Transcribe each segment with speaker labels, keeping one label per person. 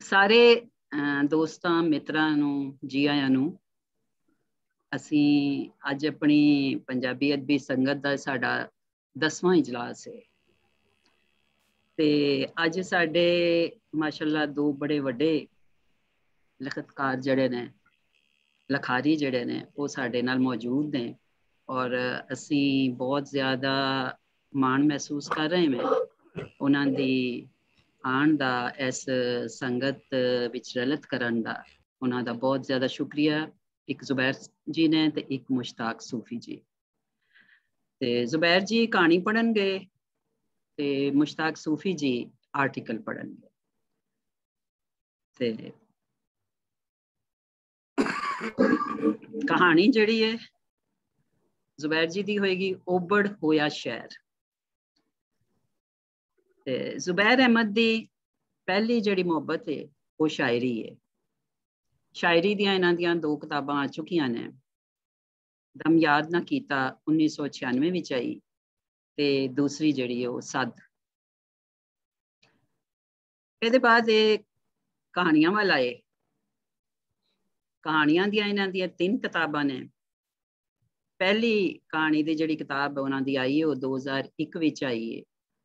Speaker 1: ਸਾਰੇ ਦੋਸਤਾਂ ਮਿੱਤਰਾਂ ਨੂੰ ਜੀ ਆਇਆਂ ਨੂੰ। ਅਸੀਂ ਅੱਜ ਆਪਣੀ ਪੰਜਾਬੀ ਅਦਬੀ ਸੰਗਤ ਦਾ ਸਾਡਾ 10ਵਾਂ ਇਜਲਾਸ ਹੈ ਤੇ ਅੱਜ ਸਾਡੇ ਮਾਸ਼ਾਅੱਲਾ ਦੋ ਬੜੇ ਵੱਡੇ ਲਿਖਤਕਾਰ ਜਿਹੜੇ ਨੇ, ਲਖਾਰੀ ਜਿਹੜੇ ਨੇ, ਉਹ ਸਾਡੇ ਨਾਲ ਮੌਜੂਦ ਨੇ ਔਰ ਅਸੀਂ ਬਹੁਤ ਜ਼ਿਆਦਾ ਮਾਣ ਮਹਿਸੂਸ ਕਰ ਰਹੇ ਹਾਂ ਉਹਨਾਂ ਦੀ ਆਉਣ ਦਾ, ਇਸ ਸੰਗਤ ਵਿੱਚ ਰਲਤ ਕਰਨ ਦਾ। ਉਹਨਾਂ ਦਾ ਬਹੁਤ ਜ਼ਿਆਦਾ ਸ਼ੁਕਰੀਆ। ਇੱਕ ਜ਼ੁਬੈਰ ਜੀ ਨੇ ਤੇ ਇੱਕ ਮੁਸ਼ਤਾਕ ਸੂਫੀ ਜੀ। ਤੇ ਜ਼ੁਬੈਰ ਜੀ ਕਹਾਣੀ ਪੜ੍ਹਨਗੇ ਤੇ ਮੁਸ਼ਤਾਕ ਸੂਫੀ ਜੀ ਆਰਟੀਕਲ ਪੜ੍ਹਨਗੇ। ਤੇ ਕਹਾਣੀ ਜਿਹੜੀ ਹੈ ਜ਼ੁਬੈਰ ਜੀ ਦੀ ਹੋਏਗੀ ਓਬੜ ਹੋਇਆ ਸ਼ਹਿਰ। ਤੇ ਜ਼ੁਬੈਰ ਅਹਿਮਦ ਦੀ ਪਹਿਲੀ ਜਿਹੜੀ ਮੁਹੱਬਤ ਹੈ ਉਹ ਸ਼ਾਇਰੀ ਹੈ। ਸ਼ਾਇਰੀ ਦੀਆਂ ਇਹਨਾਂ ਦੀਆਂ 2 ਕਿਤਾਬਾਂ ਆ ਚੁੱਕੀਆਂ ਨੇ। ਦਮ ਯਾਦ ਨਾ ਕੀਤਾ 1996 ਵਿੱਚ ਆਈ ਤੇ ਦੂਸਰੀ ਜਿਹੜੀ ਹੈ ਉਹ ਸੱਦ। ਇਹਦੇ ਬਾਅਦ ਇਹ ਕਹਾਣੀਆਂ ਵੱਲ ਆਏ। ਕਹਾਣੀਆਂ ਦੀਆਂ ਇਹਨਾਂ ਦੀਆਂ 3 ਕਿਤਾਬਾਂ ਨੇ। ਪਹਿਲੀ ਕਹਾਣੀ ਦੀ ਜਿਹੜੀ ਕਿਤਾਬ ਉਹਨਾਂ ਦੀ ਆਈ ਹੈ ਉਹ 2001 ਵਿੱਚ ਆਈ ਹੈ,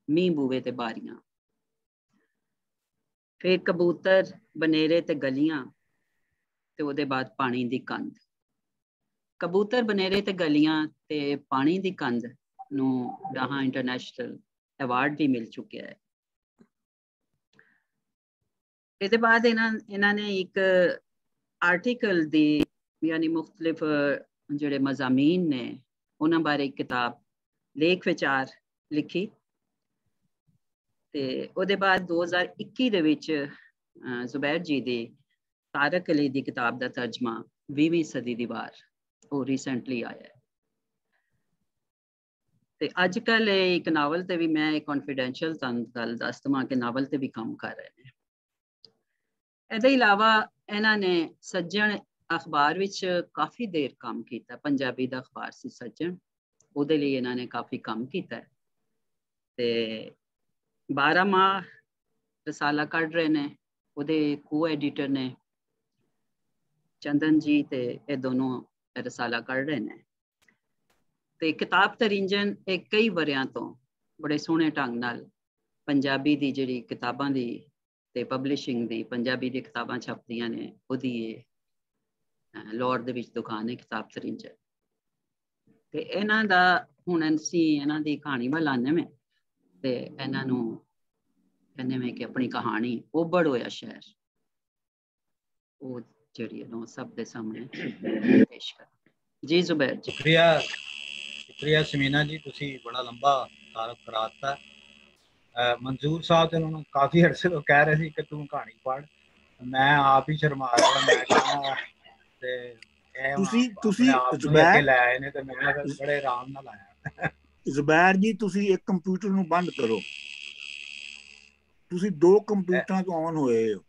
Speaker 1: ਮੀਂਹ ਬੂਵੇ ਤੇ ਬਾਰੀਆਂ। ਫਿਰ ਕਬੂਤਰ, ਬਨੇਰੇ ਤੇ ਗਲੀਆਂ ਤੇ ਉਹਦੇ ਬਾਅਦ ਪਾਣੀ ਦੀ ਕੰਧ। ਕਬੂਤਰ, ਬਨੇਰੇ ਤੇ ਗਲੀਆਂ ਤੇ ਪਾਣੀ ਦੀ ਕੰਧ ਨੂੰ ਡਾਹਾ ਇੰਟਰਨੈਸ਼ਨਲ ਅਵਾਰਡ ਵੀ ਮਿਲ ਚੁੱਕਿਆ ਹੈ। ਇਹਦੇ ਬਾਅਦ ਇਹਨਾਂ ਨੇ ਇੱਕ ਆਰਟੀਕਲ ਦੀ ਯਾਨੀ ਮੁਖਤਲਿਫ ਜਿਹੜੇ ਮਜ਼ਾਮੀਨ ਨੇ ਉਹਨਾਂ ਬਾਰੇ ਇੱਕ ਕਿਤਾਬ ਲੇਖ ਵਿਚਾਰ ਲਿਖੀ ਤੇ ਉਹਦੇ ਬਾਅਦ 2021 ਦੇ ਵਿੱਚ ਜ਼ੁਬੈਰ ਜੀ ਦੀ ਤਾਰਕ ਅਲੀ ਦੀ ਕਿਤਾਬ ਦਾ ਤਰਜਮਾ 20ਵੀਂ ਸਦੀ ਦੀ ਵਾਰ ਉਹ ਰੀਸੈਂਟਲੀ ਆਇਆ ਹੈ। ਤੇ ਅੱਜ ਕੱਲ ਇੱਕ ਨਾਵਲ ਤੇ ਵੀ ਮੈਂ ਕੌਨਫੀਡੈਂਸ਼ੀਅਲ ਤੁਹਾਨੂੰ ਗੱਲ ਦੱਸ ਦਵਾਂ ਕਿ ਨਾਵਲ ਤੇ ਵੀ ਕੰਮ ਕਰ ਰਹੇ ਨੇ। ਇਹਦੇ ਇਲਾਵਾ ਇਹਨਾਂ ਨੇ ਸੱਜਣ ਅਖਬਾਰ ਵਿੱਚ ਕਾਫੀ ਦੇਰ ਕੰਮ ਕੀਤਾ। ਪੰਜਾਬੀ ਦਾ ਅਖਬਾਰ ਸੀ ਸੱਜਣ, ਉਹਦੇ ਲਈ ਇਹਨਾਂ ਨੇ ਕਾਫੀ ਕੰਮ ਕੀਤਾ ਤੇ 12 ਮਾਹ ਰਸਾਲਾ ਕੱਢ ਰਹੇ ਨੇ। ਉਹਦੇ ਕੋ ਐਡੀਟਰ ਨੇ ਚੰਦਨ ਜੀ ਤੇ ਇਹ ਦੋਨੋਂ ਰਸਾਲਾ ਕੱਢ ਰਹੇ ਨੇ। ਤੇ ਕਿਤਾਬ ਤਰਿੰਜਨ ਇਹ ਕਈ ਵਰਿਆਂ ਤੋਂ ਬੜੇ ਸੋਹਣੇ ਢੰਗ ਨਾਲ ਪੰਜਾਬੀ ਦੀ ਜਿਹੜੀ ਕਿਤਾਬਾਂ ਦੀ ਤੇ ਪਬਲਿਸ਼ਿੰਗ ਦੀ, ਪੰਜਾਬੀ ਦੀ ਕਿਤਾਬਾਂ ਛਪਦੀਆਂ ਨੇ, ਉਹਦੀ ਲਾਹੌਰ ਦੇ ਵਿੱਚ ਦੁਕਾਨ ਹੈ ਕਿਤਾਬ ਤਰਿੰਜਨ। ਤੇ ਇਹਨਾਂ ਦਾ ਹੁਣ ਅਸੀਂ ਇਹਨਾਂ ਦੀ ਕਹਾਣੀ ਵੱਲ ਆਉਂਦੇ ਨੇ ਤੇ ਇਹਨਾਂ ਨੂੰ ਕਹਿੰਦੇ ਮੈਂ ਕਿ ਆਪਣੀ ਕਹਾਣੀ ਓਬੜ ਹੋਇਆ ਸ਼ਹਿਰ ਉਹ ਜਿਹੜੀ ਹੈ ਸਭ ਦੇ ਸਾਹਮਣੇ ਪੇਸ਼ ਕਰ। ਜੀ ਜ਼ੁਬੈਰ ਜੀ।
Speaker 2: शुक्रिया समीना जी, तुसी बड़ा लंबा तारफ कराता। मंजूर साहब तो उन्होंने काफ़ी अरसे तो कह रहे थे कि तू कहानी पढ़, मैं आप ही शर्मा रहा। मैं कहना जुबैर ले आए ने तो मैं बड़े आराम नाल आया।
Speaker 3: जुबैर जी तुसी एक कंप्यूटर नूं बंद करो, तुसी 2 कंप्यूटरां तो ऑन होए हो।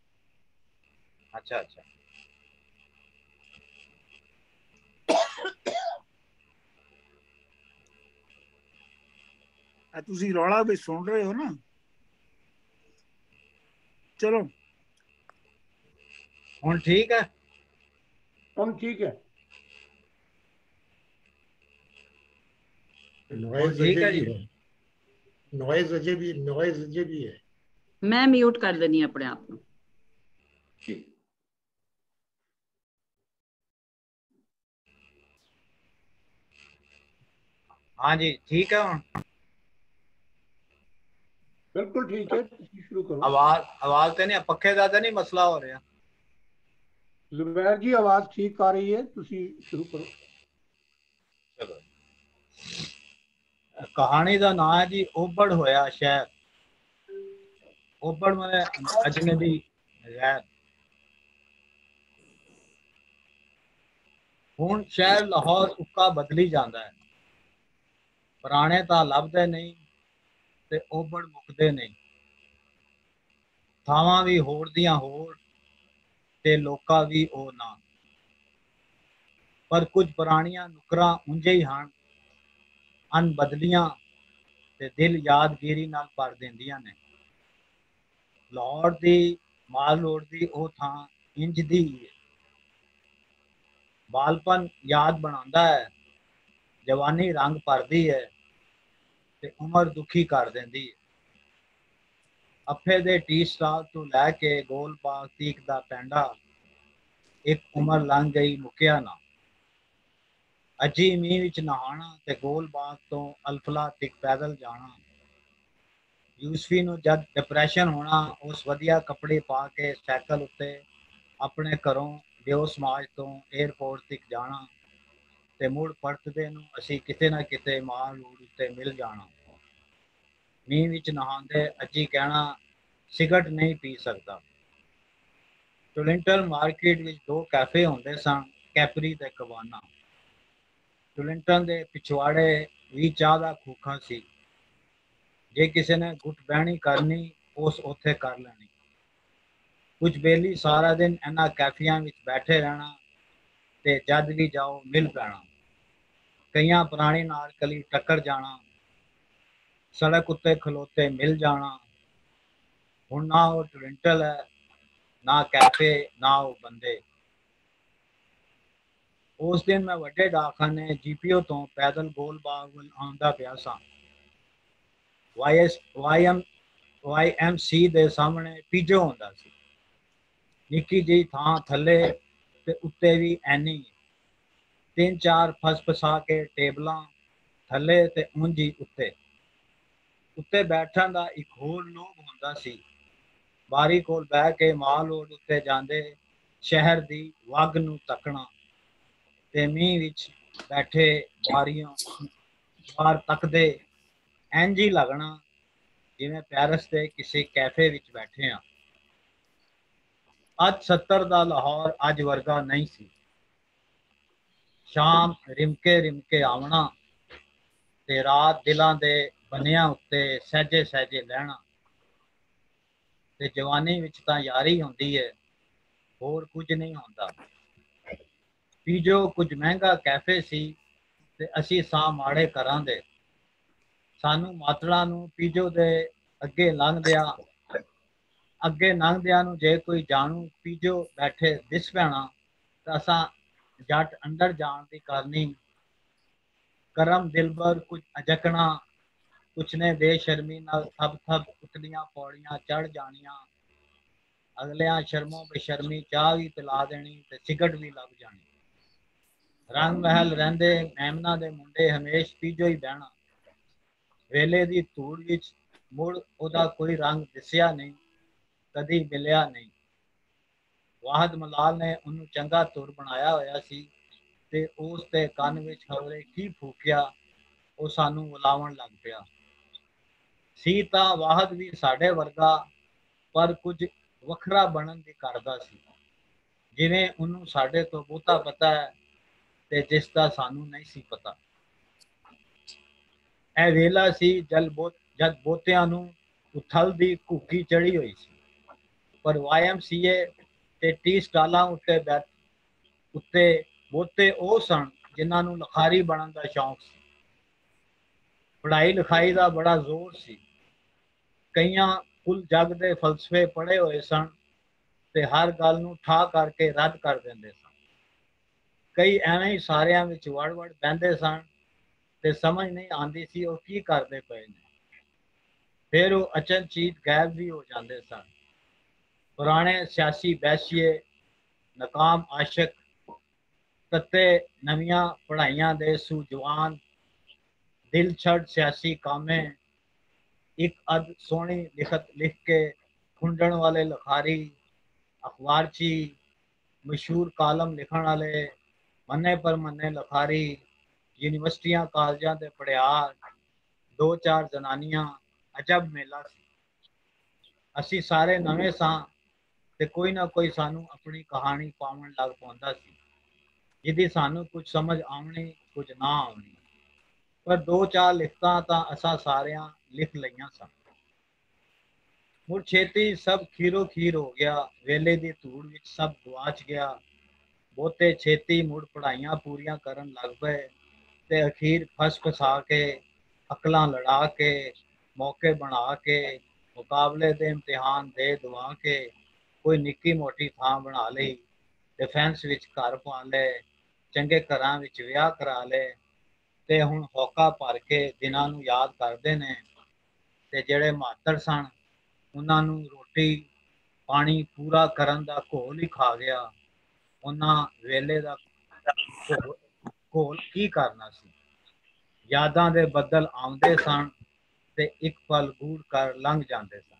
Speaker 2: अच्छा अच्छा
Speaker 3: तुसी रौला भी सुन रहे हो ना? चलो
Speaker 2: हुण ठीक है,
Speaker 3: हुण ठीक है।
Speaker 2: नॉइज
Speaker 3: अजे भी है।
Speaker 1: मैं म्यूट कर देनी अपने आप को।
Speaker 2: हाँ जी ठीक है। हुण
Speaker 3: बिल्कुल ठीक है, शुरू करो।
Speaker 2: आवाज तो नहीं, पक्खे का तो नहीं मसला हो रहा?
Speaker 3: जुबैर जी आवाज ठीक आ रही है, तुसी शुरू करो।
Speaker 2: चलो, कहानी का नाम है जी ओबड़ होया शहर। ओबड़ माने अजनबी, गैर। हुण शहर लाहौर उक्का बदली जाता है, पुराने तां लभदे नहीं ते ओबड़ मुकदे नहीं। थावां भी होर दियां होर ते लोका भी ओ ना, पर कुछ पुरानियां नुकरां उंजे ही हन, अनबदलियां ते दिल यादगिरी नाल भर देंदियां ने। लाहौर दी माल रोड दी ओ थां इंज दी है। बालपन याद बनांदा है, जवानी रंग भरदी है ते उम्र दुखी कर देंदी है। अफे दे टी स्टाल तो लैके गोल बाग तीक दा पैंडा, एक उम्र लंघ गई मुक्या ना। अजी मींह विच नहाना ते गोल बाग तो अल्फला तिक पैदल जाना। यूसफी नूं जद डिप्रैशन होना, उस वधिया कपड़े पा के साइकिल उत्ते अपने घरों दिओ समाज तो एयरपोर्ट तक जाना ते मुड़ परतदे नूं असीं किते ना किते माल रोड उत्ते मिल जाना। मींह विच नहांदे अजी कहना सिगरट नहीं पी सकता। टोलिंटन मार्केट विच दो कैफे होंदे सन, कैपरी ते कवाना। टोलिंटन दे पिछवाड़े भी चाह दा खोखा सी, जे किसी ने गुट बहनी करनी उस उत्थे कर लेनी। कुछ बेली सारा दिन इन्हां कैफियां विच बैठे रहना ते जद भी जाओ मिल पैना। कईयां पुरानी नारकली टक्कर जाना, सड़क उत्ते खलोते मिल जाना। हुण ना वो टोलिंटन है, ना कैफे, ना वो बंदे। उस दिन मैं वड्डे डाकखाने जीपीओ तो पैदल गोल बाग वल आंदा पिया सां। YMC ਦੇ ਸਾਹਮਣੇ ਪੀਜੋ ਹੁੰਦਾ ਸੀ। ਨਿੱਕੀ ਜਿਹੀ ਥਾਂ ਥੱਲੇ ਤੇ ਉੱਤੇ ਵੀ ਐਨੀ। ਤਿੰਨ ਚਾਰ ਫਸਫਸਾ ਕੇ ਟੇਬਲਾਂ ਥੱਲੇ ਤੇ ਉਂਝ ਹੀ ਉੱਤੇ ਬੈਠਣ ਦਾ ਇੱਕ ਹੋਰ ਲੋਭ ਹੁੰਦਾ ਸੀ। ਬਾਰੀ ਕੋਲ ਬਹਿ ਕੇ ਮਾਲ ਰੋਡ ਉੱਤੇ ਜਾਂਦੇ ਸ਼ਹਿਰ ਦੀ ਵੱਗ ਨੂੰ ਤੱਕਣਾ ਤੇ ਮੀਂਹ ਵਿੱਚ ਬੈਠੇ ਬਾਰੀਆਂ ਬਾਹਰ ਤੱਕਦੇ ਇੰਝ ਹੀ ਲੱਗਣਾ ਜਿਵੇਂ ਪੈਰਿਸ ਦੇ ਕਿਸੇ ਕੈਫੇ ਵਿੱਚ ਬੈਠੇ ਹਾਂ। ਅੱਜ 70 ਦਾ ਲਾਹੌਰ ਅੱਜ ਵਰਗਾ ਨਹੀਂ ਸੀ। ਸ਼ਾਮ ਰਿਮਕੇ ਆਉਣਾ ਤੇ ਰਾਤ ਦਿਲਾਂ ਦੇ ਬੰਨਿਆਂ ਉੱਤੇ ਸਹਿਜੇ ਸਹਿਜੇ ਲਹਿਣਾ। ਤੇ ਜਵਾਨੀ ਵਿੱਚ ਤਾਂ ਯਾਰੀ ਹੁੰਦੀ ਹੈ, ਹੋਰ ਕੁਝ ਨਹੀਂ ਹੁੰਦਾ। ਪੀਜੋ ਕੁਝ ਮਹਿੰਗਾ ਕੈਫੇ ਸੀ ਤੇ ਅਸੀਂ ਸਾਂ ਮਾੜੇ ਘਰਾਂ ਦੇ। ਸਾਨੂੰ ਮਾਤੜਾਂ ਨੂੰ ਪੀਜੋ ਦੇ ਅੱਗੇ ਲੰਘਦਿਆਂ ਨੂੰ ਜੇ ਕੋਈ ਜਾਣੂ ਪੀਜੋ ਬੈਠੇ ਦਿਸ ਪੈਣਾ ਤਾਂ ਅਸਾਂ ਜੱਟ ਅੰਦਰ ਜਾਣ ਦੀ ਕਰਨੀ। ਕਰਮ ਦਿਲਬਰ ਕੁਝ ਅਜਕਣਾ, ਕੁਛ ਨੇ ਬੇਸ਼ਰਮੀ ਨਾਲ ਥੱਬ ਉਤਲੀਆਂ ਪੌੜੀਆਂ ਚੜ ਜਾਣੀਆਂ। ਅਗਲਿਆਂ ਸ਼ਰਮੋ ਬੇਸ਼ਰਮੀ ਚਾਹ ਵੀ ਪਿਲਾ ਦੇਣੀ ਤੇ ਸਿਗਰਟ ਵੀ ਲੱਭ ਜਾਣੀ। ਰੰਗ ਮਹਿਲ ਰਹਿੰਦੇ ਮੈਮਨਾ ਦੇ ਮੁੰਡੇ ਹਮੇਸ਼ ਪੀਜੋ ਹੀ ਬਹਿਣਾ। ਵੇਲੇ ਦੀ ਧੂੜ ਵਿੱਚ ਮੁੜ ਉਹਦਾ ਕੋਈ ਰੰਗ ਦਿਸਿਆ ਨਹੀਂ, ਕਦੀ ਮਿਲਿਆ ਨਹੀਂ। ਵਾਹਦ ਮਲਾਲ ਨੇ ਉਹਨੂੰ ਚੰਗਾ ਧੁਰ ਬਣਾਇਆ ਹੋਇਆ ਸੀ ਤੇ ਉਸ ਦੇ ਕੰਨ ਵਿੱਚ ਖਬਰੇ ਕੀ ਫੂਕਿਆ, ਉਹ ਸਾਨੂੰ ਬੁਲਾਵਣ ਲੱਗ ਪਿਆ ਸੀ। ਤਾਂ ਵਾਹਦ ਵੀ ਸਾਡੇ ਵਰਗਾ, ਪਰ ਕੁਝ ਵੱਖਰਾ ਬਣਨ ਦੀ ਕਰਦਾ ਸੀ, ਜਿਵੇਂ ਉਹਨੂੰ ਸਾਡੇ ਤੋਂ ਬਹੁਤਾ ਪਤਾ ਹੈ ਤੇ ਜਿਸ ਦਾ ਸਾਨੂੰ ਨਹੀਂ ਸੀ ਪਤਾ। ਇਹ ਵੇਲਾ ਸੀ ਜਦ ਬੋਤਿਆਂ ਨੂੰ ਉਥਲ ਦੀ ਘੂਕੀ ਚੜੀ ਹੋਈ ਸੀ, ਪਰ YMCA ਤੇ ਟੀ ਸਟਾਲਾਂ ਉੱਤੇ ਬੋਤੇ ਉਹ ਸਨ ਜਿਨ੍ਹਾਂ ਨੂੰ ਲਿਖਾਰੀ ਬਣਨ ਦਾ ਸ਼ੌਂਕ ਸੀ। ਪੜ੍ਹਾਈ ਲਿਖਾਈ ਦਾ ਬੜਾ ਜ਼ੋਰ ਸੀ। ਕਈਆਂ ਕੁੱਲ ਜੱਗ ਦੇ ਫਲਸਫੇ ਪੜ੍ਹੇ ਹੋਏ ਸਨ ਤੇ ਹਰ ਗੱਲ ਨੂੰ ਠਾ ਕਰਕੇ ਰੱਦ ਕਰ ਦਿੰਦੇ ਸਨ। ਕਈ ਐਵੇਂ ਹੀ ਸਾਰਿਆਂ ਵਿੱਚ ਵੜ ਬਹਿੰਦੇ ਸਨ ਤੇ ਸਮਝ ਨਹੀਂ ਆਉਂਦੀ ਸੀ ਉਹ ਕੀ ਕਰਦੇ ਪਏ ਨੇ। ਫਿਰ ਉਹ ਅਚਨਚੇਤ ਗਾਇਬ ਵੀ ਹੋ ਜਾਂਦੇ ਸਨ। ਪੁਰਾਣੇ ਸਿਆਸੀ ਬੈਸੀਏ, ਨਕਾਮ ਆਸ਼ਕ, ਤੱਤੇ ਨਵੀਆਂ ਪੜ੍ਹਾਈਆਂ ਦੇ ਸੂਝਵਾਨ, ਦਿਲ ਛੱਡ ਸਿਆਸੀ ਕਾਮੇ, ਇੱਕ ਅੱਧ ਸੋਹਣੀ ਲਿਖਤ ਲਿਖ ਕੇ ਖੁੰਡਣ ਵਾਲੇ ਲਿਖਾਰੀ, ਅਖਬਾਰਚੀ, ਮਸ਼ਹੂਰ ਕਾਲਮ ਲਿਖਣ ਵਾਲੇ, ਮੰਨੇ ਪਰਮੰਨੇ ਲਿਖਾਰੀ, ਯੂਨੀਵਰਸਿਟੀਆਂ ਕਾਲਜਾਂ ਦੇ ਪੜਿਆਰ, ਦੋ ਚਾਰ ਜ਼ਨਾਨੀਆਂ, ਅਜਬ ਮੇਲਾ ਸੀ। ਅਸੀਂ ਸਾਰੇ ਨਵੇਂ ਸਾਂ ਤੇ ਕੋਈ ਨਾ ਕੋਈ ਸਾਨੂੰ ਆਪਣੀ ਕਹਾਣੀ ਪਾਉਣ ਲੱਗ ਪਾਉਂਦਾ ਸੀ, ਜਿਹਦੀ ਸਾਨੂੰ ਕੁਝ ਸਮਝ ਆਉਣੀ, ਕੁਝ ਨਾ ਆਉਣੀ। ਪਰ ਦੋ ਚਾਰ ਲਿਖਤਾਂ ਤਾਂ ਅਸਾਂ ਸਾਰਿਆਂ ਲਿਖ ਲਈਆਂ ਸਨ। ਮੁੜ ਛੇਤੀ ਸਭ ਖੀਰੋ ਖੀਰ ਹੋ ਗਿਆ। ਵੇਲੇ ਦੀ ਧੂੜ ਵਿੱਚ ਸਭ ਗੁਆਚ ਗਿਆ। ਬਹੁਤੇ ਛੇਤੀ ਮੁੜ ਪੜ੍ਹਾਈਆਂ ਪੂਰੀਆਂ ਕਰਨ ਲੱਗ ਪਏ ਤੇ ਅਖੀਰ ਫਸਾ ਕੇ, ਅਕਲਾਂ ਲੜਾ ਕੇ, ਮੌਕੇ ਬਣਾ ਕੇ, ਮੁਕਾਬਲੇ ਦੇ ਇਮਤਿਹਾਨ ਦੇ ਦਵਾ ਕੇ कोई निक्की मोटी थां बना ली, डिफेंस विच घर पा ले, चंगे घरां विच विआह करा ले ते हुण होका भर के दिनां नूं याद करदे ने ते ਜਿਹੜੇ ਮਾਤੜ ਸਨ ਉਹਨਾਂ ਨੂੰ ਰੋਟੀ ਪਾਣੀ ਪੂਰਾ ਕਰਨ ਦਾ ਘੋਲ ਹੀ ਖਾ ਗਿਆ। ਉਹਨਾਂ ਵੇਲੇ ਦਾ ਘੋਲ ਕੀ ਕਰਨਾ ਸੀ। ਯਾਦਾਂ ਦੇ ਬੱਦਲ ਆਉਂਦੇ ਸਨ ਤੇ ਇੱਕ ਪਲ ਗੂੜ ਕਰ ਲੰਘ ਜਾਂਦੇ ਸਨ।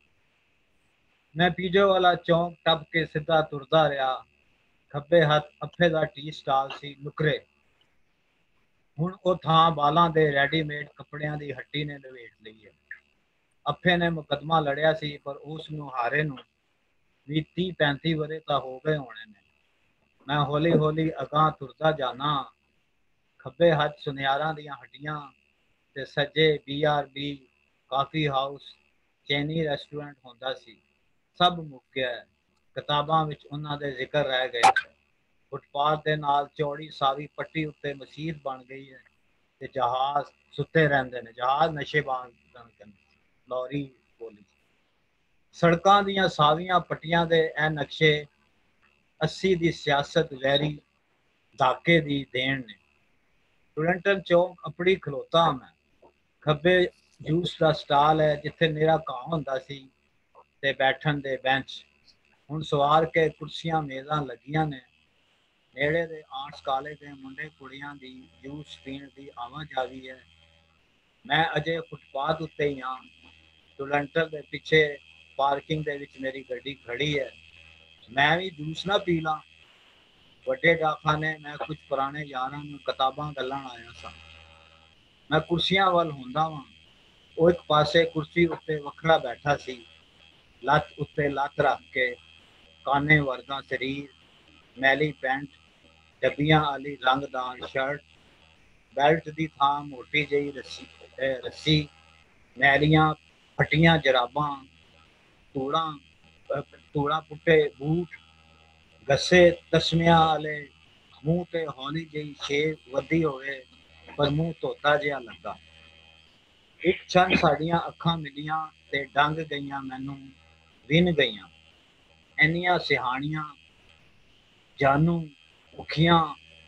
Speaker 2: ਮੈਂ ਪੀਜੋ ਵਾਲਾ ਚੌਂਕ ਟੱਪ ਕੇ ਸਿੱਧਾ ਤੁਰਦਾ ਰਿਹਾ। ਖੱਬੇ ਹੱਥ ਅੱਫੇ ਦਾ ਟੀ ਸਟਾਲ ਸੀ ਨੁਕਰੇ। ਹੁਣ ਉਹ ਥਾਂ ਬਾਲਾਂ ਦੇ ਰੈਡੀਮੇਡ ਕੱਪੜਿਆਂ ਦੀ ਹੱਟੀ ਨੇ ਲਵੇਟ ਲਈ ਹੈ। ਅੱਫੇ ਨੇ ਮੁਕੱਦਮਾ ਲੜਿਆ ਸੀ ਪਰ ਉਸ ਨੂੰ ਹਾਰੇ ਨੂੰ ਵੀ 30-35 ਵਰੇ ਤਾਂ ਹੋ ਗਏ ਹੋਣੇ ਨੇ। ਮੈਂ ਹੌਲੀ ਹੌਲੀ ਅਗਾਂਹ ਤੁਰਦਾ ਜਾਣਾ। ਖੱਬੇ ਹੱਥ ਸੁਨਿਆਰਾਂ ਦੀਆਂ ਹੱਟੀਆਂ ਤੇ ਸੱਜੇ BRB ਕਾਫੀ ਹਾਊਸ ਚੈਨੀ ਰੈਸਟੋਰੈਂਟ ਹੁੰਦਾ ਸੀ। ਸਭ ਮੁੱਕ ਗਿਆ। ਕਿਤਾਬਾਂ ਵਿੱਚ ਉਹਨਾਂ ਦੇ ਜ਼ਿਕਰ ਰਹਿ ਗਏ। ਫੁੱਟਪਾਥ ਦੇ ਨਾਲ ਚੌੜੀ ਸਾਵੀ ਪੱਟੀ ਉੱਤੇ ਮਸੀਤ ਬਣ ਗਈ ਹੈ ਤੇ ਜਹਾਜ਼ ਸੁੱਤੇ ਰਹਿੰਦੇ ਨੇ। ਜਹਾਜ਼ ਨਸ਼ੇਬਾਜ਼ ਲੌਰੀ ਬੋਲੀ। ਸੜਕਾਂ ਦੀਆਂ ਸਾਵੀਆਂ ਪੱਟੀਆਂ ਦੇ ਇਹ ਨਕਸ਼ੇ 80 ਦੀ ਸਿਆਸਤ ਵੈਰੀ ਧਾਕੇ ਦੀ ਦੇਣ ਨੇ। ਟੋਰੰਟਨ ਚੌਂਕ ਅਪੜੀ ਖਲੋਤਾ ਮੈਂ। ਖੱਬੇ ਜੂਸ ਦਾ ਸਟਾਲ ਹੈ ਜਿੱਥੇ ਮੇਰਾ ਘਾਹ ਹੁੰਦਾ ਸੀ ਤੇ ਬੈਠਣ ਦੇ ਬੈਂਚ ਹੁਣ ਸਵਾਰ ਕੇ ਕੁਰਸੀਆਂ ਮੇਜ਼ਾਂ ਲੱਗੀਆਂ ਨੇ। ਨੇੜੇ ਦੇ ਆਰਟਸ ਕਾਲਜ ਦੇ ਮੁੰਡੇ ਕੁੜੀਆਂ ਦੀ ਜੂਸ ਪੀਣ ਦੀ ਆਵਾਜਾਈ ਹੈ। ਮੈਂ ਅਜੇ ਫੁੱਟਪਾਥ ਉੱਤੇ ਹੀ ਹਾਂ। ਟੋਰੰਟਨ ਦੇ ਪਿੱਛੇ ਪਾਰਕਿੰਗ ਦੇ ਵਿੱਚ ਮੇਰੀ ਗੱਡੀ ਖੜੀ ਹੈ। ਮੈਂ ਵੀ ਜੂਸ ਨਾ ਪੀ ਲਾਂ। ਵੱਡੇ ਡਾਕਖਾਨੇ ਮੈਂ ਕੁਝ ਪੁਰਾਣੇ ਯਾਰਾਂ ਨੂੰ ਕਿਤਾਬਾਂ ਗੱਲਣ ਆਇਆ ਸਾਂ। ਮੈਂ ਕੁਰਸੀਆਂ ਵੱਲ ਹੁੰਦਾ ਵਾਂ। ਉਹ ਇੱਕ ਪਾਸੇ ਕੁਰਸੀ ਉੱਤੇ ਵੱਖਰਾ ਬੈਠਾ ਸੀ, ਲੱਤ ਉੱਤੇ ਲੱਤ ਰੱਖ ਕੇ, ਕਾਨੇ ਵਰਗਾ ਸਰੀਰ, ਮੈਲੀ ਪੈਂਟ, ਡੱਬੀਆਂ ਵਾਲੀ ਰੰਗਦਾਰ ਸ਼ਰਟ, ਬੈਲਟ ਦੀ ਥਾਂ ਮੋਟੀ ਜਿਹੀ ਰੱਸੀ, ਮੈਲੀਆਂ ਫਟੀਆਂ ਜਰਾਬਾਂ, ਧੂੜਾ ਪੁੱਟੇ ਬੂਟ, ਗੱਸੇ ਤਸਮਿਆਂ ਵਾਲੇ, ਮੂੰਹ ਤੇ ਹੌਲੀ ਜਿਹੀ ਸ਼ੇਵ ਵਧੀ ਹੋਵੇ ਪਰ ਮੂੰਹ ਧੋਤਾ ਜਿਹਾ ਲੱਗਾ। ਇੱਕ ਛਣ ਸਾਡੀਆਂ ਅੱਖਾਂ ਮਿਲੀਆਂ ਤੇ ਡੰਗ ਗਈਆਂ, ਮੈਨੂੰ ਵਿੰਨ ਗਈਆਂ। ਇੰਨੀਆਂ ਸਿਹਾਣੀਆਂ ਜਾਨੂ ਭੁੱਖੀਆਂ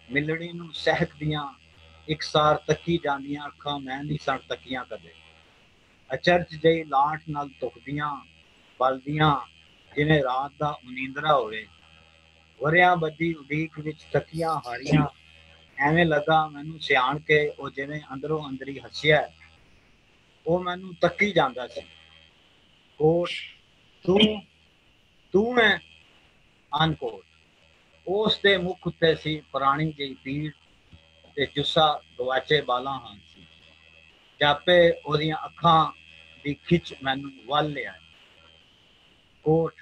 Speaker 2: ਮਿਲਣੀ ਨੂੰ ਸਹਿਕਦੀਆਂ ਇਕਸਾਰ ਤੱਕੀ ਜਾਂਦੀਆਂ ਅੱਖਾਂ ਮੈਂ ਨਹੀਂ ਸਣ ਤੱਕੀਆਂ ਕਦੇ। ਅਚਰਜ ਜਿਹੀ ਲਾਂਟ ਨਾਲ ਧੁਖਦੀਆਂ ਬਲਦੀਆਂ ਜਿਵੇਂ ਰਾਤ ਦਾ ਉਨੀਂਦਰਾ ਹੋਵੇ। ਵਰਿਆਂ ਬੱਧੀ ਉਡੀਕ ਵਿੱਚ ਤੱਕੀਆਂ ਹਾਰੀਆਂ। ਐਵੇਂ ਲੱਗਾ ਮੈਨੂੰ ਸਿਆਣ ਕੇ ਉਹ ਜਿਵੇਂ ਅੰਦਰੋਂ ਅੰਦਰੀ ਹੱਸਿਆ। ਉਹ ਮੈਨੂੰ ਤੱਕੀ ਜਾਂਦਾ ਸੀ। ਕੋਟ ਤੂੰ ਹੈ ਅਨਕੋਟ। ਉਸ ਦੇ ਮੁੱਖ ਉੱਤੇ ਸੀ ਪੁਰਾਣੀ ਜਿਹੀ ਪੀੜ ਤੇ ਜੁੱਸਾ ਗਵਾਚੇ ਬਾਲਾਂ ਹਾਂ ਸੀ। ਜਾਪੇ ਉਹਦੀਆਂ ਅੱਖਾਂ ਦੀ ਖਿੱਚ ਮੈਨੂੰ ਵੱਲ ਲਿਆ। ਕੋਟ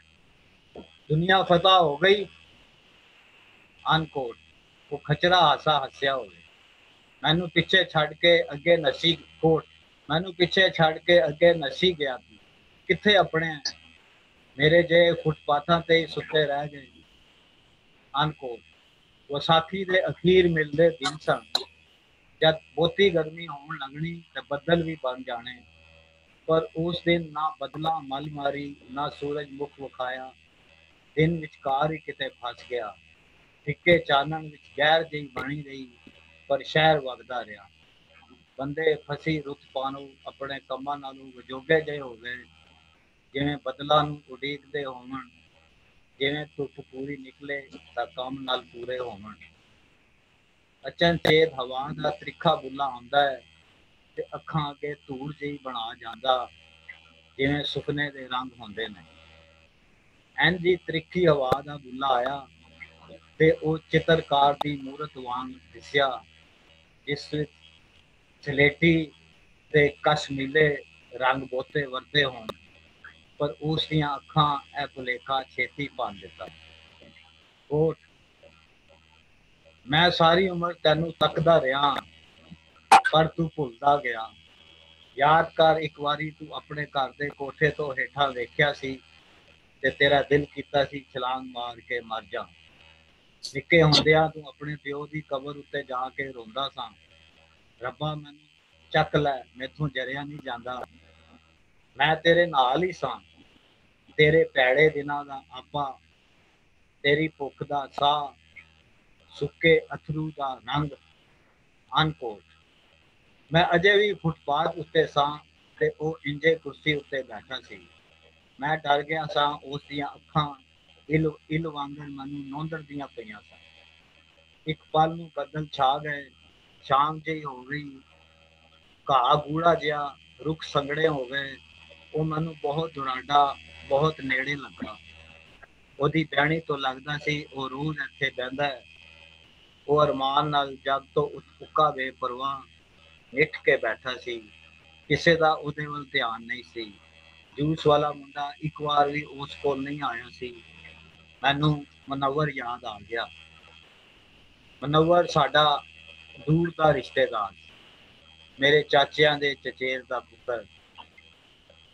Speaker 2: ਦੁਨੀਆ ਫਤਹ ਹੋ ਗਈ। ਅਨਕੋਟ ਉਹ ਖਚਰਾ ਹਾਸਾ ਹੱਸਿਆ ਹੋਵੇ। ਮੈਨੂੰ ਪਿੱਛੇ ਛੱਡ ਕੇ ਅੱਗੇ ਨੱਸੀ। ਕੋਟ ਮੈਨੂੰ ਪਿੱਛੇ ਛੱਡ ਕੇ ਅੱਗੇ ਨੱਸੀ ਗਿਆ। ਕਿੱਥੇ ਆਪਣੇ ਮੇਰੇ ਜੇ ਫੁੱਟਪਾਥਾਂ ਤੇ ਹੀ ਸੁੱਤੇ ਰਹਿ ਗਏ। ਅਨਕੋਟ ਵਿਸਾਖੀ ਦੇ ਅਖੀਰ ਮਿਲਦੇ ਦਿਨ ਸਨ, ਜਦ ਬਹੁਤੀ ਗਰਮੀ ਹੋਣ ਲੱਗਣੀ ਤੇ ਬੱਦਲ ਵੀ ਬਣ ਜਾਣੇ। ਪਰ ਉਸ ਦਿਨ ਨਾ ਬਦਲਾ ਮਲ ਮਾਰੀ ਨਾ ਸੂਰਜ ਮੁਖ ਵਿਖਾਇਆ। ਦਿਨ ਵਿਚਕਾਰ ਹੀ ਕਿਤੇ ਫਸ ਗਿਆ। ਫਿੱਕੇ ਚਾਨਣ ਵਿੱਚ ਗੈਰ ਜਿਹੀ ਬਣੀ ਰਹੀ ਪਰ ਸ਼ਹਿਰ ਵਗਦਾ ਰਿਹਾ। ਬੰਦੇ ਫਸੀ ਰੁੱਤ ਪਾਣੋ ਆਪਣੇ ਕੰਮਾਂ ਨਾਲੋਂ ਵਜੋਗੇ ਜਿਹੇ ਹੋ ਗਏ, ਜਿਵੇਂ ਬਦਲਾਂ ਨੂੰ ਉਡੀਕਦੇ ਹੋਵਣ, ਜਿਵੇਂ ਧੁੱਪ ਪੂਰੀ ਨਿਕਲੇ ਤਾਂ ਕੰਮ ਨਾਲ ਪੂਰੇ ਹੋਵਣ। ਅਚਨਚੇਤ ਹਵਾ ਦਾ ਤ੍ਰਿਖਾ ਬੁੱਲਾ ਆਉਂਦਾ ਹੈ ਤੇ ਅੱਖਾਂ ਅੱਗੇ ਧੂੜ ਜਿਹੀ ਬਣਾ ਜਾਂਦਾ, ਜਿਵੇਂ ਸੁਪਨੇ ਦੇ ਰੰਗ ਹੁੰਦੇ ਨੇ। ਇੰਝ ਹੀ ਤ੍ਰਿਖੀ ਹਵਾ ਦਾ ਬੁੱਲਾ ਆਇਆ ਤੇ ਉਹ ਚਿੱਤਰਕਾਰ ਦੀ ਮੂਰਤ ਵਾਂਗ ਦਿਸਿਆ, ਜਿਸ ਵਿੱਚ ਸਲੇਟੀ ਤੇ ਕਸ਼ਮੀਲੇ ਰੰਗ ਬਹੁਤੇ ਵਰਤੇ ਹੋਣ। ਪਰ ਉਸ ਦੀਆਂ ਅੱਖਾਂ ਇਹ ਭੁਲੇਖਾ ਛੇਤੀ ਭੰਨ ਦਿੱਤਾ। ਕੋਟ ਮੈਂ ਸਾਰੀ ਉਮਰ ਤੈਨੂੰ ਤੱਕਦਾ ਰਿਹਾ ਪਰ ਤੂੰ ਭੁੱਲਦਾ ਗਿਆ। ਯਾਦ ਕਰ ਇੱਕ ਵਾਰੀ ਤੂੰ ਆਪਣੇ ਘਰ ਦੇ ਕੋਠੇ ਤੋਂ ਹੇਠਾਂ ਵੇਖਿਆ ਸੀ ਤੇ ਤੇਰਾ ਦਿਲ ਕੀਤਾ ਸੀ ਛਲਾਂਗ ਮਾਰ ਕੇ ਮਰ ਜਾ। ਨਿੱਕੇ ਹੁੰਦਿਆਂ ਤੂੰ ਆਪਣੇ ਪਿਓ ਦੀ ਕਬਰ ਉੱਤੇ ਜਾ ਕੇ ਰੋਂਦਾ ਸਾਂ, ਰੱਬਾ ਮੈਨੂੰ ਚੱਕ ਲੈ, ਮੈਥੋਂ ਜਰਿਆ ਨਹੀਂ ਜਾਂਦਾ। ਮੈਂ ਤੇਰੇ ਨਾਲ ਹੀ ਸਾਂ। तेरे भैड़े दिनां दा आपा, तेरी भुख दा साह, सुक्के अथरू दा रंग। अनकोट। मैं अजे भी फुटपाथ उत्ते सां ते ओह इंजे कुर्सी उत्ते बैठा सी। मैं डर गया सां। उस दियां अखां इल वांगर मैनू नौंदड़दियां पईयां सन। एक पल नूं बदल छा गए, शाम ਜਿਹੀ हो गई, घाह गूढ़ा जिहा, रुख संगड़े हो गए। ਉਹ ਮੈਨੂੰ ਬਹੁਤ ਦੁਰਾਡਾ, ਬਹੁਤ ਨੇੜੇ ਲੱਗਾ। ਉਹਦੀ ਬਹਿਣੀ ਤੋਂ ਲੱਗਦਾ ਸੀ ਉਹ ਰੋਜ਼ ਇੱਥੇ ਬਹਿੰਦਾ ਹੈ। ਉਹ ਅਰਮਾਨ ਨਾਲ ਜਦ ਤੋਂ ਉੱਕਾ ਬੇਪਰਵਾਹ ਨਿੱਠ ਕੇ ਬੈਠਾ ਸੀ। ਕਿਸੇ ਦਾ ਉਹਦੇ ਵੱਲ ਧਿਆਨ ਨਹੀਂ ਸੀ। ਜੂਸ ਵਾਲਾ ਮੁੰਡਾ ਇੱਕ ਵਾਰ ਵੀ ਉਸ ਕੋਲ ਨਹੀਂ ਆਇਆ ਸੀ। ਮੈਨੂੰ ਮਨੱਵਰ ਯਾਦ ਆ ਗਿਆ। ਮਨੱਵਰ ਸਾਡਾ ਦੂਰ ਦਾ ਰਿਸ਼ਤੇਦਾਰ, ਮੇਰੇ ਚਾਚਿਆਂ ਦੇ ਚਚੇਰ ਦਾ ਪੁੱਤਰ।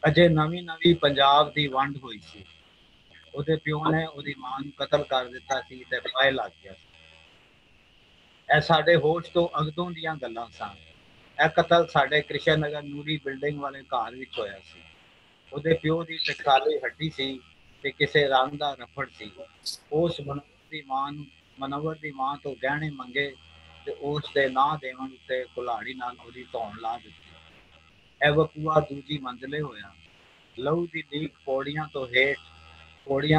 Speaker 2: ਅਜੇ ਨਵੀਂ ਨਵੀਂ ਪੰਜਾਬ ਦੀ ਵੰਡ ਹੋਈ ਸੀ। ਉਹਦੇ ਪਿਓ ਨੇ ਉਹਦੀ ਮਾਂ ਨੂੰ ਕਤਲ ਕਰ ਦਿੱਤਾ ਸੀ ਤੇ ਫਾਹੇ ਲੱਗ ਗਿਆ ਸੀ। ਇਹ ਸਾਡੇ ਹੋਸ਼ ਤੋਂ ਅਗਦੋਂ ਦੀਆਂ ਗੱਲਾਂ ਸਨ। ਇਹ ਕਤਲ ਸਾਡੇ ਕ੍ਰਿਸ਼ਨ ਨਗਰ ਨੂਰੀ ਬਿਲਡਿੰਗ ਵਾਲੇ ਘਰ ਵਿੱਚ ਹੋਇਆ ਸੀ। ਉਹਦੇ ਪਿਓ ਦੀ ਟਕਾਲੀ ਹੱਡੀ ਸੀ ਤੇ ਕਿਸੇ ਰੰਗ ਦਾ ਰਫੜ ਸੀ। ਉਸ ਮਨੋਵਰ ਦੀ ਮਾਂ ਤੋਂ ਗਹਿਣੇ ਮੰਗੇ ਤੇ ਉਸ ਦੇ ਨਾਂ ਦੇਵਣ ਉੱਤੇ ਕੁਲਾੜੀ ਨਾਲ ਉਹਦੀ ਧੌਣ ਲਾ ਦਿੱਤੀ। ਇਹ ਵਕੂਆ ਦੂਜੀ ਮੰਜ਼ਲੇ ਹੋਇਆ। ਲਹੂ ਦੀ ਲੀਕ ਪੌੜੀਆਂ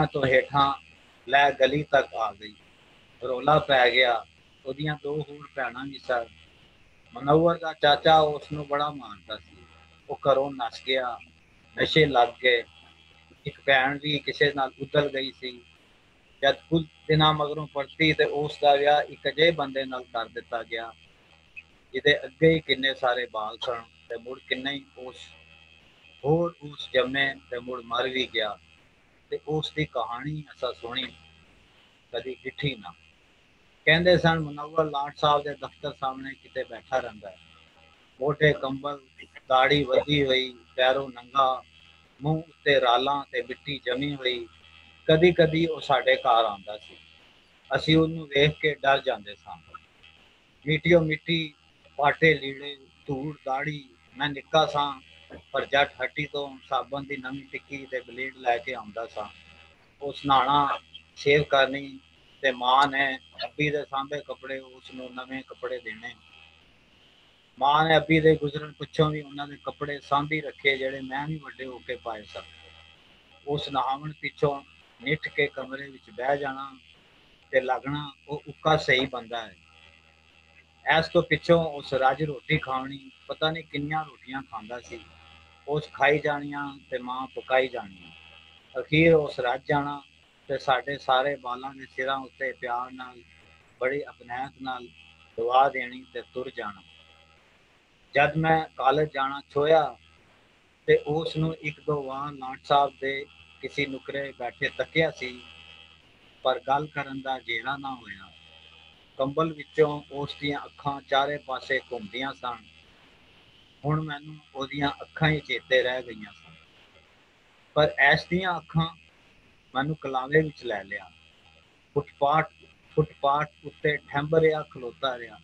Speaker 2: ਤੋਂ ਹੇਠਾਂ ਲੈ ਗਲੀ ਤੱਕ ਆ ਗਈ। ਰੋਲਾ ਪੈ ਗਿਆ। ਉਹਦੀਆਂ ਦੋ ਹੋਰ ਭੈਣਾਂ ਵੀ ਸਨ। ਮਨੋਵਰ ਦਾ ਚਾਚਾ ਉਸ ਨੂੰ ਬੜਾ ਮਾਰਦਾ ਸੀ। ਉਹ ਘਰੋਂ ਨੱਸ ਗਿਆ। ਨਸ਼ੇ ਲੱਗ ਗਏ। ਇੱਕ ਭੈਣ ਵੀ ਕਿਸੇ ਨਾਲ ਉਧਲ ਗਈ ਸੀ। ਜਦ ਕੁਝ ਦਿਨਾਂ ਮਗਰੋਂ ਪਰਤੀ ਤੇ ਉਸ ਦਾ ਵਿਆਹ ਇੱਕ ਅਜਿਹੇ ਬੰਦੇ ਨਾਲ ਕਰ ਦਿੱਤਾ ਗਿਆ ਜਿਹਦੇ ਅੱਗੇ ਹੀ ਕਿੰਨੇ ਸਾਰੇ ਬਾਲ ਸਨ ਤੇ ਮੁੜ ਕਿੰਨੇ ਹੀ ਉਸ ਜੰਮੇ ਤੇ ਮੁੜ ਮਰ ਵੀ ਗਿਆ। ਤੇ ਉਸ ਦੀ ਕਹਾਣੀ ਅਸਾਂ ਸੁਣੀ, ਕਦੀ ਡਿੱਠੀ ਨਾ। ਕਹਿੰਦੇ ਸਨ ਮਨੋਵਰ ਲਾਟ ਸਾਹਿਬ ਦੇ ਦਫ਼ਤਰ ਸਾਹਮਣੇ ਕਿਤੇ ਬੈਠਾ ਰਹਿੰਦਾ ਹੈ। ਮੋਟੇ ਕੰਬਲ, ਦਾੜੀ ਵਧੀ ਹੋਈ, ਪੈਰੋਂ ਨੰਗਾ, ਮੂੰਹ ਉੱਤੇ ਰਾਲਾਂ ਤੇ ਮਿੱਟੀ ਜਮੀ ਹੋਈ। ਕਦੀ ਕਦੀ ਉਹ ਸਾਡੇ ਘਰ ਆਉਂਦਾ ਸੀ। ਅਸੀਂ ਉਹਨੂੰ ਵੇਖ ਕੇ ਡਰ ਜਾਂਦੇ ਸਾਂ। ਮਿੱਟੀਓ ਮਿੱਟੀ, ਪਾਟੇ ਲੀੜੇ, ਧੂੜ ਦਾੜੀ। ਮੈਂ ਨਿੱਕਾ ਸਾਂ ਪਰ ਜੱਟ ਹੱਟੀ ਤੋਂ ਸਾਬਣ ਦੀ ਨਵੀਂ ਟਿੱਕੀ ਤੇ ਬਲੇਡ ਲੈ ਕੇ ਆਉਂਦਾ ਸਾਂ। ਉਸ ਨਹਾਣਾ, ਸ਼ੇਵ ਕਰਨੀ ਤੇ ਮਾਂ ਨੇ ਅੱਬੀ ਦੇ ਸਾਂਭੇ ਕੱਪੜੇ ਉਸ ਨੂੰ ਨਵੇਂ ਕੱਪੜੇ ਦੇਣੇ। ਮਾਂ ਨੇ ਅੱਬੀ ਦੇ ਗੁਜ਼ਰਨ ਪਿੱਛੋਂ ਵੀ ਉਹਨਾਂ ਦੇ ਕੱਪੜੇ ਸਾਂਭੀ ਰੱਖੇ ਜਿਹੜੇ ਮੈਂ ਵੀ ਵੱਡੇ ਹੋ ਕੇ ਪਾਏ ਸਨ। ਉਸ ਨਹਾਵਣ ਪਿੱਛੋਂ ਨਿੱਠ ਕੇ ਕਮਰੇ ਵਿੱਚ ਬਹਿ ਜਾਣਾ ਤੇ ਲੱਗਣਾ ਉਹ ਉੱਕਾ ਸਹੀ ਬੰਦਾ ਹੈ। ਇਸ ਤੋਂ ਪਿੱਛੋਂ ਉਸ ਰੱਜ ਰੋਟੀ ਖਾਣੀ, ਪਤਾ ਨਹੀਂ ਕਿੰਨੀਆਂ ਰੋਟੀਆਂ ਖਾਂਦਾ ਸੀ। ਉਸ ਖਾਈ ਜਾਣੀਆਂ ਤੇ ਮਾਂ ਪਕਾਈ ਜਾਣੀਆਂ। ਅਖੀਰ ਉਸ ਰੱਜ ਜਾਣਾ ਤੇ ਸਾਡੇ ਸਾਰੇ ਬਾਲਾਂ ਦੇ ਸਿਰਾਂ ਉੱਤੇ ਪਿਆਰ ਨਾਲ, ਬੜੀ ਅਪਨੈਤ ਨਾਲ ਦਵਾ ਦੇਣੀ ਤੇ ਤੁਰ ਜਾਣਾ। ਜਦ ਮੈਂ ਕਾਲਜ ਜਾਣਾ ਛੋਇਆ ਤੇ ਉਸ ਨੂੰ ਇੱਕ ਦੋ ਵਾਰ ਲਾਟ ਸਾਹਿਬ ਦੇ ਕਿਸੇ ਨੁਕਰੇ ਬੈਠੇ ਤੱਕਿਆ ਸੀ, ਪਰ ਗੱਲ ਕਰਨ ਦਾ ਜੇਰਾ ਨਾ ਹੋਇਆ। ਕੰਬਲ ਵਿੱਚੋਂ ਉਸ ਦੀਆਂ ਅੱਖਾਂ ਚਾਰੇ ਪਾਸੇ ਘੁੰਮਦੀਆਂ ਸਨ। ਹੁਣ ਮੈਨੂੰ ਉਹਦੀਆਂ ਅੱਖਾਂ ਹੀ ਚੇਤੇ ਰਹਿ ਗਈਆਂ ਸਨ। ਪਰ ਐਸ ਦੀਆਂ ਅੱਖਾਂ ਮੈਨੂੰ ਕਲਾਵੇ ਵਿੱਚ ਲੈ ਲਿਆ। ਫੁੱਟਪਾਥ ਉੱਤੇ ਠੰਬਰਿਆ ਖਲੋਤਾ ਰਿਹਾ।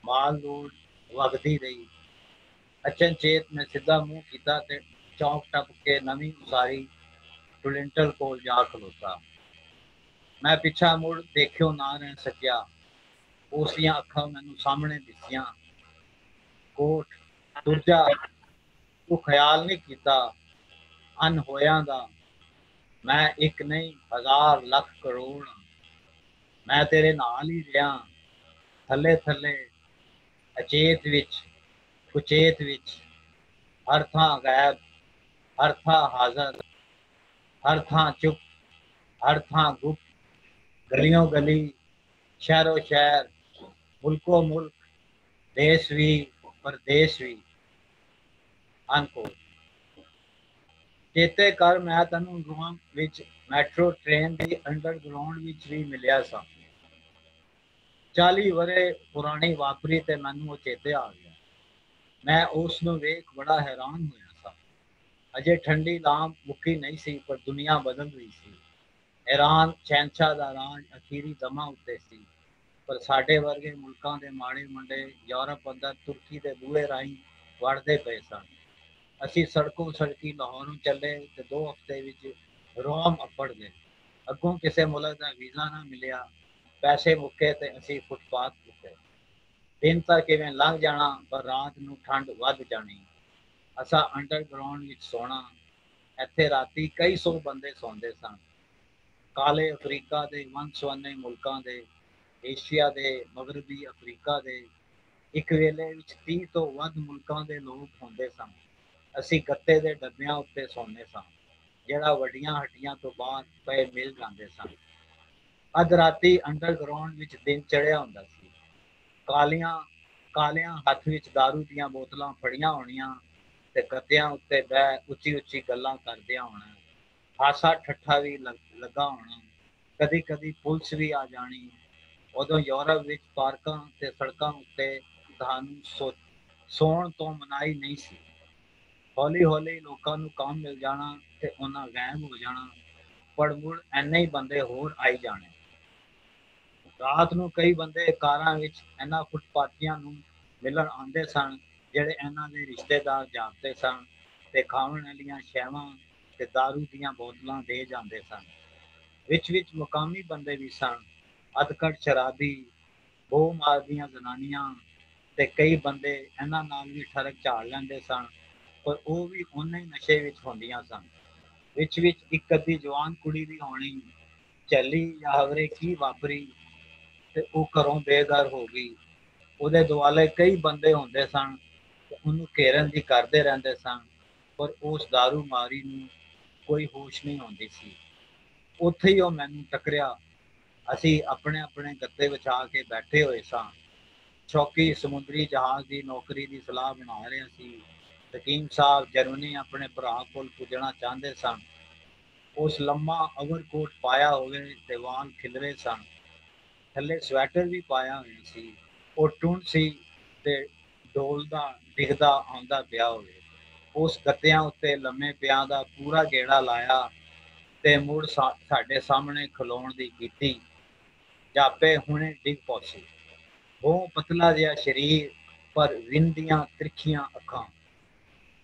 Speaker 2: ਮਾਲ ਲੋੜ ਵਗਦੀ ਰਹੀ। ਅਚਨਚੇਤ ਮੈਂ ਸਿੱਧਾ ਮੂੰਹ ਕੀਤਾ ਤੇ ਚੌਂਕ ਟੱਪ ਕੇ ਨਵੀਂ ਉਸਾਰੀ ਟੁਲਿੰਟਲ ਕੋਲ ਜਾ ਖਲੋਤਾ। ਮੈਂ ਪਿੱਛਾ ਮੁੜ ਦੇਖਿਓ ਨਾ ਰਹਿ ਸਕਿਆ। ਉਸ ਦੀਆਂ ਅੱਖਾਂ ਮੈਨੂੰ ਸਾਹਮਣੇ ਦਿਸੀਆਂ। ਕੋਟ ਤੁਰ ਜਾ, ਤੂੰ ਖਿਆਲ ਨਹੀਂ ਕੀਤਾ ਅਨਹੋਇਆਂ ਦਾ। ਮੈਂ ਇੱਕ ਨਹੀਂ, ਹਜ਼ਾਰ ਲੱਖ ਕਰੋੜ। ਮੈਂ ਤੇਰੇ ਨਾਲ ਹੀ ਰਿਹਾ, ਥੱਲੇ ਥੱਲੇ, ਅਚੇਤ ਵਿੱਚ, ਕੁਚੇਤ ਵਿੱਚ, ਹਰ ਥਾਂ ਗਾਇਬ, ਹਰ ਥਾਂ ਹਾਜ਼ਰ, ਹਰ ਥਾਂ ਚੁੱਪ, ਹਰ ਥਾਂ ਗੁਪਤ, ਗਲੀਓਂ ਗਲੀ, ਸ਼ਹਿਰੋ ਸ਼ਹਿਰ, ਮੁਲਕੋ ਮੁਲਕ, ਦੇਸ਼ ਵੀ ਪਰਦੇਸ਼ ਵੀ। ਅਨਕੋਟ। ਚੇਤੇ ਕਰ ਮੈਂ ਤੈਨੂੰ ਰੋਮ ਵਿੱਚ ਮੈਟਰੋ ਟ੍ਰੇਨ ਦੀ ਅੰਡਰਗਰਾਉਂਡ ਵਿੱਚ ਵੀ ਮਿਲਿਆ ਸਾਂ। 40 ਵਰੇ ਪੁਰਾਣੀ ਵਾਪਰੀ ਤੇ ਮੈਨੂੰ ਉਹ ਚੇਤੇ ਆ ਗਿਆ। ਮੈਂ ਉਸ ਨੂੰ ਵੇਖ ਬੜਾ ਹੈਰਾਨ ਹੋਇਆ ਸਾਂ। ਅਜੇ ਠੰਡੀ ਲਾਮ ਮੁੱਕੀ ਨਹੀਂ ਸੀ ਪਰ ਦੁਨੀਆ ਬਦਲ ਰਹੀ ਸੀ। ਇਰਾਨ ਸ਼ਹਿਨਸ਼ਾਹ ਦਾ ਰਾਜ ਅਖੀਰੀ ਦਮਾਂ ਉੱਤੇ ਸੀ, ਪਰ ਸਾਡੇ ਵਰਗੇ ਮੁਲਕਾਂ ਦੇ ਮਾੜੇ ਮੁੰਡੇ ਯੂਰਪ ਅੰਦਰ ਤੁਰਕੀ ਦੇ ਬੂਹੇ ਰਾਹੀਂ ਵੜਦੇ ਪਏ ਸਨ। ਅਸੀਂ ਸੜਕੋਂ ਸੜਕੀ ਲਾਹੌਰੋਂ ਚੱਲੇ ਤੇ 2 ਹਫ਼ਤੇ ਵਿੱਚ ਰੋਮ ਅੱਪੜ ਗਏ। ਅੱਗੋਂ ਕਿਸੇ ਮੁਲਕ ਦਾ ਵੀਜ਼ਾ ਨਾ ਮਿਲਿਆ, ਪੈਸੇ ਮੁੱਕੇ ਤੇ ਅਸੀਂ ਫੁੱਟਪਾਥ ਉੱਤੇ। ਦਿਨ ਤਾਂ ਕਿਵੇਂ ਲੰਘ ਜਾਣਾ, ਪਰ ਰਾਤ ਨੂੰ ਠੰਡ ਵੱਧ ਜਾਣੀ। ਅਸਾਂ ਅੰਡਰਗਰਾਉਂਡ ਵਿੱਚ ਸੋਣਾ। ਇੱਥੇ ਰਾਤੀ ਕਈ 100 ਬੰਦੇ ਸੌਂਦੇ ਸਨ। ਕਾਲੇ ਅਫਰੀਕਾ ਦੇ ਵੰਨ ਸੁਵੰਨੇ ਮੁਲਕਾਂ ਦੇ, ਏਸ਼ੀਆ ਦੇ, ਮਗਰਬੀ ਅਫਰੀਕਾ ਦੇ, ਇੱਕ ਵੇਲੇ ਵਿੱਚ 30 ਤੋਂ ਵੱਧ ਮੁਲਕਾਂ ਦੇ ਲੋਕ ਹੁੰਦੇ ਸਨ। ਅਸੀਂ ਗੱਤੇ ਦੇ ਡੱਬਿਆਂ ਉੱਤੇ ਸੌਂਦੇ ਸਾਂ, ਜਿਹੜਾ ਵੱਡੀਆਂ ਹੱਡੀਆਂ ਤੋਂ ਬਾਹਰ ਪਏ ਮਿਲ ਜਾਂਦੇ ਸਨ। ਅੱਧ ਰਾਤੀ ਅੰਡਰਗਰਾਉਂਡ ਵਿੱਚ ਦਿਨ ਚੜ੍ਹਿਆ ਹੁੰਦਾ ਸੀ। ਕਾਲਿਆਂ ਹੱਥ ਵਿੱਚ ਦਾਰੂ ਦੀਆਂ ਬੋਤਲਾਂ ਫੜੀਆਂ ਹੋਣੀਆਂ ਤੇ ਗੱਦਿਆਂ ਉੱਤੇ ਬਹਿ ਉੱਚੀ ਉੱਚੀ ਗੱਲਾਂ ਕਰਦਿਆਂ ਹੋਣਾ। ਹਾਸਾ ਠੱਠਾ ਵੀ ਲੱਗਾ ਹੋਣਾ। ਕਦੀ ਕਦੀ ਪੁਲਿਸ ਵੀ ਆ ਜਾਣੀ। ਉਦੋਂ ਯੂਰਪ ਵਿੱਚ ਪਾਰਕਾਂ ਤੇ ਸੜਕਾਂ ਉੱਤੇ ਤੁਹਾਨੂੰ ਸੌਣ ਤੋਂ ਮਨਾਹੀ ਨਹੀਂ ਸੀ। ਹੌਲੀ ਹੌਲੀ ਲੋਕਾਂ ਨੂੰ ਕੰਮ ਮਿਲ ਜਾਣਾ ਤੇ ਉਹਨਾਂ ਗਾਇਬ ਹੋ ਜਾਣਾ। ਪਰ ਮੁੜ ਐਨੇ ਹੀ ਬੰਦੇ ਹੋਰ ਆਈ ਜਾਣੇ। ਰਾਤ ਨੂੰ ਕਈ ਬੰਦੇ ਕਾਰਾਂ ਵਿੱਚ ਇਹਨਾਂ ਫੁੱਟਪਾਥੀਆਂ ਨੂੰ ਮਿਲਣ ਆਉਂਦੇ ਸਨ, ਜਿਹੜੇ ਇਹਨਾਂ ਦੇ ਰਿਸ਼ਤੇਦਾਰ ਜਾਪਦੇ ਸਨ ਤੇ ਖਾਣ ਵਾਲੀਆਂ ਸ਼ੈਵਾਂ ਤੇ ਦਾਰੂ ਦੀਆਂ ਬੋਤਲਾਂ ਦੇ ਜਾਂਦੇ ਸਨ। ਵਿੱਚ ਵਿੱਚ ਮੁਕਾਮੀ ਬੰਦੇ ਵੀ ਸਨ, ਅਧਕੜ ਸ਼ਰਾਬੀ, ਬੋ ਮਾਰਦੀਆਂ ਜ਼ਨਾਨੀਆਂ ਤੇ ਕਈ ਬੰਦੇ ਇਹਨਾਂ ਨਾਲ ਵੀ ਠਰਕ ਝਾੜ ਲੈਂਦੇ ਸਨ, ਪਰ ਉਹ ਵੀ ਉਹਨੇ ਹੀ ਨਸ਼ੇ ਵਿੱਚ ਹੁੰਦੀਆਂ ਸਨ। ਵਿੱਚ ਵਿੱਚ ਇੱਕ ਅੱਧੀ ਜਵਾਨ ਕੁੜੀ ਵੀ ਹੋਣੀ, ਚੱਲੀ ਜਾਂ ਹਵਰੇ ਕੀ ਵਾਪਰੀ ਤੇ ਉਹ ਘਰੋਂ ਬੇਘਰ ਹੋ ਗਈ। ਉਹਦੇ ਦੁਆਲੇ ਕਈ ਬੰਦੇ ਹੁੰਦੇ ਸਨ ਤੇ ਉਹਨੂੰ ਘੇਰਨ ਦੀ ਕਰਦੇ ਰਹਿੰਦੇ ਸਨ, ਪਰ ਉਸ ਦਾਰੂ ਮਾਰੀ ਨੂੰ ਕੋਈ ਹੋਸ਼ ਨਹੀਂ ਹੁੰਦੀ ਸੀ। ਉੱਥੇ ਹੀ ਉਹ ਮੈਨੂੰ ਟੱਕਰਿਆ। ਅਸੀਂ ਆਪਣੇ ਆਪਣੇ ਗੱਤੇ ਵਿਛਾ ਕੇ ਬੈਠੇ ਹੋਏ ਸਾਂ। ਸ਼ੌਕੀ ਸਮੁੰਦਰੀ ਜਹਾਜ਼ ਦੀ ਨੌਕਰੀ ਦੀ ਸਲਾਹ ਬਣਾ ਰਹੇ ਸੀ। ਹਕੀਮ ਸਾਹਿਬ ਜਰਮਨੀ ਆਪਣੇ ਭਰਾ ਕੋਲ ਪੁੱਜਣਾ ਚਾਹੁੰਦੇ ਸਨ। ਉਸ ਲੰਮਾ ਓਵਰਕੋਟ ਪਾਇਆ ਹੋਵੇ ਤੇ ਵਾਲ ਖਿਲਰੇ ਸਨ, ਥੱਲੇ ਸਵੈਟਰ ਵੀ ਪਾਇਆ ਹੋਇਆ ਸੀ। ਉਹ ਟੁੰਡ ਸੀ ਤੇ ਡੋਲਦਾ ਡਿੱਗਦਾ ਆਉਂਦਾ ਪਿਆ ਹੋਵੇ। ਉਸ ਗੱਤਿਆਂ ਉੱਤੇ ਲੰਮੇ ਪਿਆਂ ਦਾ ਪੂਰਾ ਗੇੜਾ ਲਾਇਆ ਤੇ ਮੁੜ ਸਾਡੇ ਸਾਹਮਣੇ ਖਲੋਣ ਦੀ ਕੀਤੀ। ਜਾਪੇ ਹੁਣੇ ਡਿੱਗ ਪੌਸੀ। ਉਹ ਪਤਲਾ ਜਿਹਾ ਸਰੀਰ, ਪਰ ਵਿੰਦੀਆਂ ਤਿਰਖੀਆਂ ਅੱਖਾਂ।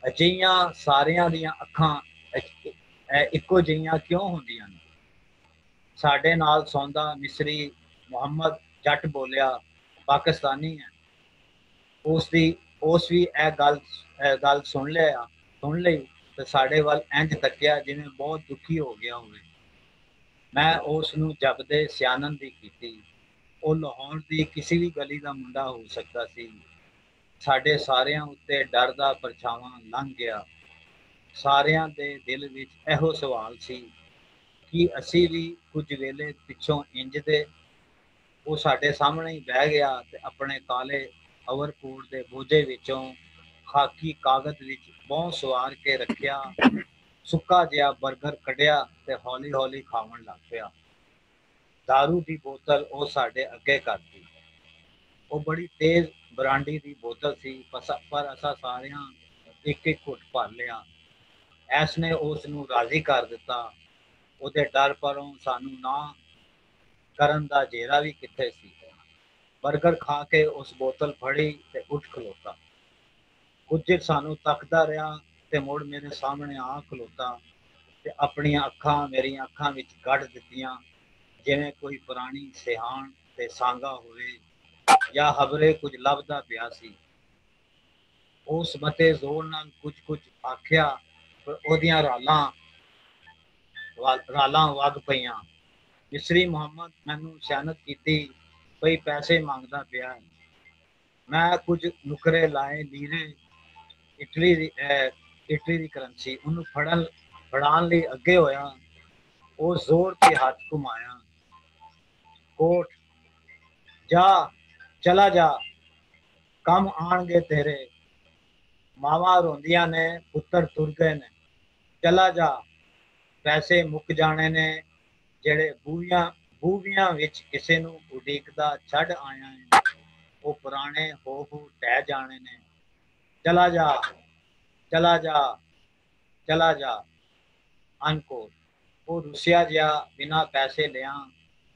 Speaker 2: ਅਜਿਹੀਆਂ ਸਾਰਿਆਂ ਦੀਆਂ ਅੱਖਾਂ ਇੱਕੋ ਜਿਹੀਆਂ ਕਿਉਂ ਹੁੰਦੀਆਂ ਨੇ? ਸਾਡੇ ਨਾਲ ਸੌਂਦਾ ਮਿਸਰੀ ਮੁਹੰਮਦ ਜੱਟ ਬੋਲਿਆ, ਪਾਕਿਸਤਾਨੀ ਹੈ। ਉਸ ਵੀ ਇਹ ਗੱਲ ਸੁਣ ਲਈ ਤੇ ਸਾਡੇ ਵੱਲ ਇੰਜ ਤੱਕਿਆ ਜਿਵੇਂ ਬਹੁਤ ਦੁਖੀ ਹੋ ਗਿਆ ਹੋਵੇ। ਮੈਂ ਉਸ ਨੂੰ ਜਪਦੇ ਸਿਆਣਨ ਦੀ ਕੀਤੀ। ਉਹ ਲਾਹੌਰ ਦੀ ਕਿਸੇ ਵੀ ਗਲੀ ਦਾ ਮੁੰਡਾ ਹੋ ਸਕਦਾ ਸੀ। ਸਾਡੇ ਸਾਰਿਆਂ ਉੱਤੇ ਡਰ ਦਾ ਪਰਛਾਵਾਂ ਲੰਘ ਗਿਆ। ਸਾਰਿਆਂ ਦੇ ਦਿਲ ਵਿੱਚ ਇਹੋ ਸਵਾਲ ਸੀ ਕਿ ਅਸੀਂ ਵੀ ਕੁਝ ਵੇਲੇ ਪਿੱਛੋਂ ਇੰਜ ਦੇ। ਉਹ ਸਾਡੇ ਸਾਹਮਣੇ ਹੀ ਬਹਿ ਗਿਆ ਤੇ ਆਪਣੇ ਕਾਲੇ ਓਵਰਕੋਟ ਦੇ ਬੋਝੇ ਵਿੱਚੋਂ ਖਾਕੀ ਕਾਗਜ਼ ਵਿੱਚ ਬਹੁ ਸਵਾਰ ਕੇ ਰੱਖਿਆ ਸੁੱਕਾ ਜਿਹਾ ਬਰਗਰ ਕੱਢਿਆ ਤੇ ਹੌਲੀ ਹੌਲੀ ਖਾਵਣ ਲੱਗ ਪਿਆ। ਦਾਰੂ ਦੀ ਬੋਤਲ ਉਹ ਸਾਡੇ ਅੱਗੇ ਕਰਤੀ। ਉਹ ਬੜੀ ਤੇਜ਼ ਬਰਾਂਡੀ ਦੀ ਬੋਤਲ ਸੀ, ਪਰ ਅਸਾਂ ਸਾਰਿਆਂ ਇੱਕ ਇੱਕ ਘੁੱਟ ਭਰ ਲਿਆ। ਐਸ ਨੇ ਉਸ ਨੂੰ ਰਾਜ਼ੀ ਕਰ ਦਿੱਤਾ। ਉਹਦੇ ਡਰ ਪਰੋਂ ਸਾਨੂੰ ਨਾ ਕਰਨ ਦਾ ਜੇਰਾ ਵੀ ਕਿੱਥੇ ਸੀ। ਬਰਗਰ ਖਾ ਕੇ ਉਸ ਬੋਤਲ ਫੜੀ ਤੇ ਉੱਠ ਖਲੋਤਾ। ਕੁਝ ਚਿਰ ਸਾਨੂੰ ਤੱਕਦਾ ਰਿਹਾ ਤੇ ਮੁੜ ਮੇਰੇ ਸਾਹਮਣੇ ਆ ਖਲੋਤਾ ਤੇ ਆਪਣੀਆਂ ਅੱਖਾਂ ਮੇਰੀਆਂ ਅੱਖਾਂ ਵਿੱਚ ਗੱਡ ਦਿੱਤੀਆਂ, ਜਿਵੇਂ ਕੋਈ ਪੁਰਾਣੀ ਸਿਹਾਣ ਤੇ ਸਾਂਗਾ ਹੋਵੇ ਜਾਂ ਹਬਰੇ ਕੁਝ ਲੱਭਦਾ ਪਿਆ ਸੀ। ਉਸ ਮਤੇ ਜ਼ੋਰ ਨਾਲ ਕੁਝ ਆਖਿਆ, ਪਰ ਉਹਦੀਆਂ ਰਾਲਾਂ ਵਗ ਪਈਆਂ। ਮਿਸਰੀ ਮੁਹੰਮਦ ਮੈਨੂੰ ਸਿਆਣਤ ਕੀਤੀ ਬਈ ਪੈਸੇ ਮੰਗਦਾ ਪਿਆ। ਮੈਂ ਕੁਝ ਨੁਕਰੇ ਲਾਏ ਲੀਰੇ, ਇਟਲੀ ਦੀ ਕਰੰਸੀ। ਉਹਨੂੰ ਫੜਾਉਣ ਲਈ ਅੱਗੇ ਹੋਇਆ। ਉਹ ਜ਼ੋਰ ਤੇ ਹੱਥ ਘੁਮਾਇਆ। ਕੋਟ ਚਲਾ ਜਾ, ਕੰਮ ਆਣਗੇ ਤੇਰੇ। ਮਾਵਾਂ ਰੋਂਦੀਆਂ ਨੇ, ਪੁੱਤਰ ਤੁਰ ਗਏ ਨੇ। ਚਲਾ ਜਾ, ਪੈਸੇ ਮੁੱਕ ਜਾਣੇ ਨੇ। ਜਿਹੜੇ ਬੂਵੀਆਂ ਵਿੱਚ ਕਿਸੇ ਨੂੰ ਉਡੀਕਦਾ ਛੱਡ ਆਇਆ ਹੈ, ਉਹ ਪੁਰਾਣੇ ਹੋ ਢਹਿ ਜਾਣੇ ਨੇ। ਚਲਾ ਜਾ, ਚਲਾ ਜਾ, ਚਲਾ ਜਾ। ਅਨਕੋਟ। ਉਹ ਰੁੱਸਿਆ ਜਿਹਾ ਬਿਨਾਂ ਪੈਸੇ ਲਿਆ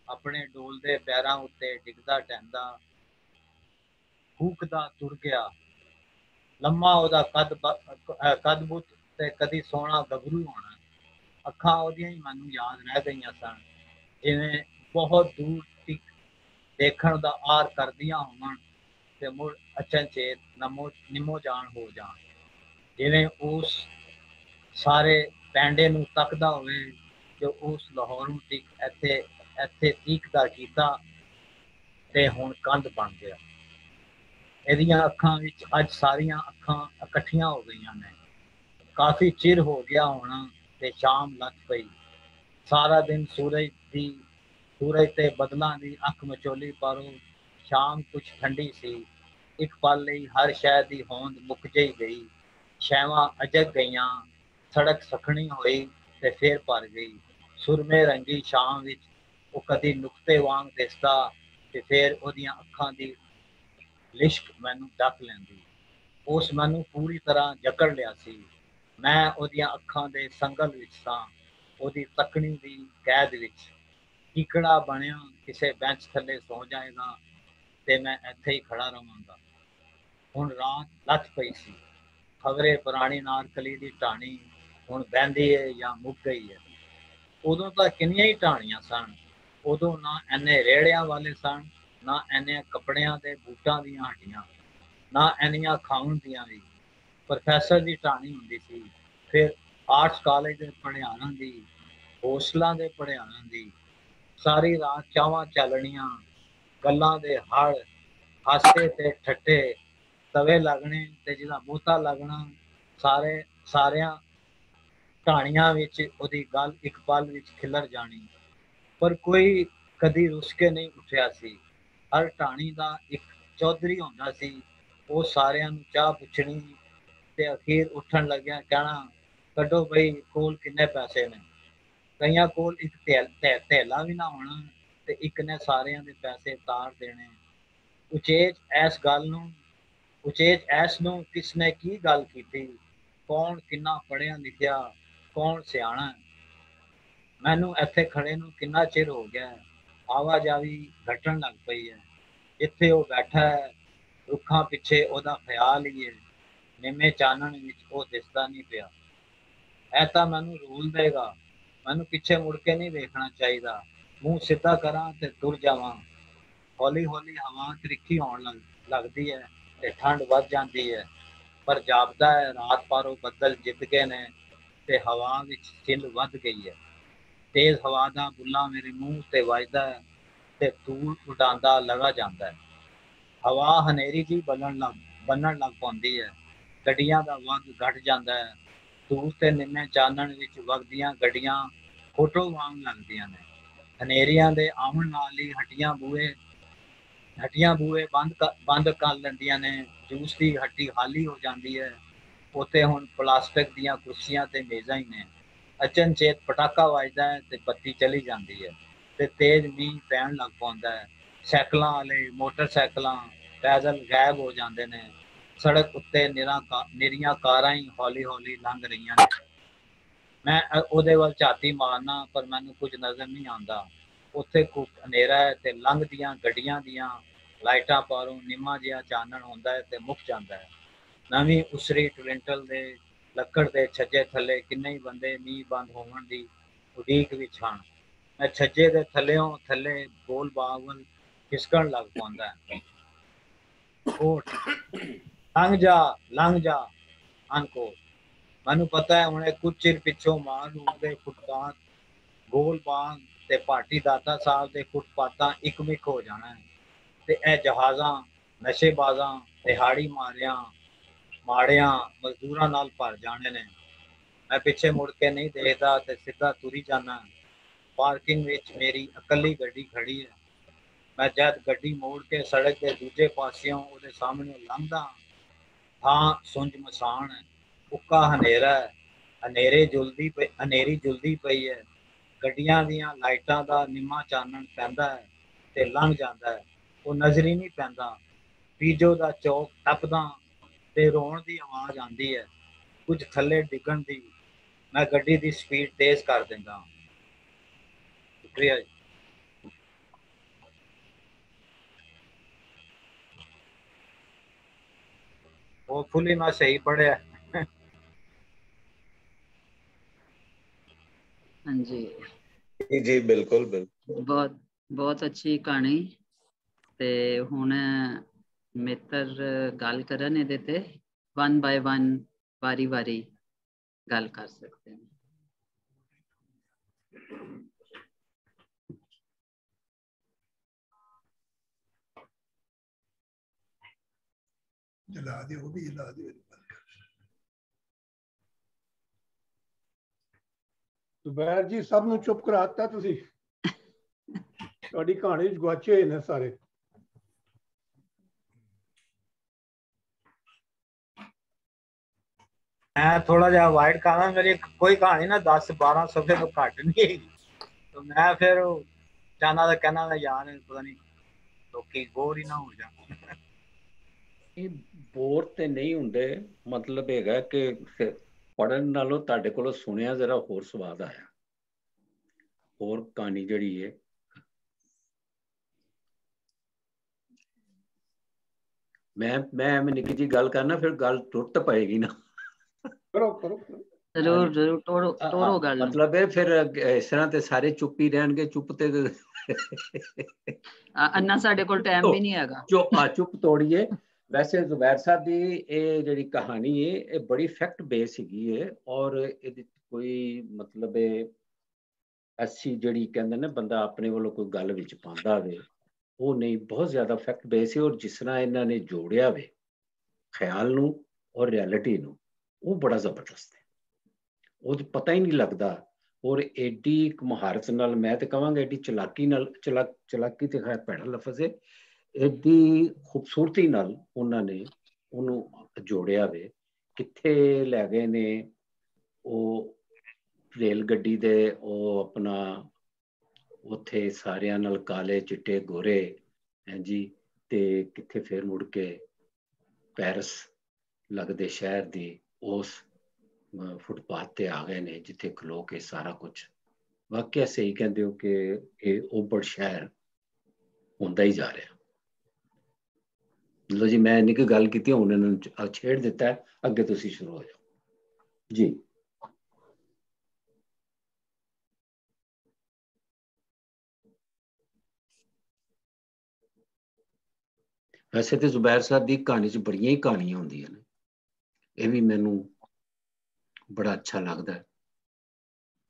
Speaker 2: ਆਪਣੇ ਡੋਲਦੇ ਪੈਰਾਂ ਉੱਤੇ ਡਿੱਗਦਾ ਢਹਿੰਦਾ ਹੂਕਦਾ ਤੁਰ ਗਿਆ। ਲੰਮਾ ਉਹਦਾ ਕੱਦ ਬੁੱਤ ਤੇ ਕਦੀ ਸੋਹਣਾ ਗੱਭਰੂ ਹੋਣਾ। ਅੱਖਾਂ ਉਹਦੀਆਂ ਹੀ ਮੈਨੂੰ ਯਾਦ ਰਹਿ ਗਈਆਂ ਸਨ, ਜਿਵੇਂ ਬਹੁਤ ਦੂਰ ਤੱਕ ਦੇਖਣ ਦਾ ਆਰ ਕਰਦੀਆਂ ਹੋਵਣ ਤੇ ਮੁੜ ਅਚਨਚੇਤ ਨਿਮੋ ਜਾਣ ਹੋ ਜਾਣ, ਜਿਵੇਂ ਉਸ ਸਾਰੇ ਪੈਂਡੇ ਨੂੰ ਤੱਕਦਾ ਹੋਵੇ ਜੋ ਉਸ ਲਾਹੌਰੋਂ ਤੀਕ ਇੱਥੇ ਤੀਕਦਾ ਕੀਤਾ ਤੇ ਹੁਣ ਕੰਧ ਬਣ ਗਿਆ। ਇਹਦੀਆਂ ਅੱਖਾਂ ਵਿੱਚ ਅੱਜ ਸਾਰੀਆਂ ਅੱਖਾਂ ਇਕੱਠੀਆਂ ਹੋ ਗਈਆਂ ਨੇ। ਕਾਫੀ ਚਿਰ ਹੋ ਗਿਆ ਹੋਣਾ ਤੇ ਸ਼ਾਮ ਲੱਥ ਪਈ। ਸਾਰਾ ਦਿਨ ਸੂਰਜ ਤੇ ਬਦਲਾਂ ਦੀ ਅੱਖ ਮਚੋਲੀ, ਪਰ ਉਹ ਸ਼ਾਮ ਕੁਛ ਠੰਡੀ ਸੀ। ਇੱਕ ਪਲ ਲਈ ਹਰ ਸ਼ੈ ਦੀ ਹੋਂਦ ਮੁੱਕ ਜਿਹੀ ਗਈ। ਸ਼ੈਵਾਂ ਅਜਗ ਗਈਆਂ, ਸੜਕ ਸਖਣੀ ਹੋਈ ਤੇ ਫੇਰ ਭਰ ਗਈ। ਸੁਰਮੇ ਰੰਗੀ ਸ਼ਾਮ ਵਿੱਚ ਉਹ ਕਦੀ ਨੁਕਤੇ ਵਾਂਗ ਦਿਸਦਾ ਤੇ ਫੇਰ ਉਹਦੀਆਂ ਅੱਖਾਂ ਦੀ ਲਿਸ਼ਕ ਮੈਨੂੰ ਡੱਕ ਲੈਂਦੀ। ਉਸ ਮੈਨੂੰ ਪੂਰੀ ਤਰ੍ਹਾਂ ਜਕੜ ਲਿਆ ਸੀ। ਮੈਂ ਉਹਦੀਆਂ ਅੱਖਾਂ ਦੇ ਸੰਗਲ ਵਿੱਚ ਸਾਂ, ਉਹਦੀ ਤੱਕਣੀ ਦੀ ਕੈਦ ਵਿੱਚ। ਕੀਕੜਾ ਬਣਿਆ ਕਿਸੇ ਬੈਂਚ ਥੱਲੇ ਸੌ ਜਾਏਗਾ ਤੇ ਮੈਂ ਇੱਥੇ ਹੀ ਖੜਾ ਰਵਾਂਗਾ। ਹੁਣ ਰਾਤ ਲੱਥ ਪਈ ਸੀ। ਖਬਰੇ ਪੁਰਾਣੀ ਨਾਰਕਲੀ ਦੀ ਢਾਣੀ ਹੁਣ ਬਹਿੰਦੀ ਏ ਜਾਂ ਮੁੱਕ ਗਈ ਹੈ। ਉਦੋਂ ਤਾਂ ਕਿੰਨੀਆਂ ਹੀ ਢਾਣੀਆਂ ਸਨ। ਉਦੋਂ ਨਾ ਇੰਨੇ ਰੇੜਿਆਂ ਵਾਲੇ ਸਨ, ਨਾ ਇੰਨੇ ਕੱਪੜਿਆਂ ਤੇ ਬੂਟਾਂ ਦੀਆਂ ਹੱਡੀਆਂ, ਨਾ ਇੰਨੀਆਂ ਖਾਉਣ ਦੀਆਂ ਵੀ। ਪ੍ਰੋਫੈਸਰ ਦੀ ਢਾਣੀ ਹੁੰਦੀ ਸੀ, ਫਿਰ ਆਰਟਸ ਕਾਲਜ ਦੇ ਪੜਿਆਰਾਂ ਦੀ, ਹੋਸਟਲਾਂ ਦੇ ਪੜਿਆਰਾਂ ਦੀ। ਸਾਰੀ ਰਾਤ ਚਾਵਾਂ ਚੱਲਣੀਆਂ, ਗੱਲਾਂ ਦੇ ਹੜ, ਹਾਸੇ ਤੇ ਠੱਠੇ, ਤਵੇ ਲੱਗਣੇ ਤੇ ਜਿਹਦਾ ਬੋਤਾ ਲੱਗਣਾ। ਸਾਰਿਆਂ ਢਾਣੀਆਂ ਵਿੱਚ ਉਹਦੀ ਗੱਲ ਇੱਕ ਪਲ ਵਿੱਚ ਖਿਲਰ ਜਾਣੀ। ਪਰ ਕੋਈ ਕਦੀ ਰੁੱਸ ਕੇ ਨਹੀਂ ਉੱਠਿਆ ਸੀ। ਹਰ ਢਾਣੀ ਦਾ ਇੱਕ ਚੌਧਰੀ ਹੁੰਦਾ ਸੀ। ਉਹ ਸਾਰਿਆਂ ਨੂੰ ਚਾਹ ਪੁੱਛਣੀ ਤੇ ਅਖੀਰ ਉੱਠਣ ਲੱਗਿਆ ਕਹਿਣਾ, ਕੱਢੋ ਬਈ ਕੋਲ ਕਿੰਨੇ ਪੈਸੇ ਨੇ। ਕਈਆਂ ਕੋਲ ਇੱਕ ਥੈਲਾ ਵੀ ਨਾ ਹੋਣਾ ਤੇ ਇੱਕ ਨੇ ਸਾਰਿਆਂ ਦੇ ਪੈਸੇ ਤਾਰ ਦੇਣੇ। ਉਚੇਚ ਐਸ ਨੂੰ ਕਿਸ ਨੇ ਕੀ ਗੱਲ ਕੀਤੀ, ਕੌਣ ਕਿੰਨਾ ਪੜ੍ਹਿਆ ਲਿਖਿਆ, ਕੌਣ ਸਿਆਣਾ। ਮੈਨੂੰ ਇੱਥੇ ਖੜੇ ਨੂੰ ਕਿੰਨਾ ਚਿਰ ਹੋ ਗਿਆ। ਆਵਾਜਾਵੀ ਘਟਣ ਲੱਗ ਪਈ ਹੈ। ਜਿੱਥੇ ਉਹ ਬੈਠਾ ਹੈ ਰੁੱਖਾਂ ਪਿੱਛੇ ਉਹਦਾ ਖਿਆਲ ਹੀ ਹੈ। ਨਿੰਮੇ ਚਾਨਣ ਵਿੱਚ ਉਹ ਦਿਸਦਾ ਨਹੀਂ ਪਿਆ। ਇਹ ਤਾਂ ਮੈਨੂੰ ਰੂਲ ਦੇਗਾ। ਮੈਨੂੰ ਪਿੱਛੇ ਮੁੜ ਕੇ ਨਹੀਂ ਵੇਖਣਾ ਚਾਹੀਦਾ। ਮੂੰਹ ਸਿੱਧਾ ਕਰਾਂ ਤੇ ਤੁਰ ਜਾਵਾਂ। ਹੌਲੀ ਹੌਲੀ ਹਵਾ ਤਿੱਖੀ ਹੋਣ ਲੱਗਦੀ ਹੈ ਤੇ ਠੰਡ ਵੱਧ ਜਾਂਦੀ ਹੈ। ਪਰ ਜਾਪਦਾ ਹੈ ਰਾਤ ਪਾਰੋਂ ਬੱਦਲ ਜਿੱਤ ਗਏ ਨੇ ਤੇ ਹਵਾ ਵਿੱਚ ਸਿੱਲ ਵੱਧ ਗਈ ਹੈ। ਤੇਜ਼ ਹਵਾ ਦਾ ਬੁੱਲਾ ਮੇਰੇ ਮੂੰਹ ਤੇ ਵੱਜਦਾ ਹੈ ਤੇ ਧੂੜ ਉਡਾਉਂਦਾ ਲਗਾ ਜਾਂਦਾ ਹੈ। ਹਵਾ ਹਨੇਰੀ ਜੀ ਬੰਨਣ ਲੱਗ ਪਾਉਂਦੀ ਹੈ। ਗੱਡੀਆਂ ਦਾ ਵਗ ਘਟ ਜਾਂਦਾ ਹੈ। ਦੂਰ ਤੇ ਨਿੰਮੇ ਚਾਨਣ ਵਿੱਚ ਵਗਦੀਆਂ ਗੱਡੀਆਂ ਫੋਟੋ ਵਾਂਗ ਲੱਗਦੀਆਂ ਨੇ। ਹਨੇਰੀਆਂ ਦੇ ਆਉਣ ਨਾਲ ਹੀ ਹੱਟੀਆਂ ਬੂਹੇ ਬੰਦ ਕਰ ਲੈਂਦੀਆਂ ਨੇ। ਜੂਸ ਦੀ ਹੱਟੀ ਖਾਲੀ ਹੋ ਜਾਂਦੀ ਹੈ। ਉੱਥੇ ਹੁਣ ਪਲਾਸਟਿਕ ਦੀਆਂ ਕੁਰਸੀਆਂ ਤੇ ਮੇਜ਼ਾਂ ਹੀ ਨੇ। ਅਚਨਚੇਤ ਪਟਾਕਾ ਵੱਜਦਾ ਹੈ ਤੇ ਬੱਤੀ ਚਲੀ ਜਾਂਦੀ ਹੈ ਤੇ ਤੇਜ਼ ਮੀਂਹ ਪੈਣ ਲੱਗ ਪਾਉਂਦਾ ਹੈ। ਸਾਈਕਲਾਂ ਵਾਲੇ, ਮੋਟਰਸਾਈਕਲਾਂ, ਪੈਦਲ ਗਾਇਬ ਹੋ ਜਾਂਦੇ ਨੇ। ਸੜਕ ਉੱਤੇ ਨਿਰੀਆਂ ਕਾਰਾਂ ਹੀ ਹੌਲੀ ਹੌਲੀ ਲੰਘ ਰਹੀਆਂ ਨੇ। ਮੈਂ ਉਹਦੇ ਵੱਲ ਝਾਤੀ ਮਾਰਨਾ ਪਰ ਮੈਨੂੰ ਕੁਝ ਨਜ਼ਰ ਨਹੀਂ ਆਉਂਦਾ। ਉੱਥੇ ਹਨੇਰਾ ਹੈ ਤੇ ਲੰਘਦੀਆਂ ਗੱਡੀਆਂ ਦੀਆਂ ਲਾਈਟਾਂ ਪਾਰੋਂ ਨਿੰਮਾ ਜਿਹਾ ਚਾਨਣ ਹੁੰਦਾ ਹੈ ਤੇ ਮੁੱਕ ਜਾਂਦਾ ਹੈ। ਨਵੀਂ ਉਸਰੀ ਟਵਿੰਟਲ ਦੇ ਲੱਕੜ ਦੇ ਛੱਜੇ ਥੱਲੇ ਕਿੰਨੇ ਹੀ ਬੰਦੇ ਮੀਂਹ ਬੰਦ ਹੋਣ ਦੀ ਉਡੀਕ ਵਿੱਚ ਹਨ। ਮੈਂ ਛੱਜੇ ਦੇ ਥੱਲਿਓਂ ਥੱਲੇ ਗੋਲ ਬਾਗ ਵੱਲ ਖਿਸਕਣ ਲੱਗ ਪਾਉਂਦਾ ਹੈ। ਕੋਟ ਲੰਘ ਜਾ ਅਨਕੋਟ। ਮੈਨੂੰ ਪਤਾ ਹੈ ਹੁਣੇ ਕੁਝ ਚਿਰ ਪਿੱਛੋਂ ਮਾਰ ਰੂਟ ਦੇ ਫੁੱਟਪਾਥ, ਗੋਲ ਬਾਗ ਤੇ ਭਾਟੀ ਦਾਤਾ ਸਾਹਿਬ ਦੇ ਫੁੱਟਪਾਥਾਂ ਇੱਕਮਿਕ ਹੋ ਜਾਣਾ ਹੈ ਤੇ ਇਹ ਜਹਾਜ਼ਾਂ, ਨਸ਼ੇਬਾਜ਼ਾਂ, ਦਿਹਾੜੀ ਮਾੜਿਆਂ ਮਜ਼ਦੂਰਾਂ ਨਾਲ ਭਰ ਜਾਣੇ ਨੇ। ਮੈਂ ਪਿੱਛੇ ਮੁੜ ਕੇ ਨਹੀਂ ਦੇਖਦਾ ਤੇ ਸਿੱਧਾ ਤੁਰੀ ਜਾਣਾ। ਪਾਰਕਿੰਗ ਵਿੱਚ ਮੇਰੀ ਇਕੱਲੀ ਗੱਡੀ ਖੜੀ ਹੈ। ਮੈਂ ਜਦ ਗੱਡੀ ਮੋੜ ਕੇ ਸੜਕ ਦੇ ਦੂਜੇ ਪਾਸਿਓਂ ਉਹਦੇ ਸਾਹਮਣੇ ਲੰਘਦਾ ਥਾਂ ਸੁੰਜ ਮਸਾਨ ਹੈ। ਉੱਕਾ ਹਨੇਰਾ ਹੈ। ਹਨੇਰੀ ਜੁਲਦੀ ਪਈ ਹੈ। ਗੱਡੀਆਂ ਦੀਆਂ ਲਾਈਟਾਂ ਦਾ ਨਿੰਮਾ ਚਾਨਣ ਪੈਂਦਾ ਹੈ ਤੇ ਲੰਘ ਜਾਂਦਾ ਹੈ। ਉਹ ਨਜ਼ਰ ਹੀ ਨਹੀਂ ਪੈਂਦਾ। ਪੀਜੋ ਦਾ ਚੌਕ ਟੱਪਦਾ ਤੇ ਰੋਣ ਦੀ ਆਵਾਜ਼ ਆਉਂਦੀ ਹੈ, ਕੁਝ ਥੱਲੇ ਡਿੱਗਣ ਦੀ। ਮੈਂ ਗੱਡੀ ਦੀ ਸਪੀਡ ਤੇਜ਼ ਕਰ ਦਿੰਦਾ। ਸ਼ੁਕਰੀਆ ਜੀ। होपफुली मैं सही पढ़िया।
Speaker 1: हाँ जी
Speaker 4: जी बिल्कुल बिल्कुल।
Speaker 1: बहुत बहुत अच्छी कहानी। ते हुण मित्र गल करन इहदे ते 1 बाय 1 वारी वारी गल कर सकते हैं।
Speaker 5: जला दे, वो भी जला दे।
Speaker 3: ਜ਼ੁਬੈਰ ਜੀ ਸਭ ਨੂੰ ਚੁੱਪ ਕਰਾਤਾ ਤੁਸੀਂ। ਤੁਹਾਡੀ ਕਹਾਣੀ ਚ ਗਵਾਚੇ ਹੋਏ ਨੇ ਸਾਰੇ।
Speaker 2: मैं थोड़ा जा अवॉइड करा, मेरी कोई कहानी ना 10-12 सफे तो घट नहीं है, तो मैं फिर चाहना तो कहना था यार पता नहीं लोग बोर ही ना हो जाए।
Speaker 6: ਇਹ ਬੋਰ ਤੇ ਨਹੀਂ ਹੁੰਦੇ, ਮਤਲਬ ਹੈਗਾ ਕਿ ਪੜਨ ਨਾਲੋਂ ਤੁਹਾਡੇ ਕੋਲੋਂ ਸੁਣਿਆ ਜ਼ਰਾ ਹੋਰ ਸਵਾਦ ਆਇਆ। ਹੋਰ ਕਹਾਣੀ ਜਿਹੜੀ ਹੈ ਮੈਂ ਨਿੱਕੀ ਜੀ ਗੱਲ ਕਰਨਾ, ਫਿਰ ਗੱਲ ਟੁੱਟ ਪਏਗੀ ਨਾ।
Speaker 3: ਕਰੋ ਕਰੋ
Speaker 1: जरूर जरूर टोरो टोरो गल नूं।
Speaker 6: ਮਤਲਬ ਇਹ ਫਿਰ ਇਸ ਤਰ੍ਹਾਂ ਤੇ ਸਾਰੇ ਚੁੱਪ ਹੀ ਰਹਿਣਗੇ। ਚੁੱਪ ਤੇ
Speaker 1: अन्ना साडे कोल टाइम भी नहीं हैगा।
Speaker 6: ਚੁੱਪ ਤੋੜੀਏ। ਵੈਸੇ ਜ਼ੁਬੈਰ ਸਾਹਿਬ ਦੀ ਇਹ ਜਿਹੜੀ ਕਹਾਣੀ ਹੈ ਇਹ ਬੜੀ ਫੈਕਟ ਬੇਸ ਹੈਗੀ ਹੈ, ਔਰ ਇਹਦੇ ਕੋਈ ਮਤਲਬ ਐਸੀ ਜਿਹੜੀ ਕਹਿੰਦੇ ਨੇ ਬੰਦਾ ਆਪਣੇ ਵੱਲੋਂ ਕੋਈ ਗੱਲ ਵਿੱਚ ਪਾਉਂਦਾ ਹੋਵੇ ਉਹ ਨਹੀਂ, ਬਹੁਤ ਜ਼ਿਆਦਾ ਫੈਕਟ ਬੇਸ ਹੈ। ਔਰ ਜਿਸ ਤਰ੍ਹਾਂ ਇਹਨਾਂ ਨੇ ਜੋੜਿਆ ਵੇ ਖਿਆਲ ਨੂੰ ਔਰ ਰਿਐਲਿਟੀ ਨੂੰ, ਉਹ ਬੜਾ ਜ਼ਬਰਦਸਤ ਹੈ। ਉਹ ਤੇ ਪਤਾ ਹੀ ਨਹੀਂ ਲੱਗਦਾ। ਔਰ ਐਡੀ ਇੱਕ ਮਹਾਰਤ ਨਾਲ, ਮੈਂ ਤੇ ਕਹਾਂਗਾ ਐਡੀ ਚਲਾਕੀ ਨਾਲ, ਚਲਾਕੀ ਤੇ ਖੈਰ ਭੈੜਾ ਲਫ਼ਜ਼ ਹੈ, ਐਡੀ ਖੂਬਸੂਰਤੀ ਨਾਲ ਉਹਨਾਂ ਨੇ ਉਹਨੂੰ ਜੋੜਿਆ ਵੇ। ਕਿੱਥੇ ਲੈ ਗਏ ਨੇ ਉਹ ਰੇਲ ਗੱਡੀ ਦੇ, ਉਹ ਆਪਣਾ ਉੱਥੇ ਸਾਰਿਆਂ ਨਾਲ ਕਾਲੇ ਚਿੱਟੇ ਗੋਰੇ ਹੈ ਜੀ, ਤੇ ਕਿੱਥੇ ਫਿਰ ਮੁੜ ਕੇ ਪੈਰਿਸ ਲੱਗਦੇ ਸ਼ਹਿਰ ਦੀ ਉਸ ਫੁੱਟਪਾਥ ਤੇ ਆ ਗਏ ਨੇ, ਜਿੱਥੇ ਖਲੋ ਕੇ ਸਾਰਾ ਕੁਝ ਵਾਕਿਆ ਸਹੀ ਕਹਿੰਦੇ ਹੋ ਕਿ ਇਹ ਓਬੜ ਸ਼ਹਿਰ ਹੁੰਦਾ ਹੀ ਜਾ ਰਿਹਾ। ਲੋ ਜੀ, ਮੈਂ ਇੰਨੀ ਕੁ ਗੱਲ ਕੀਤੀ, ਹੁਣ ਇਹਨਾਂ ਨੂੰ ਛੇੜ ਦਿੱਤਾ, ਅੱਗੇ ਤੁਸੀਂ ਸ਼ੁਰੂ ਹੋ ਜਾਓ ਜੀ। ਵੈਸੇ ਤੇ ਜ਼ੁਬੈਰ ਸਾਹਿਬ ਦੀ ਕਹਾਣੀ 'ਚ ਬੜੀਆਂ ਹੀ ਕਹਾਣੀਆਂ ਹੁੰਦੀਆਂ ਨੇ, ਇਹ ਵੀ ਮੈਨੂੰ ਬੜਾ ਅੱਛਾ ਲੱਗਦਾ।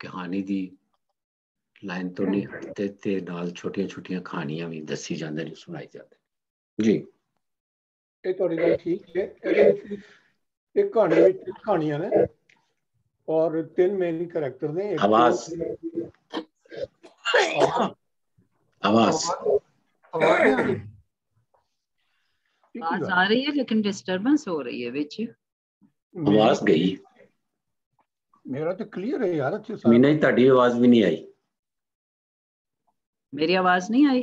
Speaker 6: ਕਹਾਣੀ ਦੀ ਲਾਈਨ ਤੋਂ ਨਹੀਂ ਹਟਦੇ ਤੇ ਨਾਲ ਛੋਟੀਆਂ ਛੋਟੀਆਂ ਕਹਾਣੀਆਂ ਵੀ ਦੱਸੀ ਜਾਂਦੇ ਨੇ, ਸੁਣਾਈ ਜਾਂਦੇ ਜੀ।
Speaker 3: ਇਹ ਤੁਹਾਡੀ ਗੱਲ ਠੀਕ ਹੈ। ਇਹਦੇ ਵਿੱਚ ਇੱਕ ਕਹਾਣੀ ਵਿੱਚ ਕਹਾਣੀਆਂ ਨੇ ਔਰ 3 ਮੇਨ ਕਰੈਕਟਰ ਨੇ।
Speaker 6: ਆਵਾਜ਼
Speaker 3: ਆਵਾਜ਼ ਨਹੀਂ ਆ ਰਹੀ?
Speaker 1: आवाज आ रही है लेकिन डिस्टरबेंस हो रही है विच।
Speaker 6: आवाज गई।
Speaker 3: मेरा तो क्लियर है यार, अच्छे से।
Speaker 6: मीना जी ਤੁਹਾਡੀ आवाज भी नहीं आई।
Speaker 1: मेरी आवाज नहीं आई?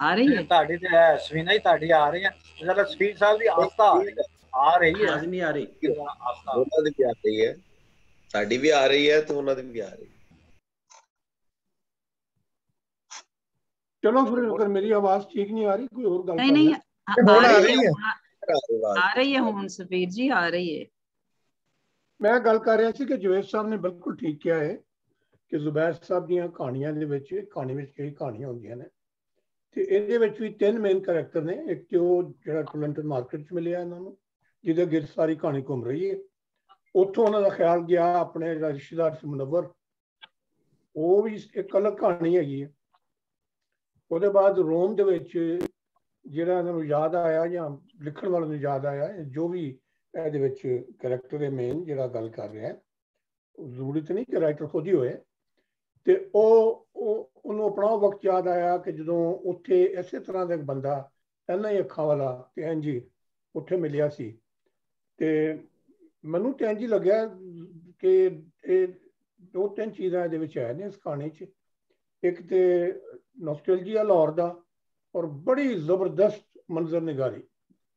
Speaker 1: आ रही है?
Speaker 2: ਤੁਹਾਡੀ ਤੇ ਹੈ ਸਵੀਨਾ ਜੀ, ਤੁਹਾਡੀ ਆ ਰਹੀ ਹੈ। ਜ਼ਰਾ ਸਪੀਡ ਸਾਹਿਬ ਦੀ ਆਸਤਾ ਆ ਰਹੀ ਹੈ।
Speaker 6: आवाज नहीं आ रही।
Speaker 4: ਉਹਨਾਂ ਦੀ ਵੀ ਆ ਰਹੀ ਹੈ, ਸਾਡੀ ਵੀ ਆ ਰਹੀ ਹੈ ਤੇ ਉਹਨਾਂ ਦੀ ਵੀ ਆ ਰਹੀ है।
Speaker 3: चलो फिर अगर मेरी आवाज ठीक नहीं आ रही, कोई और गल
Speaker 1: नहीं नहीं आ रही है हुन सफीर जी, आ रही है।
Speaker 3: मैं गल कर रहा सी कि जवेद साहब ने बिल्कुल ठीक किया है कि जुबैर साहब ਦੀਆਂ ਕਹਾਣੀਆਂ ਦੇ ਵਿੱਚ ਕਹਾਣੀ ਵਿੱਚ ਕਈ ਕਹਾਣੀਆਂ ਹੁੰਦੀਆਂ ਨੇ ਤੇ ਇਹਦੇ ਵਿੱਚ ਵੀ 3 ਮੇਨ ਕੈਰੈਕਟਰ ਨੇ। ਇੱਕ ਤੇ ਉਹ ਜਿਹੜਾ ਟੈਲੈਂਟਡ ਮਾਰਕੀਟ 'ਚ ਮਿਲਿਆ ਇਹਨਾਂ ਨੂੰ, ਜਿਹਦੇ ਗਿਰ ਸਾਰੀ ਕਹਾਣੀ ਘੁੰਮ ਰਹੀ ਹੈ। ਉੱਥੋਂ ਉਹਨਾਂ ਦਾ ਖਿਆਲ ਗਿਆ ਆਪਣੇ ਜਿਹੜਾ ਰਿਸ਼ਤੇਦਾਰ ਸੀ ਮੁਨੱਵਰ, ਉਹ ਵੀ ਇੱਕ ਅਲੱਗ ਕਹਾਣੀ ਹੈਗੀ ਹੈ। ਉਹਦੇ ਬਾਅਦ ਰੋਮ ਦੇ ਵਿੱਚ ਜਿਹੜਾ ਇਹਨਾਂ ਨੂੰ ਯਾਦ ਆਇਆ ਜਾਂ ਲਿਖਣ ਵਾਲੇ ਨੂੰ ਯਾਦ ਆਇਆ, ਜੋ ਵੀ ਇਹਦੇ ਵਿੱਚ ਕਰੈਕਟਰ ਦੇ ਮੇਨ ਜਿਹੜਾ ਗੱਲ ਕਰ ਰਿਹਾ, ਜ਼ਰੂਰੀ ਤਾਂ ਨਹੀਂ ਕਿ ਰਾਈਟਰ ਖੁਦ ਹੀ ਹੋਏ, ਤੇ ਉਹਨੂੰ ਆਪਣਾ ਉਹ ਵਕਤ ਯਾਦ ਆਇਆ ਕਿ ਜਦੋਂ ਉੱਥੇ ਇਸੇ ਤਰ੍ਹਾਂ ਦਾ ਇੱਕ ਬੰਦਾ ਇਹਨਾਂ ਹੀ ਅੱਖਾਂ ਵਾਲਾ ਤੇ ਇੰਝ ਹੀ ਉੱਥੇ ਮਿਲਿਆ ਸੀ। ਤੇ ਮੈਨੂੰ ਤਾਂ ਇੰਝ ਹੀ ਲੱਗਿਆ ਕਿ ਇਹ 2-3 ਚੀਜ਼ਾਂ ਇਹਦੇ ਵਿੱਚ ਹੈ ਨੇ ਇਸ ਕਹਾਣੀ 'ਚ। ਇੱਕ ਤੇ ਨੋਸਟੈਲਜੀਆ ਲਾਹੌਰ ਦਾ, ਔਰ ਬੜੀ ਜ਼ਬਰਦਸਤ ਮੰਜ਼ਰ ਨਿਗਾਰੀ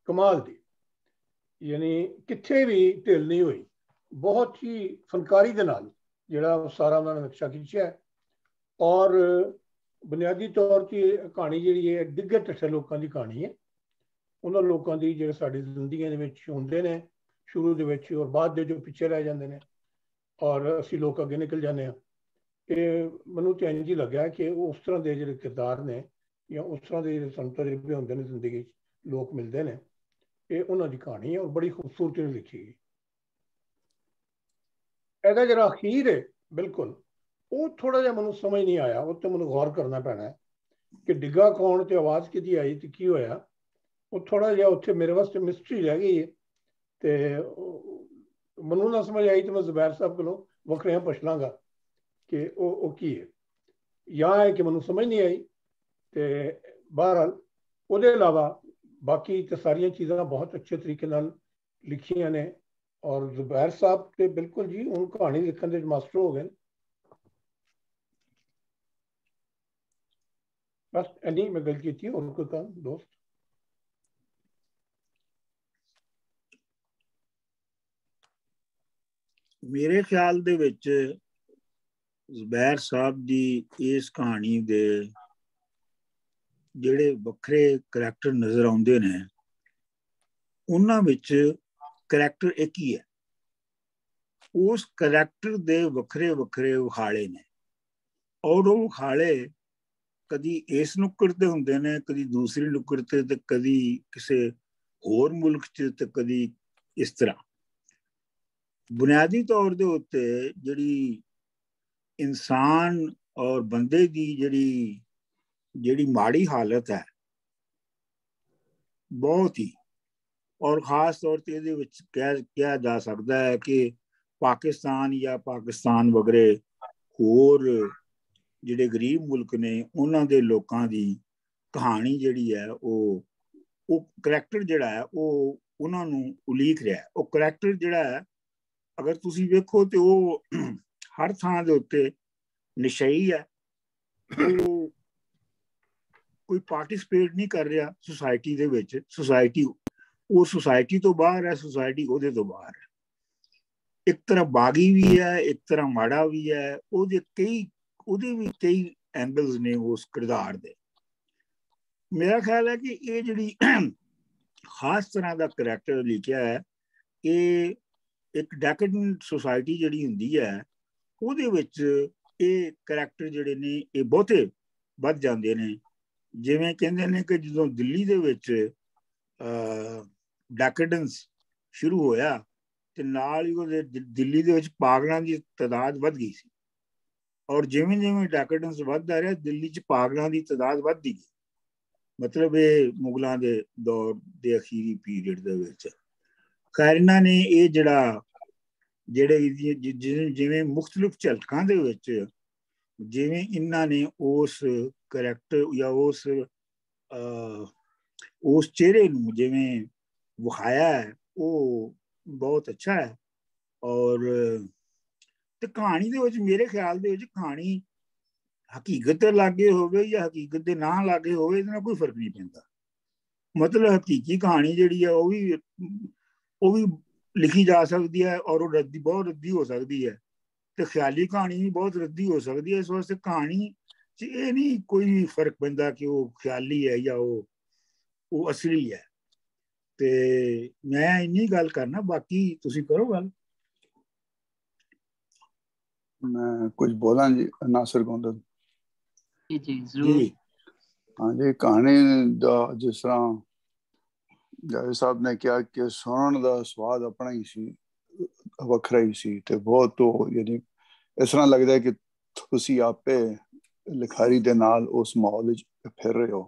Speaker 3: ਕਮਾਲ ਦੀ, ਯਾਨੀ ਕਿੱਥੇ ਵੀ ਢਿੱਲ ਨਹੀਂ ਹੋਈ। ਬਹੁਤ ਹੀ ਫਨਕਾਰੀ ਦੇ ਨਾਲ ਜਿਹੜਾ ਸਾਰਾ ਉਹਨਾਂ ਨੇ ਨਕਸ਼ਾ ਖਿੱਚਿਆ। ਔਰ ਬੁਨਿਆਦੀ ਤੌਰ 'ਤੇ ਕਹਾਣੀ ਜਿਹੜੀ ਹੈ ਡਿੱਗੇ ਢੱਠੇ ਲੋਕਾਂ ਦੀ ਕਹਾਣੀ ਹੈ ਉਹਨਾਂ ਲੋਕਾਂ ਦੀ ਜਿਹੜੇ ਸਾਡੀ ਜ਼ਿੰਦਗੀਆਂ ਦੇ ਵਿੱਚ ਹੁੰਦੇ ਨੇ ਸ਼ੁਰੂ ਦੇ ਵਿੱਚ ਔਰ ਬਾਅਦ ਦੇ ਜੋ ਪਿੱਛੇ ਰਹਿ ਜਾਂਦੇ ਨੇ ਔਰ ਅਸੀਂ ਲੋਕ ਅੱਗੇ ਨਿਕਲ ਜਾਂਦੇ ਹਾਂ। ਇਹ ਮੈਨੂੰ ਤਾਂ ਇੰਝ ਹੀ ਲੱਗਿਆ ਕਿ ਉਸ ਤਰ੍ਹਾਂ ਦੇ ਜਿਹੜੇ ਕਿਰਦਾਰ ਨੇ ਜਾਂ ਉਸ ਤਰ੍ਹਾਂ ਦੇ ਜਿਹੜੇ ਸਾਨੂੰ ਤਜਰਬੇ ਹੁੰਦੇ ਨੇ ਜ਼ਿੰਦਗੀ 'ਚ ਲੋਕ ਮਿਲਦੇ ਨੇ, ਇਹ ਉਹਨਾਂ ਦੀ ਕਹਾਣੀ ਹੈ ਔਰ ਬੜੀ ਖੂਬਸੂਰਤੀ ਨਾਲ ਲਿਖੀ ਗਈ। ਇਹਦਾ ਜਿਹੜਾ ਅਖੀਰ ਹੈ ਬਿਲਕੁਲ ਉਹ ਥੋੜਾ ਜਿਹਾ ਮੈਨੂੰ ਸਮਝ ਨਹੀਂ ਆਇਆ, ਉਹ ਤੇ ਮੈਨੂੰ ਗੌਰ ਕਰਨਾ ਪੈਣਾ ਹੈ ਕਿ ਡਿੱਗਾ ਕੌਣ ਤੇ ਆਵਾਜ਼ ਕਿਹਦੀ ਆਈ ਤੇ ਕੀ ਹੋਇਆ। ਉਹ ਥੋੜਾ ਜਿਹਾ ਉੱਥੇ ਮੇਰੇ ਵਾਸਤੇ ਮਿਸਟਰੀ ਰਹਿ ਗਈ ਹੈ ਤੇ ਮੈਨੂੰ ਨਾ ਸਮਝ ਆਈ ਤੇ ਮੈਂ ਜ਼ੁਬੈਰ ਸਾਹਿਬ ਕੋਲੋਂ ਵੱਖਰਿਆਂ ਪੁੱਛ ਲਾਂਗਾ ਕਿ ਉਹ ਕੀ ਹੈ, ਜਾਂ ਹੈ ਕਿ ਮੈਨੂੰ ਸਮਝ ਨਹੀਂ ਆਈ। ਤੇ ਬਹਰਹਾਲ ਉਹਦੇ ਇਲਾਵਾ ਬਾਕੀ ਤੇ ਸਾਰੀਆਂ ਚੀਜ਼ਾਂ ਬਹੁਤ ਅੱਛੇ ਤਰੀਕੇ ਨਾਲ ਲਿਖੀਆਂ ਨੇ ਔਰ ਜ਼ੁਬੈਰ ਸਾਹਿਬ ਤੇ ਬਿਲਕੁਲ ਜੀ ਹੁਣ ਕਹਾਣੀ ਲਿਖਣ ਦੇ ਮਾਸਟਰ ਹੋ ਗਏ। ਬਸ ਇੰਨੀ ਮੈਂ ਗੱਲ ਕੀਤੀ, ਹੋਰ ਕੋਈ ਕੰਮ ਦੋਸਤ?
Speaker 5: ਮੇਰੇ ਖਿਆਲ ਦੇ ਵਿੱਚ ਜ਼ੁਬੈਰ ਸਾਹਿਬ ਦੀ ਇਸ ਕਹਾਣੀ ਦੇ ਜਿਹੜੇ ਵੱਖਰੇ ਕਰੈਕਟਰ ਨਜ਼ਰ ਆਉਂਦੇ ਨੇ ਉਹਨਾਂ ਵਿੱਚ ਕਰੈਕਟਰ ਇੱਕ ਹੀ ਹੈ। ਉਸ ਕਰੈਕਟਰ ਦੇ ਵੱਖਰੇ ਵੱਖਰੇ ਉਖਾੜੇ ਨੇ ਔਰ ਉਹ ਉਖਾੜੇ ਕਦੀ ਇਸ ਨੁੱਕਰ ਤੇ ਹੁੰਦੇ ਨੇ, ਕਦੀ ਦੂਸਰੀ ਨੁੱਕਰ ਤੇ ਕਦੀ ਕਿਸੇ ਹੋਰ ਮੁਲਕ 'ਚ ਤੇ ਕਦੀ ਇਸ ਤਰ੍ਹਾਂ। ਬੁਨਿਆਦੀ ਤੌਰ ਦੇ ਉੱਤੇ ਜਿਹੜੀ ਇਨਸਾਨ ਔਰ ਬੰਦੇ ਦੀ ਜਿਹੜੀ ਮਾੜੀ ਹਾਲਤ ਹੈ ਬਹੁਤ ਹੀ, ਔਰ ਖਾਸ ਤੌਰ ਤੇ ਇਹਦੇ ਵਿੱਚ ਕਿਹਾ ਜਾ ਸਕਦਾ ਹੈ ਕਿ ਪਾਕਿਸਤਾਨ ਜਾਂ ਪਾਕਿਸਤਾਨ ਵਗੈਰੇ ਹੋਰ ਜਿਹੜੇ ਗਰੀਬ ਮੁਲਕ ਨੇ ਉਹਨਾਂ ਦੇ ਲੋਕਾਂ ਦੀ ਕਹਾਣੀ ਜਿਹੜੀ ਹੈ ਉਹ ਕਰੈਕਟਰ ਜਿਹੜਾ ਹੈ ਉਹ ਉਹਨਾਂ ਨੂੰ ਉਲੀਕ ਰਿਹਾ। ਉਹ ਕਰੈਕਟਰ ਜਿਹੜਾ ਹੈ ਅਗਰ ਤੁਸੀਂ ਵੇਖੋ ਤੇ ਉਹ ਹਰ ਥਾਂ ਦੇ ਉੱਤੇ ਨਸ਼ਈ ਹੈ, ਉਹ ਕੋਈ ਪਾਰਟਿਸਿਪੇਟ ਨਹੀਂ ਕਰ ਰਿਹਾ ਸੁਸਾਇਟੀ ਦੇ ਵਿੱਚ। ਸੁਸਾਇਟੀ ਉਹ ਸੁਸਾਇਟੀ ਤੋਂ ਬਾਹਰ ਹੈ, ਸੁਸਾਇਟੀ ਉਹਦੇ ਤੋਂ ਬਾਹਰ ਹੈ। ਇੱਕ ਤਰ੍ਹਾਂ ਬਾਗੀ ਵੀ ਹੈ, ਇੱਕ ਤਰ੍ਹਾਂ ਮਾੜਾ ਵੀ ਹੈ। ਉਹਦੇ ਵੀ ਕਈ ਐਂਗਲਸ ਨੇ ਉਸ ਕਿਰਦਾਰ ਦੇ। ਮੇਰਾ ਖਿਆਲ ਹੈ ਕਿ ਇਹ ਜਿਹੜੀ ਖਾਸ ਤਰ੍ਹਾਂ ਦਾ ਕਰੈਕਟਰ ਲਿਖਿਆ ਹੈ, ਇਹ ਇੱਕ ਡੈਕੇਡੈਂਟ ਸੁਸਾਇਟੀ ਜਿਹੜੀ ਹੁੰਦੀ ਹੈ ਉਹਦੇ ਵਿੱਚ ਇਹ ਕਰੈਕਟਰ ਜਿਹੜੇ ਨੇ ਇਹ ਬਹੁਤੇ ਵੱਧ ਜਾਂਦੇ ਨੇ। ਜਿਵੇਂ ਕਹਿੰਦੇ ਨੇ ਕਿ ਜਦੋਂ ਦਿੱਲੀ ਦੇ ਵਿੱਚ ਡੈਕੇਡੈਂਸ ਸ਼ੁਰੂ ਹੋਇਆ ਤੇ ਨਾਲ ਹੀ ਉਹਦੇ ਦਿੱਲੀ ਦੇ ਵਿੱਚ ਪਾਗਲਾਂ ਦੀ ਤਾਦਾਦ ਵੱਧ ਗਈ ਸੀ, ਔਰ ਜਿਵੇਂ ਜਿਵੇਂ ਡੈਕੇਡੈਂਸ ਵੱਧਦਾ ਰਿਹਾ ਦਿੱਲੀ 'ਚ ਪਾਗਲਾਂ ਦੀ ਤਾਦਾਦ ਵੱਧਦੀ ਗਈ। ਮਤਲਬ ਇਹ ਮੁਗਲਾਂ ਦੇ ਦੌਰ ਦੇ ਅਖੀਰੀ ਪੀਰੀਅਡ ਦੇ ਵਿੱਚ। ਖੈਰ ਇਹਨਾਂ ਨੇ ਇਹ ਜਿਵੇਂ ਮੁਖਤਲਿਫ ਝਲਕਾਂ ਦੇ ਵਿੱਚ ਜਿਵੇਂ ਇਹਨਾਂ ਨੇ ਉਸ ਕਰੈਕਟਰ ਜਾਂ ਉਸ ਚਿਹਰੇ ਨੂੰ ਜਿਵੇਂ ਵਿਖਾਇਆ ਹੈ ਉਹ ਬਹੁਤ ਅੱਛਾ ਹੈ। ਔਰ ਤੇ ਕਹਾਣੀ ਦੇ ਵਿੱਚ ਮੇਰੇ ਖਿਆਲ ਦੇ ਵਿੱਚ ਕਹਾਣੀ ਹਕੀਕਤ ਦੇ ਲਾਗੇ ਹੋਵੇ ਜਾਂ ਹਕੀਕਤ ਦੇ ਨਾ ਲਾਗੇ ਹੋਵੇ ਇਹਦੇ ਨਾਲ ਕੋਈ ਫਰਕ ਨਹੀਂ ਪੈਂਦਾ। ਮਤਲਬ ਹਕੀਕੀ ਕਹਾਣੀ ਜਿਹੜੀ ਹੈ ਉਹ ਵੀ ਲਿਖੀ ਜਾ ਸਕਦੀ ਹੈ ਔਰ ਉਹ ਬਹੁਤ ਰੱਦੀ ਹੋ ਸਕਦੀ ਹੈ, ਤੇ ਖਿਆਲੀ ਕਹਾਣੀ ਵੀ ਬਹੁਤ ਰੱਦੀ ਹੋ ਸਕਦੀ ਹੈ। ਇਸ ਵਾਸਤੇ ਕਹਾਣੀ 'ਚ ਇਹ ਨਹੀਂ ਕੋਈ ਫਰਕ ਪੈਂਦਾ ਕਿ ਉਹ ਖਿਆਲੀ ਹੈ ਜਾਂ ਉਹ ਅਸਲੀ ਹੈ। ਤੇ ਮੈਂ ਇੰਨੀ ਗੱਲ ਕਰਨਾ, ਬਾਕੀ ਤੁਸੀਂ ਕਰੋ ਗੱਲ।
Speaker 7: ਮੈਂ ਕੁਝ ਬੋਲਾਂ ਜੀ ਨਾਸਿਰ ਗੋਂਦਲ
Speaker 1: ਜੀ ਜ਼ਰੂਰ।
Speaker 7: ਹਾਂਜੀ, ਕਹਾਣੀ ਦਾ ਜਿਸ ਤਰ੍ਹਾਂ ਜਾਵੇਦ ਸਾਹਿਬ ਨੇ ਕਿਹਾ ਕਿ ਸੁਣਨ ਦਾ ਸਵਾਦ ਆਪਣਾ ਹੀ ਸੀ, ਵੱਖਰਾ ਹੀ ਸੀ, ਤੇ ਬਹੁਤ ਯਾਨੀ ਇਸ ਤਰ੍ਹਾਂ ਲੱਗਦਾ ਕਿ ਤੁਸੀਂ ਆਪੇ ਲਿਖਾਰੀ ਦੇ ਨਾਲ ਉਸ ਮਾਹੌਲ ਵਿੱਚ ਫਿਰ ਰਹੇ ਹੋ।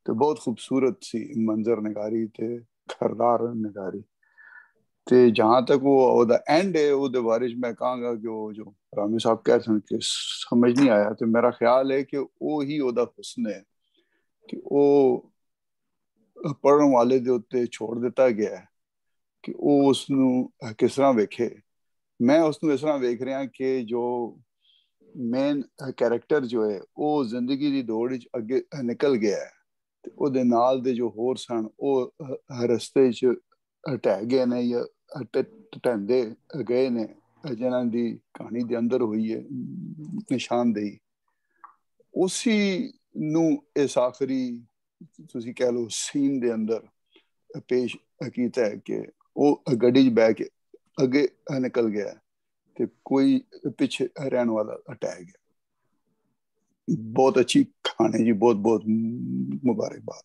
Speaker 7: ਤੇ ਬਹੁਤ ਖੂਬਸੂਰਤ ਸੀ ਮੰਜ਼ਰ ਨਿਗਾਰੀ ਤੇ ਘਰਦਾਰ ਨਿਗਾਰੀ। ਤੇ ਜਹਾਂ ਤੱਕ ਉਹਦਾ ਐਂਡ ਹੈ ਉਹਦੇ ਬਾਰੇ ਮੈਂ ਕਹਾਂਗਾ ਕਿ ਉਹ ਜੋ ਰਾਮੀ ਸਾਹਿਬ ਕਹਿ ਰਹੇ ਕਿ ਸਮਝ ਨਹੀਂ ਆਇਆ, ਤੇ ਮੇਰਾ ਖਿਆਲ ਹੈ ਕਿ ਉਹ ਹੀ ਉਹਦਾ ਹੁਸਨ ਹੈ ਕਿ ਉਹ ਪੜ੍ਹਨ ਵਾਲੇ ਦੇ ਉੱਤੇ ਛੋੜ ਦਿੱਤਾ ਗਿਆ ਹੈ ਕਿ ਉਹ ਉਸ ਨੂੰ ਕਿਸ ਤਰ੍ਹਾਂ ਵੇਖੇ। ਮੈਂ ਉਸ ਨੂੰ ਇਸ ਤਰ੍ਹਾਂ ਵੇਖ ਰਿਹਾ ਕਿ ਜੋ ਮੇਨ ਕੈਰੈਕਟਰ ਜੋ ਹੈ ਉਹ ਜ਼ਿੰਦਗੀ ਦੀ ਦੌੜ ਵਿੱਚ ਅੱਗੇ ਨਿਕਲ ਗਿਆ ਹੈ, ਤੇ ਉਹਦੇ ਨਾਲ ਦੇ ਜੋ ਹੋਰ ਸਨ ਉਹ ਰਸਤੇ 'ਚ ਢਹਿ ਗਏ ਨੇ ਜਾਂ ਢਹਿੰਦੇ ਗਏ ਨੇ, ਜਿਹਨਾਂ ਦੀ ਕਹਾਣੀ ਦੇ ਅੰਦਰ ਹੋਈ ਹੈ ਨਿਸ਼ਾਨਦੇਹੀ। ਉਸੀ ਨੂੰ ਇਸ ਆਖਰੀ ਤੁਸੀਂ ਕਹਿ ਲਓ ਸੀਨ ਦੇ ਅੰਦਰ पेश किया है कि वो गड्डी च बैठ के अगे निकल गया तो कोई पीछे रहने वाला अटैक गया। बहुत अच्छी कहानी जी, बहुत बहुत मुबारकबाद।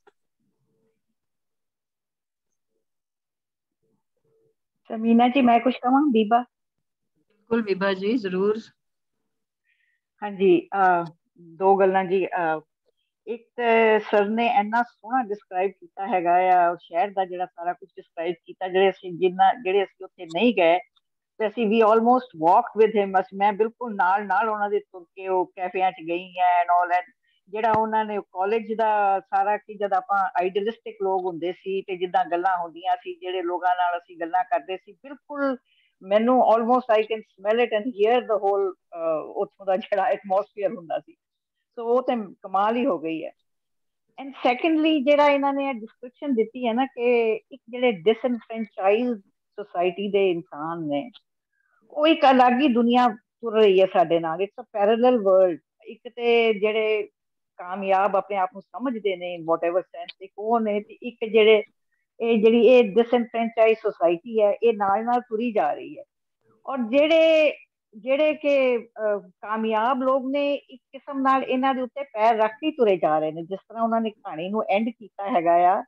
Speaker 8: समीना जी मैं कुछ कहा? बीबा?
Speaker 1: बिल्कुल बीबा जी जरूर।
Speaker 8: हाँ जी, दो गल्लां जी। एक तो सर ने इन्ना सोहना डिस्क्राइब किया हैगा आ शहर का, जिहड़ा सारा कुछ डिस्क्राइब किया, ਜਿਹੜੇ ਅਸੀਂ ਉੱਥੇ नहीं गए ਤੇ ਅਸੀਂ ਵੀ ਆਲਮੋਸਟ ਵਾਕਡ ਵਿਦ ਹਿਮ। ਮੈਂ ਬਿਲਕੁਲ ਨਾਲ ਨਾਲ ਉਹਨਾਂ ਦੇ ਤੁਰ ਕੇ ਉਹ ਕੈਫਿਆਂ 'ਚ ਗਈ ਐ ਐਂਡ ਆਲ ਐਂਡ ਜਿਹੜਾ ਉਹਨਾਂ ਨੇ ਕਾਲਜ ਦਾ ਸਾਰਾ ਕਿ ਜਦ ਆਪਾਂ ਆਈਡੀਅਲਿਸਟਿਕ ਲੋਕ ਹੁੰਦੇ ਸੀ ਤੇ ਜਿੱਦਾਂ ਗੱਲਾਂ ਹੁੰਦੀਆਂ ਸੀ, ਜਿਹੜੇ ਲੋਕਾਂ ਨਾਲ ਅਸੀਂ ਗੱਲਾਂ ਕਰਦੇ ਸੀ, ਬਿਲਕੁਲ ਮੈਨੂੰ almost I can smell it and hear the whole ਉੱਥੋਂ ਦਾ ਜਿਹੜਾ ਐਟਮੋਸਫੀਅਰ ਹੁੰਦਾ ਸੀ। ਸੋ ਉਹ ਤੇ ਕਮਾਲ ਹੀ ਹੋ ਗਈ ਹੈ। ਐਂਡ ਸੈਕੰਡਲੀ ਜਿਹੜਾ ਇਹਨਾਂ ਨੇ ਡਿਸਕ੍ਰਿਪਸ਼ਨ ਦਿੱਤੀ ਹੈ ਨਾ ਕਿ ਇੱਕ ਜਿਹੜੇ ਡਿਸਐਨਫਰੈਂਚਾਈਜ਼ਡ सोसाइटी ਦੇ ਇਨਸਾਨ ਨੇ, ਉਹ ਇੱਕ ਅਲੱਗ ਹੀ ਦੁਨੀਆ ਤੁਰ ਰਹੀ ਹੈ ਸਾਡੇ ਨਾਲ। It's a parallel world. ਇੱਕ ਤੇ ਜਿਹੜੇ ਕਾਮਯਾਬ ਆਪਣੇ ਆਪ ਨੂੰ ਸਮਝਦੇ ਨੇ ਵਾਟਐਵਰ ਸੈਂਸ, ਇੱਕ ਉਹ ਨੇ, ਤੇ ਇੱਕ ਜਿਹੜੇ ਇਹ ਡਿਸਐਨਫਰੈਂਚਾਈਜ਼ ਸੋਸਾਇਟੀ ਹੈ, ਇਹ ਨਾਲ ਨਾਲ ਤੁਰੀ ਜਾ ਰਹੀ ਹੈ। ਔਰ ਜਿਹੜੇ ਕਿ ਕਾਮਯਾਬ ਲੋਕ ਨੇ, ਇੱਕ ਕਿਸਮ ਨਾਲ ਇਹਨਾਂ ਦੇ ਉੱਤੇ ਪੈਰ ਰੱਖ ਕੇ ਤੁਰੇ ਜਾ ਰਹੇ ਨੇ। ਜਿਸ ਤਰ੍ਹਾਂ ਉਹਨਾਂ ਨੇ ਕਹਾਣੀ ਨੂੰ ਐਂਡ ਕੀਤਾ ਹੈਗਾ ਆ,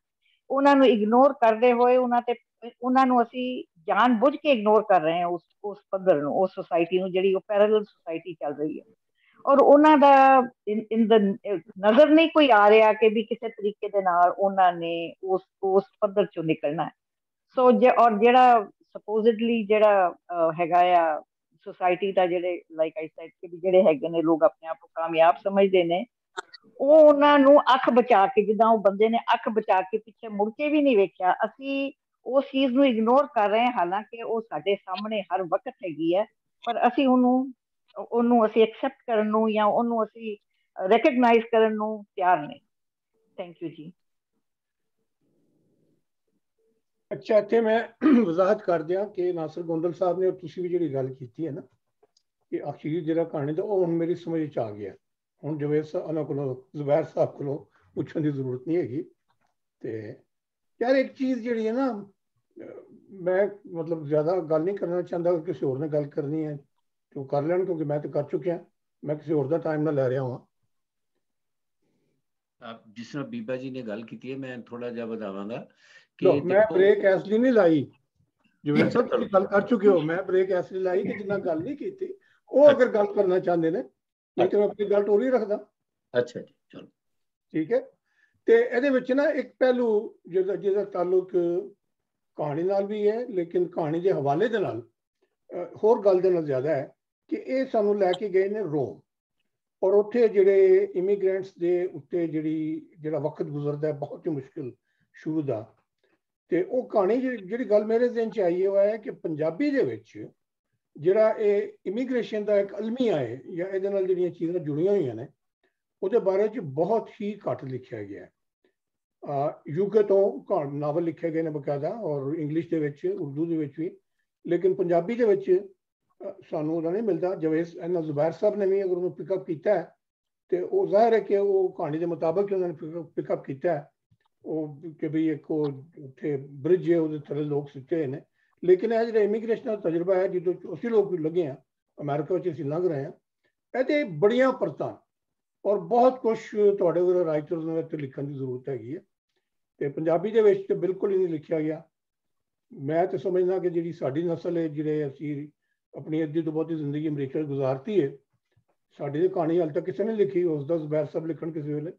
Speaker 8: ਉਹਨਾਂ ਨੂੰ ਇਗਨੋਰ ਕਰਦੇ ਹੋਏ ਉਹਨਾਂ ਨੂੰ ਅਸੀਂ ਜਾਣ ਬੁੱਝ ਕੇ ਇਗਨੋਰ ਕਰ ਰਹੇ ਹਾਂ, ਉਸ ਪੱਧਰ ਨੂੰ, ਉਸ ਸੁਸਾਇਟੀ ਨੂੰ, ਜਿਹੜੀ ਉਹ ਪੈਰਲਲ ਸੁਸਾਇਟੀ ਚੱਲ ਰਹੀ ਹੈ। ਔਰ ਉਹਨਾਂ ਦਾ ਨਜ਼ਰ ਨਹੀਂ ਕੋਈ ਆ ਰਿਹਾ ਕਿ ਵੀ ਕਿਸੇ ਤਰੀਕੇ ਦੇ ਨਾਲ ਉਹਨਾਂ ਨੇ ਉਸ ਪੱਧਰ ਚੋਂ ਨਿਕਲਣਾ ਹੈ। ਸੋ ਔਰ ਜਿਹੜਾ ਸਪੋਜ਼ਿਡਲੀ ਜਿਹੜਾ ਹੈਗਾ ਆ ਸੁਸਾਇਟੀ ਦਾ, ਜਿਹੜੇ ਲਾਈਕ ਆਈ ਸੈਡ ਕਿ ਜਿਹੜੇ ਹੈਗੇ ਨੇ ਲੋਕ ਆਪਣੇ ਆਪ ਨੂੰ ਕਾਮਯਾਬ ਸਮਝਦੇ ਨੇ, ਉਹ ਉਹਨਾਂ ਨੂੰ ਅੱਖ ਬਚਾ ਕੇ, ਜਿੱਦਾਂ ਉਹ ਬੰਦੇ ਨੇ ਅੱਖ ਬਚਾ ਕੇ ਪਿੱਛੇ ਮੁੜ ਕੇ ਵੀ ਨਹੀਂ ਵੇਖਿਆ, ਅਸੀਂ ਉਸ ਚੀਜ਼ ਨੂੰ ਇਗਨੋਰ ਕਰ ਰਹੇ ਹਾਂ, ਹਾਲਾਂਕਿ ਉਹ ਸਾਡੇ ਸਾਹਮਣੇ ਹਰ ਵਕਤ ਹੈਗੀ ਹੈ, ਪਰ ਅਸੀਂ ਉਹਨੂੰ ਅਸੀਂ ਐਕਸੈਪਟ ਕਰਨ ਨੂੰ ਜਾਂ ਉਹਨੂੰ ਅਸੀਂ ਰੈਕਗਨਾਈਜ਼ ਕਰਨ ਨੂੰ ਤਿਆਰ ਨਹੀਂ। ਥੈਂਕ ਯੂ ਜੀ।
Speaker 3: ਅੱਛਾ, ਇੱਥੇ ਮੈਂ ਵਜ਼ਾਹਤ ਕਰ ਦਿਆਂ ਕਿ ਨਾਸਰ ਗੋਂਦਲ ਸਾਹਿਬ ਨੇ, ਤੁਸੀਂ ਵੀ ਜਿਹੜੀ ਗੱਲ ਕੀਤੀ ਹੈ ਨਾ ਕਿ ਅਖੀਰ ਜਿਹੜਾ ਕਹਾਣੀ ਦਾ, ਉਹ ਹੁਣ ਮੇਰੀ ਸਮਝ 'ਚ ਆ ਗਿਆ। ਹੁਣ ਜਵੇਦ ਸਾਹਿਬ ਉਹਨਾਂ ਕੋਲੋਂ, ਜ਼ੁਬੈਰ ਸਾਹਿਬ ਕੋਲੋਂ ਪੁੱਛਣ ਦੀ ਜ਼ਰੂਰਤ ਨਹੀਂ ਹੈਗੀ। ਤੇ ਯਾਰ ਇੱਕ ਚੀਜ਼ ਜਿਹੜੀ ਹੈ ਨਾ, ਮੈਂ ਮਤਲਬ ਜ਼ਿਆਦਾ ਗੱਲ ਨਹੀਂ ਕਰਨਾ ਚਾਹੁੰਦਾ, ਕਿਸੇ ਹੋਰ ਨੇ ਗੱਲ ਕਰਨੀ ਹੈ ਤੇ ਉਹ ਕਰ ਲੈਣ, ਕਿਉਂਕਿ ਮੈਂ ਤਾਂ ਕਰ ਚੁੱਕਿਆ, ਮੈਂ ਕਿਸੇ ਹੋਰ ਦਾ ਟਾਈਮ ਨਾ ਲੈ ਰਿਹਾ ਹਾਂ।
Speaker 6: ਜਿਸ ਤਰ੍ਹਾਂ ਬੀਬਾ ਜੀ ਨੇ ਗੱਲ ਕੀਤੀ ਹੈ, ਮੈਂ ਥੋੜਾ ਜਿਹਾ ਵਧਾਵਾਂਗਾ
Speaker 3: ਕਿ ਮੈਂ ਬ੍ਰੇਕ ਇਸ ਲਈ ਨਹੀਂ ਲਾਈ, ਜਿਵੇਂ ਸਭ ਤੁਸੀਂ ਗੱਲ ਕਰ ਚੁੱਕੇ ਹੋ, ਮੈਂ ਬ੍ਰੇਕ ਇਸ ਲਈ ਲਾਈ ਕਿ ਜਿੰਨਾ ਗੱਲ ਨਹੀਂ ਕੀਤੀ ਉਹ ਅਗਰ ਗੱਲ ਕਰਨਾ ਚਾਹੁੰਦੇ ਨੇ, ਨਹੀਂ ਤਾਂ ਮੈਂ ਆਪਣੀ ਗੱਲ ਟੋਰੀ ਰੱਖਦਾ।
Speaker 6: ਅੱਛਾ ਜੀ, ਚਲੋ
Speaker 3: ਠੀਕ ਹੈ। ਤੇ ਇਹਦੇ ਵਿੱਚ ਨਾ ਇੱਕ ਪਹਿਲੂ ਜਿਹਦਾ ਤਾਲੁਕ ਕਹਾਣੀ ਨਾਲ ਵੀ ਹੈ, ਲੇਕਿਨ ਕਹਾਣੀ ਦੇ ਹਵਾਲੇ ਦੇ ਨਾਲ ਹੋਰ ਗੱਲ ਦੇ ਨਾਲ ਜ਼ਿਆਦਾ ਹੈ ਕਿ ਇਹ ਸਾਨੂੰ ਲੈ ਕੇ ਗਏ ਨੇ ਰੋਮ, ਔਰ ਉੱਥੇ ਜਿਹੜੇ ਇਮੀਗ੍ਰੈਂਟਸ ਦੇ ਉੱਤੇ ਜਿਹੜਾ ਵਕਤ ਗੁਜ਼ਰਦਾ ਬਹੁਤ ਹੀ ਮੁਸ਼ਕਿਲ ਸ਼ੁਰੂ ਦਾ। ਤੇ ਉਹ ਕਹਾਣੀ ਜਿਹੜੀ ਗੱਲ ਮੇਰੇ ਜ਼ਿਹਨ 'ਚ ਆਈ ਉਹ ਹੈ ਕਿ ਪੰਜਾਬੀ ਦੇ ਵਿੱਚ ਜਿਹੜਾ ਇਹ ਇਮੀਗ੍ਰੇਸ਼ਨ ਦਾ ਇੱਕ ਅਲਮੀਆ ਹੈ, ਜਾਂ ਇਹਦੇ ਨਾਲ ਜਿਹੜੀਆਂ ਚੀਜ਼ਾਂ ਜੁੜੀਆਂ ਹੋਈਆਂ ਨੇ, ਉਹਦੇ ਬਾਰੇ 'ਚ ਬਹੁਤ ਹੀ ਘੱਟ ਲਿਖਿਆ ਗਿਆ ਹੈ। ਯੂਕੇ ਤੋਂ ਨਾਵਲ ਲਿਖੇ ਗਏ ਨੇ ਬਕਾਇਦਾ, ਔਰ ਇੰਗਲਿਸ਼ ਦੇ ਵਿੱਚ, ਉਰਦੂ ਦੇ ਵਿੱਚ ਵੀ, ਲੇਕਿਨ ਪੰਜਾਬੀ ਦੇ ਵਿੱਚ ਸਾਨੂੰ ਉਹਦਾ ਨਹੀਂ ਮਿਲਦਾ। ਜਵੇਦ ਜ਼ੁਬੈਰ ਸਾਹਿਬ ਨੇ ਵੀ ਅਗਰ ਉਹਨੂੰ ਪਿਕਅਪ ਕੀਤਾ ਹੈ ਤੇ ਉਹ ਜ਼ਾਹਿਰ ਹੈ ਕਿ ਉਹ ਕਹਾਣੀ ਦੇ ਮੁਤਾਬਕ ਉਹਨਾਂ ਨੇ ਪਿਕਅਪ ਕੀਤਾ ਹੈ, ਉਹ ਕਿ ਵੀ ਇੱਕ ਉੱਥੇ ਬ੍ਰਿਜ ਹੈ, ਉਹਦੇ ਥੱਲੇ ਲੋਕ ਸੁੱਤੇ ਹੋਏ ਨੇ। ਲੇਕਿਨ ਇਹ ਜਿਹੜਾ ਇਮੀਗ੍ਰੇਸ਼ਨ ਦਾ ਤਜਰਬਾ ਹੈ, ਜਦੋਂ ਅਸੀਂ ਲੋਕ ਲੱਗੇ ਹਾਂ ਅਮਰੀਕਾ ਵਿੱਚ, ਅਸੀਂ ਲੰਘ ਰਹੇ ਹਾਂ, ਇਹਦੇ ਬੜੀਆਂ ਪਰਤਾਂ ਔਰ ਬਹੁਤ ਕੁਛ ਤੁਹਾਡੇ ਕੋਲ ਰਾਈਟਰਸ ਨੂੰ ਇੱਥੇ ਲਿਖਣ ਦੀ ਜ਼ਰੂਰਤ ਹੈਗੀ ਹੈ। ਤੇ ਪੰਜਾਬੀ ਦੇ ਵਿੱਚ ਤੇ ਬਿਲਕੁਲ ਹੀ ਨਹੀਂ ਲਿਖਿਆ ਗਿਆ। ਮੈਂ ਤਾਂ ਸਮਝਦਾ ਕਿ ਜਿਹੜੀ ਸਾਡੀ ਨਸਲ ਹੈ, ਜਿਹੜੇ ਅਸੀਂ ਆਪਣੀ ਅੱਧੀ ਤੋਂ ਬਹੁਤੀ ਜ਼ਿੰਦਗੀ ਅਮਰੀਕਾ ਗੁਜ਼ਾਰਤੀ ਹੈ, ਸਾਡੀ ਤਾਂ ਕਹਾਣੀ ਹਾਲੇ ਤੱਕ ਕਿਸੇ ਨੇ ਲਿਖੀ, ਉਸ ਦਾ ਜ਼ੁਬੈਰ ਸਾਹਿਬ ਲਿਖਣ ਕਿਸੇ ਵੇਲੇ।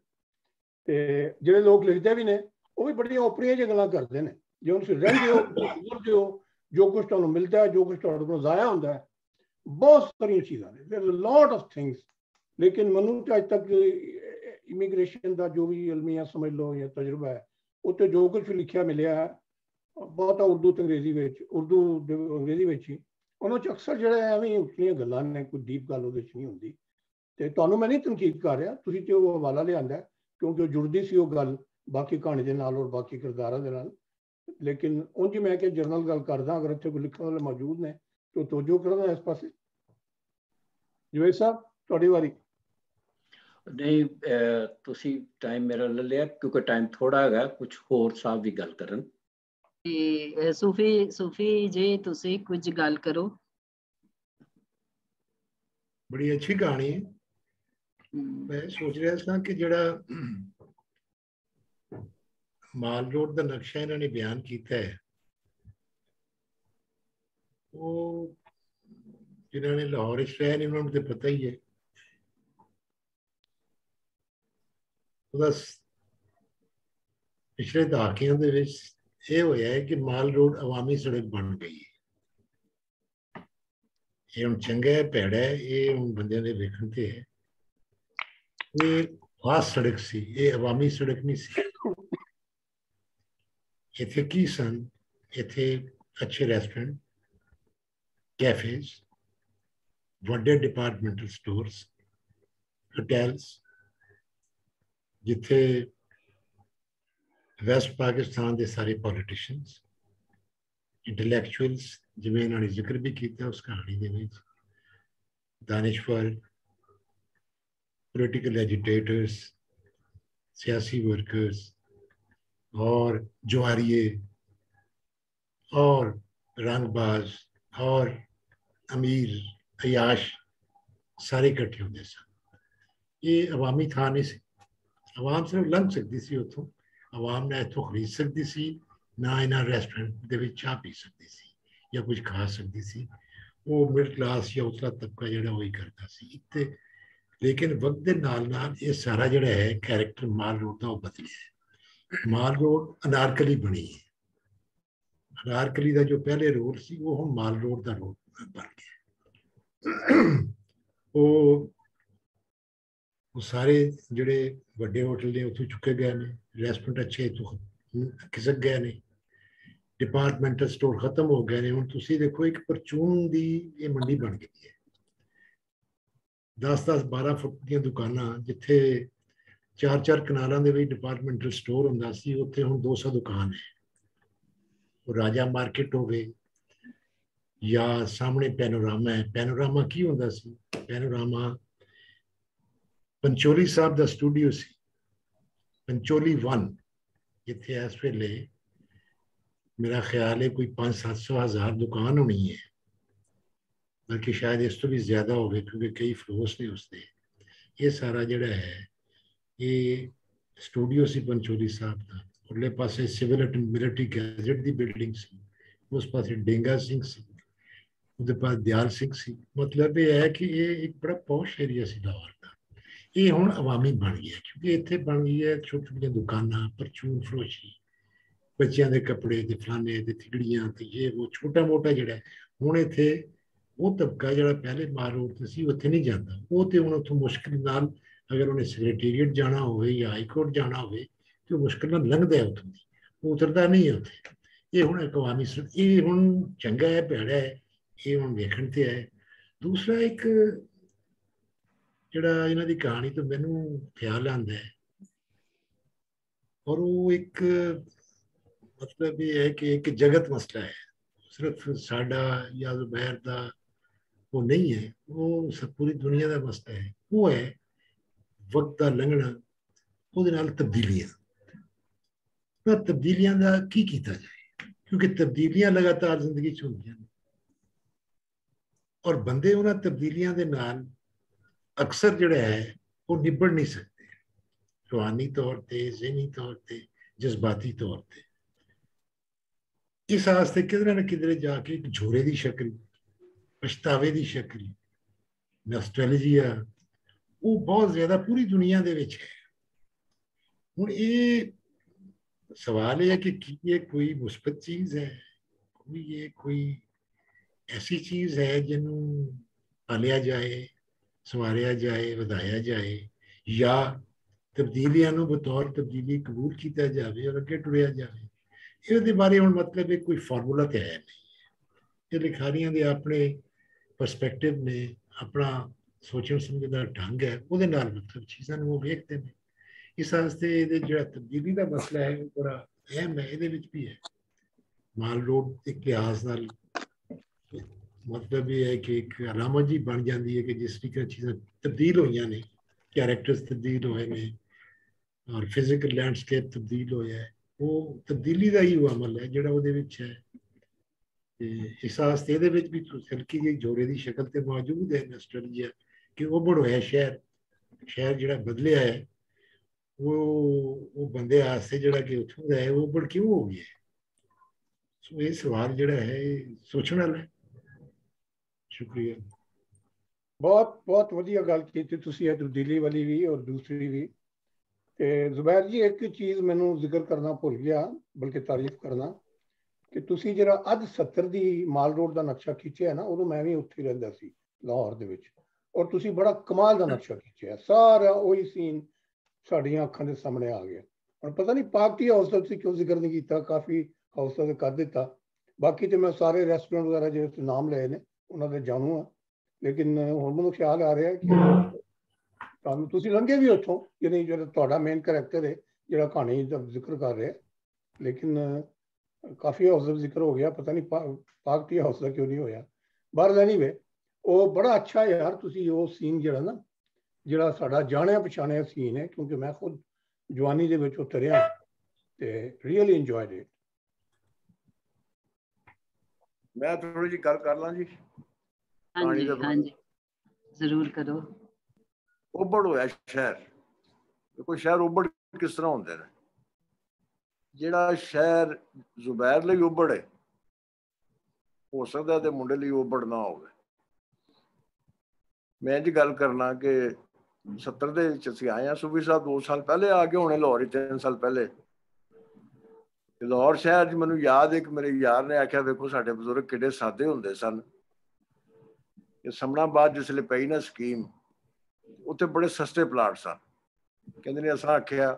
Speaker 3: ਤੇ ਜਿਹੜੇ ਲੋਕ ਲਿਖਦੇ ਵੀ ਨੇ ਉਹ ਵੀ ਬੜੀਆਂ ਓਪਰੀਆਂ ਜਿਹੀਆਂ ਗੱਲਾਂ ਕਰਦੇ ਨੇ, ਜੇ ਤੁਸੀਂ ਰਹਿੰਦੇ ਹੋ, ਗੁਜ਼ਰਦੇ ਹੋ, ਜੋ ਕੁਛ ਤੁਹਾਨੂੰ ਮਿਲਦਾ ਹੈ, ਜੋ ਕੁਛ ਤੁਹਾਡੇ ਕੋਲ ਜ਼ਾਇਆ ਹੁੰਦਾ ਹੈ, ਬਹੁਤ ਸਾਰੀਆਂ ਚੀਜ਼ਾਂ ਨੇ, there is a lot of things. ਲੇਕਿਨ ਮੈਨੂੰ ਤਾਂ ਅੱਜ ਤੱਕ ਇਮੀਗ੍ਰੇਸ਼ਨ ਦਾ ਜੋ ਵੀ ਅਲਮੀਆ ਸਮਝ ਲਓ ਜਾਂ ਤਜਰਬਾ ਹੈ, ਉੱਤੇ ਜੋ ਕੁਛ ਲਿਖਿਆ ਮਿਲਿਆ ਬਹੁਤਾ ਉਰਦੂ ਤੇ ਅੰਗਰੇਜ਼ੀ ਵਿੱਚ, ਅੰਗਰੇਜ਼ੀ ਵਿੱਚ ਹੀ, ਉਹਨਾਂ 'ਚ ਅਕਸਰ ਜਿਹੜਾ ਐਵੇਂ ਉਠਲੀਆਂ ਗੱਲਾਂ ਨੇ, ਕੋਈ ਡੀਪ ਗੱਲ ਉਹਦੇ 'ਚ ਨਹੀਂ ਹੁੰਦੀ। ਤੇ ਤੁਹਾਨੂੰ ਮੈਂ ਨਹੀਂ ਤਨਕੀਦ ਕਰ ਰਿਹਾ, ਤੁਸੀਂ ਤੇ ਉਹ ਹਵਾਲਾ ਲਿਆਂਦਾ ਕਿਉਂਕਿ ਉਹ ਜੁੜਦੀ ਸੀ ਉਹ ਗੱਲ ਬਾਕੀ ਕਹਾਣੀ ਦੇ ਨਾਲ ਔਰ ਬਾਕੀ ਕਿਰਦਾਰਾਂ ਦੇ ਨਾਲ। ਲੇਕਿਨ ਉਂਝ ਮੈਂ ਕਿ ਜਰਨਲ ਗੱਲ ਕਰਦਾ, ਅਗਰ ਇੱਥੇ ਕੋਈ ਲਿਖਣ ਵਾਲੇ ਮੌਜੂਦ ਨੇ ਤਾਂ ਤੋਜੋ ਕਰਨਾ ਇਸ ਪਾਸੇ। ਜਵੇਦ ਸਾਹਿਬ ਤੁਹਾਡੀ ਵਾਰੀ।
Speaker 6: ਨਹੀਂ, ਤੁਸੀਂ ਟਾਈਮ ਮੇਰਾ ਲੈ ਲਿਆ ਕਿਉਂਕਿ ਟਾਈਮ ਥੋੜਾ ਹੈਗਾ, ਕੁਝ ਹੋਰ ਸਾਹਿਬ ਵੀ ਗੱਲ ਕਰਨ।
Speaker 1: सूफी जी तुसी कुछ गल करो।
Speaker 3: बड़ी अच्छी कहानी है। मैं सोच रहा था कि जड़ा माल रोड का नक्शा इन्होंने बयान किया है वो जिन्होंने लाहौर रहे ने उन्होंने तो पता ही है। पिछले दहाकियां दे विच ये होया है कि माल रोड अवामी सड़क बन गई है। ये हुण चंगा है भैड़ा है ये हुण बंदे दे वेखण ते है। ये खास सड़क सी ये अवामी सड़क नहीं सी। इत्थे की सन इत्थे अच्छे रेस्टोरेंट कैफेज वड्डे डिपार्टमेंटल स्टोर्स होटल्स जिथे वेस्ट पाकिस्तान के सारे पॉलिटिशियंस इंटलैक्चुअल्स जिवें इन्होंने जिक्र भी किया उस कहानी के विच दानिश्वर पोलिटिकल एजिटेटर्स सियासी वर्कर्स और जुआरिये और रंगबाज और अमीर अयाश सारे इकट्ठे होंगे सन। ये अवामी थां नहीं सी। आवाम सिर्फ लंघ सकती सी उतों आवाम ने इतों खरीद सकती सी ना इन्हां रेस्टोरेंट दे विच चाह पी सकती सी या कुछ खा सकती सी। वो मिडिल क्लास या उतला तबका जिहड़ा वही करता सी इत्ते। लेकिन वक्त दे नाल नाल ये सारा जिहड़ा है कैरेक्टर माल रोड का बदलिया है। माल रोड अनारकली बनी है। अनारकली का जो पहले रोल सी वो हम माल रोड का रोल बन गया। वो सारे जिहड़े वड्डे होटल ने उतों चुके गए ने रेस्टोरेंट अच्छे इतों खिसक गए ने डिपार्टमेंटल स्टोर खत्म हो गए ने। हुण तुसीं देखो एक परचून की ये मंडी बन गई है। 10-10 12 फुट दी दुकानां जिथे 4-4 कनालों के डिपार्टमेंटल स्टोर हुंदा सी उत्थे हुण 200 दुकान है। वो राजा मार्केट हो गए या सामने पैनोरामा है। पैनोरामा की हुंदा सी पैनोरामा पंचोली साहब का स्टूडियो सी पंचोली 1 जिथे इस वेले मेरा ख्याल है कोई 500-700 हज़ार दुकान होनी है बल्कि शायद इस तो भी ज्यादा हो गए क्योंकि कई फ्लोर्स ने उसके। ये सारा जिहड़ा है ये स्टूडियो सी पंचोली साहब का। उरले पासे सिविल एंड मिलिटरी गैजेट की बिल्डिंग सी उस पासे डेंगा सिंह सी उसके पास दयाल सिंह सी। मतलब ये है कि ये एक बड़ा पॉश एरिया सी लाहौर का। ये हुण अवामी बन गया क्योंकि इत्थे बन गई है छोटी छोटी दुकानां परचून फरोशी बच्चों के कपड़े ते फलाने ते थिगड़ियां ते ये वो छोटा मोटा जिहड़ा हुण इत्थे वो तबका जिहड़ा पहले माल रोड ते सी उत्थे नहीं जाता। वो तो हुण उत्थों मुश्किल नाल अगर उन्हें सैक्रेटेरिएट जाना हो या हाई कोर्ट जाना हो तो मुश्किल नाल लंघदा है उत्थों दी वो उतरदा नहीं है उत्थे। ये हुण एक अवामी सड़क ये हुण चंगा है भैड़ा है ये हुण वेखण ते है। दूसरा एक जिहड़ा इन्हां दी कहानी तो मैनूं ख्याल आंदा है और वो एक मतलब ये है कि एक जगत मसला है सिर्फ साडा या ज़ुबैर का वो नहीं है वो सब पूरी दुनिया का मसला है। वो है वक्त का लंघना ਉਹਦੇ ਨਾਲ तब्दीलियां तब्दीलियां का की किया जाए क्योंकि तब्दीलियां लगातार जिंदगी च होंदियां ने और बंदे उन्हां तब्दीलियां दे नाल अक्सर जिहड़ा है वो निबड़ नहीं सकते रूहानी तौर पर ज़हनी तौर पर जज्बाती तौर पर। इस वास्ते किधरे न किधरे जाके एक झोरे की शक्ल पछतावे की शक्ल नॉस्टैल्जिया वो बहुत ज्यादा पूरी दुनिया दे विच है। हुण ये सवाल है कि ये कोई मुस्बत चीज़ है कोई ऐसी चीज़ है जिन्हों पालिया जाए संवारिया जाए वधाया जाए या तब्दीलियां नूं बतौर तब्दीली कबूल किया जाए और अगे टुरिया जाए। ये बारे हुण मतलब एक कोई फार्मूला तो है नहीं। ये लिखारियां दे अपने परस्पैक्टिव ने अपना सोचण समझण दा ढंग है वो मतलब चीज़ां नूं वेखदे ने। इस वास्ते ये जो तब्दीली का मसला है वो बड़ा अहम है। ये भी है माल रोड एक लिहाज नाल मतलब ये है कि एक अलामत जी बन जाती है कि जिस तरीके चीज़ां तब्दील हुई ने कैरेक्टर्स तब्दील हुए हैं और फिजिकल लैंडस्केप तब्दील होया है
Speaker 9: ਉਹ ਤਬਦੀਲੀ ਦਾ ਹੀ ਉਹ ਅਮਲ ਹੈ ਜਿਹੜਾ ਉਹਦੇ ਵਿੱਚ ਹੈ। ਤੇ ਅਹਿਸਾਸ ਇਹਦੇ ਵਿੱਚ ਵੀ ਹਲਕੀ ਜਿਹੀ ਜੋੜੇ ਦੀ ਸ਼ਕਲ ਤੇ ਮੌਜੂਦ ਹੈ ਨਸਟੈਲਜੀਆ ਕਿ ਉਭੜ ਹੋਇਆ ਸ਼ਹਿਰ ਜਿਹੜਾ ਬਦਲਿਆ ਹੈ ਉਹ ਬੰਦੇ ਆਸਤੇ ਜਿਹੜਾ ਕਿ ਉੱਥੋਂ ਦਾ ਹੈ ਉਹ ਉਭੜ ਕਿਉਂ ਹੋ ਗਿਆ। ਸੋ ਇਹ ਸਵਾਲ ਜਿਹੜਾ ਹੈ ਸੋਚਣ ਵਾਲਾ ਹੈ। ਸ਼ੁਕਰੀਆ।
Speaker 3: ਬਹੁਤ ਬਹੁਤ ਵਧੀਆ ਗੱਲ ਕੀਤੀ ਤੁਸੀਂ ਇਹ ਤਬਦੀਲੀ ਵਾਲੀ ਵੀ ਔਰ ਦੂਸਰੀ ਵੀ। ਤੇ ਜ਼ੁਬੈਰ ਜੀ ਇੱਕ ਚੀਜ਼ ਮੈਨੂੰ ਜ਼ਿਕਰ ਕਰਨਾ ਭੁੱਲ ਗਿਆ, ਬਲਕਿ ਤਾਰੀਫ ਕਰਨਾ, ਕਿ ਤੁਸੀਂ ਜਿਹੜਾ ਅੱਜ 70 ਦੀ ਮਾਲ ਰੋਡ ਦਾ ਨਕਸ਼ਾ ਖਿੱਚਿਆ ਨਾ, ਉਦੋਂ ਮੈਂ ਵੀ ਉੱਥੇ ਰਹਿੰਦਾ ਸੀ ਲਾਹੌਰ ਦੇ ਵਿੱਚ, ਔਰ ਤੁਸੀਂ ਬੜਾ ਕਮਾਲ ਦਾ ਨਕਸ਼ਾ ਖਿੱਚਿਆ। ਸਾਰਾ ਉਹੀ ਸੀਨ ਸਾਡੀਆਂ ਅੱਖਾਂ ਦੇ ਸਾਹਮਣੇ ਆ ਗਿਆ। ਹੁਣ ਪਤਾ ਨਹੀਂ ਪਾਰਟੀ ਹਾਊਸ ਦਾ ਤੁਸੀਂ ਕਿਉਂ ਜ਼ਿਕਰ ਨਹੀਂ ਕੀਤਾ, ਕਾਫੀ ਹਾਊਸਾਂ ਦੇ ਕਰ ਦਿੱਤਾ। ਬਾਕੀ ਤੇ ਮੈਂ ਸਾਰੇ ਰੈਸਟੋਰੈਂਟ ਵਗੈਰਾ ਜਿਹੜੇ ਨਾਮ ਲਏ ਨੇ ਉਹਨਾਂ ਦੇ ਜਾਣੂ ਆ, ਲੇਕਿਨ ਹੁਣ ਮੈਨੂੰ ਖਿਆਲ ਆ ਰਿਹਾ ਕਿ ਤੁਹਾਨੂੰ ਤੁਸੀਂ ਲੰਘੇ ਵੀ ਉੱਥੋਂ ਕਿ ਨਹੀਂ, ਜਿਹੜਾ ਤੁਹਾਡਾ ਮੇਨ ਕਰੈਕਟਰ ਹੈ ਜਿਹੜਾ ਕਹਾਣੀ ਦਾ ਜ਼ਿਕਰ ਕਰ ਰਿਹਾ, ਲੇਕਿਨ ਕਾਫੀ ਹਾਊਸ ਦਾ ਜ਼ਿਕਰ ਹੋ ਗਿਆ, ਪਤਾ ਨਹੀਂ ਪਾਰਟੀ ਹਾਊਸ ਦਾ ਕਿਉਂ ਨਹੀਂ ਹੋਇਆ। ਬਾਹਰ ਐਨੀਵੇ ਉਹ ਬੜਾ ਅੱਛਾ ਯਾਰ ਤੁਸੀਂ ਉਹ ਸੀਨ ਜਿਹੜਾ ਸਾਡਾ ਜਾਣਿਆ ਪਛਾਣਿਆ ਸੀਨ ਹੈ, ਕਿਉਂਕਿ ਮੈਂ ਖੁਦ ਜਵਾਨੀ ਦੇ ਵਿੱਚ ਉਤਰਿਆ ਤੇ ਰੀਅਲੀ ਇੰਜੋਇਡ ਇਟ।
Speaker 10: ਮੈਂ ਥੋੜੀ ਜਿਹੀ ਗੱਲ ਕਰ ਲਾਂ ਜੀ।
Speaker 1: ਹਾਂਜੀ ਹਾਂਜੀ ਜ਼ਰੂਰ ਕਰੋ।
Speaker 10: ਉਭੜ ਹੋਇਆ ਸ਼ਹਿਰ, ਕੋਈ ਸ਼ਹਿਰ ਉਭੜ ਕਿਸ ਤਰ੍ਹਾਂ ਹੁੰਦੇ ਨੇ। ਜਿਹੜਾ ਸ਼ਹਿਰ ਜ਼ੁਬੈਰ ਲਈ ਉਭੜ ਹੈ, ਹੋ ਸਕਦਾ ਤੇ ਮੁੰਡੇ ਲਈ ਉਭੜ ਨਾ ਹੋਵੇ। ਮੈਂ ਜੀ ਗੱਲ ਕਰਨਾ ਕਿ 70 ਦੇ ਵਿੱਚ ਅਸੀਂ ਆਏ ਹਾਂ। ਸੂਫੀ ਸਾਹਿਬ 2 ਸਾਲ ਪਹਿਲੇ ਆ ਕੇ ਹੋਣੇ ਲਾਹੌਰ 3 ਸਾਲ ਪਹਿਲੇ। ਲਾਹੌਰ ਸ਼ਹਿਰ 'ਚ ਮੈਨੂੰ ਯਾਦ ਇੱਕ ਮੇਰੇ ਯਾਰ ਨੇ ਆਖਿਆ, ਵੇਖੋ ਸਾਡੇ ਬਜ਼ੁਰਗ ਕਿੱਡੇ ਸਾਦੇ ਹੁੰਦੇ ਸਨ। ਕਿ ਸਮਣਾਬਾਦ ਜਿਸ ਵੇਲੇ ਪਈ ਨਾ ਸਕੀਮ, ਉੱਥੇ ਬੜੇ ਸਸਤੇ ਪਲਾਟ ਸਨ। ਕਹਿੰਦੇ ਨੇ ਅਸਾਂ ਆਖਿਆ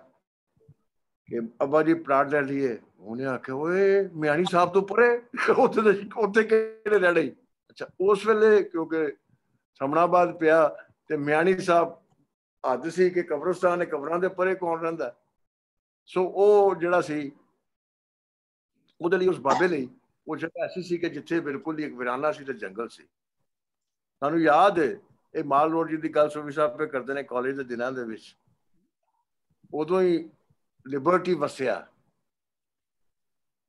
Speaker 10: ਕਿ ਅੱਬਾ ਜੀ ਪਲਾਟ ਲੈ ਲਈਏ। ਉਹਨੇ ਆਖਿਆ ਓਏ ਮਿਆਣੀ ਸਾਹਿਬ ਤੋਂ ਪਰੇ ਉੱਥੇ ਕਿਹੜੇ ਰਹਿਣੇ। ਅੱਛਾ ਉਸ ਵੇਲੇ ਕਿਉਂਕਿ ਸਮਣਾਬਾਦ ਪਿਆ ਤੇ ਮਿਆਣੀ ਸਾਹਿਬ ਹੱਦ ਸੀ ਕਿ ਕਬਰਸਤਾਨ ਨੇ, ਕਬਰਾਂ ਦੇ ਪਰੇ ਕੌਣ ਰਹਿੰਦਾ। ਸੋ ਉਹ ਜਿਹੜਾ ਸੀ ਉਹਦੇ ਲਈ, ਉਸ ਬਾਬੇ ਲਈ ਉਹ ਜਗ੍ਹਾ ਐਸੀ ਸੀ ਕਿ ਜਿੱਥੇ ਬਿਲਕੁਲ ਹੀ ਇੱਕ ਵਿਰਾਨਾ ਸੀ ਤੇ ਜੰਗਲ ਸੀ। ਸਾਨੂੰ ਯਾਦ ਹੈ ਇਹ ਮਾਲ ਰੋਡ ਜੀ ਦੀ ਗੱਲ ਸੂਫੀ ਸਾਹਿਬ ਪੇ ਕਰਦੇ ਨੇ ਕਾਲਜ ਦੇ ਦਿਨਾਂ ਦੇ ਵਿੱਚ। ਉਦੋਂ ਹੀ ਲਿਬਰਟੀ ਵਸਿਆ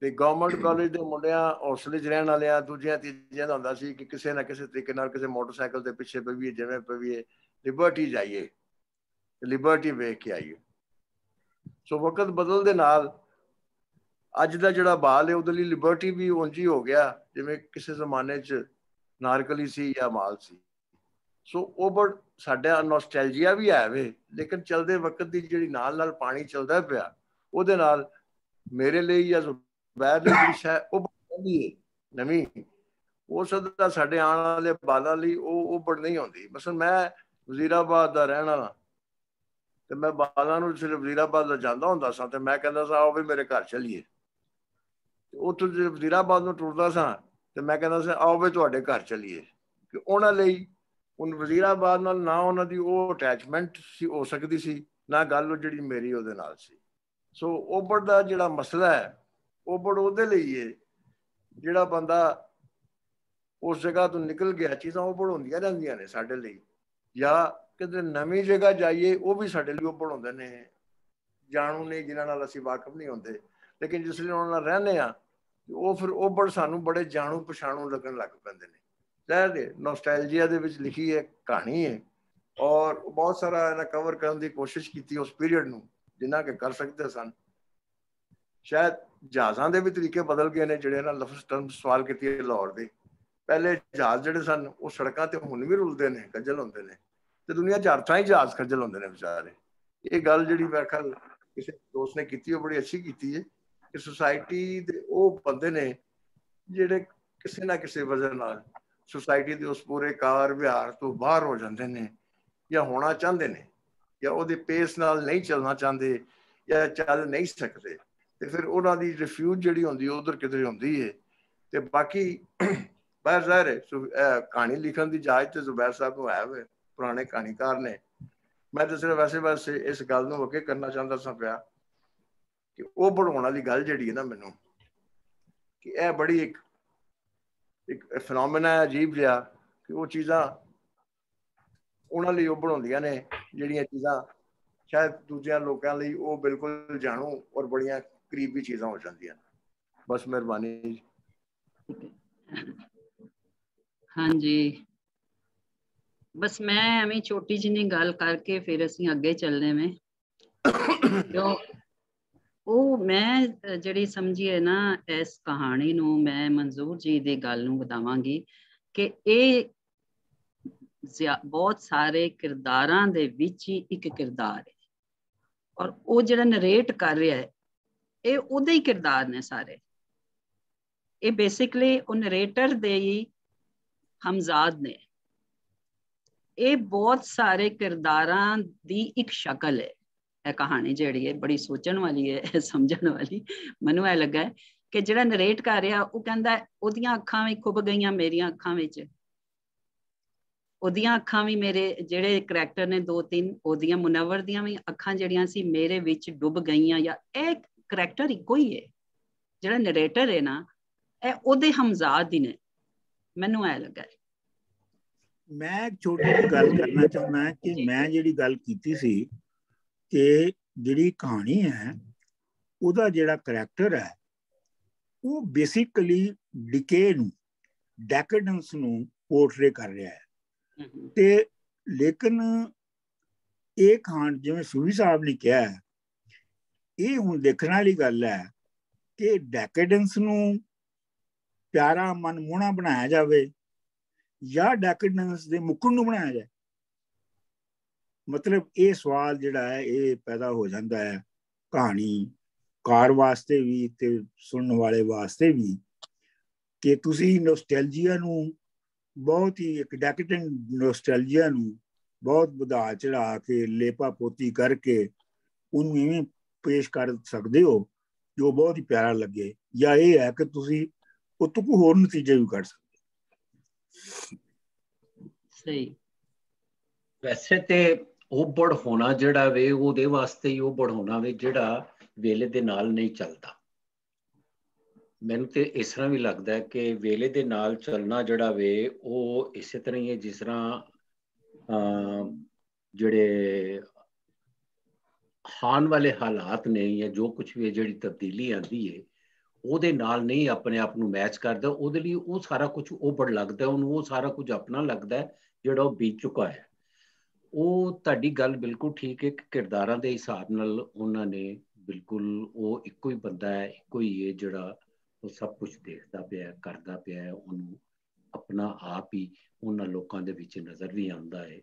Speaker 10: ਤੇ ਗਵਰਨਮੈਂਟ ਕਾਲਜ ਦੇ ਮੁੰਡਿਆਂ ਹੌਸਲੇ 'ਚ ਰਹਿਣ ਵਾਲਿਆਂ ਦੂਜਿਆਂ ਤੀਜਿਆਂ ਦਾ ਹੁੰਦਾ ਸੀ ਕਿ ਕਿਸੇ ਨਾ ਕਿਸੇ ਤਰੀਕੇ ਨਾਲ ਕਿਸੇ ਮੋਟਰਸਾਈਕਲ ਦੇ ਪਿੱਛੇ ਪਈਏ, ਜਿਵੇਂ ਪਈਏ, ਲਿਬਰਟੀ ਜਾਈਏ, ਲਿਬਰਟੀ ਵੇਖ ਕੇ ਆਈਏ। ਸੋ ਵਕਤ ਬਦਲ ਦੇ ਨਾਲ ਅੱਜ ਦਾ ਜਿਹੜਾ ਬਾਲ ਹੈ ਉਹਦੇ ਲਈ ਲਿਬਰਟੀ ਵੀ ਉਂਝ ਹੀ ਹੋ ਗਿਆ ਜਿਵੇਂ ਕਿਸੇ ਜ਼ਮਾਨੇ 'ਚ ਨਾਰਕਲੀ ਸੀ ਜਾਂ ਮਾਲ ਸੀ। ਸੋ ਉਹ ਬੜ ਸਾਡਾ ਨੋਸਟੈਲਜੀਆ ਵੀ ਹੈ ਵੇ, ਲੇਕਿਨ ਚਲਦੇ ਵਕਤ ਦੀ ਜਿਹੜੀ ਨਾਲ ਨਾਲ ਪਾਣੀ ਚੱਲਦਾ ਪਿਆ ਉਹਦੇ ਨਾਲ ਮੇਰੇ ਲਈ ਜਾਂ ਜ਼ੁਬੈਰ ਲਈ ਜਿਹੜੀ ਸ਼ੈ ਉਹ ਬਣਦੀ ਹੈ ਨਵੀਂ, ਉਹ ਸਦਾ ਸਾਡੇ ਆਉਣ ਵਾਲੇ ਬਾਲਾਂ ਲਈ ਉਹ ਬੜ ਨਹੀਂ ਆਉਂਦੀ। ਮਸਲ ਮੈਂ ਵਜ਼ੀਰਾਬਾਦ ਦਾ ਰਹਿਣ ਵਾਲਾ ਤੇ ਮੈਂ ਬਾਲਾਂ ਨੂੰ ਸਿਰਫ ਵਜ਼ੀਰਾਬਾਦ ਦਾ ਜਾਂਦਾ ਹੁੰਦਾ ਸਾਂ ਤੇ ਮੈਂ ਕਹਿੰਦਾ ਸਾਂ ਆਓ ਵੀ ਮੇਰੇ ਘਰ ਚੱਲੀਏ। ਉੱਥੋਂ ਜੇ ਵਜ਼ੀਰਾਬਾਦ ਨੂੰ ਟੁਰਦਾ ਸਾਂ ਤੇ ਮੈਂ ਕਹਿੰਦਾ ਸੀ ਆਓ ਵੀ ਤੁਹਾਡੇ ਘਰ ਚੱਲੀਏ। ਕਿ ਉਹਨਾਂ ਲਈ ਹੁਣ ਵਜ਼ੀਰਾਬਾਦ ਨਾਲ ਨਾ ਉਹਨਾਂ ਦੀ ਉਹ ਅਟੈਚਮੈਂਟ ਸੀ ਹੋ ਸਕਦੀ ਸੀ, ਨਾ ਗੱਲ ਉਹ ਜਿਹੜੀ ਮੇਰੀ ਉਹਦੇ ਨਾਲ ਸੀ। ਸੋ ਉਬੜ ਦਾ ਜਿਹੜਾ ਮਸਲਾ ਹੈ, ਉਬੜ ਉਹਦੇ ਲਈ ਹੈ ਜਿਹੜਾ ਬੰਦਾ ਉਸ ਜਗ੍ਹਾ ਤੋਂ ਨਿਕਲ ਗਿਆ। ਚੀਜ਼ਾਂ ਉਬੜ ਹੁੰਦੀਆਂ ਰਹਿੰਦੀਆਂ ਨੇ ਸਾਡੇ ਲਈ, ਜਾਂ ਕਿਤੇ ਨਵੀਂ ਜਗ੍ਹਾ ਜਾਈਏ ਉਹ ਵੀ ਸਾਡੇ ਲਈ ਉਬੜ ਹੁੰਦੇ ਨੇ, ਜਾਣੂ ਨੇ ਜਿਨ੍ਹਾਂ ਨਾਲ ਅਸੀਂ ਵਾਕਫ ਨਹੀਂ ਹੁੰਦੇ, ਲੇਕਿਨ ਜਿਸ ਲਈ ਉਹਨਾਂ ਨਾਲ ਰਹਿੰਦੇ ਹਾਂ ਉਹ ਫਿਰ ਉਬੜ ਸਾਨੂੰ ਬੜੇ ਜਾਣੂ ਪਛਾਣੂ ਲੱਗਣ ਲੱਗ ਪੈਂਦੇ ਨੇ। ਦੇ ਨੋਸਟੈਲਜੀਆ ਦੇ ਵਿੱਚ ਲਿਖੀ ਹੈ ਕਹਾਣੀ ਹੈ ਔਰ ਬਹੁਤ ਸਾਰਾ ਇਹਨਾਂ ਕਵਰ ਕਰਨ ਦੀ ਕੋਸ਼ਿਸ਼ ਕੀਤੀ ਉਸ ਪੀਰੀਅਡ ਨੂੰ ਜਿੰਨਾ ਕਿ ਕਰ ਸਕਦੇ ਸਨ। ਸ਼ਾਇਦ ਜਹਾਜ਼ਾਂ ਦੇ ਵੀ ਤਰੀਕੇ ਬਦਲ ਗਏ ਨੇ ਜਿਹੜੇ ਇਹਨਾਂ ਲਫ਼ਜ਼ ਟਰਮ ਸਵਾਲ ਕੀਤੀ ਹੈ ਲਾਹੌਰ ਦੇ। ਪਹਿਲੇ ਜਹਾਜ਼ ਜਿਹੜੇ ਸਨ ਉਹ ਸੜਕਾਂ ਤੇ ਹੁਣ ਵੀ ਰੁਲਦੇ ਨੇ, ਖੱਜਲ ਹੁੰਦੇ ਨੇ, ਤੇ ਦੁਨੀਆ 'ਚ ਹਰ ਥਾਂ ਹੀ ਜਹਾਜ਼ ਖੱਜਲ ਹੁੰਦੇ ਨੇ ਵਿਚਾਰੇ। ਇਹ ਗੱਲ ਜਿਹੜੀ ਮੇਰੇ ਖਿਆਲ ਕਿਸੇ ਦੋਸਤ ਨੇ ਕੀਤੀ ਉਹ ਬੜੀ ਅੱਛੀ ਕੀਤੀ ਹੈ ਕਿ ਸੁਸਾਇਟੀ ਦੇ ਉਹ ਬੰਦੇ ਨੇ ਜਿਹੜੇ ਕਿਸੇ ਨਾ ਕਿਸੇ ਵਜ੍ਹਾ ਨਾਲ ਸੁਸਾਇਟੀ ਦੇ ਉਸ ਪੂਰੇ ਕਾਰ ਵਿਹਾਰ ਤੋਂ ਬਾਹਰ ਹੋ ਜਾਂਦੇ ਨੇ, ਜਾਂ ਹੋਣਾ ਚਾਹੁੰਦੇ ਨੇ, ਜਾਂ ਉਹਦੇ ਪੇਸ ਨਾਲ ਨਹੀਂ ਚੱਲਣਾ ਚਾਹੁੰਦੇ ਜਾਂ ਚੱਲ ਨਹੀਂ ਸਕਦੇ, ਤੇ ਫਿਰ ਉਹਨਾਂ ਦੀ ਰਿਫਿਊਜ ਜਿਹੜੀ ਹੁੰਦੀ ਉਧਰ ਕਿਧਰੇ ਹੁੰਦੀ ਹੈ। ਤੇ ਬਾਕੀ ਬਾਹਰ ਜ਼ਾਹਿਰ ਹੈ ਕਹਾਣੀ ਲਿਖਣ ਦੀ ਇਜਾਜ਼ਤ ਤੇ ਜ਼ੁਬੈਰ ਸਾਹਿਬ ਨੂੰ ਹੈ ਵੇ, ਪੁਰਾਣੇ ਕਹਾਣੀਕਾਰ ਨੇ। ਮੈਂ ਤਾਂ ਸਿਰਫ ਵੈਸੇ ਇਸ ਗੱਲ ਨੂੰ ਅੱਗੇ ਕਰਨਾ ਚਾਹੁੰਦਾ ਸਾਂ ਪਿਆ ਕਿ ਉਹ ਬਣਾਉਣ ਵਾਲੀ ਗੱਲ ਜਿਹੜੀ ਹੈ ਨਾ, ਮੈਨੂੰ ਕਿ ਇਹ ਬੜੀ ਇੱਕ ਫਿਨੋਮੇਨਾ ਅਜੀਬ ਜਿਹਾ ਕਿ ਉਹ ਚੀਜ਼ਾਂ ਉਹਨਾਂ ਲਈ ਉਹ ਬਣਾਉਂਦੀਆਂ ਨੇ ਜਿਹੜੀਆਂ ਚੀਜ਼ਾਂ ਸ਼ਾਇਦ ਦੂਜਿਆਂ ਲੋਕਾਂ ਲਈ ਉਹ ਬਿਲਕੁਲ ਜਾਣੂ ਔਰ ਬੜੀਆਂ ਕਰੀਬੀ ਚੀਜ਼ਾਂ ਹੋ ਜਾਂਦੀਆਂ ਨੇ। ਬਸ ਮਿਹਰਬਾਨੀ ਜੀ।
Speaker 1: ਹਾਂਜੀ, ਬਸ ਮੈਂ ਐਵੇਂ ਛੋਟੀ ਜਿਹੀ ਗੱਲ ਕਰਕੇ ਫਿਰ ਅਸੀਂ ਅੱਗੇ ਚੱਲਨੇ में ਜੋ ਉਹ ਮੈਂ ਜਿਹੜੀ ਸਮਝੀਏ ਨਾ ਇਸ ਕਹਾਣੀ ਨੂੰ ਮੈਂ ਮਨਜ਼ੂਰ ਜੀ ਦੀ ਗੱਲ ਨੂੰ ਵਧਾਵਾਂਗੀ ਕਿ ਇਹ ਬਹੁਤ ਸਾਰੇ ਕਿਰਦਾਰਾਂ ਦੇ ਵਿੱਚ ਹੀ ਇੱਕ ਕਿਰਦਾਰ ਹੈ ਔਰ ਉਹ ਜਿਹੜਾ ਨਰੇਟ ਕਰ ਰਿਹਾ ਹੈ ਇਹ ਉਹਦੇ ਹੀ ਕਿਰਦਾਰ ਨੇ ਸਾਰੇ। ਇਹ ਬੇਸਿਕਲੀ ਉਹ ਨਰੇਟਰ ਦੇ ਹੀ ਹਮਜ਼ਾਦ ਨੇ। ਇਹ ਬਹੁਤ ਸਾਰੇ ਕਿਰਦਾਰਾਂ ਦੀ ਇੱਕ ਸ਼ਕਲ ਹੈ। ਇਹ ਕਹਾਣੀ ਜਿਹੜੀ ਹੈ ਬੜੀ ਸੋਚਣ ਵਾਲੀ ਹੈ, ਸਮਝਣ ਵਾਲੀ। ਮੈਨੂੰ ਇਹ ਲੱਗਾ ਕਿ ਜਿਹੜਾ ਨਰੇਟ ਕਰ ਰਿਹਾ ਉਹ ਕਹਿੰਦਾ ਉਹਦੀਆਂ ਅੱਖਾਂ ਵੀ ਖੁੱਭ ਗਈਆਂ ਮੇਰੀਆਂ ਅੱਖਾਂ ਵਿੱਚ, ਉਹਦੀਆਂ ਅੱਖਾਂ ਵੀ ਮੇਰੇ ਜਿਹੜੇ ਕਰੈਕਟਰ ਨੇ ਦੋ ਤਿੰਨ ਉਹਦੀਆਂ ਮੁਨੱਵਰ ਦੀਆਂ ਵੀ ਅੱਖਾਂ ਜਿਹੜੀਆਂ ਸੀ ਮੇਰੇ ਵਿੱਚ ਡੁੱਬ ਗਈਆਂ। ਜਾਂ ਇਹ ਕਰੈਕਟਰ ਇੱਕੋ ਹੀ ਹੈ, ਜਿਹੜਾ ਨਰੇਟਰ ਹੈ ਨਾ ਇਹ ਉਹਦੇ ਹਮਜ਼ਾਦ ਹੀ ਨੇ। ਮੈਨੂੰ ਇਹ ਲੱਗਾ।
Speaker 5: ਮੈਂ ਇੱਕ ਛੋਟੀ ਜਿਹੀ ਗੱਲ ਕਰਨਾ ਚਾਹੁੰਦਾ ਕਿ ਮੈਂ ਜਿਹੜੀ ਗੱਲ ਕੀਤੀ ਸੀ ਕਿ ਜਿਹੜੀ ਕਹਾਣੀ ਹੈ ਉਹਦਾ ਜਿਹੜਾ ਕਰੈਕਟਰ ਹੈ ਉਹ ਬੇਸਿਕਲੀ ਡਿਕੇ ਨੂੰ, ਡੈਕੇਡੈਂਸ ਨੂੰ ਪੋਰਟਰੇ ਕਰ ਰਿਹਾ ਹੈ। ਤੇ ਲੇਕਿਨ ਇਹ ਕਹਾਣੀ ਜਿਵੇਂ ਸੂਫੀ ਸਾਹਿਬ ਨੇ ਕਿਹਾ ਇਹ ਹੁਣ ਦੇਖਣ ਵਾਲੀ ਗੱਲ ਹੈ ਕਿ ਡੈਕੇਡੈਂਸ ਨੂੰ ਪਿਆਰਾ ਮਨਮੋਹਣਾ ਬਣਾਇਆ ਜਾਵੇ ਜਾਂ ਡੈਕੇਡੈਂਸ ਦੇ ਮੁੱਕਣ ਨੂੰ ਬਣਾਇਆ ਜਾਏ। ਮਤਲਬ ਇਹ ਸਵਾਲ ਜਿਹੜਾ ਹੈ ਇਹ ਪੈਦਾ ਹੋ ਜਾਂਦਾ ਹੈ ਕਹਾਣੀਕਾਰ ਵਾਸਤੇ ਵੀ ਤੇ ਸੁਣਨ ਵਾਲੇ ਵਾਸਤੇ ਵੀ ਕਿ ਤੁਸੀਂ ਨੋਸਟੈਲਜੀਆ ਨੂੰ ਬਹੁਤ ਹੀ ਇੱਕ ਡੈਕੇਡੈਂਟ ਨੋਸਟੈਲਜੀਆ ਨੂੰ ਬਹੁਤ ਵਧਾ ਚੜਾ ਕੇ ਲੇਪਾ ਪੋਤੀ ਕਰਕੇ ਉਹਨੂੰ ਇਵੇਂ ਪੇਸ਼ ਕਰ ਸਕਦੇ ਹੋ ਜੋ ਬਹੁਤ ਹੀ ਪਿਆਰਾ ਲੱਗੇ, ਜਾਂ ਇਹ ਹੈ ਕਿ ਤੁਸੀਂ ਉਹ ਤੋਂ ਕੋਈ ਹੋਰ ਨਤੀਜੇ ਵੀ ਕੱਢ ਸਕਦੇ।
Speaker 1: ਸਹੀ।
Speaker 6: ਵੈਸੇ ਤੇ ਉਬੜ ਹੋਣਾ ਜਿਹੜਾ ਵੇ ਉਹਦੇ ਵਾਸਤੇ ਹੀ ਉਬੜ ਹੋਣਾ ਵੇ ਜਿਹੜਾ ਵੇਲੇ ਦੇ ਨਾਲ ਨਹੀਂ ਚੱਲਦਾ। ਮੈਨੂੰ ਤੇ ਇਸ ਤਰ੍ਹਾਂ ਵੀ ਲੱਗਦਾ ਕਿ ਵੇਲੇ ਦੇ ਨਾਲ ਚੱਲਣਾ ਜਿਹੜਾ ਵੇ ਉਹ ਇਸੇ ਤਰ੍ਹਾਂ ਹੀ ਹੈ ਜਿਸ ਤਰ੍ਹਾਂ ਜਿਹੜੇ ਹਾਣ ਵਾਲੇ ਹਾਲਾਤ ਨੇ ਜਾਂ ਜੋ ਕੁਛ ਵੀ ਜਿਹੜੀ ਤਬਦੀਲੀ ਆਉਂਦੀ ਹੈ ਉਹਦੇ ਨਾਲ ਨਹੀਂ ਆਪਣੇ ਆਪ ਨੂੰ ਮੈਚ ਕਰਦਾ। ਉਹਦੇ ਲਈ ਉਹ ਸਾਰਾ ਕੁਝ ਉਬੜ ਲੱਗਦਾ, ਉਹਨੂੰ ਉਹ ਸਾਰਾ ਕੁਝ ਆਪਣਾ ਲੱਗਦਾ ਜਿਹੜਾ ਉਹ ਬੀਤ ਚੁੱਕਾ ਹੈ। ਉਹ ਤੁਹਾਡੀ ਗੱਲ ਬਿਲਕੁਲ ਠੀਕ ਹੈ ਕਿ ਕਿਰਦਾਰਾਂ ਦੇ ਹਿਸਾਬ ਨਾਲ ਉਹਨਾਂ ਨੇ ਬਿਲਕੁਲ ਉਹ ਇੱਕੋ ਹੀ ਬੰਦਾ ਹੈ, ਇੱਕੋ ਹੀ ਹੈ ਜਿਹੜਾ ਉਹ ਸਭ ਕੁਝ ਦੇਖਦਾ ਪਿਆ ਕਰਦਾ ਪਿਆ। ਉਹਨੂੰ ਆਪਣਾ ਆਪ ਹੀ ਉਹਨਾਂ ਲੋਕਾਂ ਦੇ ਵਿੱਚ ਨਜ਼ਰ ਵੀ ਆਉਂਦਾ ਹੈ।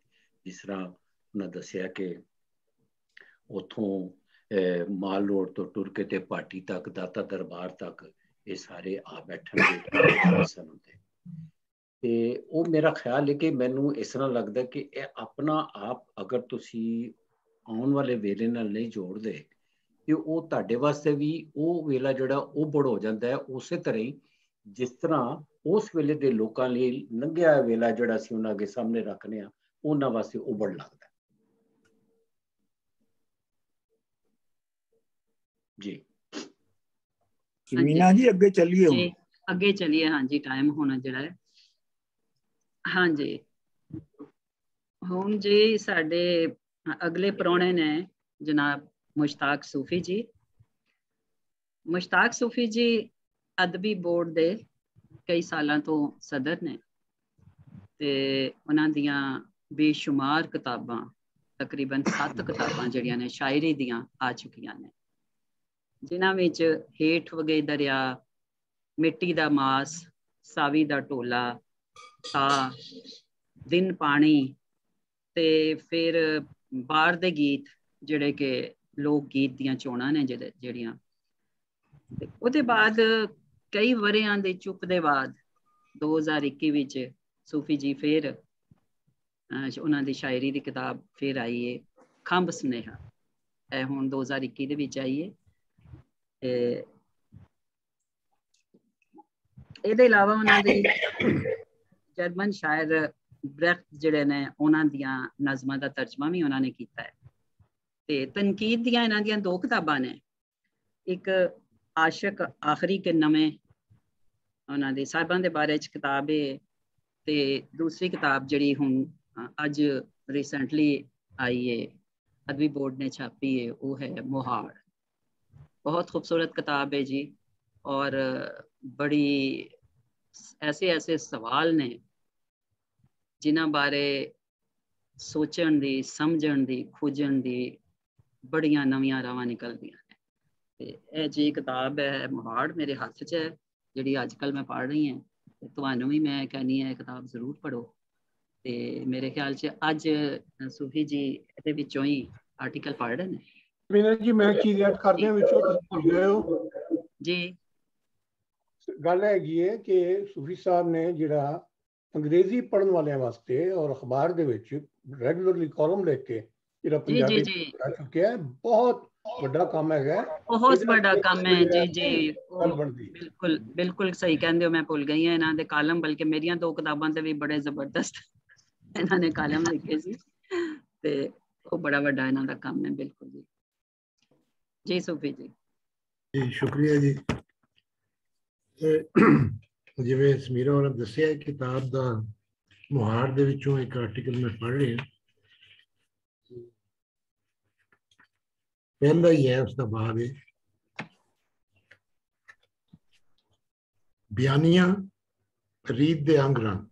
Speaker 6: ਜਿਸ ਤਰ੍ਹਾਂ ਉਹਨਾਂ ਦੱਸਿਆ ਕਿ ਉੱਥੋਂ ਮਾਲ ਰੋਡ ਤੋਂ ਟੁਰ ਕੇ ਤੇ ਪਾਰਟੀ ਤੱਕ ਦਾਤਾ ਦਰਬਾਰ ਤੱਕ ਇਹ ਸਾਰੇ ਆ ਬੈਠਣਗੇ ਸਨ ਹੁੰਦੇ। ਤੇ ਉਹ ਮੇਰਾ ਖਿਆਲ ਹੈ ਕਿ ਮੈਨੂੰ ਇਸ ਤਰ੍ਹਾਂ ਲੱਗਦਾ ਕਿ ਇਹ ਆਪਣਾ ਆਪ ਅਗਰ ਤੁਸੀਂ ਆਉਣ ਵਾਲੇ ਵੇਲੇ ਨਾਲ ਨਹੀਂ ਜੋੜਦੇ ਕਿ ਉਹ ਤੁਹਾਡੇ ਵਾਸਤੇ ਵੀ ਉਹ ਵੇਲਾ ਜਿਹੜਾ ਉਹ ਬੜ ਹੋ ਜਾਂਦਾ ਹੈ ਉਸੇ ਤਰ੍ਹਾਂ ਹੀ ਜਿਸ ਤਰ੍ਹਾਂ ਉਸ ਵੇਲੇ ਦੇ ਲੋਕਾਂ ਲਈ ਲੰਘਿਆ ਵੇਲਾ ਜਿਹੜਾ ਅਸੀਂ ਉਹਨਾਂ ਅੱਗੇ ਸਾਹਮਣੇ ਰੱਖਦੇ ਹਾਂ ਉਹਨਾਂ ਵਾਸਤੇ ਉਹ ਬੜ ਲੱਗਦਾ। ਜੀ
Speaker 5: ਮੀਨਾ ਜੀ ਅੱਗੇ ਚੱਲੀਏ
Speaker 1: ਹੁਣ। ਅੱਗੇ ਚੱਲੀਏ। ਹਾਂਜੀ, ਟਾਈਮ ਹੋਣਾ ਜਿਹੜਾ ਹੈ। ਹਾਂਜੀ, ਹੁਣ ਜੀ ਸਾਡੇ ਅਗਲੇ ਪ੍ਰਾਹੁਣੇ ਨੇ ਜਨਾਬ ਮੁਸ਼ਤਾਕ ਸੂਫੀ ਜੀ। ਮੁਸ਼ਤਾਕ ਸੂਫੀ ਜੀ ਅਦਬੀ ਬੋਰਡ ਦੇ ਕਈ ਸਾਲਾਂ ਤੋਂ ਸਦਰ ਨੇ ਤੇ ਉਹਨਾਂ ਦੀਆਂ ਬੇਸ਼ੁਮਾਰ ਕਿਤਾਬਾਂ, ਤਕਰੀਬਨ 7 ਕਿਤਾਬਾਂ ਜਿਹੜੀਆਂ ਨੇ ਸ਼ਾਇਰੀ ਦੀਆਂ ਆ ਚੁੱਕੀਆਂ ਨੇ, ਜਿਨ੍ਹਾਂ ਵਿੱਚ ਹੇਠ ਵਗੇ ਦਰਿਆ, ਮਿੱਟੀ ਦਾ ਮਾਸ, ਸਾਵੀ ਦਾ ਟੋਲਾ, ਤਾ, ਦਿਨ ਪਾਣੀ ਤੇ ਫਿਰ ਬਾਹਰ ਦੇ ਗੀਤ ਜਿਹੜੇ ਕਿ ਲੋਕ ਗੀਤ ਦੀਆਂ ਚੋਣਾਂ ਨੇ ਜਿਹੜੀਆਂ। ਉਹਦੇ ਬਾਅਦ ਕਈ ਵਰ੍ਹਿਆਂ ਦੇ ਚੁੱਪ ਦੇ ਬਾਅਦ 2021 ਵਿੱਚ ਸੂਫੀ ਜੀ ਫਿਰ ਉਹਨਾਂ ਦੀ ਸ਼ਾਇਰੀ ਦੀ ਕਿਤਾਬ ਫਿਰ ਆਈ ਹੈ ਖੰਭ ਸੁਨੇਹਾ। ਇਹ ਹੁਣ 2021 ਦੇ ਵਿੱਚ ਆਈ ਹੈ। ਇਹਦੇ ਇਲਾਵਾ ਉਹਨਾਂ ਦੇ ਜਰਮਨ ਸ਼ਾਇਰ ਬ੍ਰੈਖਟ ਜਿਹੜੇ ਨੇ ਉਹਨਾਂ ਦੀਆਂ ਨਜ਼ਮਾਂ ਦਾ ਤਰਜਮਾ ਵੀ ਉਹਨਾਂ ਨੇ ਕੀਤਾ ਹੈ। ਤੇ ਤਨਕੀਦ ਦੀਆਂ ਇਹਨਾਂ ਦੀਆਂ 2 ਕਿਤਾਬਾਂ ਨੇ, ਇੱਕ ਆਸ਼ਕ ਆਖਰੀ ਕੇ ਨਵੇਂ ਉਹਨਾਂ ਦੇ ਸਾਹਿਬਾਂ ਦੇ ਬਾਰੇ 'ਚ ਕਿਤਾਬ ਹੈ ਤੇ ਦੂਸਰੀ ਕਿਤਾਬ ਜਿਹੜੀ ਹੁਣ ਅੱਜ ਰੀਸੈਂਟਲੀ ਆਈ ਹੈ ਅਦਬੀ ਬੋਰਡ ਨੇ ਛਾਪੀ ਹੈ ਉਹ ਹੈ ਮੁਹਾੜ। बहुत खूबसूरत किताब है जी, और बड़ी ऐसे ऐसे सवाल ने जिन्हां बारे सोचण दी, समझण दी, खोजण दी बड़ियां नवीं रावां निकलदियां ने। ते ਇਹ जी किताब है मुहाड़ मेरे हत्थ 'ਚ है ਜਿਹੜੀ ਅੱਜकल मैं पढ़ रही ਹਾਂ, ਤੇ ਤੁਹਾਨੂੰ ਵੀ ਮੈਂ कहनी है किताब ਜ਼ਰੂਰ ਪੜੋ। ਤੇ ਮੇਰੇ ਖਿਆਲ 'ਚ ਅੱਜ ਸੂਫੀ ਜੀ ਇਹਦੇ ਵਿੱਚੋਂ ਹੀ ਆਰਟੀਕਲ ਪੜ੍ਹ ਰਹੇ ਨੇ।
Speaker 3: ਸਮੀਨਾ ਜੀ ਮੈਂ ਚੀਜ਼ ਐਡ ਕਰਦੇ ਹਾਂ ਵਿੱਚੋਂ, ਤੁਸੀਂ ਭੁੱਲ ਗਏ ਹੋ
Speaker 1: ਜੀ। ਗੱਲ
Speaker 3: ਹੈਗੀ ਹੈ ਕਿ ਸੂਫੀ ਸਾਹਿਬ ਨੇ ਜਿਹੜਾ ਅੰਗਰੇਜ਼ੀ ਪੜ੍ਹਨ ਵਾਲਿਆਂ ਵਾਸਤੇ ਔਰ ਅਖਬਾਰ ਦੇ ਵਿੱਚ ਰੈਗੂਲਰਲੀ ਕਾਲਮ ਲਿਖ ਕੇ ਜਿਹੜਾ ਪੰਜਾਬੀ ਪੜ੍ਹਾ ਚੁੱਕਿਆ ਹੈ, ਬਹੁਤ ਵੱਡਾ ਕੰਮ ਹੈਗਾ।
Speaker 1: ਬਹੁਤ ਵੱਡਾ ਕੰਮ ਹੈ ਜੀ। ਜੀ ਬਿਲਕੁਲ ਬਿਲਕੁਲ ਸਹੀ ਕਹਿੰਦੇ ਹੋ, ਮੈਂ ਭੁੱਲ ਗਈ ਹਾਂ ਇਹਨਾਂ ਦੇ ਕਾਲਮ, ਬਲਕਿ ਮੇਰੀਆਂ 2 ਕਿਤਾਬਾਂ ਤੇ ਵੀ ਬੜੇ ਜ਼ਬਰਦਸਤ ਇਹਨਾਂ ਨੇ ਕਾਲਮ ਲਿਖੇ ਸੀ, ਤੇ ਉਹ ਬੜਾ ਵੱਡਾ ਇਹਨਾਂ ਦਾ ਕੰਮ ਹੈ। ਬਿਲਕੁਲ ਜੀ। ਜੀ ਸੂਫੀ ਜੀ।
Speaker 9: ਜੀ ਸ਼ੁਕਰੀਆ ਜੀ। ਜਿਵੇਂ ਸਮੀਰਾ ਹੋਰਾਂ ਨੇ ਦੱਸਿਆ, ਕਿਤਾਬ ਦਾ ਮੁਹਾਰ ਦੇ ਵਿੱਚੋਂ ਇੱਕ ਆਰਟੀਕਲ ਮੈਂ ਪੜ੍ਹ ਰਿਹਾ। ਪਹਿਲਾ ਹੀ ਹੈ, ਉਸ ਦਾ ਬਾਅਦ ਹੈ ਬਿਆਨੀਆਂ ਰੀਤ ਦੇ ਅੰਗ ਰੰਗ।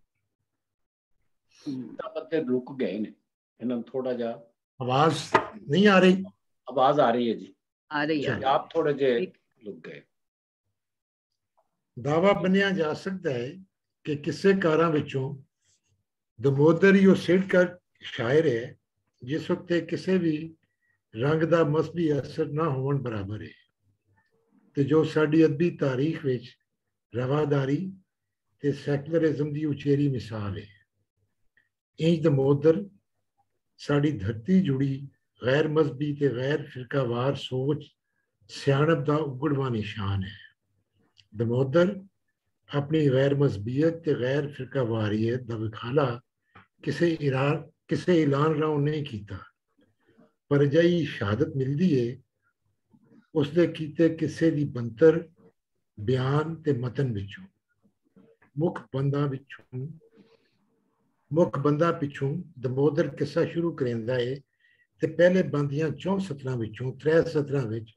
Speaker 6: ਬੱਤੇ ਰੁਕ ਗਏ ਨੇ, ਇਹਨਾਂ ਨੂੰ ਥੋੜਾ ਜਿਹਾ
Speaker 9: ਆਵਾਜ਼ ਨਹੀਂ ਆ ਰਹੀ।
Speaker 6: ਆਵਾਜ਼ ਆ ਰਹੀ ਹੈ ਜੀ,
Speaker 1: ਆ ਰਹੀ ਹੈ।
Speaker 6: ਆਪ ਥੋੜੇ ਜਿਹੇ ਰੁਕ ਗਏ।
Speaker 9: ਦਾਵਾ ਬੰਨਿਆ ਜਾ ਸਕਦਾ ਹੈ ਕਿ ਕਿੱਸੇਕਾਰਾਂ ਵਿੱਚੋਂ ਦਮੋਦਰ ਹੀ ਉਹ ਸਿੜਕਰ ਸ਼ਾਇਰ ਹੈ ਜਿਸ ਵਕਤ ਕਿਸੇ ਵੀ ਰੰਗ ਦਾ ਮਸਬੀ ਅਸਰ ਨਾ ਹੋਣ ਬਰਾਬਰ ਹੈ, ਤੇ ਜੋ ਸਾਡੀ ਅਦਬੀ ਤਾਰੀਖ ਵਿੱਚ ਰਵਾਦਾਰੀ ਤੇ ਸੈਕੂਲਰਿਜ਼ਮ ਦੀ ਉਚੇਰੀ ਮਿਸਾਲ ਹੈ। ਇੰਜ ਦਮੋਦਰ ਸਾਡੀ ਧਰਤੀ ਜੁੜੀ ਗੈਰ ਮਜ਼ਹਬੀ ਤੇ ਗੈਰ ਫਿਰਕਾਵਾਰ ਸੋਚ ਸਿਆਣਪ ਦਾ ਉਗੜਵਾ ਨਿਸ਼ਾਨ ਹੈ। ਦਮੋਦਰ ਆਪਣੀ ਗੈਰ ਮਜ਼ਹਬੀਅਤ ਤੇ ਗੈਰ ਫਿਰਕਾਵਾਰੀਅਤ ਦਾ ਵਿਖਾਲਾ ਕਿਸੇ ਐਲਾਨ ਰਾਹੀਂ ਨਹੀਂ ਕੀਤਾ, ਪਰ ਅਜਿਹੀ ਸ਼ਹਾਦਤ ਮਿਲਦੀ ਹੈ ਉਸਦੇ ਕੀਤੇ ਕਿਸੇ ਦੀ ਬੰਤਰ ਬਿਆਨ ਤੇ ਮਤਨ ਵਿੱਚੋਂ। ਮੁੱਖ ਬੰਦਾਂ ਪਿੱਛੋਂ ਦਮੋਦਰ ਕਿੱਸਾ ਸ਼ੁਰੂ ਕਰਿੰਦਾ ਹੈ ਤੇ ਪਹਿਲੇ ਬੰਦ ਦੀਆਂ 4 ਸਤਰਾਂ ਵਿੱਚੋਂ 3 ਸਤਰਾਂ ਵਿੱਚ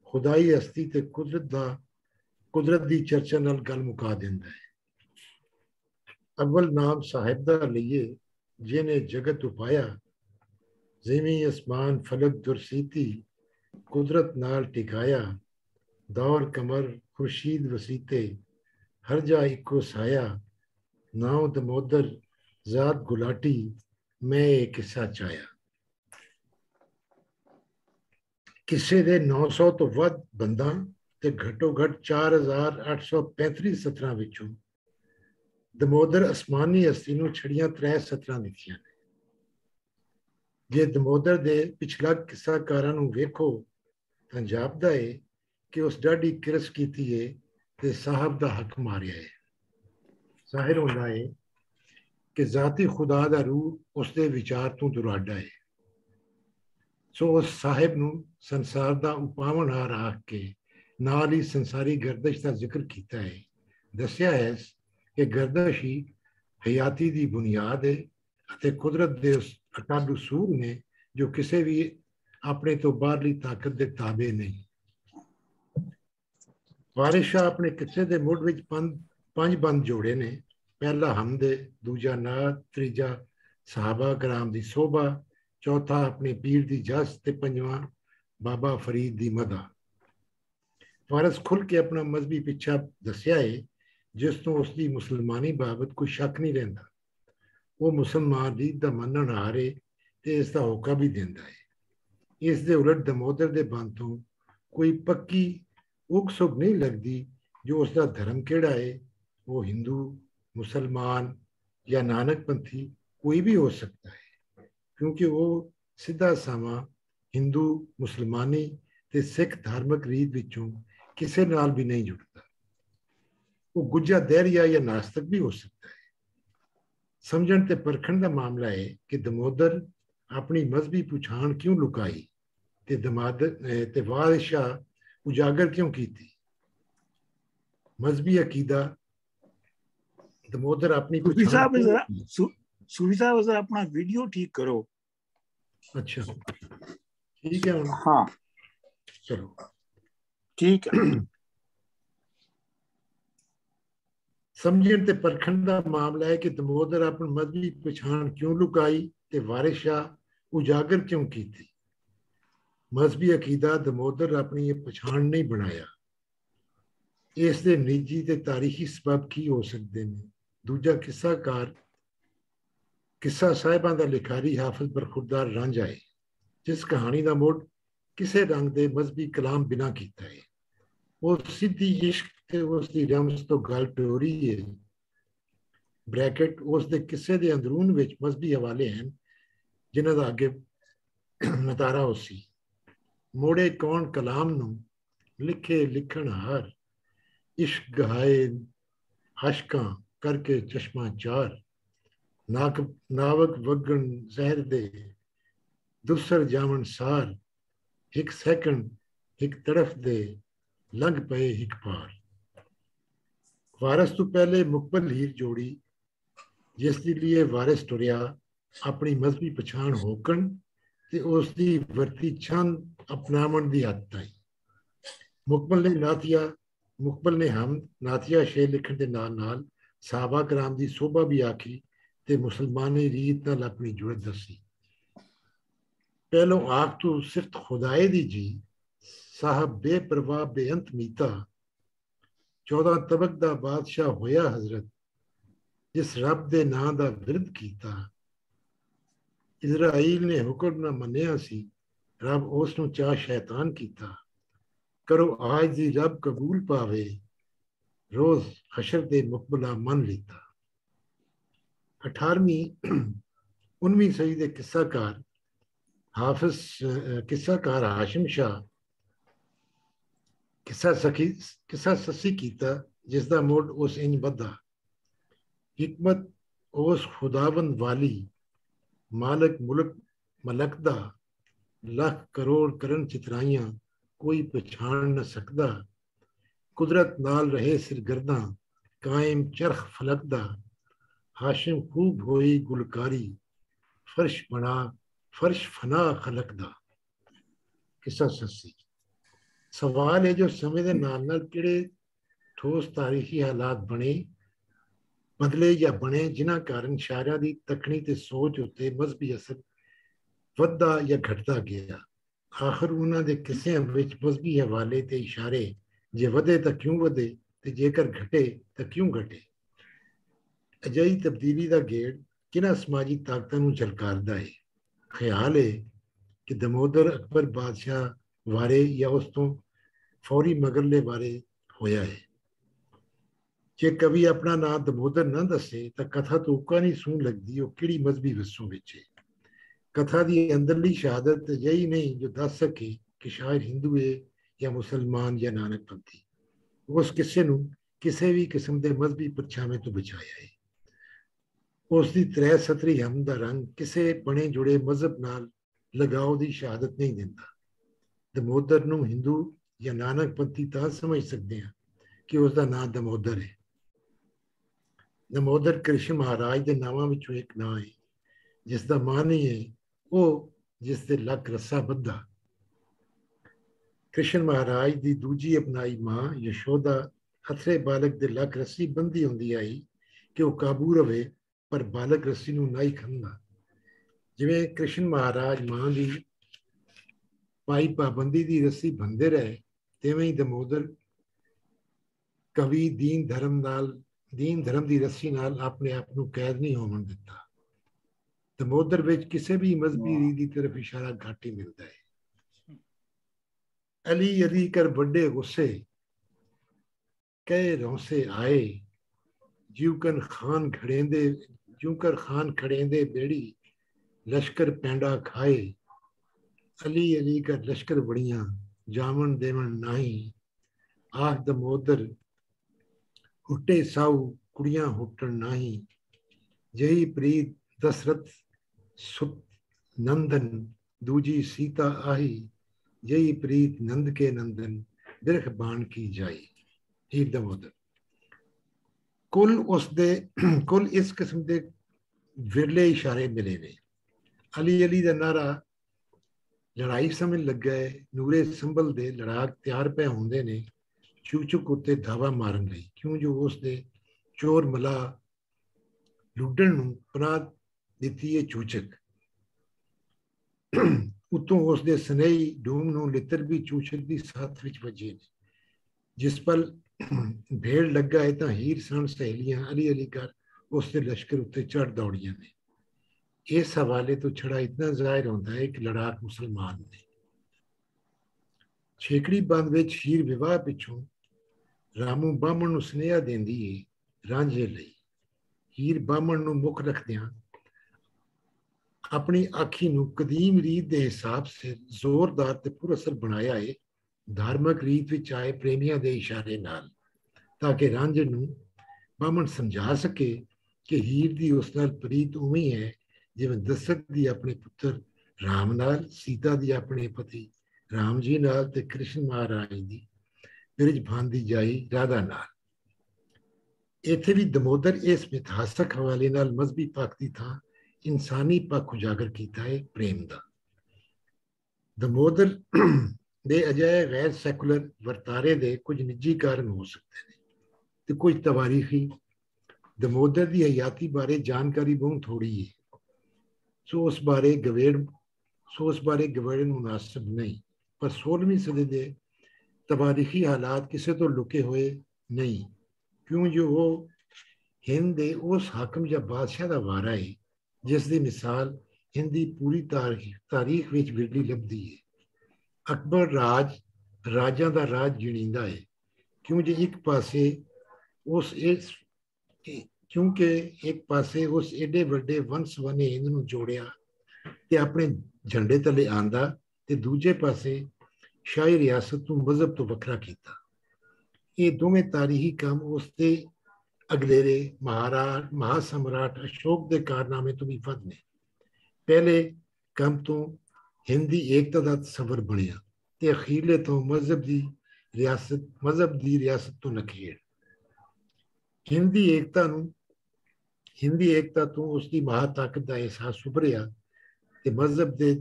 Speaker 9: ਖੁਦਾਈ ਹਸਤੀ ਤੇ ਕੁਦਰਤ ਦੀ ਚਰਚਾ ਨਾਲ ਗੱਲ ਮੁਕਾ ਦਿੰਦਾ ਹੈ। ਅਵਲ ਨਾਮ ਸਾਹਿਬ ਦਾ ਲਈਏ ਜਿਹਨੇ ਜਗਤ ਉਪਾਇਆ, ਜ਼ਮੀਨ ਅਸਮਾਨ ਫਲਕ ਦੁਰਸੀਤੀ ਕੁਦਰਤ ਨਾਲ ਟਿਕਾਇਆ, ਦੌਰ ਕਮਰ ਖੁਰਸ਼ੀਦ ਵਸੀਤੇ ਹਰ ਜਾ ਇੱਕੋ ਸਾਇਆ, ਨਾਉ ਦਮੋਦਰ ਜ਼ਾਤ ਗੁਲਾਟੀ ਮੈਂ ਇਹ ਕਿੱਸਾ ਚਾਹਿਆ। ਕਿਸੇ ਦੇ 900 ਤੋਂ ਵੱਧ ਬੰਦਾਂ ਤੇ ਘੱਟੋ ਘੱਟ 4835 ਸਤਰਾਂ ਵਿੱਚੋਂ ਦਮੋਦਰ ਅਸਮਾਨੀ ਹਸਤੀ ਨੂੰ ਛੜੀਆਂ 3 ਸਤਰਾਂ ਲਿਖੀਆਂ ਨੇ। ਜੇ ਦਮੋਦਰ ਦੇ ਪਿਛਲਾ ਕਿੱਸਾਕਾਰਾਂ ਨੂੰ ਵੇਖੋ ਤਾਂ ਜਾਪਦਾ ਹੈ ਕਿ ਉਸ ਡਾਢੀ ਕਿਰਸ ਕੀਤੀ ਹੈ ਤੇ ਸਾਹਿਬ ਦਾ ਹੱਕ ਮਾਰਿਆ ਹੈ। ਜ਼ਾਹਿਰ ਹੁੰਦਾ ਹੈ ਕਿ ਜ਼ਾਤੀ ਖੁਦਾ ਦਾ ਰੂਹ ਉਸਦੇ ਵਿਚਾਰ ਤੋਂ ਦੁਰਾਡਾ ਹੈ। ਸੋ ਉਸ ਸਾਹਿਬ ਨੂੰ ਸੰਸਾਰ ਦਾ ਉਪਾਵਨਹਾਰ ਆਖ ਕੇ ਨਾਲ ਹੀ ਸੰਸਾਰੀ ਗਰਦਸ਼ ਦਾ ਜ਼ਿਕਰ ਕੀਤਾ ਹੈ। ਦੱਸਿਆ ਹੈ ਕਿ ਗਰਦਸ਼ ਹੀ ਹਯਾਤੀ ਦੀ ਬੁਨਿਆਦ ਹੈ ਅਤੇ ਕੁਦਰਤ ਦੇ ਉਸ ਅਟੱਲ ਉਸੂਲ ਨੇ ਜੋ ਕਿਸੇ ਵੀ ਆਪਣੇ ਤੋਂ ਬਾਹਰਲੀ ਤਾਕਤ ਦੇ ਤਾਬੇ ਨਹੀਂ। ਵਾਰਿਸ ਸ਼ਾਹ ਆਪਣੇ ਕਿੱਸੇ ਦੇ ਮੁੱਢ ਵਿੱਚ 5 ਬੰਦ ਜੋੜੇ ਨੇ। ਪਹਿਲਾ ਹਮਦੇ, ਦੂਜਾ ਨਾਤ, ਤੀਜਾ ਸਹਾਬਾ ਕਰਾਮ ਦੀ ਸੋਭਾ, ਚੌਥਾ ਆਪਣੇ ਪੀਰ ਦੀ ਜਸ ਤੇ 5ਵਾਂ ਬਾਬਾ ਫਰੀਦ ਦੀ ਮਦਾ। ਵਾਰਿਸ ਖੁੱਲ ਕੇ ਆਪਣਾ ਮਜ਼ਹਬੀ ਪਿੱਛਾ ਦੱਸਿਆ ਹੈ ਜਿਸ ਤੋਂ ਉਸਦੀ ਮੁਸਲਮਾਨੀ ਬਾਬਤ ਕੋਈ ਸ਼ੱਕ ਨਹੀਂ ਰਹਿੰਦਾ। ਉਹ ਮੁਸਲਮਾਨ ਰੀਤ ਦਾ ਮੰਨਣ ਹਾਰੇ ਤੇ ਇਸ ਦਾ ਹੋਕਾ ਵੀ ਦਿੰਦਾ ਹੈ। ਇਸ ਦੇ ਉਲਟ ਦਮੋਦਰ ਦੇ ਬੰਦ ਤੋਂ ਕੋਈ ਪੱਕੀ ਉਗ ਸੁਗ ਨਹੀਂ ਲੱਗਦੀ ਜੋ ਉਸਦਾ ਧਰਮ ਕਿਹੜਾ ਹੈ। ਉਹ ਹਿੰਦੂ, ਮੁਸਲਮਾਨ ਜਾਂ ਨਾਨਕਪੰਥੀ ਕੋਈ ਵੀ ਹੋ ਸਕਦਾ ਹੈ, ਕਿਉਂਕਿ ਉਹ ਸਿੱਧਾ ਸਾਵਾਂ ਹਿੰਦੂ, ਮੁਸਲਮਾਨੀ ਤੇ ਸਿੱਖ ਧਾਰਮਿਕ ਰੀਤ ਵਿੱਚੋਂ ਕਿਸੇ ਨਾਲ ਵੀ ਨਹੀਂ ਜੁੜਦਾ। ਉਹ ਗੁੱਜਾ ਦਹਿਰੀਆ ਜਾਂ ਨਾਸਤਕ ਵੀ ਹੋ ਸਕਦਾ ਹੈ। ਸਮਝਣ ਤੇ ਪਰਖਣ ਦਾ ਮਾਮਲਾ ਹੈ ਕਿ ਦਮੋਦਰ ਆਪਣੀ ਮਜ਼ਹਬੀ ਪਛਾਣ ਕਿਉਂ ਲੁਕਾਈ ਤੇ ਵਾਰਿਸ ਸ਼ਾਹ ਉਜਾਗਰ ਕਿਉਂ ਕੀਤੀ। ਮਜ਼ਹਬੀ ਅਕੀਦਾ ਦਮੋਦਰ ਆਪਣੀ
Speaker 5: ਸੂਫੀ ਸਾਹਿਬ ਜ਼ਰਾ ਆਪਣਾ ਵੀਡੀਓ ਠੀਕ ਕਰੋ।
Speaker 9: ਅੱਛਾ ਠੀਕ ਹੈ।
Speaker 5: ਹਾਂ
Speaker 9: ਚਲੋ
Speaker 5: ठीक है।
Speaker 9: समझण ते परखण दा मामला है कि दमोदर अपनी मजहबी पछाण क्यों लुकाई ते वारिस शाह उजागर क्यों की थी। मजहबी अकीदा दमोदर अपनी ये पछाण नहीं बनाया। इस दे निजी ते तारीखी सबब की हो सकते हैं। दूजा किस्साकार किस्सा साहिबां दा लिखारी हाफिज बरखुरदार रांझा है, जिस कहानी का मुड़ किसी रंग के मजहबी कलाम बिना किया है। वो सीधी इश्क ते उसकी रमज तो गल टोरी है। ब्रैकेट उस दे किस्से दे अंदरून विच मजहबी हवाले हैं जिन्हां दा अगे नतारा उसी मोड़े कौन कलाम नू लिखे लिखण हार इश्क गहाए हशकां करके चश्मा चार नावक वगन जहर दे दुसर जावन सार एक सैकंड एक तरफ दे लंघ पे एक पार। वारिस तो पहले मुकबल हीर जोड़ी जिसके लिए वारिस टुरिया अपनी मजहबी पछाण होकन ते उसकी वरती छंद अपनावन की हद ताई। मुकबल ने हम नातिया शेर लिखण के नाल नाल साहबा कराम की शोभा भी आखी ते मुसलमानी रीत नाल अपनी जुड़त दसी। पहलों आख तो सिर्फ खुदाए दी जी साहब बेपरवाह बेअंत मीता 14 तबक दा बादशाह होया हजरत जिस रब दे नां दा विरद कीता। इजराइल ने हुक्म ना मन्निया सी रब उस नूं चाह शैतान कीता। करो आज दी रब कबूल पावे रोज हशर दे मुकबला मन लीता। 18वीं 19वीं सदी दे किस्साकार हाशिम शाह किस्सा ससी कीता जिसदा मुड़ उस इंज बद्धा। हिकमत उस खुदावंद वाली मालक मुल्क मलक दा लख करोड़ करन चितराइयां कोई पछाण न सकदा। कुदरत नाल रहे सिरगर्दा कायम चरख फलक दा हाशिम खूब होई गुलकारी फर्श फना खलक दा। किस्सा ससी सवाल है जो समय के नाल नाल किहड़े ठोस तारीखी हालात बदले या बने जिन्हां कारण शायरां दी तकनी ते सोच उत्ते मजहबी असर वधदा या घटदा गया। आखिर उन्हां दे किस्सियां विच मजहबी हवाले ते इशारे जे वधे तां क्यों वधे ते जेकर घटे तां क्यों घटे। अजिही तब्दीली दा गेड़ किन्हां समाजी ताकतां नूं झलकारदा है। ख्याल है कि दमोदर अकबर बादशाह वारे या उस तो फौरी मगरले वारे होया है। जे कवि अपना नाम दमोदर न दसे तो कथा तो उका नहीं सूह लगती वो किहड़ी मजहबी वसों विच है। कथा की अंदरली शहादत यही नहीं जो दस सके कि शायद हिंदू है या मुसलमान या नानकपंथी। उस किस्से नूं किसी भी किस्म के मजहबी परछावे तो बचाया है। उसकी त्रै सतरी हम दा रंग किसी बने जुड़े मजहब नाल लगाव की शहादत नहीं दिंदा। दमोदर नूं हिंदू या नानकपंथी तां समझ सकते हैं कि उसका नाम दमोदर है। दमोदर कृष्ण महाराज के नावां विचों एक नाम है जिसका मान ही है वो जिससे लक रस्सा बद्धा। कृष्ण महाराज की दूजी अपनाई मां यशोदा हथरे बालक के लक रस्सी बंधी होंदी आई कि वह काबू रहे पर बालक रस्सी नूं नहीं खंदा। जिवें कृष्ण महाराज मां की पाई पाबंदी की रस्सी बंधे रहे तिवें ही दमोदर कवि दीन धर्म की रस्सी नाल अपने आप को कैद नहीं होवन दिता। दमोदर विच किसी भी मजहबी रीत की तरफ इशारा घट ही मिलता है। अली अली कर बड़े गुस्से कह रौसे आए जूकर खान खड़ेंदे बेड़ी लश्कर पैंडा खाए। अली अली कर लश्कर बड़ियां जावन देवन नाही आख दमोदर हुट्टे साऊ कुड़ियां हुट्टन नाही। जही प्रीत दशरथ सुत नंदन दूजी सीता आही जही प्रीत नंद के नंदन बिरख बाण की जाई। हीर दमोदर कुल इस किस्म के विरले इशारे मिले ने। अली अली का नारा ਲੜਾਈ ਸਮੇਂ ਲੱਗਾ ਹੈ ਨੂਰੇ ਸੰਭਲ ਦੇ ਲੜਾਕ ਤਿਆਰ ਪਏ ਹੁੰਦੇ ਨੇ ਚੂਚਕ ਉੱਤੇ ਧਾਵਾ ਮਾਰਨ ਲਈ, ਕਿਉਂ ਜੋ ਉਸ ਦੇ ਚੋਰ ਮਲਾ ਲੁੱਟਣ ਨੂੰ ਪਨਾਹ ਦਿੱਤੀ ਹੈ ਚੂਚਕ। ਉਤੋਂ ਉਸ ਦੇ ਸਨੇਹੀ ਡੂਮ ਨੂੰ ਲਿੱਤਰ ਵੀ ਚੂਚਕ ਦੀ ਸਾਥ ਵਿੱਚ ਵੱਜੇ ਨੇ। ਜਿਸ ਪਲ ਭੇੜ ਲੱਗਾ ਹੈ ਤਾਂ ਹੀਰ ਸਣ ਸਹੇਲੀਆਂ ਅਲੀ ਅਲੀ ਕਰ ਉਸ ਦੇ ਲਸ਼ਕਰ ਉੱਤੇ ਚੜ ਦੌੜੀਆਂ ਨੇ। ਇਸ ਹਵਾਲੇ ਤੋਂ ਛੜਾ ਇਤਨਾ ਜ਼ਾਹਿਰ ਹੁੰਦਾ ਹੈ ਕਿ ਲੜਾਕ ਮੁਸਲਮਾਨ ਨੇ। ਛੇਕੜੀ ਬੰਦ ਵਿੱਚ ਹੀਰ ਵਿਵਾਹ ਪਿੱਛੋਂ ਰਾਮੂ ਬਾਹਮਣ ਨੂੰ ਸੁਨੇਹਾ ਦਿੰਦੀ ਹੈ ਰਾਂਝੇ ਲਈ। ਹੀਰ ਬਾਹਮਣ ਨੂੰ ਮੁੱਖ ਰੱਖਦਿਆਂ ਆਪਣੀ ਆਖੀ ਨੂੰ ਕਦੀਮ ਰੀਤ ਦੇ ਹਿਸਾਬ ਸੇ ਜ਼ੋਰਦਾਰ ਤੇ ਪੁਰਅਸਰ ਬਣਾਇਆ ਹੈ, ਧਾਰਮਿਕ ਰੀਤ ਵਿੱਚ ਆਏ ਪ੍ਰੇਮੀਆਂ ਦੇ ਇਸ਼ਾਰੇ ਨਾਲ, ਤਾਂ ਕਿ ਰਾਂਝੇ ਨੂੰ ਬਾਹਮਣ ਸਮਝਾ ਸਕੇ ਕਿ ਹੀਰ ਦੀ ਉਸ ਨਾਲ ਪ੍ਰੀਤ ਉਵੇਂ ਹੈ ਜਿਵੇਂ ਦਸ਼ਰਥ ਦੀ ਆਪਣੇ ਪੁੱਤਰ ਰਾਮ ਨਾਲ, ਸੀਤਾ ਦੀ ਆਪਣੇ ਪਤੀ ਰਾਮ ਜੀ ਨਾਲ ਤੇ ਕ੍ਰਿਸ਼ਨ ਮਹਾਰਾਜ ਦੀ ਬ੍ਰਿਜ ਭਾਂਦੀ ਜਾਈ ਰਾਧਾ ਨਾਲ। ਇੱਥੇ ਵੀ ਦਮੋਦਰ ਇਸ ਮਿਥਿਹਾਸਕ ਹਵਾਲੇ ਨਾਲ ਮਜ਼ਹਬੀ ਪੱਖ ਦੀ ਥਾਂ ਇਨਸਾਨੀ ਪੱਖ ਉਜਾਗਰ ਕੀਤਾ ਹੈ ਪ੍ਰੇਮ ਦਾ। ਦਮੋਦਰ ਦੇ ਅਜਿਹੇ ਗੈਰ ਸੈਕੂਲਰ ਵਰਤਾਰੇ ਦੇ ਕੁਝ ਨਿੱਜੀ ਕਾਰਨ ਹੋ ਸਕਦੇ ਨੇ ਤੇ ਕੁਝ ਤਵਾਰੀਖੀ। ਦਮੋਦਰ ਦੀ ਹਯਾਤੀ ਬਾਰੇ ਜਾਣਕਾਰੀ ਬਹੁਤ ਥੋੜੀ ਹੈ, ਸੋ ਉਸ ਬਾਰੇ ਗਵੇੜਨ ਮੁਨਾਸਿਬ ਨਹੀਂ। ਪਰ 16ਵੀਂ ਸਦੀ ਦੇ ਤਵਾਰੀਖੀ ਹਾਲਾਤ ਕਿਸੇ ਤੋਂ ਲੁਕੇ ਹੋਏ ਨਹੀਂ, ਕਿਉਂ ਜੋ ਉਹ ਹਿੰਦ ਦੇ ਉਸ ਹਾਕਮ ਜਾਂ ਬਾਦਸ਼ਾਹ ਦਾ ਵਾਰਾ ਹੈ ਜਿਸ ਦੀ ਮਿਸਾਲ ਹਿੰਦ ਦੀ ਪੂਰੀ ਤਾਰੀਖ ਵਿੱਚ ਵਿਰਲੀ ਲੱਭਦੀ ਹੈ। ਅਕਬਰ ਰਾਜਾਂ ਦਾ ਰਾਜ ਗਿਣੀਂਦਾ ਹੈ, ਕਿਉਂਕਿ ਇੱਕ ਪਾਸੇ ਉਸ ਏਡੇ ਵੱਡੇ ਵੰਸ ਵਨੇ ਹਿੰਦ ਨੂੰ ਜੋੜਿਆ ਤੇ ਆਪਣੇ ਝੰਡੇ ਥੱਲੇ ਆਂਦਾ, ਤੇ ਦੂਜੇ ਪਾਸੇ ਸ਼ਾਹੀ ਰਿਆਸਤ ਨੂੰ ਮਜ਼ਹਬ ਤੋਂ ਵੱਖਰਾ ਕੀਤਾ। ਇਹ ਦੋਵੇਂ ਤਾਰੀਖੀ ਕੰਮ ਉਸ ਦੇ ਅਗਲੇਰੇ ਮਹਾਸਮਰਾਟ ਅਸ਼ੋਕ ਦੇ ਕਾਰਨਾਮੇ ਤੋਂ ਵੀ ਵੱਧ ਨੇ। ਪਹਿਲੇ ਕੰਮ ਤੋਂ ਹਿੰਦੀ ਏਕਤਾ ਦਾ ਤਸੱਵਰ ਬਣਿਆ ਤੇ ਅਖੀਰਲੇ ਤੋਂ ਮਜ਼ਹਬ ਦੀ ਰਿਆਸਤ ਤੋਂ ਨਖੇੜ। ਹਿੰਦੀ ਏਕਤਾ ਤੋਂ ਉਸ ਦੀ ਮਹਾ ਤਾਕਤ ਦਾ ਅਹਿਸਾਸ ਉਭਰਿਆ ਤੇ ਮਜ਼ਹਬ ਦੇ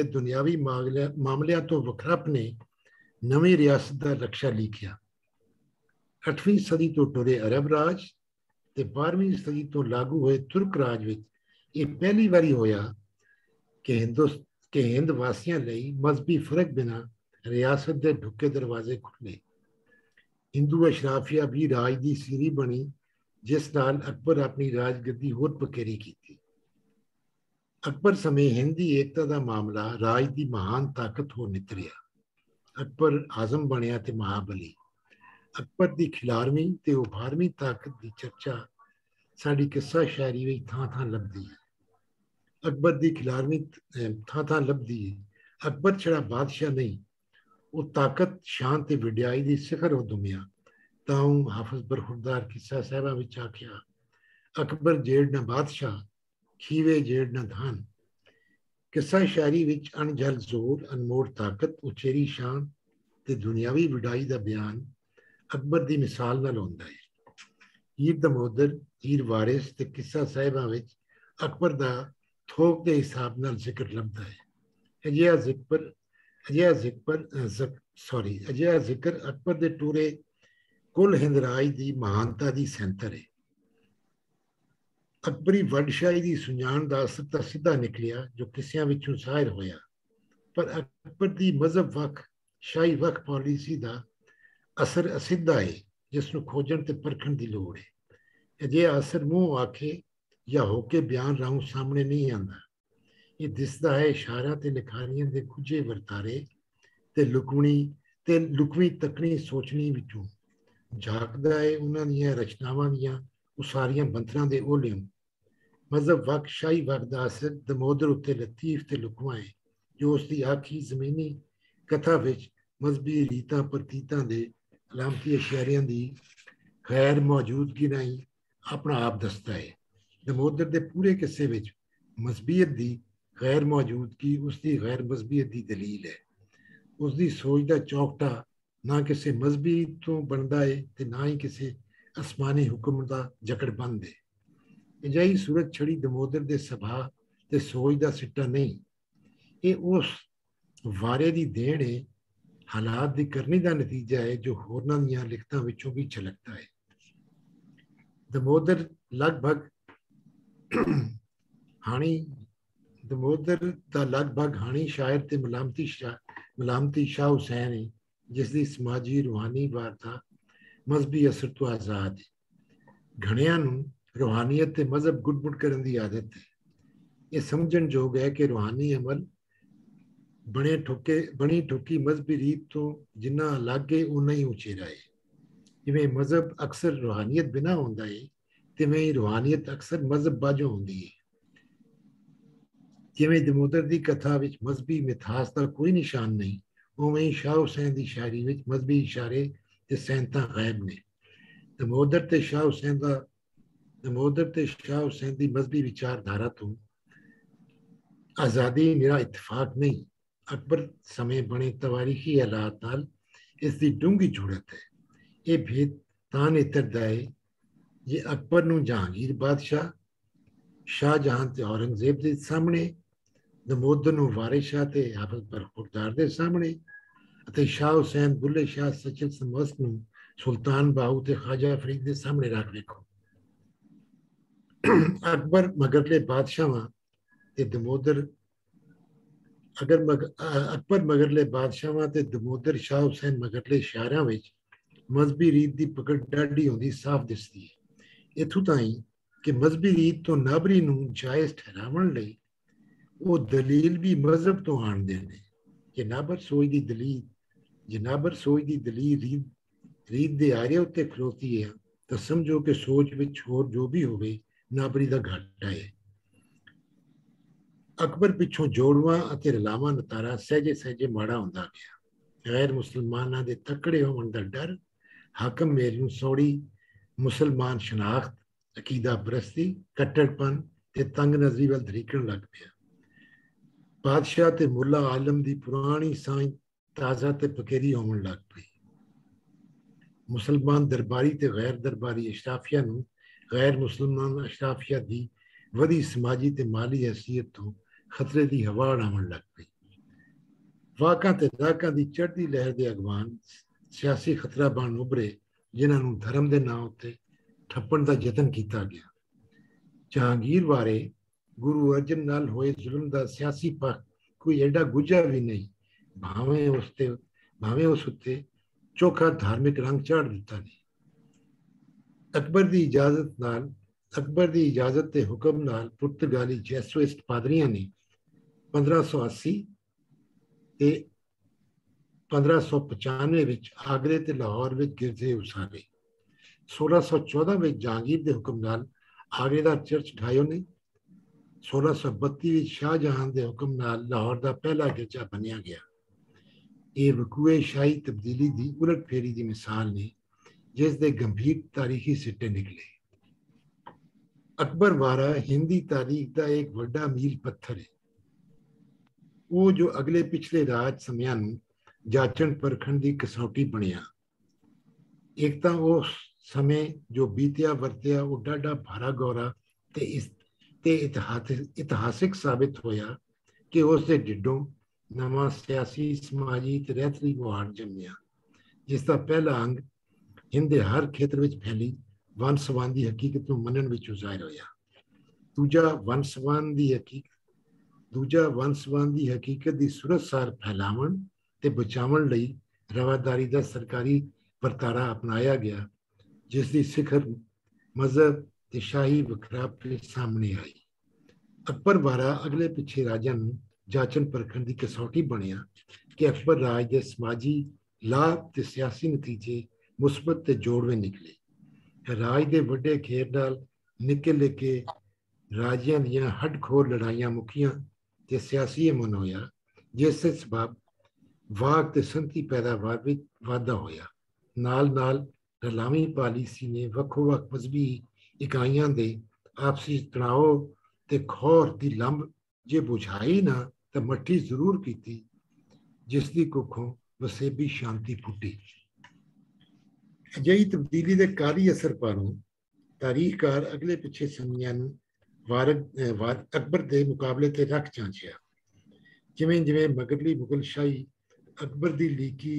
Speaker 9: ਦੁਨਿਆਵੀ ਮਾਮਲਿਆਂ ਤੋਂ ਵੱਖਰਾਪਣੇ ਨਵੀਂ ਰਿਆਸਤ ਦਾ ਲਕਸ਼ਾ ਲਿਖਿਆ। 8ਵੀਂ ਸਦੀ ਤੋਂ ਟੁਰੇ ਅਰਬ ਰਾਜ ਤੇ 12ਵੀਂ ਸਦੀ ਤੋਂ ਲਾਗੂ ਹੋਏ ਤੁਰਕ ਰਾਜ ਵਿੱਚ ਇਹ ਪਹਿਲੀ ਵਾਰੀ ਹੋਇਆ ਕਿ ਹਿੰਦ ਵਾਸੀਆਂ ਲਈ ਮਜ਼ਹਬੀ ਫਰਕ ਬਿਨਾਂ ਰਿਆਸਤ ਦੇ ਢੁੱਕੇ ਦਰਵਾਜ਼ੇ ਖੁੱਲੇ। ਹਿੰਦੂ ਅਸ਼ਰਾਫੀਆ ਵੀ ਰਾਜ ਦੀ ਸੀਰੀ ਬਣੀ, ਜਿਸ ਨਾਲ ਅਕਬਰ ਆਪਣੀ ਰਾਜਗੱਦੀ ਹੋਰ ਪਕੇਰੀ ਕੀਤੀ। ਅਕਬਰ ਸਮੇਂ ਹਿੰਦੀ ਏਕਤਾ ਦਾ ਮਾਮਲਾ ਰਾਜ ਦੀ ਮਹਾਨ ਤਾਕਤ ਹੋ ਨਿਤਰਿਆ। ਅਕਬਰ ਆਜ਼ਮ ਬਣਿਆ ਤੇ ਮਹਾਬਲੀ। ਅਕਬਰ ਦੀ ਖਿਲਾਰਵੀਂ ਤੇ ਉਭਾਰਵੀਂ ਤਾਕਤ ਦੀ ਚਰਚਾ ਸਾਡੀ ਕਿੱਸਾ ਸ਼ਾਇਰੀ ਵਿੱਚ ਥਾਂ ਲੱਭਦੀ ਹੈ। ਅਕਬਰ ਦੀ ਖਿਲਾਰਵੀਂ ਥਾਂ ਲੱਭਦੀ ਹੈ। ਅਕਬਰ ਛੜਾ ਬਾਦਸ਼ਾਹ ਨਹੀਂ, ਉਹ ਤਾਕਤ, ਸ਼ਾਨ ਤੇ ਵਡਿਆਈ ਦੀ ਸਿਖਰ ਉਦਮਿਆ। ਤਾਂ ਹਾਫਿਜ਼ ਬਰਖੁਰਦਾਰ ਕਿੱਸਾ ਸਾਹਿਬਾਂ ਵਿੱਚ ਆਖਿਆ, ਅਕਬਰ ਜੇੜ ਨਾ ਬਾਦਸ਼ਾਹ, ਖੀਵੇ ਜੇੜ ਨਾ ਧਨ। ਕਿੱਸਾ ਸ਼ਾਇਰੀ ਵਿੱਚ ਅਣਜਲ ਜ਼ੋਰ, ਅਨਮੋੜ ਤਾਕਤ, ਉਚੇਰੀ ਸ਼ਾਨ ਤੇ ਦੁਨਿਆਵੀ ਵਡਾਈ ਦਾ ਬਿਆਨ ਅਕਬਰ ਦੀ ਮਿਸਾਲ ਨਾਲ ਹੁੰਦਾ ਹੈ। ਹੀਰ ਦਮੋਦਰ, ਹੀਰ ਵਾਰਿਸ ਤੇ ਕਿੱਸਾ ਸਾਹਿਬਾਂ ਵਿੱਚ ਅਕਬਰ ਦਾ ਥੋਕ ਦੇ ਹਿਸਾਬ ਨਾਲ ਜ਼ਿਕਰ ਲੱਭਦਾ ਹੈ। ਅਜਿਹਾ ਜ਼ਿਕਰ ਅਕਬਰ ਦੇ ਟੂਰੇ ਕੁੱਲ ਹਿੰਦ ਰਾਜ ਦੀ ਮਹਾਨਤਾ ਦੀ ਸੈਂਤਰ ਹੈ। ਅਕਬਰੀ ਵੱਡਸ਼ਾਹੀ ਦੀ ਸੁਝਾਣ ਦਾ ਅਸਰ ਤਾਂ ਸਿੱਧਾ ਨਿਕਲਿਆ ਜੋ ਕਿੱਸਿਆਂ ਵਿੱਚੋਂ ਜ਼ਾਹਿਰ ਹੋਇਆ, ਪਰ ਅਕਬਰ ਦੀ ਮਜ਼ਹਬ ਸ਼ਾਹੀ ਵੱਖ ਪਾਲਿਸੀ ਦਾ ਅਸਰ ਅਸਿੱਧਾ ਹੈ, ਜਿਸ ਨੂੰ ਖੋਜਣ ਤੇ ਪਰਖਣ ਦੀ ਲੋੜ ਹੈ। ਅਜਿਹਾ ਅਸਰ ਮੂੰਹ ਆਖੇ ਜਾਂ ਹੋ ਕੇ ਬਿਆਨ ਰਾਹੀਂ ਸਾਹਮਣੇ ਨਹੀਂ ਆਉਂਦਾ। ਇਹ ਦਿਸਦਾ ਹੈ ਇਸ਼ਾਰਿਆਂ ਤੇ ਲਿਖਾਰੀਆਂ ਦੇ ਖੁੱਜੇ ਵਰਤਾਰੇ ਤੇ ਲੁਕਵੀਂ ਤੱਕਣੀ ਸੋਚਣੀ ਵਿੱਚੋਂ ਝਾਕਦਾ ਹੈ ਉਹਨਾਂ ਦੀਆਂ ਰਚਨਾਵਾਂ ਦੀਆਂ ਉਸਾਰੀਆਂ ਬੰਤਰਾਂ ਦੇ ਓਲਿਮ। ਮਜ਼ਹਬ ਸ਼ਾਹੀ ਵਕ ਦਾ ਅਸਰ ਦਮੋਦਰ ਉੱਤੇ ਲਤੀਫ ਤੇ ਲੁਕਵਾਂ ਹੈ, ਜੋ ਉਸ ਦੀ ਆਖੀ ਜ਼ਮੀਨੀ ਕਥਾ ਵਿੱਚ ਮਜ਼ਹਬੀ ਰੀਤਾਂ ਪ੍ਰਤੀਤਾਂ ਦੇ ਅਲਾਮਤੀ ਇਸ਼ਾਰਿਆਂ ਦੀ ਗੈਰ ਮੌਜੂਦਗੀ ਰਾਹੀਂ ਆਪਣਾ ਆਪ ਦੱਸਦਾ ਹੈ। ਦਮੋਦਰ ਦੇ ਪੂਰੇ ਕਿੱਸੇ ਵਿੱਚ ਮਜ਼ਹਬੀਅਤ ਦੀ ਗੈਰ ਮੌਜੂਦਗੀ ਉਸ ਦੀ ਗੈਰ ਮਜ਼ਹਬੀਅਤ ਦੀ ਦਲੀਲ ਹੈ। ਉਸ ਦੀ ਸੋਚ ਦਾ ਚੌਕਟਾ ਨਾ ਕਿਸੇ ਮਜ਼ਹਬੀ ਤੋਂ ਬਣਦਾ ਹੈ ਤੇ ਨਾ ਹੀ ਕਿਸੇ ਅਸਮਾਨੀ ਹੁਕਮ ਦਾ ਜਕੜ ਬੰਦ ਹੈ। ਅਜਿਹੀ ਸੂਰਤ ਛੜੀ ਦਮੋਦਰ ਦੇ ਸੁਭਾਅ ਤੇ ਸੋਚ ਦਾ ਸਿੱਟਾ ਨਹੀਂ। ਇਹ ਉਸ ਵਾਰੇ ਦੀ ਦੇਣ ਹੈ, ਹਾਲਾਤ ਦੀ ਕਰਨੀ ਦਾ ਨਤੀਜਾ ਹੈ ਜੋ ਹੋਰਨਾਂ ਦੀਆਂ ਲਿਖਤਾਂ ਵਿੱਚੋਂ ਵੀ ਝਲਕਦਾ ਹੈ। ਦਮੋਦਰ ਦਾ ਲਗਭਗ ਹਾਣੀ ਸ਼ਾਇਰ ਤੇ ਮਲਾਮਤੀ ਸ਼ਾਹ ਹੁਸੈਨ ਹੈ, ਜਿਸ ਦੀ ਸਮਾਜੀ ਰੂਹਾਨੀ ਵਾਰਤਾ ਮਜ਼ਹਬੀ ਅਸਰ ਤੋਂ ਆਜ਼ਾਦ ਹੈ। ਘਣਿਆਂ ਨੂੰ ਰੂਹਾਨੀਅਤ ਤੇ ਮਜ਼ਹਬ ਗੁੱਟ-ਮੁੱਟ ਕਰਨ ਦੀ ਆਦਤ ਹੈ। ਇਹ ਸਮਝਣ ਯੋਗ ਹੈ ਕਿ ਰੂਹਾਨੀ ਅਮਲ ਬਣੀ ਠੋਕੀ ਮਜ਼ਹਬੀ ਰੀਤ ਤੋਂ ਜਿੰਨਾ ਅਲੱਗ ਹੈ ਉਨਾ ਹੀ ਉਚੇਰਾ ਹੈ। ਜਿਵੇਂ ਮਜ਼ਹਬ ਅਕਸਰ ਰੂਹਾਨੀਅਤ ਬਿਨਾਂ ਹੁੰਦਾ ਹੈ, ਤਿਵੇਂ ਹੀ ਰੂਹਾਨੀਅਤ ਅਕਸਰ ਮਜ਼ਹਬ ਬਾਝੋਂ ਹੁੰਦੀ ਹੈ। ਜਿਵੇਂ ਦਮੋਦਰ ਦੀ ਕਥਾ ਵਿੱਚ ਮਜ਼ਹਬੀ ਮਿਥਾਸ ਦਾ ਕੋਈ ਨਿਸ਼ਾਨ ਨਹੀਂ, ਉਵੇਂ ਹੀ ਸ਼ਾਹ ਹੁਸੈਨ ਦੀ ਸ਼ਾਇਰੀ ਵਿੱਚ ਮਜ਼ਹਬੀ ਇਸ਼ਾਰੇ ਤੇ ਸੈਨਤਾਂ ਗਾਇਬ ਨੇ। ਦਮੋਦਰ ਤੇ ਸ਼ਾਹ ਹੁਸੈਨ ਦੀ ਮਜ਼ਹਬੀ ਵਿਚਾਰਧਾਰਾ ਤੋਂ ਆਜ਼ਾਦੀ ਮੇਰਾ ਇਤਫਾਕ ਨਹੀਂ, ਅਕਬਰ ਸਮੇਂ ਬਣੇ ਤਵਾਰੀਖੀ ਹਾਲਾਤ ਨਾਲ ਇਸ ਦੀ ਡੂੰਘੀ ਜੁੜਤ ਹੈ। ਇਹ ਭੇਦ ਤਾਂ ਨਿੱਤਰਦਾ ਹੈ ਜੇ ਅਕਬਰ ਨੂੰ ਜਹਾਂਗੀਰ ਬਾਦਸ਼ਾਹ, ਸ਼ਾਹਜਹਾਨ ਤੇ ਔਰੰਗਜ਼ੇਬ ਦੇ ਸਾਹਮਣੇ, ਦਮੋਦਰ ਨੂੰ ਵਾਰਿਸ ਸ਼ਾਹ ਤੇ ਹਾਫਿਜ਼ ਬਰਖੁਰਦਾਰ ਦੇ ਸਾਹਮਣੇ, ਅਤੇ ਸ਼ਾਹ ਹੁਸੈਨ ਬੁੱਲੇ ਸ਼ਾਹ ਸਚਿਨ ਸਮਸਤ ਨੂੰ ਸੁਲਤਾਨ ਬਾਹੂ ਤੇ ਖਾਜਾ ਫਰੀਦ ਦੇ ਸਾਹਮਣੇ ਰੱਖ ਵੇਖੋ। ਅਕਬਰ ਮਗਰਲੇ ਬਾਦਸ਼ਾਹਾਂ ਤੇ ਦਮੋਦਰ ਸ਼ਾਹ ਹੁਸੈਨ ਮਗਰਲੇ ਸ਼ਾਇਰਾਂ ਵਿੱਚ ਮਜ਼ਹਬੀ ਰੀਤ ਦੀ ਪਕੜ ਡਾਢੀ ਹੁੰਦੀ ਸਾਫ਼ ਦਿਸਦੀ ਹੈ। ਇੱਥੋਂ ਤਾਈਂ ਕਿ ਮਜ਼ਹਬੀ ਰੀਤ ਤੋਂ ਨਾਬਰੀ ਨੂੰ ਜਾਇਜ਼ ਠਹਿਰਾਉਣ ਲਈ ਉਹ ਦਲੀਲ ਵੀ ਮਜ਼ਹਬ ਤੋਂ ਆਣਦੇ ਨੇ। ਜੇ ਨਾਬਰ ਸੋਚ ਦੀ ਦਲੀਲ ਰੀਤ ਦੇ ਆਰੇ ਉੱਤੇ ਖਲੋਤੀ ਹੈ ਤਾਂ ਸਮਝੋ ਕਿ ਸੋਚ ਵਿੱਚ ਹੋਰ ਜੋ ਵੀ ਹੋਵੇ ਨਾਬਰੀ ਦਾ ਘਾਟਾ ਹੈ। ਅਕਬਰ ਪਿੱਛੋਂ ਜੋੜਵਾਂ ਅਤੇ ਰਲਾਵਾਂ ਨਤਾਰਾ ਸਹਿਜੇ ਸਹਿਜੇ ਮਾੜਾ ਹੁੰਦਾ ਗਿਆ। ਗੈਰ ਮੁਸਲਮਾਨਾਂ ਦੇ ਤਕੜੇ ਹੋਣ ਦਾ ਡਰ, ਹਾਕਮ ਮੇਰ ਨੂੰ ਸੌੜੀ ਮੁਸਲਮਾਨ ਸ਼ਨਾਖਤ, ਅਕੀਦਾ ਪ੍ਰਸਤੀ, ਕੱਟੜਪਨ ਤੇ ਤੰਗ ਨਜ਼ਰੀ ਵੱਲ ਧਰੀਕਣ ਲੱਗ ਪਿਆ। ਬਾਦਸ਼ਾਹ ਤੇ ਮੁੱਲਾ ਆਲਮ ਦੀ ਪੁਰਾਣੀ ਸਾਂਝ ਤਾਜ਼ਾ ਤੇ ਪਕੇਰੀ ਹੋਣ ਲੱਗ ਪਈ। ਮੁਸਲਮਾਨ ਦਰਬਾਰੀ ਤੇ ਗੈਰ ਦਰਬਾਰੀ ਅਸ਼ਰਾਫੀਆ ਨੂੰ ਗੈਰ ਮੁਸਲਮਾਨ ਅਸ਼ਰਾਫੀਆ ਦੀ ਵਧੀ ਸਮਾਜੀ ਤੇ ਮਾਲੀ ਹੈਸੀਅਤ ਤੋਂ ਖਤਰੇ ਦੀ ਹਵਾ ਉਡਾਉਣ ਲੱਗ ਪਈ। ਵਾਕਾਂ ਤੇ ਦਾਕਾਂ ਦੀ ਚੜ੍ਹਦੀ ਲਹਿਰ ਦੇ ਅਗਵਾਨ ਸਿਆਸੀ ਖਤਰਾ ਬਣ ਉਭਰੇ, ਜਿਨ੍ਹਾਂ ਨੂੰ ਧਰਮ ਦੇ ਨਾਂ ਉੱਤੇ ਠੱਪਣ ਦਾ ਯਤਨ ਕੀਤਾ ਗਿਆ। ਜਹਾਂਗੀਰ ਬਾਰੇ ਗੁਰੂ ਅਰਜਨ ਨਾਲ ਹੋਏ ਜ਼ੁਲਮ ਦਾ ਸਿਆਸੀ ਪੱਖ ਕੋਈ ਐਡਾ ਗੁੱਝਾ ਵੀ ਨਹੀਂ, ਭਾਵੇਂ ਉਸ ਉੱਤੇ ਚੋਖਾ ਧਾਰਮਿਕ ਰੰਗ ਚਾੜ ਦਿੱਤਾ ਨਹੀਂ। ਅਕਬਰ ਦੀ ਇਜਾਜ਼ਤ ਤੇ ਹੁਕਮ ਨਾਲ ਪੁਰਤਗਾਲੀ ਜੈਸੂਇਸਟ ਪਾਦਰੀਆਂ ਨੇ 1580 ਤੇ 1595 ਵਿੱਚ ਆਗਰੇ ਤੇ ਲਾਹੌਰ ਵਿੱਚ ਗਿਰਜੇ ਉਸਾਰੇ। 1614 ਵਿੱਚ ਜਹਾਂਗੀਰ ਦੇ ਹੁਕਮ ਨਾਲ ਆਗਰੇ ਦਾ ਚਰਚ ਢਾਇਓ ਨੇ। 1632 ਵਿੱਚ ਸ਼ਾਹਜਹਾਨ ਦੇ ਹੁਕਮ ਨਾਲ ਲਾਹੌਰ ਦਾ ਪਹਿਲਾ ਗਿਰਜਾ ਬਣਿਆ ਗਿਆ। ਇਹ ਵਕੂਏ ਸ਼ਾਹੀ ਤਬਦੀਲੀ ਦੀ ਉਲਟ ਫੇਰੀ ਦੀ ਮਿਸਾਲ ਨੇ, ਜਿਸ ਦੇ ਗੰਭੀਰ ਤਾਰੀਖੀ ਸਿੱਟੇ ਨਿਕਲੇ। ਅਕਬਰ ਵਾਰਾ ਹਿੰਦੀ ਤਾਰੀਖ ਦਾ ਇੱਕ ਵੱਡਾ ਮੀਲ ਪੱਥਰ ਹੈ। ਉਹ ਜੋ ਅਗਲੇ ਪਿਛਲੇ ਰਾਜ ਸਮਿਆਂ ਨੂੰ ਜਾਂਚਣ ਪਰਖਣ ਦੀ ਕਸੌਟੀ ਬਣਿਆ। ਇੱਕ ਤਾਂ ਉਸ ਸਮੇਂ ਜੋ ਬੀਤਿਆ ਵਰਤਿਆ ਉਹ ਡਾਢਾ ਭਾਰਾ ਗੌਰਾ ਤੇ ਇਤਿਹਾਸਿਕ ਸਾਬਿਤ ਹੋਇਆ ਕਿ ਉਸ ਦੇ ਢਿੱਡੋਂ ਨਵਾਂ ਸਿਆਸੀ ਸਮਾਜੀ ਤੇ ਰਹਿਤਰੀ ਮੁਹਾਰ ਜੰਮਿਆ, ਜਿਸ ਦਾ ਪਹਿਲਾ ਅੰਗ ਹਿੰਦ ਦੇ ਹਰ ਖੇਤਰ ਵਿੱਚ ਫੈਲੀ ਵੰਨ ਸਵੰਨ ਦੀ ਹਕੀਕਤ ਨੂੰ ਮੰਨਣ ਵਿੱਚ ਜ਼ਾਹਿਰ ਹੋਇਆ। ਦੂਜਾ ਵੰਨ ਸਵੰਨ ਦੀ ਹਕੀਕਤ ਦੀ ਸੁਰਤਸਾਰ ਫੈਲਾਵਣ ਤੇ ਬਚਾਉਣ ਲਈ ਰਵਾਦਾਰੀ ਦਾ ਸਰਕਾਰੀ ਵਰਤਾਰਾ ਅਪਣਾਇਆ ਗਿਆ, ਜਿਸ ਦੀ ਸਿਖਰ ਮਜ਼ਹਬ ਤੇ ਸ਼ਾਹੀ ਵਖਰਾਪੇ ਸਾਹਮਣੇ ਆਈ। ਅਕਬਰ ਵਾਰਾ ਅਗਲੇ ਪਿੱਛੇ ਰਾਜਾਂ ਨੂੰ ਜਾਂਚਣ ਪਰਖਣ ਦੀ ਕਸੌਟੀ ਬਣਿਆ ਕਿ ਅਕਬਰ ਰਾਜ ਦੇ ਸਮਾਜੀ ਲਾਭ ਤੇ ਸਿਆਸੀ ਨਤੀਜੇ ਮੁਸਬਤ ਤੇ ਜੋੜਵੇਂ ਨਿਕਲੇ। ਰਾਜ ਦੇ ਵੱਡੇ ਖੇਰ ਨਾਲ ਨਿੱਕੇ ਨਿੱਕੇ ਰਾਜਿਆਂ ਦੀਆਂ ਹੱਡਖੋਰ ਲੜਾਈਆਂ ਮੁੱਕੀਆਂ ਤੇ ਸਿਆਸੀ ਅਮਨ ਹੋਇਆ, ਜਿਸ ਦੇ ਸਬਬ ਵਾਕ ਤੇ ਸੰਤੀ ਪੈਦਾਵਾਰ ਵਿੱਚ ਵਾਧਾ ਹੋਇਆ। ਨਾਲ ਨਾਲ ਰਲਾਵੀਂ ਪਾਲਿਸੀ ਨੇ ਵੱਖੋ ਵੱਖ ਮਜ਼ਹਬੀ ਇਕਾਈਆਂ ਦੇ ਆਪਸੀ ਤਣਾਅ ਤੇ ਖੌਰ ਦੀ ਲੰਬ ਜੇ ਬੁਝਾਈ ਨਾ ਤਾਂ ਮੱਠੀ ਜ਼ਰੂਰ ਕੀਤੀ, ਜਿਸ ਦੀ ਕੁੱਖੋਂ ਵਸੇਬੀ ਸ਼ਾਂਤੀ ਫੁੱਟੀ। ਅਜਿਹੀ ਤਬਦੀਲੀ ਦੇ ਕਾਰੀ ਅਸਰ ਪਾਰੋਂ ਤਾਰੀਖਕਾਰ ਅਗਲੇ ਪਿੱਛੇ ਸਮਿਆਂ ਨੂੰ ਅਕਬਰ ਦੇ ਮੁਕਾਬਲੇ ਤੇ ਰੱਖ ਜਾਂਚਿਆ। ਜਿਵੇਂ ਜਿਵੇਂ ਮਗਰਲੀ ਮੁਗਲ ਸ਼ਾਹੀ ਅਕਬਰ ਦੀ ਲੀਕੀ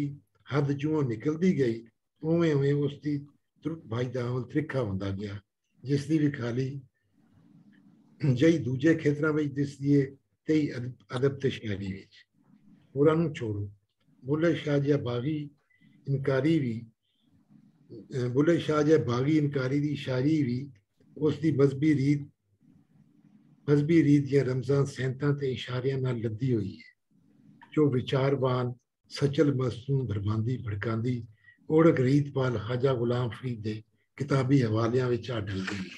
Speaker 9: ਹੱਦ ਚੋਂ ਨਿਕਲਦੀ ਗਈ, ਉਵੇਂ ਉਵੇਂ ਉਸ ਦੀ ਤੁਰਕ ਭਾਈ ਦਾ ਅਮਲ ਤਰੀਕਾ ਹੁੰਦਾ ਗਿਆ, ਜਿਸ ਦੀ ਵਿਖਾਲੀ ਜਿਹੀ ਦੂਜੇ ਖੇਤਰਾਂ ਵਿੱਚ ਦਿਸਦੀ ਹੈ ਤੇ ਅਦਬ ਤੇ ਸ਼ਾਇਰੀ ਵਿੱਚ। ਹੋਰਾਂ ਨੂੰ ਛੋੜੋ, ਬੁੱਲੇ ਸ਼ਾਹ ਜਿਹਾ ਬਾਗੀ ਇਨਕਾਰੀ ਦੀ ਸ਼ਾਇਰੀ ਵੀ ਉਸ ਦੀ ਮਜ਼ਹਬੀ ਰੀਤ ਦੀਆਂ ਰਮਜ਼ਾਂ, ਸੈਂਤਾਂ ਤੇ ਇਸ਼ਾਰਿਆਂ ਨਾਲ ਲੱਦੀ ਹੋਈ ਹੈ, ਜੋ ਵਿਚਾਰਵਾਨ ਸਚਲ ਮਸਤੂਨ ਭਰਮਾਂਦੀ ਭੜਕਾਂਦੀ ਓੜਕ ਰੀਤਪਾਲ ਖਾਜਾ ਗੁਲਾਮ ਫਰੀਦ ਦੇ ਕਿਤਾਬੀ ਹਵਾਲਿਆਂ ਵਿੱਚ ਆ ਡਲਦੀ ਹੈ।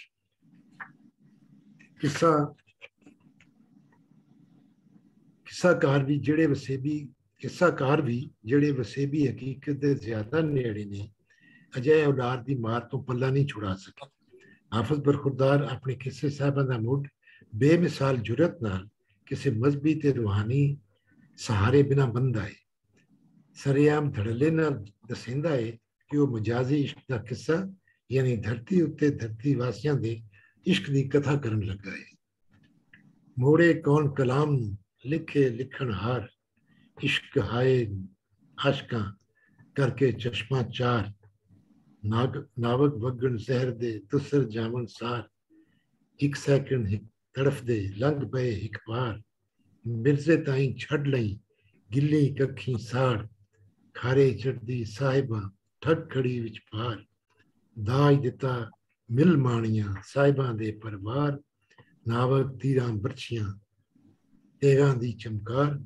Speaker 9: ਕਿੱਸਾਕਾਰ ਵੀ ਜਿਹੜੇ ਵਸੇਬੀ ਹਕੀਕਤ ਦੇ ਜ਼ਿਆਦਾ ਨੇੜੇ ਨੇ, ਅਜਿਹੇ ਔਲਾਦ ਦੀ ਮਾਰ ਤੋਂ ਪੱਲਾ ਨਹੀਂ ਛੁਡਾ ਸਕੇ। ਹਾਫਿਜ਼ ਬਰਖੁਰਦਾਰ ਆਪਣੇ ਕਿੱਸੇ ਸਾਹਿਬਾਂ ਦਾ ਮੁੱਢ ਬੇਮਿਸਾਲ ਜੁਰਤ ਨਾਲ ਕਿਸੇ ਮਜ਼ਹਬੀ ਤੇ ਰੂਹਾਨੀ ਸਹਾਰੇ ਬਿਨਾਂ ਬੰਦਾ ਹੈ। ਸਰੇਆਮ ਧੜੱਲੇ ਨਾਲ ਦੱਸਦਾ ਹੈ ਕਿ ਉਹ ਮਜਾਜ਼ੀ ਇਸ਼ਕ ਦਾ ਕਿੱਸਾ, ਯਾਨੀ ਧਰਤੀ ਉੱਤੇ ਧਰਤੀ ਵਾਸੀਆਂ ਦੇ ਇਸ਼ਕ ਦੀ ਕਥਾ ਕਰਨ ਲੱਗਾ ਹੈ। ਮੋੜੇ ਕੌਣ ਕਲਾਮ ਲਿਖੇ ਲਿਖਣਹਾਰ, ਇਸ਼ਕ ਹਾਏ ਆਸ਼ਕਾਂ ਕਰਕੇ ਚਸ਼ਮਾ ਚਾਰ, ਨਾਵਕ ਵਗਣ ਜ਼ਹਿਰ ਦੇ ਤੁਸਰ ਜਾਵਣ ਸਾਰ, ਇੱਕ ਸੈਕਿੰਡ ਤੜਫਦੇ ਲੰਘ ਪਏ ਇੱਕ ਪਾਰ, ਮਿਰਜ਼ੇ ਤਾਈਂ ਛੱਡ ਲਈ ਗਿੱਲੀ ਕੱਖੀ ਸਾੜ, ਖਾਰੇ ਚੜਦੀ ਸਾਹਿਬਾਂ ਠੱਗ ਖੜੀ ਵਿੱਚ ਪਾਰ, ਦਾਜ ਦਿੱਤਾ ਮਿਲ ਮਾਣੀਆਂ ਸਾਹਿਬਾਂ ਦੇ ਪਰਿਵਾਰ, ਨਾਵਕ ਤੀਰਾਂ ਬਰਛੀਆਂ ਤੇਰਾਂ ਦੀ ਚਮਕਾਰ,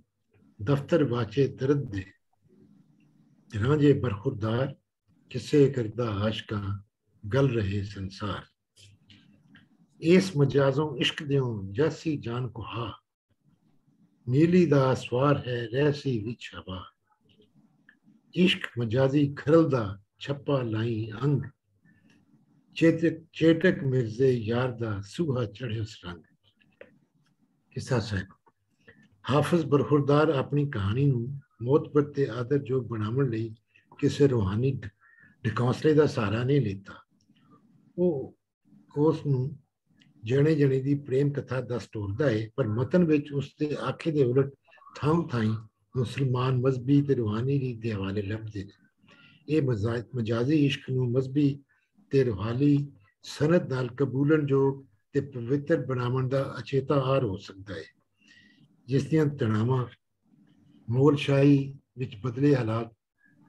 Speaker 9: ਦਫ਼ਤਰ ਵਾਚੇ ਦਰਦ ਦੇ ਰਾਂਝੇ ਬਰਖੁਰਦਾਰ, ਕਿਸੇ ਕਰਦਾ ਆਸ਼ਕਾਂ ਗਲ ਰਹੇ ਸੰਸਾਰ। ਇਸ ਮਜਾਜ਼ੋਂ ਇਸ਼ਕ ਦਿਓ ਜੈਸੀ ਜਾਨ ਕੁਹਾ, ਨੀਲੀ ਦਾ ਸਵਾਰ ਹੈ ਰਹਿਸੀ ਵਿੱਚ ਹਵਾ, ਇਸ਼ਕ ਮਜਾਜ਼ੀ ਖਰਲਦਾ ਛੱਪਾ ਲਾਈ ਅੰਗ, ਚੇਟਕ ਮਿਰਜ਼ੇ ਯਾਰ ਦਾ ਸੁਹਾ ਚੜ੍ਹਿਓ ਰੰਗ। ਕਿੱਸਾ ਸਾਹਿਬ। ਹਾਫਿਜ਼ ਬਰਖੁਰਦਾਰ ਆਪਣੀ ਕਹਾਣੀ ਨੂੰ ਮੋਤਬਰ ਤੇ ਆਦਰਯੋਗ ਬਣਾਉਣ ਲਈ ਕਿਸੇ ਰੂਹਾਨੀ ਢਕੌਂਸਲੇ ਦਾ ਸਹਾਰਾ ਨਹੀਂ ਲਿੱਤਾ। ਉਹ ਉਸ ਨੂੰ ਜਣੇ ਜਣੇ ਦੀ ਪ੍ਰੇਮ ਕਥਾ ਦੱਸ ਟੋਰਦਾ ਹੈ, ਪਰ ਮਤਨ ਵਿੱਚ ਉਸ ਦੇ ਆਖੇ ਦੇ ਉਲਟ ਥਾਂ ਥਾਈਂ ਮੁਸਲਮਾਨ ਮਜ਼ਹਬੀ ਤੇ ਰੂਹਾਨੀ ਰੀਤ ਦੇ ਹਵਾਲੇ ਲੱਭਦੇ ਨੇ। ਇਹ ਮਜਾਜ਼ੀ ਇਸ਼ਕ ਨੂੰ ਮਜ਼ਹਬੀ ਤੇ ਰੂਹਾਨੀ ਸਨਦ ਨਾਲ ਕਬੂਲਣਯੋਗ ਤੇ ਪਵਿੱਤਰ ਬਣਾਉਣ ਦਾ ਅਚੇਤਾ ਆਰ ਹੋ ਸਕਦਾ ਹੈ, ਜਿਸ ਦੀਆਂ ਤਣਾਵਾਂ ਮੁਗਲ ਸ਼ਾਹੀ ਵਿੱਚ ਬਦਲੇ ਹਾਲਾਤ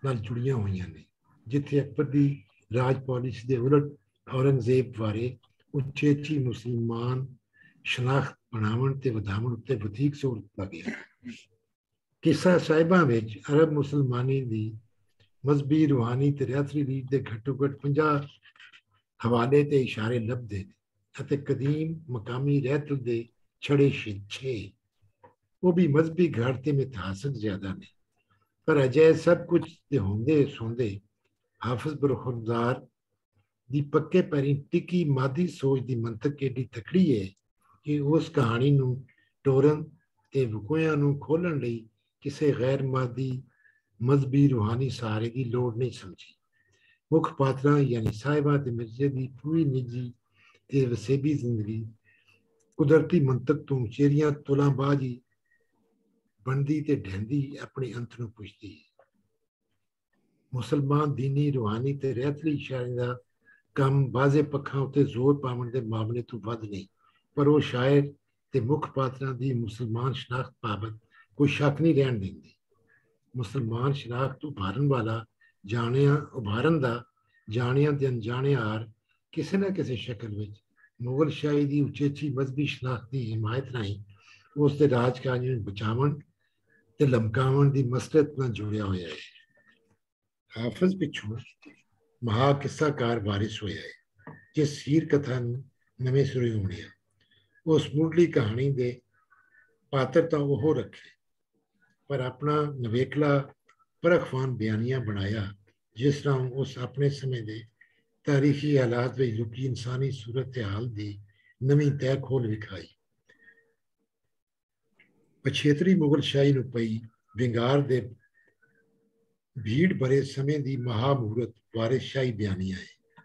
Speaker 9: ਨਾਲ ਜੁੜੀਆਂ ਹੋਈਆਂ ਨੇ, ਜਿੱਥੇ ਅਕਬਰ ਦੀ ਰਾਜ ਪਾਲਿਸੀ ਦੇ ਉਲਟ ਔਰੰਗਜ਼ੇਬ ਬਾਰੇ ਉਚੇਚੀ ਮੁਸਲਮਾਨ ਸ਼ਨਾਖਤ ਬਣਾਉਣ ਤੇ ਵਧਾਉਣ ਉੱਤੇ ਵਧੀਕ ਜ਼ੋਰ ਦਿੱਤਾ ਗਿਆ। ਕਿੱਸਾ ਸਾਹਿਬਾਂ ਵਿੱਚ ਅਰਬ ਮੁਸਲਮਾਨੀ ਦੀ ਮਜ਼ਹਬੀ ਰੂਹਾਨੀ ਤੇ ਰਿਆਸਤੀ ਰੀਤ ਦੇ ਘੱਟੋ ਘੱਟ 50 ਹਵਾਲੇ ਤੇ ਇਸ਼ਾਰੇ ਲੱਭਦੇ ਨੇ, ਅਤੇ ਕਦੀਮ ਮਕਾਮੀ ਰਹਿਤਲ ਦੇ ਛੜੇ 6 ਉਹ ਵੀ ਮਜ਼ਹਬੀ ਘਾਟ ਤੇ ਮਿਥਾਸਕ ਜ਼ਿਆਦਾ ਨੇ। ਪਰ ਅਜੇ ਸਭ ਕੁਝ ਦੇ ਹੁੰਦੇ ਸੁਣਦੇ ਹਾਫਿਜ਼ ਬਰਖੁਰਦਾਰ ਦੀ ਪੱਕੇ ਪੈਰੀਂ ਟਿੱਕੀ ਮਾਦੀ ਸੋਚ ਦੀ ਮੰਤਕ ਏਡੀ ਤਕੜੀ ਹੈ ਕਿ ਉਸ ਕਹਾਣੀ ਨੂੰ ਟੋਰਨ ਤੇ ਵਕੂਇਆਂ ਨੂੰ ਖੋਲ੍ਹਣ ਲਈ ਕਿਸੇ ਗੈਰ ਮਾਦੀ ਮਜ਼ਹਬੀ ਰੂਹਾਨੀ ਸਹਾਰੇ ਦੀ ਲੋੜ ਨਹੀਂ ਸਮਝੀ। ਮੁੱਖ ਪਾਤਰਾਂ ਯਾਨੀ ਸਾਹਿਬਾਂ ਤੇ ਮਿਰਜ਼ੇ ਦੀ ਪੂਰੀ ਨਿੱਜੀ ਤੇ ਵਸੇਬੀ ਜ਼ਿੰਦਗੀ ਕੁਦਰਤੀ ਮੰਤਕ ਤੋਂ ਚੇਰੀਆਂ ਤੁਲਾਂਬਾਜ਼ੀ ਬਣਦੀ ਤੇ ਢਹਿੰਦੀ ਆਪਣੇ ਅੰਤ ਨੂੰ ਪੁੱਛਦੀ ਹੈ। ਮੁਸਲਮਾਨ ਦੀਨੀ ਰੂਹਾਨੀ ਤੇ ਰਹਿਤਲੀ ਇਸ਼ਾਰੇ ਦਾ ਕੰਮ ਬਾਜ਼ੇ ਪੱਖਾਂ ਉੱਤੇ ਜ਼ੋਰ ਪਾਉਣ ਦੇ ਮਾਮਲੇ ਤੋਂ ਵੱਧ ਨਹੀਂ, ਪਰ ਉਹ ਸ਼ਾਇਰ ਤੇ ਮੁੱਖ ਪਾਤਰਾਂ ਦੀ ਮੁਸਲਮਾਨ ਸ਼ਨਾਖਤ ਬਾਬਤ ਕੋਈ ਸ਼ੱਕ ਨਹੀਂ ਰਹਿਣ ਦਿੰਦੀ। ਮੁਸਲਮਾਨ ਸ਼ਨਾਖਤ ਉਭਾਰਨ ਦਾ ਜਾਣਿਆਂ ਤੇ ਅਣਜਾਣਿਆਂ ਹਾਰ ਕਿਸੇ ਨਾ ਕਿਸੇ ਸ਼ਕਲ ਵਿੱਚ ਮੁਗਲ ਸ਼ਾਹੀ ਦੀ ਉਚੇਚੀ ਮਜ਼ਹਬੀ ਸ਼ਨਾਖਤ ਦੀ ਹਿਮਾਇਤ ਰਾਹੀਂ ਉਸ ਦੇ ਰਾਜਕਾਜ ਨੂੰ ਬਚਾਉਣ ਤੇ ਲਮਕਾਉਣ ਦੀ ਮਸਲਤ ਨਾਲ ਜੁੜਿਆ ਹੋਇਆ ਹੈ। ਹਾਫਿਜ਼ ਪਿੱਛੋਂ ਮਹਾ ਕਿੱਸਾਕਾਰ ਵਾਰਿਸ ਹੋਇਆ ਹੈ, ਜਿਸ ਹੀਰ ਕਥਾ ਨੂੰ ਨਵੇਂ ਸਿਰੇ ਉਮੜਿਆ। ਉਸ ਮੁੱਢਲੀ ਕਹਾਣੀ ਦੇ ਪਾਤਰ ਤਾਂ ਉਹ ਰੱਖੇ, ਪਰ ਆਪਣਾ ਨਵੇਕਲਾ ਪਰਖਵਾਨ ਬਿਆਨੀਆਂ ਬਣਾਇਆ, ਜਿਸ ਤਰ੍ਹਾਂ ਉਸ ਆਪਣੇ ਸਮੇਂ ਦੇ ਤਾਰੀਖੀ ਹਾਲਾਤ ਵਿੱਚ ਲੁਕੀ ਇਨਸਾਨੀ ਸੂਰਤ ਹਾਲ ਦੀ ਨਵੀਂ ਤਹਿ ਖੋਲ ਵਿਖਾਈ। ਪਛੇਤਰੀ ਮੁਗਲ ਸ਼ਾਹੀ ਨੂੰ ਪਈ ਵਿੰਗਾਰ ਦੇ ਭੀੜ ਭਰੇ ਸਮੇਂ ਦੀ ਮਹਾਮੂਰਤ ਵਾਰਿਸ ਸ਼ਾਹੀ ਬਿਆਨੀਆਂ ਹੈ।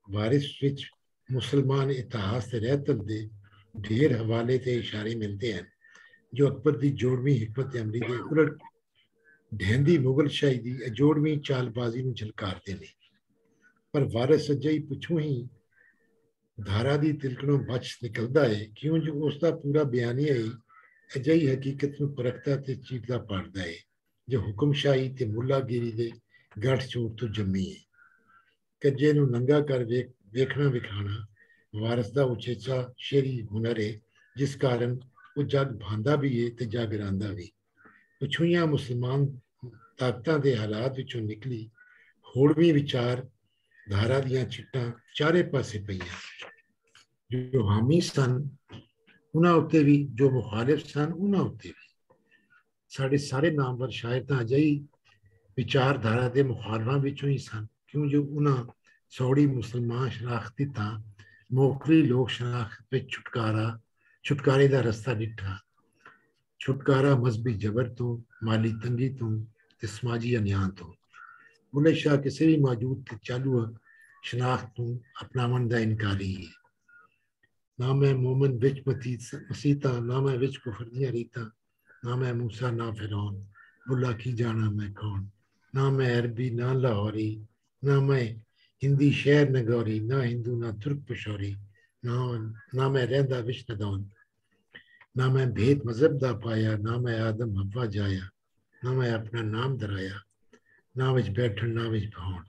Speaker 9: ਵਾਰਿਸ ਵਿੱਚ ਮੁਸਲਮਾਨ ਇਤਿਹਾਸ ਤੇ ਰਹਿਤਲ ਦੇ ढेर हवाले ते इशारे मिलते हैं जो अकबर की जोड़वी हिकमत अमली के उलट ढहंदी मुगल शाही की अजोड़वी चालबाजी में झलकारते हैं। पर वारिस अजई पिछों ही धारा की तिलकणों बच निकलता है क्यों जो उसका पूरा बयानिया ही अजई हकीकत में परखता ते चीरता पाड़ता है जो हुक्मशाही ते मुलागिरी के गठ चोट तो जमी है। कज्जे नूं नंगा कर वेखना विखाना वारिस का उचेचा शेरी हुनर है जिस कारण वो जग भांदा भी है ते जग रांदा भी। पिछोइयां मुसलमान ताकतां दे हालात विचों निकली होड़वी विचार धारा दियां चिट्टां चारे पासे पईयां जो हामी सन उन्हां उत्ते भी जो मुखालिफ सन उन्हां उत्ते भी। साढ़े सारे नामवर शायर तां अजई विचारधारा के मुखालफां विचों ही सन क्यों जो उन्हां सौड़ी मुसलमान शनाख्ती तां मोकली लोक शनाख्त पे छुटकारे का रस्ता डिठा। छुटकारा मजहबी जबर तो माली तंगी तो ते समाजी अन्याय तो। बुल्ले शाह किसी भी मौजूद ते चालू शनाख्त तो अपनावन का इनकारी है। ना मैं मोमन विच मसीता ना मैं विच कुफर दियां रीतां ना मैं मूसा ना फिरौन बुला की जाना मैं कौन। ना मैं अरबी ना लाहौरी ना मैं हिंदी शहर नगौरी ना हिंदू ना तुर्क पशौरी ना मैं रहंदा विच नदौन। ना मैं भेद मजहब दा पाया ना मैं आदम हवा जाया ना मैं अपना नाम दराया ना विच बैठन ना विच भाउण।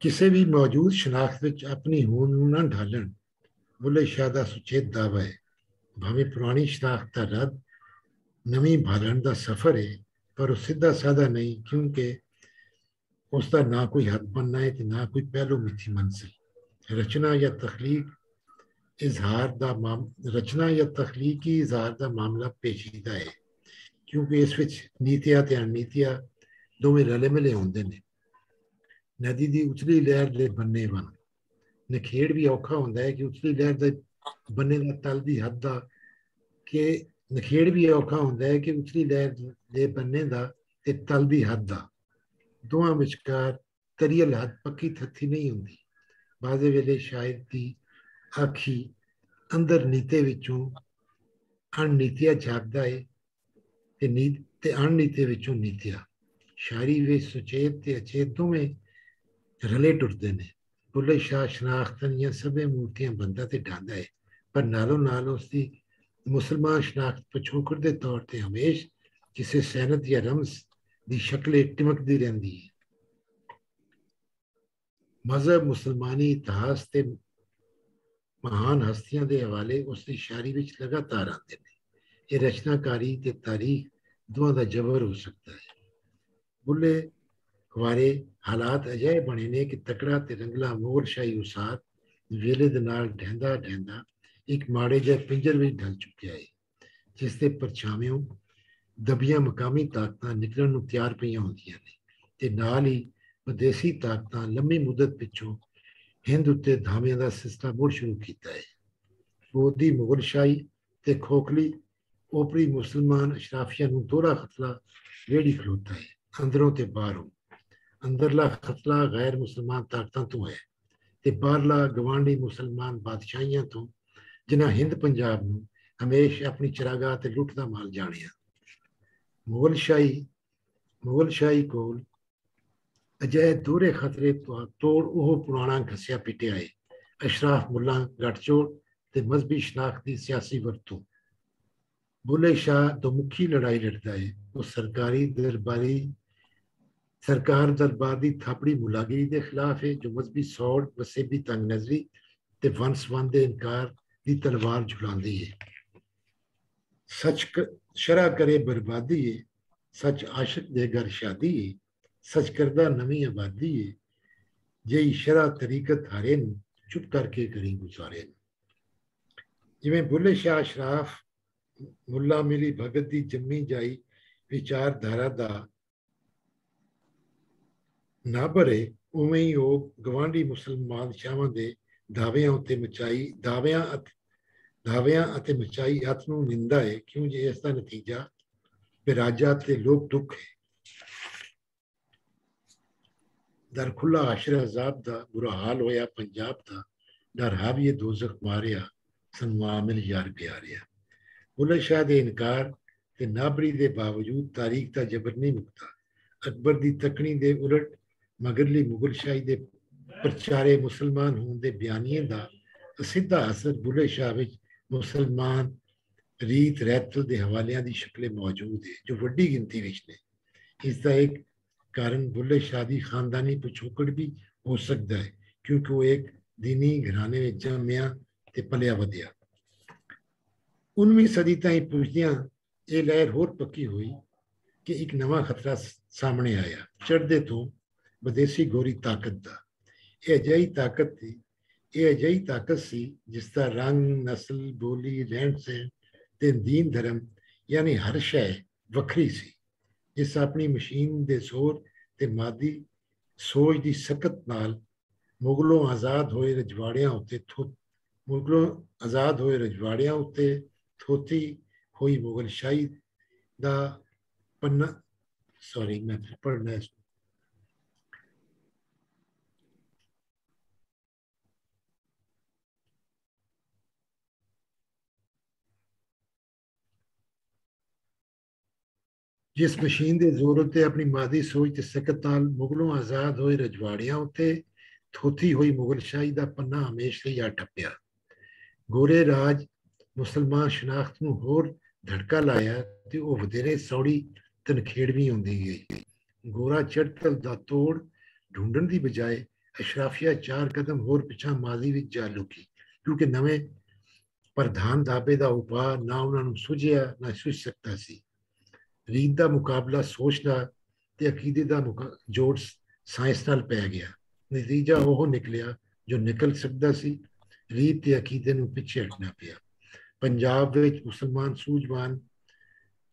Speaker 9: किसी भी मौजूद शनाख्त विच अपनी होंद नूं ना ढालण बुल्ले शाह दा सुचेत दावा है। भावें पुरानी शनाख्त दा रद्द नवीं भालण दा सफर है पर वो सीधा साधा नहीं क्योंकि उसका ना कोई हद बनना है तो ना कोई पहलू मिथी मंजिल। रचना या तखलीकी इजहार का मामला पेचीदा है क्योंकि इस विच नीतियां ते अणनीतियां दोवें रले मिले होंदे ने। नदी की उछली लहर के बन्ने बन नखेड़ भी औखा होंदा है कि उछली लहर के बन्ने का तल की हद का कि नखेड़ भी औखा होंदा है कि उछली लहर के बन्ने का ते तल की हद का दोवां विचकार तरीयल हद पक्की थत्थी नहीं होंदी। बाजे वेले शायर की आखी अंदर नीते विचों अणनीतिया जागदा है ते अणनीते विचों नीतिया। शायरी वे सुचेत ते अचेत दोवें रले टुरदे ने। बुल्ले शाह शनाख्तां दियां सभे मूर्तियां बनदा ते ढांदा है पर नालों नाल उसकी मुसलमान शनाख्त पछोकड़ के तौर पर हमेश किसी सैनत या रमज की शक्ल टिमकती रहती है। मजहब मुसलमानी इतिहास के महान हस्तियों के हवाले उसकी शायरी विच लगातार आते हैं। ये रचनाकारी ते तारीख दोवां दा जबर हो सकता है। बुल्ले वारे हालात अजय बने ने कि तकड़ा ते रंगला मुगल शाही उसाद वेले दे नाल ढहंदा ढहंदा एक माड़े जे पिंजर विच ढल चुकिया है जिसके परछावियों दबियां मकामी ताकतां निकलण नूं तैयार पईयां होंदियां ने ते नाल ही विदेशी ताकतां लंबी मुद्दत पिछों हिंद उत्ते धावियां दा सिलसिला मुड़ शुरू कीता है। बोधी मुगल शाही ते खोखली ओपरी मुसलमान अशराफिया नूं दोहरा खतरा रेड़ी खलोता है अंदरों ते बाहरों। अंदरला खतरा गैर मुसलमान ताकतां तो है ते बाहरला गवांढी मुसलमान बादशाहियां तो जिन्हां हिंद पंजाब नूं हमेशा अपनी चरागाह ते लुੱਟ दा माल जानिया। मुगल शाही कोल अजय दोहरे खतरे तोड़ ओह पुराना घसिया पिटिया है अशराफ मुल्लां गठजोड़ ते मजहबी शनाख्त दी सियासी वरतों। बुल्ले शाह दोमुखी लड़ाई लड़ता है। वो सरकार दरबार की थापड़ी मुलागिरी के खिलाफ है जो मजहबी सौड़ वसेबी तंग नजरी ते वंशवंद के इनकार की तलवार झुलाती है। सच शरा करे बर्बादी है सच आशिक दे घर शादी है सच करदा नवी आबादी है जई शरा तरीकत हारे चुप करके करी गुजारे। जिवें बुल्ले शाह अशराफ मुल्ला मिली भगत की जम्मी जाई विचारधारा का ना भरे उवें ही वो गवांढी मुसलमान शाहां दे दावियां उत्ते मचाई हथ नूं निंदा है क्यों जे इसका नतीजा बेराजा ते लोक दुख है। दर खुला आशर अजाब दा बुरा हाल होया पंजाब दा डर हाविए दोजख मारिया ਸਨਵਾ ਮਿਲ ਯਾਰ ਪਿਆਰਿਆ। ਬੁੱਲੇ ਸ਼ਾਹ ਦੇ ਇਨਕਾਰ ਤੇ ਨਾਬਰੀ ਦੇ ਬਾਵਜੂਦ ਤਾਰੀਖ ਦਾ ਜ਼ਬਰ ਨਹੀਂ ਮੁਕਤਾ। ਅਕਬਰ ਦੀ ਤਕਣੀ ਦੇ ਉਲਟ ਮਗਰਲੀ ਮੁਗਲ ਸ਼ਾਹੀ ਦੇ ਪ੍ਰਚਾਰੇ ਮੁਸਲਮਾਨ ਹੋਣ ਦੇ ਬਿਆਨੀਏ ਦਾ ਸਿੱਧਾ ਅਸਰ ਬੁੱਲੇ ਸ਼ਾਹ ਵਿੱਚ ਮੁਸਲਮਾਨ ਰੀਤ ਰੈਤਲ ਦੇ ਹਵਾਲਿਆਂ ਦੀ ਸ਼ਕਲ ਮੌਜੂਦ ਹੈ ਜੋ ਵੱਡੀ ਗਿਣਤੀ ਵਿੱਚ ਨੇ। ਇਸ ਦਾ ਇੱਕ ਕਾਰਨ ਬੁੱਲੇ ਸ਼ਾਹ ਦੀ ਖਾਨਦਾਨੀ ਪਿਛੋਕੜ ਵੀ ਹੋ ਸਕਦਾ ਹੈ ਕਿਉਂਕਿ ਉਹ ਇੱਕ ਦੀਨੀ ਘਰਾਣੇ ਵਿੱਚ ਜੰਮਿਆ ਤੇ ਪਲਿਆ ਵਧਿਆ। 19ਵੀਂ ਸਦੀ ਤਾਈਂ ਪੁੱਜਦਿਆਂ ਇਹ ਲਹਿਰ ਹੋਰ ਪੱਕੀ ਹੋਈ ਕਿ ਇੱਕ ਨਵਾਂ ਖਤਰਾ ਸਾਹਮਣੇ ਆਇਆ, ਚੜ੍ਹਦੇ ਤੋਂ ਵਿਦੇਸ਼ੀ ਗੋਰੀ ਤਾਕਤ ਦਾ। ਇਹ ਅਜਿਹੀ ਤਾਕਤ ਸੀ ਜਿਸ ਦਾ ਰੰਗ, ਨਸਲ, ਬੋਲੀ, ਰਹਿਣ ਸਹਿਣ ਤੇ ਦੀਨ ਧਰਮ ਯਾਨੀ ਹਰ ਸ਼ੈ ਵੱਖਰੀ ਸੀ, ਜਿਸ ਆਪਣੀ ਮਸ਼ੀਨ ਦੇ ਜ਼ੋਰ ਤੇ ਮਾਦੀ ਸੋਚ ਦੀ ਸਖਤ ਨਾਲ ਮੁਗਲੋਂ ਆਜ਼ਾਦ ਹੋਏ ਰਜਵਾੜਿਆਂ ਉੱਤੇ ਥੋਤੀ ਹੋਈ ਮੁਗਲ ਸ਼ਾਹੀ ਦਾ ਪੰਨਾ ਮੈਂ ਪੜ੍ਹਨਾ ਜਿਸ ਮਸ਼ੀਨ ਦੇ ਜ਼ੋਰ ਉੱਤੇ ਆਪਣੀ ਮਾਦੀ ਸੋਚ ਤੇ ਸਖਤ ਨਾਲ ਮੁਗਲੋਂ ਆਜ਼ਾਦ ਹੋਏ ਰਜਵਾੜਿਆਂ ਉੱਤੇ ਥੋਤੀ ਹੋਈ ਮੁਗਲ ਸ਼ਾਹੀ ਦਾ ਪੰਨਾ ਹਮੇਸ਼ਾ ਲਈ ਆ ਠੱਪਿਆ। ਗੋਰੇ ਰਾਜ ਮੁਸਲਮਾਨ ਸ਼ਨਾਖਤ ਨੂੰ ਹੋਰ ਧੜਕਾ ਲਾਇਆ ਤੇ ਉਹ ਵਧੇਰੇ ਸੌੜੀ ਤਨਖੇੜਵੀਂ ਹੁੰਦੀ ਗਈ। ਗੋਰਾ ਚੜ੍ਹਤਲ ਦਾ ਤੋੜ ਢੂੰਡਣ ਦੀ ਬਜਾਏ ਅਸ਼ਰਾਫੀਆ 4 ਕਦਮ ਹੋਰ ਪਿਛਾਂ ਮਾਜ਼ੀ ਵਿੱਚ ਜਾ ਲੁਕੀ ਕਿਉਂਕਿ ਨਵੇਂ ਪ੍ਰਧਾਨ ਦਾਬੇ ਦਾ ਉਪਾਅ ਨਾ ਉਹਨਾਂ ਨੂੰ ਸੁਝਿਆ ਨਾ ਸੁਝ ਸਕਦਾ ਸੀ। ਰੀਤ ਦਾ ਮੁਕਾਬਲਾ ਸੋਚ ਦਾ ਤੇ ਅਕੀਦੇ ਦਾ ਜੋੜ ਸਾਇੰਸ ਨਾਲ ਪੈ ਗਿਆ। ਨਤੀਜਾ ਉਹ ਨਿਕਲਿਆ ਜੋ ਨਿਕਲ ਸਕਦਾ ਸੀ, ਰੀਤ ਤੇ ਅਕੀਦੇ ਨੂੰ ਪਿੱਛੇ ਹਟਣਾ ਪਿਆ। ਪੰਜਾਬ ਵਿੱਚ ਮੁਸਲਮਾਨ ਸੂਝਵਾਨ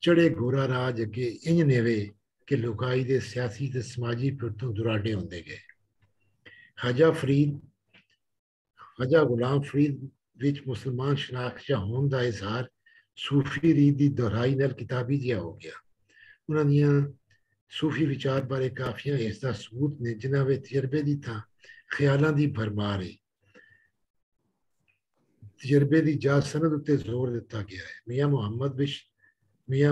Speaker 9: ਚੜੇ ਗੋਰਾ ਰਾਜ ਅੱਗੇ ਇੰਜ ਨੇਵੇ ਕਿ ਲੋਕਾਈ ਦੇ ਸਿਆਸੀ ਤੇ ਸਮਾਜੀ ਫਿਰ ਤੋਂ ਦੁਰਾਡੇ ਹੁੰਦੇ ਗਏ। ਖਾਜਾ ਗੁਲਾਮ ਫਰੀਦ ਵਿੱਚ ਮੁਸਲਮਾਨ ਸ਼ਨਾਖਤ ਹੋਣ ਦਾ ਇਜ਼ਹਾਰ ਸੂਫੀ ਰੀਤ ਦੀ ਦੁਹਰਾਈ ਨਾਲ ਕਿਤਾਬੀ ਜਿਹਾ ਹੋ ਗਿਆ। ਉਹਨਾਂ ਦੀਆਂ ਸੂਫੀ ਵਿਚਾਰ ਬਾਰੇ ਕਾਫੀਆਂ ਇਸ ਦਾ ਸਬੂਤ ਨੇ ਜਿਨ੍ਹਾਂ ਵਿੱਚ ਤਜਰਬੇ ਦੀ ਥਾਂ ਖਿਆਲਾਂ ਦੀ ਭਰਮਾਰ ਹੈ। ਤਜਰਬੇ ਦੀ ਜਾਂਚ ਸਨਦ ਉੱਤੇ ਜ਼ੋਰ ਦਿੱਤਾ ਗਿਆ ਹੈ। ਮੀਆਂ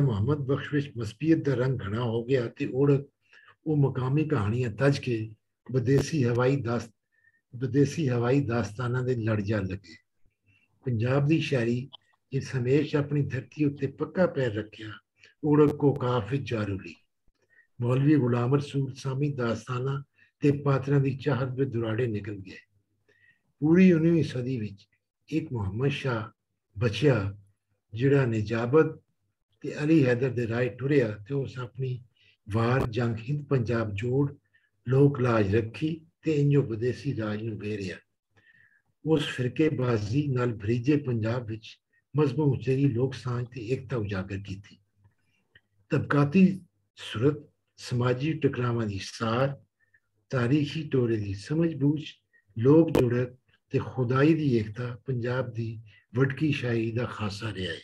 Speaker 9: ਮੁਹੰਮਦ ਬਖਸ਼ ਵਿੱਚ ਮਸਬੀਅਤ ਦਾ ਰੰਗ ਘਣਾ ਹੋ ਗਿਆ ਤੇ ਉਹ ਮਕਾਮੀ ਕਹਾਣੀਆਂ ਤਜ ਕੇ ਵਿਦੇਸ਼ੀ ਹਵਾਈ ਦਾਸਤਾਨਾਂ ਦੇ ਲੜ ਜਾ ਲੱਗੇ। ਪੰਜਾਬ ਦੀ ਸ਼ਾਇਰੀ ਜਿਸ ਹਮੇਸ਼ਾ ਆਪਣੀ ਧਰਤੀ ਉੱਤੇ ਪੱਕਾ ਪੈਰ ਰੱਖਿਆ ਉੜਕ ਕੋ ਕਾਫ ਵਿੱਚ ਜਾ ਰੁਲੀ। ਮੌਲਵੀ ਗੁਲਾਮ ਰਸੂਲ ਸਾਮੀ ਦਾਸਤਾਨਾਂ ਤੇ ਪਾਤਰਾਂ ਦੀ ਚਾਹਤ ਵਿੱਚ ਦੁਰਾੜੇ ਨਿਕਲ ਗਏ। ਪੂਰੀ 19ਵੀਂ ਸਦੀ ਵਿੱਚ ਇੱਕ ਮੁਹੰਮਦ ਸ਼ਾਹ ਬਚਿਆ ਜਿਹੜਾ ਨਿਜਾਬਤ ਤੇ ਅਲੀ ਹੈਦਰ ਦੇ ਰਾਹ ਟੁਰਿਆ ਤੇ ਉਸ ਆਪਣੀ ਵਾਰ ਜੰਗ ਹਿੰਦ ਪੰਜਾਬ ਜੋੜ ਲੋਕ ਲਾਜ ਰੱਖੀ ਤੇ ਇੰਜੋ ਵਿਦੇਸ਼ੀ ਰਾਜ ਨੂੰ ਘੇਰਿਆ। ਉਸ ਫਿਰਕੇਬਾਜ਼ੀ ਨਾਲ ਭਰੀਜੇ ਪੰਜਾਬ ਵਿੱਚ ਮਜ਼ਬੂਤ ਉਚੇਰੀ ਲੋਕ ਸਾਂਝ ਤੇ ਏਕਤਾ ਉਜਾਗਰ ਕੀਤੀ। ਤਬਕਾਤੀ ਸੂਰਤ, ਸਮਾਜੀ ਟਕਰਾਵਾਂ ਦੀ ਸਾਰ, ਤਾਰੀਖੀ ਟੋਰੇ ਦੀ ਸਮਝ ਬੂਝ, ਲੋਕ ਜੁੜਤ ਤੇ ਖੁਦਾਈ ਦੀ ਏਕਤਾ ਪੰਜਾਬ ਦੀ ਵਡਕੀ ਸ਼ਾਇਰੀ ਦਾ ਖਾਸਾ ਰਿਹਾ ਹੈ।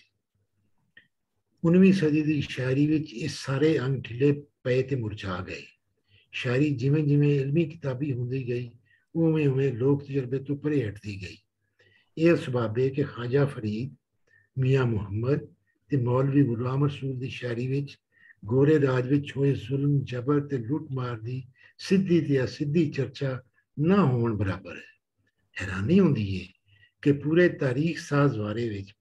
Speaker 9: 19ਵੀਂ ਸਦੀ ਦੀ ਸ਼ਾਇਰੀ ਵਿੱਚ ਇਹ ਸਾਰੇ ਅੰਗ ਢਿੱਲੇ ਪਏ ਤੇ ਮੁਰਝਾ ਗਏ। ਸ਼ਾਇਰੀ ਜਿਵੇਂ ਜਿਵੇਂ ਇਲਮੀ ਕਿਤਾਬੀ ਹੁੰਦੀ ਗਈ ਉਵੇਂ ਉਵੇਂ ਲੋਕ ਤਜਰਬੇ ਤੋਂ ਪਰੇ ਹਟਦੀ ਗਈ। ਇਹ ਸਬਬ ਹੈ ਕਿ ਖਾਜਾ ਫਰੀਦ, ਮੀਆਂ ਮੁਹੰਮਦ ਤੇ ਮੌਲਵੀ ਗੁਲਾਮ ਰਸੂਲ ਦੀ ਸ਼ਾਇਰੀ ਵਿੱਚ ਗੋਰੇ ਰਾਜ ਵਿੱਚ ਹੋਏ ਜ਼ੁਲਮ, ਜਬਰ ਤੇ ਲੁੱਟ ਮਾਰ ਦੀ ਸਿੱਧੀ ਤੇ ਅਸਿੱਧੀ ਚਰਚਾ ਨਾ ਹੋਣ ਬਰਾਬਰ ਹੈ। ਹੈਰਾਨੀ ਹੁੰਦੀ ਹੈ ਕਿ ਪੂਰੇ ਤਾਰੀਖ ਸਾਜ਼ ਵਾਰੇ ਵਿੱਚ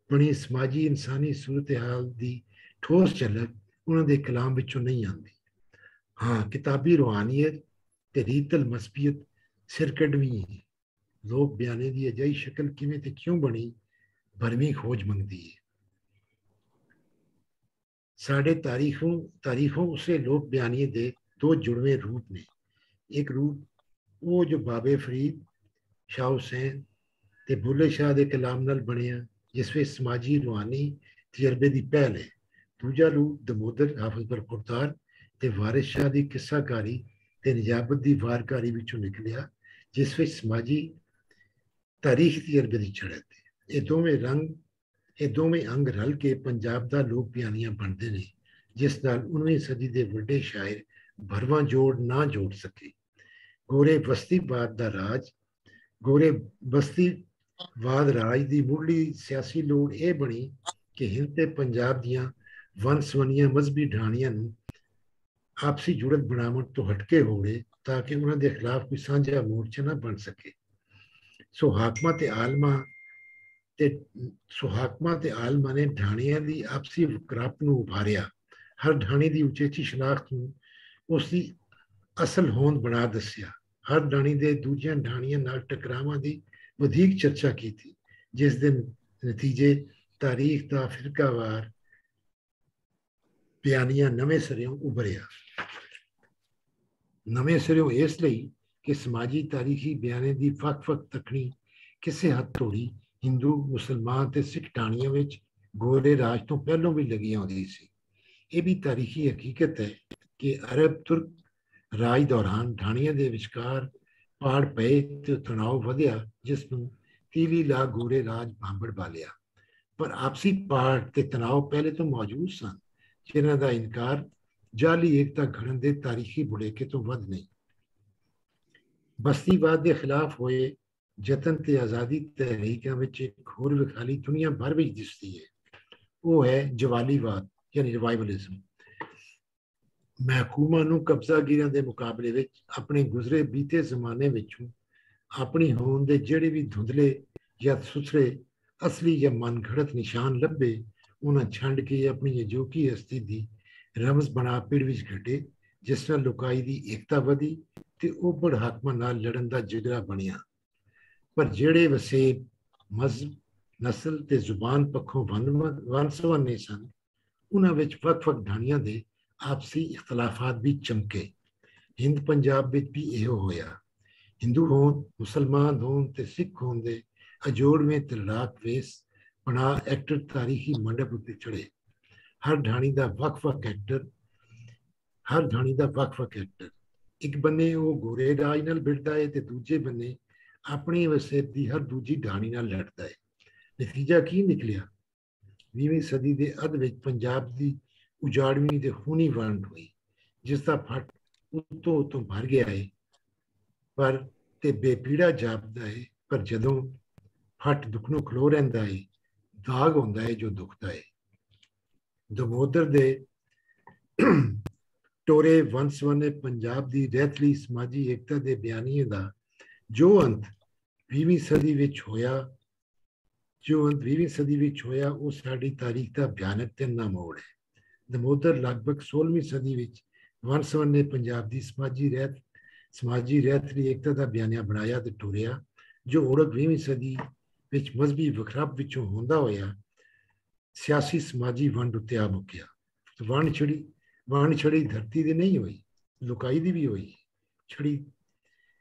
Speaker 9: ਬਣੀ ਸਮਾਜੀ ਇਨਸਾਨੀ ਸੂਰਤ ਹਾਲ ਦੀ ਠੋਸ ਝਲਕ ਉਹਨਾਂ ਦੇ ਕਲਾਮ ਵਿੱਚੋਂ ਨਹੀਂ ਆਉਂਦੀ। ਹਾਂ, ਕਿਤਾਬੀ ਰੂਹਾਨੀਅਤ ਤੇ ਰੀਤਲ ਮਸਬੀਅਤ ਸਿਰਕੜਵੀਂ ਹੈ। ਲੋਕ ਬਿਆਨੇ ਦੀ ਅਜਿਹੀ ਸ਼ਕਲ ਕਿਵੇਂ ਤੇ ਕਿਉਂ ਬਣੀ, ਭਰਵੀਂ ਖੋਜ ਮੰਗਦੀ ਹੈ। ਸਾਡੇ ਤਾਰੀਖੋਂ ਉਸੇ ਲੋਕ ਬਿਆਨੀਏ ਦੇ ਦੋ ਜੁੜਵੇਂ ਰੂਪ ਨੇ। ਇੱਕ ਰੂਪ ਉਹ ਜੋ ਬਾਬੇ ਫਰੀਦ, ਸ਼ਾਹ ਹੁਸੈਨ ਤੇ ਬੁੱਲੇ ਸ਼ਾਹ ਦੇ ਕਲਾਮ ਨਾਲ ਬਣਿਆ ਜਿਸ ਵਿੱਚ ਸਮਾਜੀ ਰੂਹਾਨੀ ਤਜਰਬੇ ਦੀ ਪਹਿਲ ਹੈ। ਦੂਜਾ ਰੂਪ ਦਮੋਦਰ, ਹਾਫਿਜ਼ ਬਰਖੁਰਦਾਰ ਤੇ ਵਾਰਿਸ ਸ਼ਾਹ ਦੀ ਕਿੱਸਾਕਾਰੀ ਤੇ ਨਿਜਾਬਤ ਦੀ ਵਾਰਕਾਰੀ ਵਿੱਚੋਂ ਨਿਕਲਿਆ ਜਿਸ ਵਿੱਚ ਸਮਾਜੀ ਤਾਰੀਖੀ ਤਜਰਬੇ ਦੀ ਚੜ੍ਹਤ ਹੈ। ਇਹ ਦੋਵੇਂ ਅੰਗ ਰਲ ਕੇ ਪੰਜਾਬ ਦਾ ਲੋਕ ਬਿਆਨੀਆਂ ਬਣਦੇ ਨੇ ਜਿਸ ਨਾਲ 19ਵੀਂ ਸਦੀ ਦੇ ਵੱਡੇ ਸ਼ਾਇਰ ਭਰਵਾਂ ਜੋੜ ਨਾ ਜੋੜ ਸਕੇ। ਗੋਰੇ ਬਸਤੀਵਾਦ ਦਾ ਰਾਜ, ਗੋਰੇ ਬਸਤੀ ਬਾਅਦ ਰਾਜ ਦੀ ਮੁੱਢਲੀ ਸਿਆਸੀ ਲੋੜ ਇਹ ਬਣੀ ਕਿ ਹਿੰਦ ਤੇ ਪੰਜਾਬ ਦੀਆਂ ਵੰਨ-ਸਵੰਨੀਆਂ ਮਜ਼ਹਬੀ ਢਾਣੀਆਂ ਨੂੰ ਆਪਸੀ ਜੁੜਤ ਬਣਾਉਣ ਤੋਂ ਹਟਕੇ ਹੋਵੇ ਤਾਂ ਕਿ ਉਹਨਾਂ ਦੇ ਖਿਲਾਫ ਕੋਈ ਸਾਂਝਾ ਮੋਰਚਾ ਨਾ ਬਣ ਸਕੇ। ਸੋ ਹਾਕਮਾਂ ਤੇ ਆਲਮਾਂ ਨੇ ਢਾਣੀਆਂ ਦੀ ਆਪਸੀ ਵਕਰਾਪ ਨੂੰ ਉਭਾਰਿਆ। ਹਰ ਢਾਣੀ ਦੀ ਉਚੇਚੀ ਸ਼ਨਾਖਤ ਨੂੰ ਉਸ ਦੀ ਅਸਲ ਹੋਂਦ ਬਣਾ ਦੱਸਿਆ। ਹਰ ਢਾਣੀ ਦੇ ਦੂਜੀਆਂ ਢਾਣੀਆਂ ਨਾਲ ਟਕਰਾਵਾਂ ਦੀ ਵਧੇਕ ਚਰਚਾ ਕੀਤੀ, ਜਿਸ ਦੇ ਨਤੀਜੇ ਤਾਰੀਖ ਦਾ ਫਿਰਕਾਵਾਰ ਬਿਆਨੀਆਂ ਨਵੇਂ ਸਿਰਿਓਂ ਉਭਰਿਆ। ਨਵੇਂ ਸਿਰਿਓਂ ਇਸ ਲਈ ਕਿ ਸਮਾਜੀ ਤਾਰੀਖੀ ਬਿਆਨੇ ਦੀ ਵੱਖ-ਵੱਖ ਤਕਣੀ ਕਿਸੇ ਹੱਦ ਤੋੜੀ ਹਿੰਦੂ, ਮੁਸਲਮਾਨ ਤੇ ਸਿੱਖ ਢਾਣੀਆਂ ਵਿੱਚ ਗੋਰੇ ਰਾਜ ਤੋਂ ਪਹਿਲੋਂ ਵੀ ਲੱਗੀ ਆਉਂਦੀ ਸੀ। ਇਹ ਵੀ ਤਾਰੀਖੀ ਹਕੀਕਤ ਹੈ ਕਿ ਅਰਬ ਤੁਰਕ ਰਾਜ ਦੌਰਾਨ ਢਾਣੀਆਂ ਦੇ ਵਿਚਕਾਰ ਪਾੜ ਪਏ ਤੇ ਤਣਾਅ ਵਧਿਆ, ਜਿਸ ਨੂੰ ਤੀਲੀ ਲਾ ਗੋਰੇ ਰਾਜ ਭਾਂਬੜ ਬਾਲਿਆ। ਪਰ ਆਪਸੀ ਪਾੜ ਤੇ ਤਣਾਅ ਪਹਿਲੇ ਤੋਂ ਮੌਜੂਦ ਸਨ, ਜਿਨ੍ਹਾਂ ਦਾ ਇਨਕਾਰ ਜਾਲੀ ਏਕਤਾ ਘੜਨ ਦੇ ਤਾਰੀਖੀ ਬੁਲੇਖੇ ਤੋਂ ਵੱਧ ਨਹੀਂ। ਬਸਤੀਵਾਦ ਦੇ ਖਿਲਾਫ ਹੋਏ ਯਤਨ ਤੇ ਆਜ਼ਾਦੀ ਤਹਿਰੀਕਾਂ ਵਿੱਚ ਇੱਕ ਹੋਰ ਵਿਖਾਲੀ ਦੁਨੀਆ ਭਰ ਵਿੱਚ ਦਿਸਦੀ ਹੈ। ਉਹ ਹੈ ਜਵਾਲੀਵਾਦ ਯਾਨੀ ਰਿਵਾਈਵਲਿਜ਼ਮ। ਮਹਿਕੂਮਾਂ ਨੂੰ ਕਬਜ਼ਾਗੀਰਾਂ ਦੇ ਮੁਕਾਬਲੇ ਵਿੱਚ ਆਪਣੇ ਗੁਜ਼ਰੇ ਬੀਤੇ ਜ਼ਮਾਨੇ ਵਿੱਚੋਂ ਆਪਣੀ ਹੋਂਦ ਦੇ ਜਿਹੜੇ ਵੀ ਧੁੰਦਲੇ ਜਾਂ ਸੁਥਰੇ ਅਸਲੀ ਜਾਂ ਮਨਘੜਤ ਨਿਸ਼ਾਨ ਲੱਭੇ, ਉਹਨਾਂ ਛੰਡ ਕੇ ਆਪਣੀ ਅਜੋਕੀ ਹਸਤੀ ਦੀ ਰਮਜ਼ ਬਣਾ ਪਿੜ ਵਿੱਚ ਘਟੇ, ਜਿਸ ਨਾਲ ਲੋਕਾਈ ਦੀ ਏਕਤਾ ਵਧੀ ਤੇ ਉਭੜ ਹਾਕਮਾਂ ਨਾਲ ਲੜਨ ਦਾ ਜਿਗਰਾ ਬਣਿਆ। ਪਰ ਜਿਹੜੇ ਵਸੇਬ ਮਜ਼ਹਬ, ਨਸਲ ਤੇ ਜ਼ੁਬਾਨ ਪੱਖੋਂ ਵੰਨ-ਸਵੰਨੇ ਸਨ, ਉਹਨਾਂ ਵਿੱਚ ਵੱਖ-ਵੱਖ ਢਾਣੀਆਂ ਦੇ ਆਪਸੀ ਇਖਤਲਾਫਾਤ ਵੀ ਚਮਕੇ। ਹਿੰਦ ਪੰਜਾਬ ਵਿੱਚ ਵੀ ਇਹੋ ਹੋਇਆ। ਹਿੰਦੂ ਹੋਣ, ਮੁਸਲਮਾਨ ਹੋਣ ਤੇ ਸਿੱਖ ਹੋਣ ਦੇ ਅਜੋੜਵੇਂ ਤਲਰਾਕ ਵੇਸ ਬਣਾ ਐਕਟਰ ਤਾਰੀਖੀ ਮੰਡਪ ਉੱਤੇ ਚੜੇ। ਹਰ ਢਾਣੀ ਦਾ ਵੱਖ-ਵੱਖ ਐਕਟਰ ਇੱਕ ਬੰਨੇ ਉਹ ਗੋਰੇ ਰਾਜ ਨਾਲ ਭਿੜਦਾ ਹੈ ਤੇ ਦੂਜੇ ਬੰਨੇ ਆਪਣੀ ਵਸੇਬ ਦੀ ਹਰ ਦੂਜੀ ਢਾਣੀ ਨਾਲ ਲੜਦਾ ਹੈ। ਨਤੀਜਾ ਕੀ ਨਿਕਲਿਆ? 20ਵੀਂ ਸਦੀ ਦੇ ਅੱਧ ਵਿੱਚ ਪੰਜਾਬ ਦੀ ਉਜਾੜਵੀਂ ਤੇ ਖੂਨੀ ਵੰਡ ਹੋਈ, ਜਿਸ ਦਾ ਫੱਟ ਉਤੋਂ ਭਰ ਗਿਆ ਹੈ ਪਰ ਤੇ ਬੇਪੀੜਾ ਜਾਪਦਾ ਹੈ। ਪਰ ਜਦੋਂ ਫੱਟ ਦੁੱਖ ਨੂੰ ਖਲੋ ਰਹਿੰਦਾ ਹੈ, ਦਾਗ ਹੁੰਦਾ ਹੈ ਜੋ ਦੁਖਦਾ ਹੈ। ਦਮੋਦਰ ਦੇ ਟੋਰੇ ਵੰਨ-ਸਵੰਨੇ ਪੰਜਾਬ ਦੀ ਰਹਿਤਲੀ ਸਮਾਜੀ ਏਕਤਾ ਦੇ ਬਿਆਨੀਏ ਦਾ ਜੋ ਅੰਤ 20ਵੀਂ ਸਦੀ ਵਿੱਚ ਹੋਇਆ, ਉਹ ਸਾਡੀ ਤਾਰੀਖ ਦਾ ਭਿਆਨਕ ਤਿੰਨਾ ਮੋੜ ਹੈ। ਦਮੋਦਰ ਲਗਭਗ 16ਵੀਂ ਸਦੀ ਵਿੱਚ ਵੰਨ-ਸਵੰਨੇ ਪੰਜਾਬ ਦੀ ਸਮਾਜੀ ਰਹਿਤਲੀ ਏਕਤਾ ਦਾ ਬਿਆਨੀਆ ਬਣਾਇਆ ਤੇ ਟੁਰਿਆ, ਜੋ ਉੜਕ 20ਵੀਂ ਸਦੀ ਵਿੱਚ ਮਜ਼ਹਬੀ ਵਖਰਾਪ ਵਿੱਚੋਂ ਹੁੰਦਾ ਹੋਇਆ ਸਿਆਸੀ ਸਮਾਜੀ ਵੰਡ ਉੱਤੇ ਆ ਮੁੱਕਿਆ। ਵੰਡ ਛੜੀ ਧਰਤੀ ਦੀ ਨਹੀਂ ਹੋਈ, ਲੁਕਾਈ ਦੀ ਵੀ ਹੋਈ। ਛੜੀ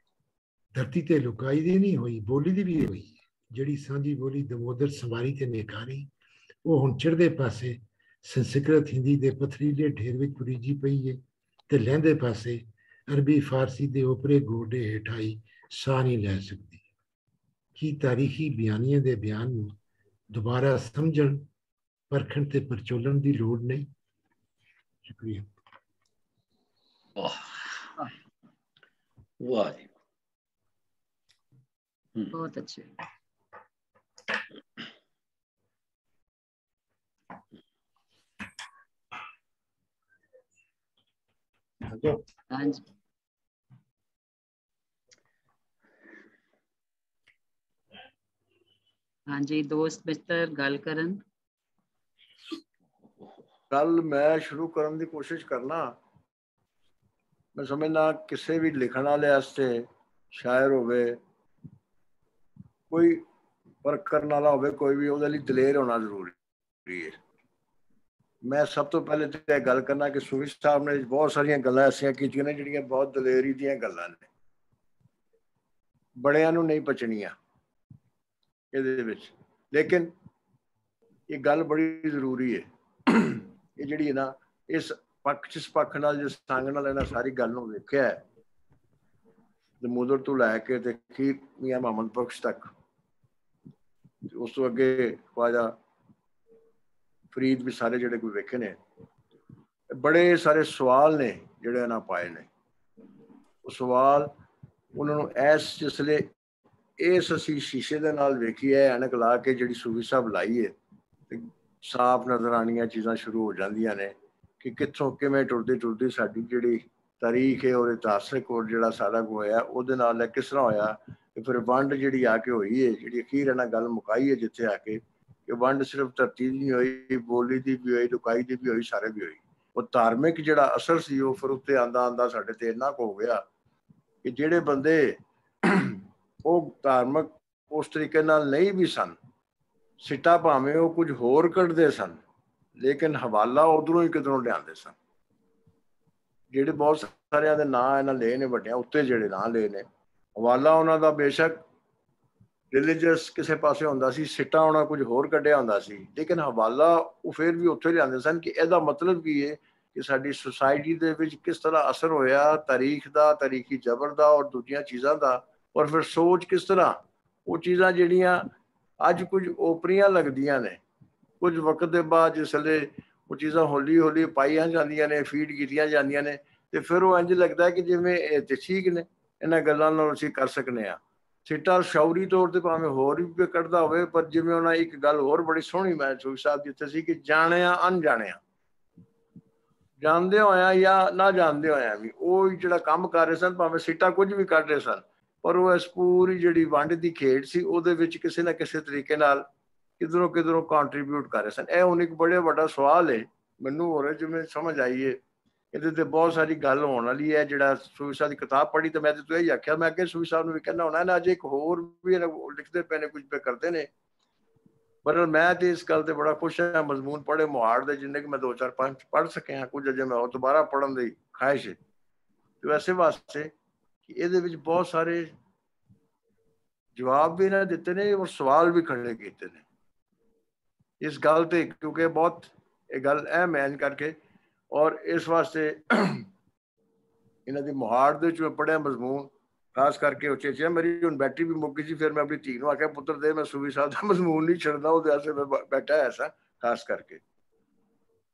Speaker 9: ਧਰਤੀ ਤੇ ਲੁਕਾਈ ਦੀ ਨਹੀਂ ਹੋਈ, ਬੋਲੀ ਦੀ ਵੀ ਹੋਈ। ਜਿਹੜੀ ਸਾਂਝੀ ਬੋਲੀ ਦਮੋਦਰ ਸਵਾਰੀ ਤੇ ਨਿਖਾਰੀ, ਉਹ ਹੁਣ ਚੜ੍ਹਦੇ ਪਾਸੇ ਸੰਸਕ੍ਰਿਤ ਹਿੰਦੀ ਦੇ ਪਥਰੀਲੇ ਢੇਰ ਵਿੱਚ ਪੁਰੀਜੀ ਪਈ ਹੈ ਤੇ ਲਹਿੰਦੇ ਪਾਸੇ ਅਰਬੀ ਫਾਰਸੀ ਦੇ ਉਪਰੇ ਗੋਡੇ ਹੇਠਾਈ ਸਾਹ ਨਹੀਂ ਲੈ ਸਕਦੀ। ਕੀ ਤਾਰੀਖੀ ਬਿਆਨੀਆਂ ਦੇ ਬਿਆਨ ਨੂੰ ਦੁਬਾਰਾ ਸਮਝਣ, ਪਰਖਣ ਤੇ ਪਰਚੋਲਣ ਦੀ ਲੋੜ ਨਹੀਂ? ਸ਼ੁਕਰੀਆ।
Speaker 6: ਵਾਹ ਜੀ,
Speaker 1: ਬਹੁਤ ਅੱਛੇ। ਹਾਂਜੀ ਹਾਂਜੀ, ਦੋਸਤ ਮਿੱਤਰ ਗੱਲ ਕਰਨ।
Speaker 10: ਗੱਲ ਮੈਂ ਸ਼ੁਰੂ ਕਰਨ ਦੀ ਕੋਸ਼ਿਸ਼ ਕਰਨਾ। ਮੈਂ ਸਮਝਦਾ ਕਿਸੇ ਵੀ ਲਿਖਣ ਵਾਲੇ ਵਾਸਤੇ, ਸ਼ਾਇਰ ਹੋਵੇ, ਕੋਈ ਵਰਕ ਕਰਨ ਵਾਲਾ ਹੋਵੇ, ਕੋਈ ਵੀ, ਉਹਦੇ ਲਈ ਦਲੇਰ ਹੋਣਾ ਜ਼ਰੂਰੀ ਹੈ। ਮੈਂ ਸਭ ਤੋਂ ਪਹਿਲੇ ਤਾਂ ਇਹ ਗੱਲ ਕਰਨਾ ਕਿ ਸੂਫੀ ਸਾਹਿਬ ਨੇ ਬਹੁਤ ਸਾਰੀਆਂ ਗੱਲਾਂ ਐਸੀਆਂ ਕੀਤੀਆਂ ਨੇ ਜਿਹੜੀਆਂ ਬਹੁਤ ਦਲੇਰੀ ਦੀਆਂ ਗੱਲਾਂ ਨੇ, ਬੜਿਆਂ ਨੂੰ ਨਹੀਂ ਪਚਣੀਆਂ ਇਹਦੇ ਵਿੱਚ। ਲੇਕਿਨ ਇਹ ਗੱਲ ਬੜੀ ਜ਼ਰੂਰੀ ਹੈ। ਇਹ ਜਿਹੜੀ ਹੈ ਨਾ, ਇਸ ਪੱਖ ਨਾਲ, ਜਿਸ ਸੰਗ ਨਾਲ ਇਹਨਾਂ ਸਾਰੀ ਗੱਲ ਨੂੰ ਵੇਖਿਆ ਹੈ, ਦਮੋਦਰ ਤੋਂ ਲੈ ਕੇ ਤੇ ਅਖੀਰ ਮੀਆਂ ਮੁਹੰਮਦ ਬਖਸ਼ ਤੱਕ, ਉਸ ਤੋਂ ਅੱਗੇ ਖਵਾਜਾ ਫਰੀਦ ਵੀ, ਸਾਰੇ ਜਿਹੜੇ ਕੋਈ ਵੇਖੇ ਨੇ, ਬੜੇ ਸਾਰੇ ਸਵਾਲ ਨੇ ਜਿਹੜੇ ਇਹਨਾਂ ਪਾਏ ਨੇ। ਉਹ ਸਵਾਲ ਉਹਨਾਂ ਨੂੰ ਜਿਸਲੇ ਇਸ ਅਸੀਂ ਸ਼ੀਸ਼ੇ ਦੇ ਨਾਲ ਵੇਖੀ ਹੈ, ਐਨਕ ਲਾ ਕੇ ਜਿਹੜੀ ਸੂਫੀ ਸਾਹਿਬ ਲਾਈ ਹੈ ਤੇ ਸਾਫ਼ ਨਜ਼ਰ ਆਉਣੀਆਂ ਚੀਜ਼ਾਂ ਸ਼ੁਰੂ ਹੋ ਜਾਂਦੀਆਂ ਨੇ ਕਿ ਕਿੱਥੋਂ ਕਿਵੇਂ ਟੁਰਦੀ ਸਾਡੀ ਜਿਹੜੀ ਤਾਰੀਖ ਹੈ ਔਰ ਇਤਿਹਾਸਕ ਔਰ ਜਿਹੜਾ ਸਾਰਾ ਕੁਝ ਹੋਇਆ ਉਹਦੇ ਨਾਲ ਕਿਸ ਤਰ੍ਹਾਂ ਹੋਇਆ। ਤੇ ਫਿਰ ਵੰਡ ਜਿਹੜੀ ਆ ਕੇ ਹੋਈ ਹੈ, ਜਿਹੜੀ ਅਖੀਰ ਇਹਨਾਂ ਗੱਲ ਮੁਕਾਈ ਹੈ ਜਿੱਥੇ ਆ ਕੇ, ਕਿ ਵੰਡ ਸਿਰਫ ਧਰਤੀ ਦੀ ਨਹੀਂ ਹੋਈ, ਬੋਲੀ ਦੀ ਵੀ ਹੋਈ, ਲੁਕਾਈ ਦੀ ਵੀ ਹੋਈ, ਸਾਰੇ ਵੀ ਹੋਈ। ਉਹ ਧਾਰਮਿਕ ਜਿਹੜਾ ਅਸਰ ਸੀ ਉਹ ਫਿਰ ਉੱਤੇ ਆਂਦਾ ਸਾਡੇ ਤੇ ਇੰਨਾ ਕੁ ਹੋ ਗਿਆ ਕਿ ਜਿਹੜੇ ਬੰਦੇ ਉਹ ਧਾਰਮਿਕ ਉਸ ਤਰੀਕੇ ਨਾਲ ਨਹੀਂ ਵੀ ਸਨ, ਸਿੱਟਾ ਭਾਵੇਂ ਉਹ ਕੁਝ ਹੋਰ ਕੱਢਦੇ ਸਨ, ਲੇਕਿਨ ਹਵਾਲਾ ਉਧਰੋਂ ਹੀ ਕਿਧਰੋਂ ਲਿਆਂਦੇ ਸਨ। ਜਿਹੜੇ ਬਹੁਤ ਸਾਰਿਆਂ ਦੇ ਨਾਂ ਇਹਨਾਂ ਲਏ ਨੇ ਵੱਡਿਆਂ ਉੱਤੇ, ਜਿਹੜੇ ਨਾਂ ਲਏ ਨੇ, ਹਵਾਲਾ ਉਹਨਾਂ ਦਾ ਬੇਸ਼ੱਕ ਰਿਲੀਜੀਅਸ ਕਿਸੇ ਪਾਸੇ ਹੁੰਦਾ ਸੀ, ਸਿੱਟਾ ਉਹਨਾਂ ਕੁਝ ਹੋਰ ਕੱਢਿਆ ਹੁੰਦਾ ਸੀ, ਲੇਕਿਨ ਹਵਾਲਾ ਉਹ ਫਿਰ ਵੀ ਉੱਥੇ ਲਿਆਂਦੇ ਸਨ ਕਿ ਇਹਦਾ ਮਤਲਬ ਕੀ ਹੈ ਕਿ ਸਾਡੀ ਸੁਸਾਇਟੀ ਦੇ ਵਿੱਚ ਕਿਸ ਤਰ੍ਹਾਂ ਅਸਰ ਹੋਇਆ ਤਾਰੀਖ ਦਾ, ਤਾਰੀਖੀ ਜ਼ਬਰ ਦਾ ਔਰ ਦੂਜੀਆਂ ਚੀਜ਼ਾਂ ਦਾ, ਔਰ ਫਿਰ ਸੋਚ ਕਿਸ ਤਰ੍ਹਾਂ ਉਹ ਚੀਜ਼ਾਂ ਜਿਹੜੀਆਂ ਅੱਜ ਕੁਝ ਓਪਰੀਆਂ ਲੱਗਦੀਆਂ ਨੇ, ਕੁਝ ਵਕਤ ਦੇ ਬਾਅਦ ਜਿਸਲੇ ਉਹ ਚੀਜ਼ਾਂ ਹੌਲੀ ਹੌਲੀ ਪਾਈਆਂ ਜਾਂਦੀਆਂ ਨੇ, ਫੀਡ ਕੀਤੀਆਂ ਜਾਂਦੀਆਂ ਨੇ, ਤੇ ਫਿਰ ਉਹ ਇੰਝ ਲੱਗਦਾ ਕਿ ਜਿਵੇਂ ਇਹ ਤੇ ਠੀਕ ਨੇ, ਇਹਨਾਂ ਗੱਲਾਂ ਨਾਲ ਅਸੀਂ ਕਰ ਸਕਨੇ ਹਾਂ। ਸਿੱਟਾ ਸ਼ੌਰੀ ਤੌਰ ਤੇ ਭਾਵੇਂ ਹੋਰ ਵੀ ਕੱਢਦਾ ਹੋਵੇ, ਪਰ ਜਿਵੇਂ ਉਹਨਾਂ ਇੱਕ ਗੱਲ ਹੋਰ ਬੜੀ ਸੋਹਣੀ ਮੈਂ ਸੂਫੀ ਸਾਹਿਬ ਜਿੱਥੇ ਸੀ ਕਿ ਜਾਣਿਆ ਅਣਜਾਣਿਆ, ਜਾਣਦੇ ਹੋਇਆ ਜਾਂ ਨਾ ਜਾਣਦੇ ਹੋਇਆ ਵੀ ਉਹ ਜਿਹੜਾ ਕੰਮ ਕਰ ਰਹੇ ਸਨ, ਭਾਵੇਂ ਸਿੱਟਾ ਕੁਝ ਵੀ ਕੱਢ ਰਹੇ ਸਨ, ਪਰ ਉਹ ਇਸ ਪੂਰੀ ਜਿਹੜੀ ਵੰਡ ਦੀ ਖੇਡ ਸੀ ਉਹਦੇ ਵਿੱਚ ਕਿਸੇ ਨਾ ਕਿਸੇ ਤਰੀਕੇ ਨਾਲ ਕਿਧਰੋਂ ਕੰਟਰੀਬਿਊਟ ਕਰ ਰਹੇ ਸਨ। ਇਹ ਹੁਣ ਇੱਕ ਬੜੇ ਵੱਡਾ ਸਵਾਲ ਹੈ ਮੈਨੂੰ, ਹੋ ਰਿਹਾ ਜਿਵੇਂ ਸਮਝ ਆਈਏ ਇਹਦੇ ਤੇ ਬਹੁਤ ਸਾਰੀ ਗੱਲ ਹੋਣ ਵਾਲੀ ਹੈ। ਜਿਹੜਾ ਸੂਫੀ ਸਾਹਿਬ ਦੀ ਕਿਤਾਬ ਪੜ੍ਹੀ ਤੇ ਮੈਂ ਤੇ ਇਹ ਆਖਿਆ, ਮੈਂ ਅੱਗੇ ਸੂਫੀ ਸਾਹਿਬ ਨੂੰ ਵੀ ਕਹਿਣਾ ਹੋਣਾ ਨਾ, ਅੱਜ ਇੱਕ ਹੋਰ ਵੀ ਲਿਖਦੇ ਪਏ ਨੇ, ਕੁਝ ਪੇ ਕਰਦੇ ਨੇ, ਪਰ ਮੈਂ ਤੇ ਇਸ ਗੱਲ ਤੇ ਬੜਾ ਖੁਸ਼ ਹਾਂ। ਮਜ਼ਮੂਨ ਪੜ੍ਹੇ ਮੁਹਾੜ ਦੇ ਜਿੰਨੇ ਕਿ ਮੈਂ 2-4-5 ਪੜ੍ਹ ਸਕਿਆ, ਕੁਝ ਅਜੇ ਮੈਂ ਉਹ ਦੁਬਾਰਾ ਪੜ੍ਹਨ ਦੀ ਖਾਹਿਸ਼ ਹੈ। ਤੇ ਵੈਸੇ ਵਾਸਤੇ ਕਿ ਇਹਦੇ ਵਿੱਚ ਬਹੁਤ ਸਾਰੇ ਜਵਾਬ ਵੀ ਇਹਨਾਂ ਦਿੱਤੇ ਨੇ ਔਰ ਸਵਾਲ ਵੀ ਖੜੇ ਕੀਤੇ ਨੇ ਇਸ ਗੱਲ ਤੇ, ਕਿਉਂਕਿ ਬਹੁਤ ਇਹ ਗੱਲ ਅਹਿਮ ਹੈ ਕਰਕੇ। ਔਰ ਇਸ ਵਾਸਤੇ ਇਹਨਾਂ ਦੀ ਮੁਹਾੜ ਦੇ ਵਿੱਚ ਪੜ੍ਹਿਆ ਮਜ਼ਮੂਨ ਖਾਸ ਕਰਕੇ ਉੱਚੇ ਮੇਰੀ ਹੁਣ ਬੈਟਰੀ ਵੀ ਮੁੱਕ ਗਈ ਸੀ, ਫਿਰ ਮੈਂ ਆਪਣੀ ਧੀ ਨੂੰ ਆਖਿਆ ਪੁੱਤਰ ਦੇ ਮੈਂ ਸੂਫੀ ਸਾਹਿਬ ਦਾ ਮਜ਼ਮੂਨ ਨਹੀਂ ਛੱਡਦਾ, ਉਹਦੇ ਵਾਸਤੇ ਮੈਂ ਬੈਠਾ ਐਸਾ ਖਾਸ ਕਰਕੇ।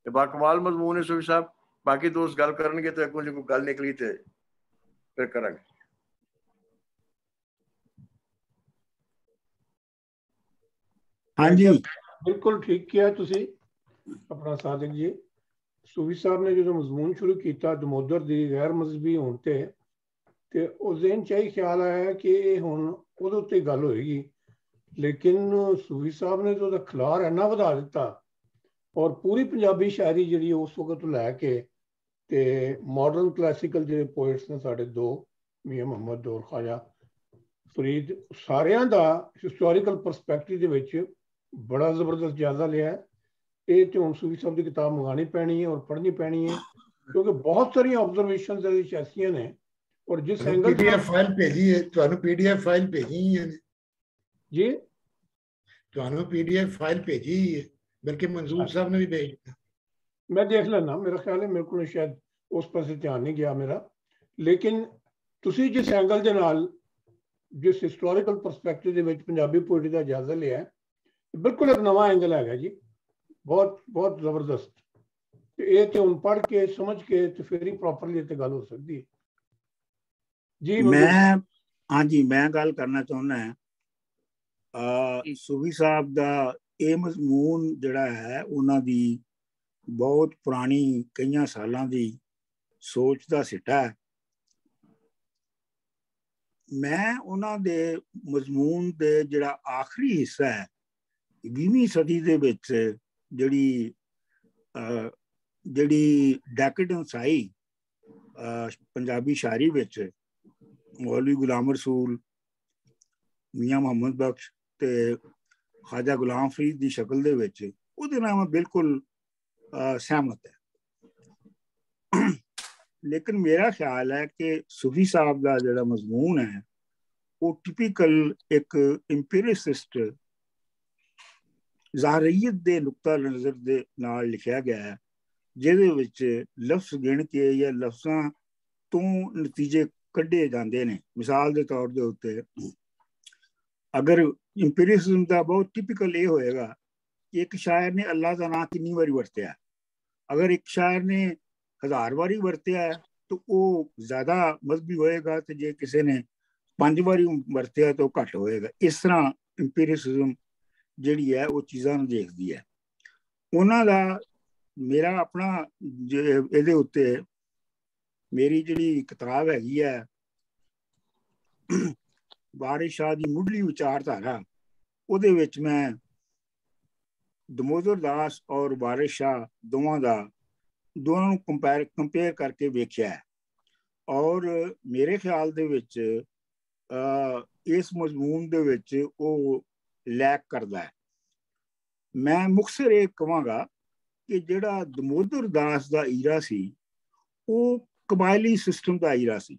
Speaker 10: ਤੇ ਬਾਕਮਾਲ ਮਜ਼ਮੂਨ ਹੈ ਸੂਫੀ ਸਾਹਿਬ। ਬਾਕੀ ਦੋਸਤ ਗੱਲ ਕਰਨਗੇ ਤੇ ਅੱਗੋਂ ਜੇ ਕੋਈ ਗੱਲ ਨਿਕਲੀ ਤੇ ਫਿਰ ਕਰਾਂਗੇ।
Speaker 3: ਹਾਂਜੀ ਬਿਲਕੁਲ ਠੀਕ ਕਿਹਾ ਤੁਸੀਂ ਆਪਣਾ ਸਾਦਿਕ ਜੀ। ਸੂਫੀ ਸਾਹਿਬ ਨੇ ਜਦੋਂ ਮਜ਼ਮੂਨ ਸ਼ੁਰੂ ਕੀਤਾ ਦਮੋਦਰ ਦੀ ਗੈਰ ਮਜ਼ਹਬੀ ਹੋਣ ਤੇ ਉਸ ਦਿਨ ਚ ਇਹ ਖਿਆਲ ਆਇਆ ਕਿ ਇਹ ਹੁਣ ਉਹਦੇ ਉੱਤੇ ਗੱਲ ਹੋਏਗੀ, ਲੇਕਿਨ ਸੂਫੀ ਸਾਹਿਬ ਨੇ ਤਾਂ ਉਹਦਾ ਖਿਲਾਰ ਇੰਨਾ ਵਧਾ ਦਿੱਤਾ ਔਰ ਪੂਰੀ ਪੰਜਾਬੀ ਸ਼ਾਇਰੀ ਜਿਹੜੀ ਉਸ ਵਕਤ ਤੋਂ ਲੈ ਕੇ ਤੇ ਮਾਡਰਨ ਕਲਾਸੀਕਲ ਜਿਹੜੇ ਪੋਇਟਸ ਨੇ ਸਾਡੇ ਦੋ, ਮੀਆਂ ਮੁਹੰਮਦ ਦੌਰ ਖਾਜਾ ਫਰੀਦ, ਸਾਰਿਆਂ ਦਾ ਹਿਸਟੋਰੀਕਲ ਪਰਸਪੈਕਟਿਵ ਦੇ ਵਿੱਚ ਬੜਾ ਜ਼ਬਰਦਸਤ ਜਾਇਜ਼ਾ ਲਿਆ। ਇਹ ਤੇ ਹੁਣ ਸੂਫੀ ਸਾਹਿਬ ਦੀ ਕਿਤਾਬ ਮੰਗਾਣੀ ਪੈਣੀ ਹੈ ਔਰ ਪੜ੍ਹਨੀ ਪੈਣੀ ਹੈ, ਕਿਉਂਕਿ ਬਹੁਤ ਸਾਰੀਆਂ ਆਬਜ਼ਰਵੇਸ਼ਨਸ ਇਹਦੇ ਵਿੱਚ ਐਸੀਆਂ ਨੇ। ਔਰ ਜਿਸ ਐਂਗਲ
Speaker 9: ਪੀਡੀਐਫ ਫਾਈਲ ਭੇਜੀ ਹੈ ਤੁਹਾਨੂੰ, ਪੀਡੀਐਫ ਫਾਈਲ ਭੇਜੀ ਹੈ
Speaker 3: ਜੀ,
Speaker 9: ਤੁਹਾਨੂੰ ਪੀਡੀਐਫ ਫਾਈਲ ਭੇਜੀ ਹੈ, ਬਲਕਿ ਮਨਜ਼ੂਰ ਸਾਹਿਬ ਨੇ ਵੀ ਭੇਜ ਦਿੱਤਾ।
Speaker 3: ਮੈਂ ਦੇਖ ਲੈਣਾ, ਮੇਰਾ ਖਿਆਲ ਹੈ ਮੇਰੇ ਕੋਲ ਸ਼ਾਇਦ ਉਸ ਪਾਸੇ ਧਿਆਨ ਨਹੀਂ ਗਿਆ ਮੇਰਾ, ਲੇਕਿਨ ਤੁਸੀਂ ਜਿਸ ਐਂਗਲ ਦੇ ਨਾਲ ਜਿਸ ਹਿਸਟੋਰੀਕਲ ਪਰਸਪੈਕਟਿਵ ਦੇ ਵਿੱਚ ਪੰਜਾਬੀ ਪੋਇਟਰੀ ਦਾ ਜਾਇਜ਼ਾ ਲਿਆ, ਬਿਲਕੁਲ ਇੱਕ ਨਵਾਂ ਐਂਗਲ ਹੈਗਾ ਜੀ, ਬਹੁਤ ਬਹੁਤ ਜ਼ਬਰਦਸਤ। ਤੇ ਇਹ ਤੇ ਹੁਣ ਪੜ੍ਹ ਕੇ ਸਮਝ ਕੇ ਤੇ ਫਿਰ ਹੀ ਪ੍ਰੋਪਰਲੀ ਤੇ ਗੱਲ ਹੋ ਸਕਦੀ ਹੈ ਜੀ।
Speaker 5: ਮੈਂ ਗੱਲ ਕਰਨਾ ਚਾਹੁੰਦਾ ਸੂਫੀ ਸਾਹਿਬ ਦਾ ਇਹ ਮਜ਼ਮੂਨ ਜਿਹੜਾ ਹੈ ਉਹਨਾਂ ਦੀ ਬਹੁਤ ਪੁਰਾਣੀ ਕਈਆਂ ਸਾਲਾਂ ਦੀ ਸੋਚ ਦਾ ਸਿੱਟਾ ਹੈ। ਮੈਂ ਉਹਨਾਂ ਦੇ ਮਜ਼ਮੂਨ ਦੇ ਜਿਹੜਾ ਆਖਰੀ ਹਿੱਸਾ ਹੈ 20ਵੀਂ ਸਦੀ ਦੇ ਵਿੱਚ ਜਿਹੜੀ ਡੈਕੇਡੈਂਸ ਆਈ ਪੰਜਾਬੀ ਸ਼ਾਇਰੀ ਵਿੱਚ, ਮੌਲਵੀ ਗੁਲਾਮ ਰਸੂਲ, ਮੀਆਂ ਮੁਹੰਮਦ ਬਖਸ਼ ਤੇ ਖਾਜਾ ਗੁਲਾਮ ਫਰੀਦ ਦੀ ਸ਼ਕਲ ਦੇ ਵਿੱਚ, ਉਹਦੇ ਨਾਲ ਮੈਂ ਬਿਲਕੁਲ ਸਹਿਮਤ ਹੈ। ਲੇਕਿਨ ਮੇਰਾ ਖਿਆਲ ਹੈ ਕਿ ਸੂਫੀ ਸਾਹਿਬ ਦਾ ਜਿਹੜਾ ਮਜ਼ਮੂਨ ਹੈ ਉਹ ਟਿਪੀਕਲ ਇੱਕ ਇੰਪੀਰੀਸਿਸਟ ਜ਼ਾਹਰੀਅਤ ਦੇ ਨੁਕਤਾ ਨਜ਼ਰ ਦੇ ਨਾਲ ਲਿਖਿਆ ਗਿਆ ਹੈ, ਜਿਹਦੇ ਵਿੱਚ ਲਫ਼ਜ਼ ਗਿਣ ਕੇ ਜਾਂ ਲਫ਼ਜ਼ਾਂ ਤੋਂ ਨਤੀਜੇ ਕੱਢੇ ਜਾਂਦੇ ਨੇ। ਮਿਸਾਲ ਦੇ ਤੌਰ ਦੇ ਉੱਤੇ ਅਗਰ ਇੰਪੀਰੀਸਿਜ਼ਮ ਦਾ ਬਹੁਤ ਟਿਪੀਕਲ ਇਹ ਹੋਏਗਾ ਕਿ ਇੱਕ ਸ਼ਾਇਰ ਨੇ ਅੱਲਾਹ ਦਾ ਨਾਂ ਕਿੰਨੀ ਵਾਰੀ ਵਰਤਿਆ, ਅਗਰ ਇੱਕ ਸ਼ਾਇਰ ਨੇ 1000 ਵਾਰੀ ਵਰਤਿਆ ਹੈ ਤਾਂ ਉਹ ਜ਼ਿਆਦਾ ਮਜ਼ਹਬੀ ਹੋਏਗਾ, ਤੇ ਜੇ ਕਿਸੇ ਨੇ 5 ਵਾਰੀ ਵਰਤਿਆ ਤੋਂ ਘੱਟ ਹੋਏਗਾ। ਇਸ ਤਰ੍ਹਾਂ ਇੰਪੀਰੀਅਲਿਜ਼ਮ ਜਿਹੜੀ ਹੈ ਉਹ ਚੀਜ਼ਾਂ ਨੂੰ ਦੇਖਦੀ ਹੈ। ਉਹਨਾਂ ਦਾ ਮੇਰਾ ਆਪਣਾ ਇਹਦੇ ਉੱਤੇ ਮੇਰੀ ਜਿਹੜੀ ਕਿਤਾਬ ਹੈਗੀ ਹੈ ਵਾਰਿਸ ਸ਼ਾਹ ਦੀ ਮੁੱਢਲੀ ਵਿਚਾਰਧਾਰਾ, ਉਹਦੇ ਵਿੱਚ ਮੈਂ ਦਮੋਦਰ ਦਾਸ ਔਰ ਵਾਰਿਸ ਸ਼ਾਹ ਦੋਵਾਂ ਨੂੰ ਕੰਪੇਅਰ ਕਰਕੇ ਵੇਖਿਆ ਹੈ। ਔਰ ਮੇਰੇ ਖਿਆਲ ਦੇ ਵਿੱਚ ਇਸ ਮਜ਼ਮੂਨ ਦੇ ਵਿੱਚ ਉਹ ਲੈਕ ਕਰਦਾ ਹੈ। ਮੈਂ ਮੁਖਤਸਰ ਇਹ ਕਹਾਂਗਾ ਕਿ ਜਿਹੜਾ ਦਮੋਦਰ ਦਾਸ ਦਾ ਈਰਾ ਸੀ ਉਹ ਕਬਾਇਲੀ ਸਿਸਟਮ ਦਾ ਈਰਾ ਸੀ।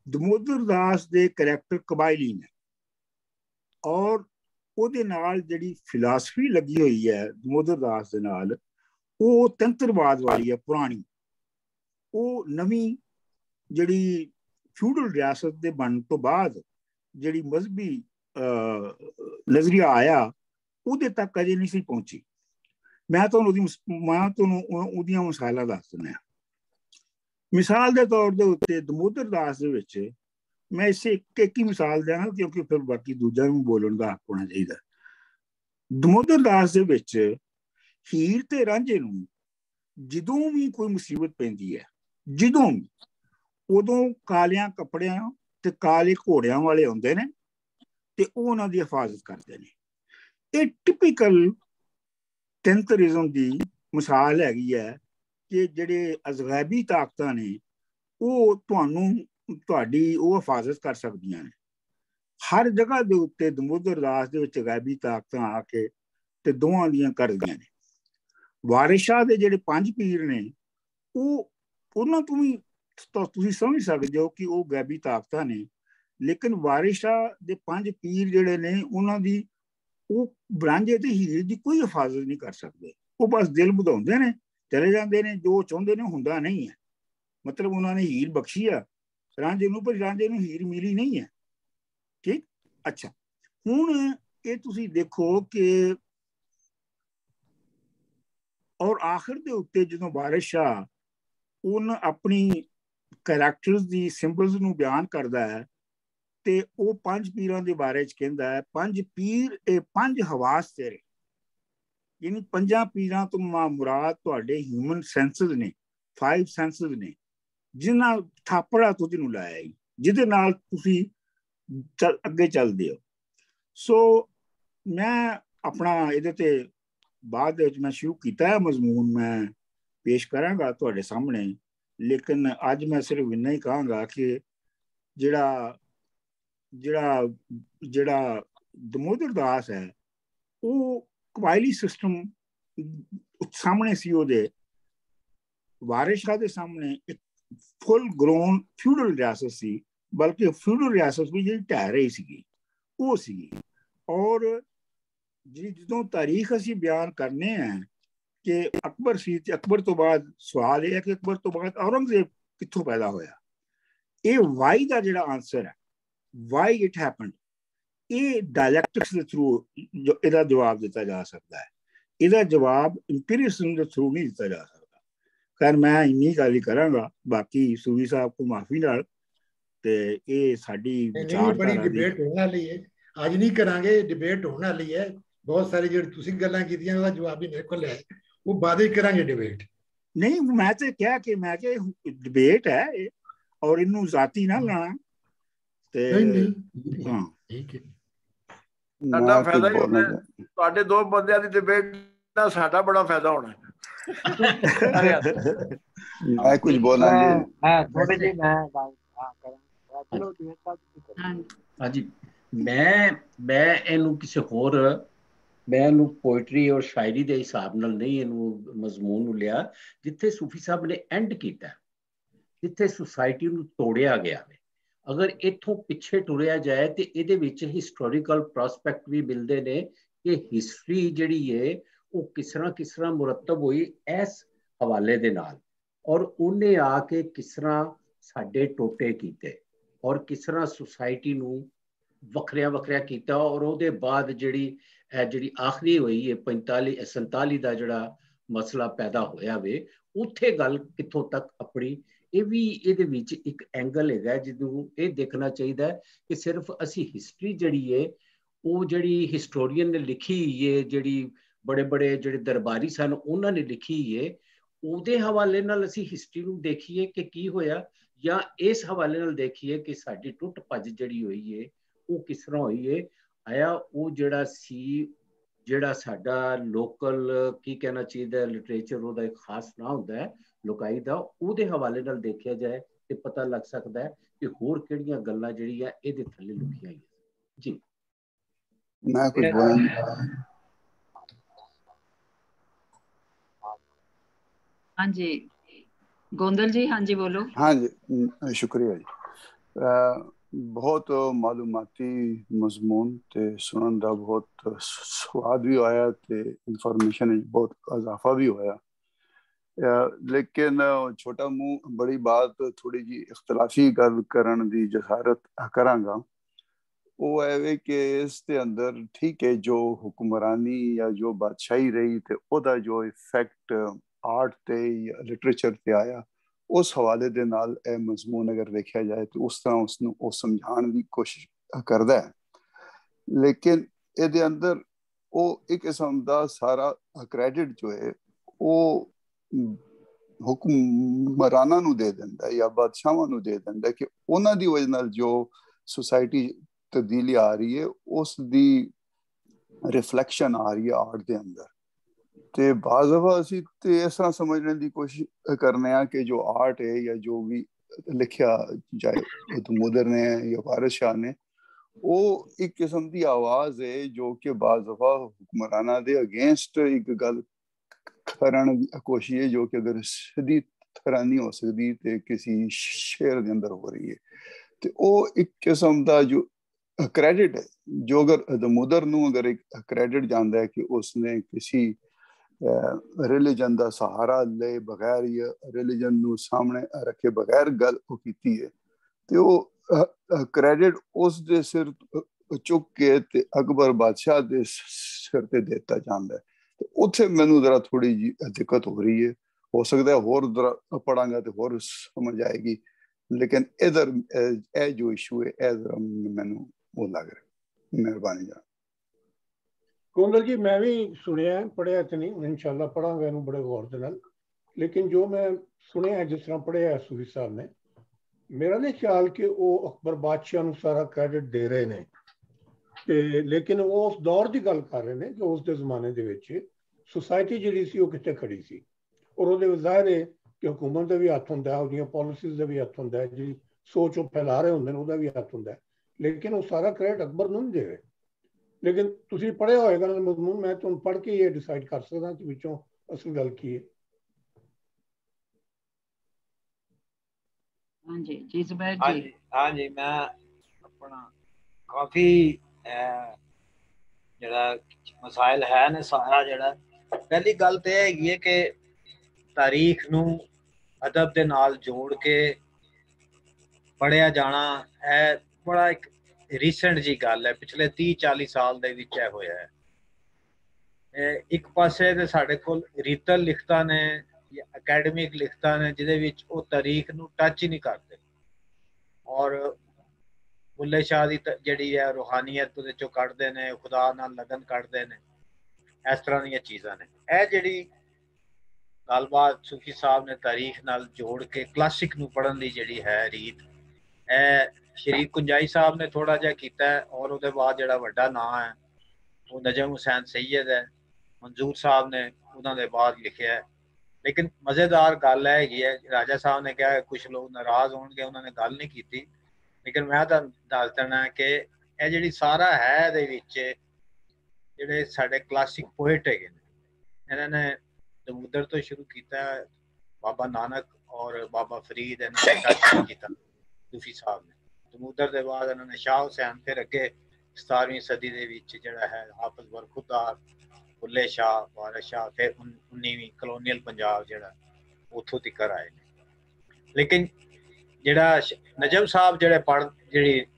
Speaker 5: ਦਮੋਦਰ ਦਾਸ ਦੇ ਕਰੈਕਟਰ ਕਬਾਇਲੀ ਨੇ ਔਰ ਉਹਦੇ ਨਾਲ ਜਿਹੜੀ ਫਿਲਾਸਫੀ ਲੱਗੀ ਹੋਈ ਹੈ ਦਮੋਦਰ ਦਾਸ ਦੇ ਨਾਲ, ਉਹ ਤੰਤਰਵਾਦ ਵਾਲੀ ਹੈ ਪੁਰਾਣੀ। ਉਹ ਨਵੀਂ ਜਿਹੜੀ ਫਿਊਡਲ ਰਿਆਸਤ ਦੇ ਬਣਨ ਤੋਂ ਬਾਅਦ ਜਿਹੜੀ ਮਜ਼ਹਬੀ ਨਜ਼ਰੀਆ ਆਇਆ ਉਹਦੇ ਤੱਕ ਅਜੇ ਨਹੀਂ ਸੀ ਪਹੁੰਚੀ। ਮੈਂ ਤੁਹਾਨੂੰ ਉਹਦੀਆਂ ਮਿਸਾਲਾਂ ਦੱਸ ਦਿੰਦਾ। ਮਿਸਾਲ ਦੇ ਤੌਰ ਦੇ ਉੱਤੇ ਦਮੋਦਰ ਦਾਸ ਦੇ ਵਿੱਚ ਮੈਂ ਇਸੇ ਇੱਕ ਹੀ ਮਿਸਾਲ ਦਿਆਂਗਾ ਕਿਉਂਕਿ ਫਿਰ ਬਾਕੀ ਦੂਜਿਆਂ ਨੂੰ ਬੋਲਣ ਦਾ ਹੱਕ ਹੋਣਾ ਚਾਹੀਦਾ। ਦਮੋਦਰ ਦਾਸ ਦੇ ਵਿੱਚ ਹੀਰ ਤੇ ਰਾਂਝੇ ਨੂੰ ਜਦੋਂ ਵੀ ਕੋਈ ਮੁਸੀਬਤ ਪੈਂਦੀ ਹੈ, ਜਦੋਂ ਉਦੋਂ ਕਾਲਿਆਂ ਕੱਪੜਿਆਂ ਤੇ ਕਾਲੇ ਘੋੜਿਆਂ ਵਾਲੇ ਆਉਂਦੇ ਨੇ ਤੇ ਉਹ ਉਹਨਾਂ ਦੀ ਹਿਫਾਜ਼ਤ ਕਰਦੇ ਨੇ। ਇਹ ਟਿਪੀਕਲ ਟੈਂਥਰਿਜ਼ਮ ਦੀ ਮਿਸਾਲ ਹੈਗੀ ਹੈ ਕਿ ਜਿਹੜੇ ਅਜ਼ਗੈਬੀ ਤਾਕਤਾਂ ਨੇ ਉਹ ਤੁਹਾਡੀ ਉਹ ਹਿਫਾਜ਼ਤ ਕਰ ਸਕਦੀਆਂ ਨੇ। ਹਰ ਜਗ੍ਹਾ ਦੇ ਉੱਤੇ ਦਮੋਦਰ ਦਾਸ ਦੇ ਵਿੱਚ ਗੈਬੀ ਤਾਕਤਾਂ ਆ ਕੇ ਤੇ ਦੋਵਾਂ ਦੀਆਂ ਕਰਦੀਆਂ ਨੇ। ਵਾਰਿਸ ਸ਼ਾਹ ਦੇ ਜਿਹੜੇ 5 ਪੀਰ ਨੇ ਉਹਨਾਂ ਤੋਂ ਵੀ ਤੁਸੀਂ ਸਮਝ ਸਕਦੇ ਹੋ ਕਿ ਉਹ ਗੈਬੀ ਤਾਕਤਾਂ ਨੇ, ਲੇਕਿਨ ਵਾਰਿਸ ਸ਼ਾਹ ਦੇ 5 ਪੀਰ ਜਿਹੜੇ ਨੇ ਉਹਨਾਂ ਦੀ ਉਹ ਰਾਂਝੇ ਤੇ ਹੀਰ ਦੀ ਕੋਈ ਹਿਫਾਜ਼ਤ ਨਹੀਂ ਕਰ ਸਕਦੇ। ਉਹ ਬਸ ਦਿਲ ਵਧਾਉਂਦੇ ਨੇ, ਚਲੇ ਜਾਂਦੇ ਨੇ, ਜੋ ਚਾਹੁੰਦੇ ਨੇ ਹੁੰਦਾ ਨਹੀਂ ਹੈ। ਮਤਲਬ ਉਹਨਾਂ ਨੇ ਹੀਰ ਬਖਸ਼ੀ ਆ ਰਾਂਝੇ ਨੂੰ, ਪਰ ਰਾਂਝੇ ਨੂੰ ਹੀਰ ਮਿਲੀ ਨਹੀਂ ਹੈ। ਠੀਕ, ਅੱਛਾ। ਹੁਣ ਇਹ ਤੁਸੀਂ ਦੇਖੋ ਕਿ ਔਰ ਆਖਿਰ ਦੇ ਉੱਤੇ ਜਦੋਂ ਵਾਰਿਸ ਸ਼ਾਹ ਉਹਨਾਂ ਆਪਣੀ ਕਰੈਕਟਰਸ ਦੀ ਸਿੰਬਲਸ ਨੂੰ ਬਿਆਨ ਕਰਦਾ ਹੈ ਤੇ ਉਹ 5 ਪੀਰਾਂ ਦੇ ਬਾਰੇ ਚ ਕਹਿੰਦਾ ਹੈ 5 ਪੀਰ ਇਹ 5 ਹਵਾਸ ਤੇਰੇ, ਯਾਨੀ 5 ਪੀਰਾਂ ਤੋਂ ਮੁਰਾਦ ਤੁਹਾਡੇ ਹਿਊਮਨ ਸੈਂਸਸ ਨੇ, 5 ਸੈਂਸਸ ਨੇ ਜਿਨ੍ਹਾਂ ਥਾਪੜਾ ਤੁਸੀਂ ਨੂੰ ਲਾਇਆ, ਜਿਹਦੇ ਨਾਲ ਤੁਸੀਂ ਅੱਗੇ ਚੱਲਦੇ ਹੋ। ਸੋ ਮੈਂ ਆਪਣਾ ਇਹਦੇ ਤੇ ਬਾਅਦ ਵਿੱਚ ਮੈਂ ਸ਼ੁਰੂ ਕੀਤਾ ਹੈ ਮਜ਼ਮੂਨ ਮੈਂ ਪੇਸ਼ ਕਰਾਂਗਾ ਤੁਹਾਡੇ ਸਾਹਮਣੇ, ਲੇਕਿਨ ਅੱਜ ਮੈਂ ਸਿਰਫ ਇੰਨਾ ਹੀ ਕਹਾਂਗਾ ਕਿ ਜਿਹੜਾ ਦਮੋਦਰ ਦਾਸ ਹੈ ਉਹ ਕਬਾਇਲੀ ਸਿਸਟਮ ਸਾਹਮਣੇ ਸੀ, ਉਹਦੇ ਵਾਰਿਸ ਸ਼ਾਹ ਦੇ ਸਾਹਮਣੇ ਇੱਕ ਫੁੱਲ ਗਰੋਨ ਫਿਊਡਲ ਰਿਆਸਤ ਸੀ, ਬਲਕਿ ਫਿਊਡਲ ਰਿਆਸਤ ਵੀ ਜਿਹੜੀ ਢਹਿ ਰਹੀ ਸੀਗੀ ਉਹ ਸੀਗੀ। ਔਰ ਜਦੋਂ ਤਾਰੀਖ ਅਸੀਂ ਬਿਆਨ ਕਰਨੇ ਆ ਕਿ ਅਕਬਰ ਸੀ ਤੇ ਅਕਬਰ ਤੋਂ ਬਾਅਦ ਸਵਾਲ ਇਹ ਹੈ ਕਿ ਅਕਬਰ ਤੋਂ ਬਾਅਦ ਔਰੰਗਜ਼ੇਬ ਕਿੱਥੋਂ ਪੈਦਾ ਹੋਇਆ। ਇਹ ਵਾਈ ਦਾ ਜਿਹੜਾ ਆਨਸਰ ਹੈ, ਵਾਈ ਇਟ ਹੈਪਨਡ, ਇਹ ਡਾਇਲੈਕਟਿਕਸ ਦੇ ਥਰੂ ਇਹਦਾ ਜਵਾਬ ਦਿੱਤਾ ਜਾ ਸਕਦਾ ਹੈ। ਇਹਦਾ ਜਵਾਬ ਇੰਪੀਰੀਅਲਿਜ਼ਮ ਦੇ ਥਰੂ ਨਹੀਂ ਦਿੱਤਾ ਜਾ ਸਕਦਾ। ਖੈਰ ਮੈਂ ਇੰਨੀ ਗੱਲ ਹੀ ਕਰਾਂਗਾ, ਬਾਕੀ ਸੂਫੀ ਸਾਹਿਬ ਕੋ ਮਾਫੀ ਨਾਲ। ਤੇ ਇਹ ਸਾਡੀ
Speaker 9: ਬੜੀ ਡਿਬੇਟ ਹੋਣ ਵਾਲੀ ਹੈ, ਅੱਜ ਨਹੀਂ ਕਰਾਂਗੇ, ਡਿਬੇਟ ਹੋਣ ਵਾਲੀ ਹੈ। ਬਹੁਤ ਸਾਰੇ ਜਿਹੜੇ ਤੁਸੀਂ ਗੱਲਾਂ ਕੀਤੀਆਂ ਉਹਦਾ ਜਵਾਬ ਹੀ ਮੇਰੇ ਕੋਲ ਹੈ, ਉਹ ਬਾਅਦ ਵਿੱਚ ਕਰਾਂਗੇ ਡਿਬੇਟ।
Speaker 5: ਨਹੀਂ, ਮੈਂ ਤੇ ਕਿਹਾ ਕਿ ਡਿਬੇਟ ਹੈ ਔਰ ਇਹਨੂੰ ਜ਼ਾਤੀ ਨਾ ਲਾਣਾ ਤੇ
Speaker 9: ਹਾਂ ਠੀਕ ਹੈ।
Speaker 10: ਸਾਡਾ ਫਾਇਦਾ ਹੀ ਹੁੰਦਾ, ਤੁਹਾਡੇ ਦੋ ਬੰਦਿਆਂ ਦੀ ਡਿਬੇਟ ਦਾ ਸਾਡਾ ਬੜਾ ਫਾਇਦਾ ਹੋਣਾ।
Speaker 7: ਮੈਂ ਕੁਝ ਬੋਲਾਂ ਜੀ,
Speaker 6: ਥੋੜੇ ਜਿਹੇ ਮੈਂ ਹਾਂਜੀ ਮੈਂ ਇਹਨੂੰ ਕਿਸੇ ਹੋਰ ਮੈਂ ਇਹਨੂੰ ਪੋਇਟਰੀ ਔਰ ਸ਼ਾਇਰੀ ਦੇ ਹਿਸਾਬ ਨਾਲ ਨਹੀਂ ਇਹਨੂੰ ਮਜ਼ਮੂਨ ਨੂੰ ਲਿਆ, ਜਿੱਥੇ ਸੂਫੀ ਸਾਹਿਬ ਨੇ ਐਂਡ ਕੀਤਾ, ਜਿੱਥੇ ਸੁਸਾਇਟੀ ਨੂੰ ਤੋੜਿਆ ਗਿਆ। ਅਗਰ ਇੱਥੋਂ ਪਿੱਛੇ ਟੁਰਿਆ ਜਾਏ ਤੇ ਇਹਦੇ ਵਿੱਚ ਹਿਸਟੋਰੀਕਲ ਪ੍ਰੋਸਪੈਕਟ ਵੀ ਮਿਲਦੇ ਨੇ ਕਿ ਹਿਸਟਰੀ ਜਿਹੜੀ ਹੈ ਉਹ ਕਿਸ ਤਰ੍ਹਾਂ ਮੁਰਤਬ ਹੋਈ ਇਸ ਹਵਾਲੇ ਦੇ ਨਾਲ, ਔਰ ਉਹਨੇ ਆ ਕੇ ਕਿਸ ਤਰ੍ਹਾਂ ਸਾਡੇ ਟੋਟੇ ਕੀਤੇ ਔਰ ਕਿਸ ਤਰ੍ਹਾਂ ਸੁਸਾਇਟੀ ਨੂੰ ਵੱਖਰਿਆ ਕੀਤਾ। ਔਰ ਉਹਦੇ ਬਾਅਦ ਜਿਹੜੀ ਆਖਰੀ ਹੋਈ ਹੈ 47 ਦਾ ਜਿਹੜਾ ਮਸਲਾ ਪੈਦਾ ਹੋਇਆ ਵੇ, ਉੱਥੇ ਗੱਲ ਕਿੱਥੋਂ ਤੱਕ ਆਪਣੀ ਇਹ ਵੀ ਇਹਦੇ ਵਿੱਚ ਇੱਕ ਐਂਗਲ ਹੈਗਾ ਜਿਹਨੂੰ ਇਹ ਦੇਖਣਾ ਚਾਹੀਦਾ ਕਿ ਸਿਰਫ ਅਸੀਂ ਹਿਸਟਰੀ ਜਿਹੜੀ ਹੈ ਉਹ ਜਿਹੜੀ ਹਿਸਟੋਰੀਅਨ ਨੇ ਲਿਖੀ ਹੈ, ਜਿਹੜੀ ਬੜੇ ਬੜੇ ਜਿਹੜੇ ਦਰਬਾਰੀ ਸਨ ਉਹਨਾਂ ਨੇ ਲਿਖੀ ਹੈ, ਉਹਦੇ ਹਵਾਲੇ ਨਾਲ ਅਸੀਂ ਹਿਸਟਰੀ ਨੂੰ ਦੇਖੀਏ ਕਿ ਕੀ ਹੋਇਆ, ਜਾਂ ਇਸ ਹਵਾਲੇ ਨਾਲ ਦੇਖੀਏ ਕਿ ਸਾਡੀ ਟੁੱਟ ਭੱਜ ਜਿਹੜੀ ਹੋਈ ਹੈ ਉਹ ਕਿਸ ਤਰ੍ਹਾਂ ਹੋਈ ਹੈ। ਆਇਆ ਉਹ ਜਿਹੜਾ ਸੀ, ਜਿਹੜਾ ਸਾਡਾ ਲੋਕਲ ਕੀ ਕਹਿਣਾ ਚਾਹੀਦਾ ਲਿਟਰੇਚਰ, ਉਹਦਾ ਇੱਕ ਖਾਸ ਨਾਂ ਹੁੰਦਾ ਹੈ ਲੋਕਾਈ ਦਾ, ਉਹਦੇ ਹਵਾਲੇ ਨਾਲ ਦੇਖਿਆ ਜਾਏ ਤੇ ਪਤਾ ਲੱਗ ਸਕਦਾ ਹੈ ਕਿ ਹੋਰ ਕਿਹੜੀਆਂ ਗੱਲਾਂ ਜਿਹੜੀਆਂ ਇਹਦੇ ਥੱਲੇ ਲੁਕੀਆਂ ਹੋਈਆਂ। ਜੀ
Speaker 7: ਮੈਂ ਕੁਝ ਬੋਲਾਂ?
Speaker 1: हाँ जी गोंदल जी, हाँ जी बोलो।
Speaker 7: हाँ जी, शुक्रिया जी। बहुत मालूमाती मजमून ते सुनन दा बहुत स्वाद भी होया ते इंफॉर्मेशन बहुत इजाफा भी होया, लेकिन छोटा मुंह बड़ी बात थोड़ी जी इख्तलाफी गल करन दी जसारत करांगा। वो है कि इस दे अंदर ठीक है जो हुक्मरानी या जो बादशाही रही ते ओदा जो इफेक्ट आर्ट ते या लिटरेचर ते आया, उस हवाले दे नाल ए मजमून अगर देखा जाए तो उस तरह उसनू वो समझाने की कोशिश करदा है। लेकिन ਇਹਦੇ अंदर वो एक किस्म दा सारा क्रेडिट जो है वो हुक्मराना नू दे दिंदा है या बादशाहां नू दे दिंदा है कि उन्हां दी वजह नाल जो सोसाइटी तब्दीली आ रही है उस दी रिफ्लेक्शन आ रही है आर्ट दे अंदर। ते बाज़ दफ़ा असी ते इस तरह समझने की कोशिश करने हैं कि जो आर्ट है या जो भी लिखा जाए मुदर ने या वारिस शाह ने, वो एक किस्म की आवाज़ है जो कि बाज़ दफ़ा हुक्मराना दे अगेंस्ट एक गल करने की कोशिश है जो कि अगर सीधी तरह नहीं हो सकती तो किसी शेर के अंदर हो रही है। तो वो एक किस्म का जो क्रेडिट है जो अगर मुदर नू अगर एक क्रेडिट जानता है कि उसने किसी रिलीजन का सहारा ले बगैर या रिलीजन नू सामने रखे बगैर गल की है, तो वो क्रेडिट उस दे सिर चुक के ते अकबर बादशाह दे सिर ते देता जाता है। तो उत्थे मैनू जरा थोड़ी जी दिक्कत हो रही है, हो सकता है होर जरा पढ़ांगा तो होर समझ आएगी, लेकिन इधर ए जो इशू है ए जरा मैनू वो लग रहा। मेहरबानी जान।
Speaker 3: गोंदल जी मैं भी सुनिया पढ़िया तो नहीं, इंशाल्लाह पढ़ांगा इनू बड़े गौर दे नाल, लेकिन जो मैं सुनिया जिस तरह पढ़िया सूरी साहब ने, मेरा नहीं ख्याल कि वो अकबर बादशाह नू सारा क्रेडिट दे रहे ने, ते लेकिन वो उस दौर की गल कर रहे हैं कि उस दे जमाने दे विच सोसाइटी जिहड़ी सी वो कित्थे खड़ी सी, और वो जाहिर है कि हुकूमत का भी हथ हुंदा है, उहदियां पॉलिसीज़ का भी हथ हुंदा है, जी सोच वो फैला रहे होंदे ने उहदा भी हथ हुंदा है, लेकिन वो सारा क्रेडिट अकबर नू नहीं दे रहे। लेकिन तुसी पढ़िया होएगा ना मजमून, मैं तुम पढ़ के ये डिसाइड कर सकदा कि विचों असल गल की है।
Speaker 1: हाँ जी जी जुबैर
Speaker 2: हाँ
Speaker 1: जी।
Speaker 2: जी हाँ जी, मैं अपना काफी जरा मसाइल है ने सारा जरा पहली गल तो यह है कि तारीख नू अदब दे नाल जोड़ के पढ़िया जाना है बड़ा एक रीसेंट जी गल है, पिछले 30-40 साल दे विच है होया है। एक पासे ते साडे कोल रीतल लिखता ने या अकैडमिक लिखता ने जिहदे विच ओ तारीख नू टच ही नहीं करते, और बुल्ले शाह दी जिहड़ी है रूहानियत उहदे चों कढदे ने, खुदा नाल लगन कढदे ने, इस तरह दी चीज़ां ने। ए जिहड़ी गलबात सूफी साहब ने तारीख नाल जोड़ के क्लासिक नू पढ़न दी जिहड़ी है रीत, शरीक कुंजाई साहब ने थोड़ा जिहा कीता है, और उसके बाद जिहड़ा वड्डा नाम है वो नजम हुसैन सैयद है, मंजूर साहब ने उन्होंने बाद लिखा है। लेकिन मज़ेदार गल है राजा साहब ने कहा कुछ लोग नाराज होंगे, उन्होंने गल नहीं की, लेकिन मैं दस देना कि यह जिहड़ी सारा है जिहड़े साडे क्लासिक पोएट है इन्होंने दमूदर तो शुरू किया, बाबा नानक और बाबा फरीद इन्होंने टच किया सूफी साहब ने, दमूदर के बाद इन्होंने शाह हुसैन, फिर अगे 17वीं सदी दे विच जिहड़ा है हाफिज बरखुरदार, बुल्ले शाह, वारिस शाह, फिर 19वीं कलोनियल पंजाब जिहड़ा उत्थों तिकर आए ने। लेकिन जिहड़ा नजम साहब जिहड़े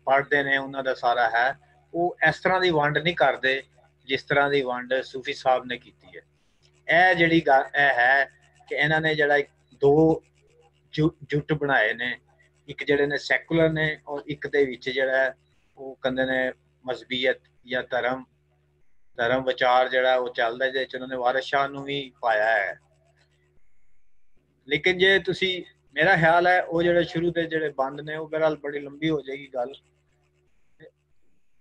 Speaker 2: पढ़ते ने उन्हां दा सारा है वो इस तरह की वंड नहीं करते जिस तरह की वंड सूफी साहब ने की है। यह जिहड़ी गल है कि इन्हां ने जिहड़ा दो जुट बनाए ने, एक जिहड़े ने सैकुलर ने और एक दे विच जिहड़ा है वो कहंदे ने मजहबीयत या धर्म विचार जिहड़ा वो चलदा, जिहदे च उन्होंने वारिस शाह नूं भी पाया है। लेकिन जे तुसी मेरा ख्याल है वो जिहड़े शुरू दे जिहड़े बंद ने वो बहरहाल बड़ी लंबी हो जाएगी गल।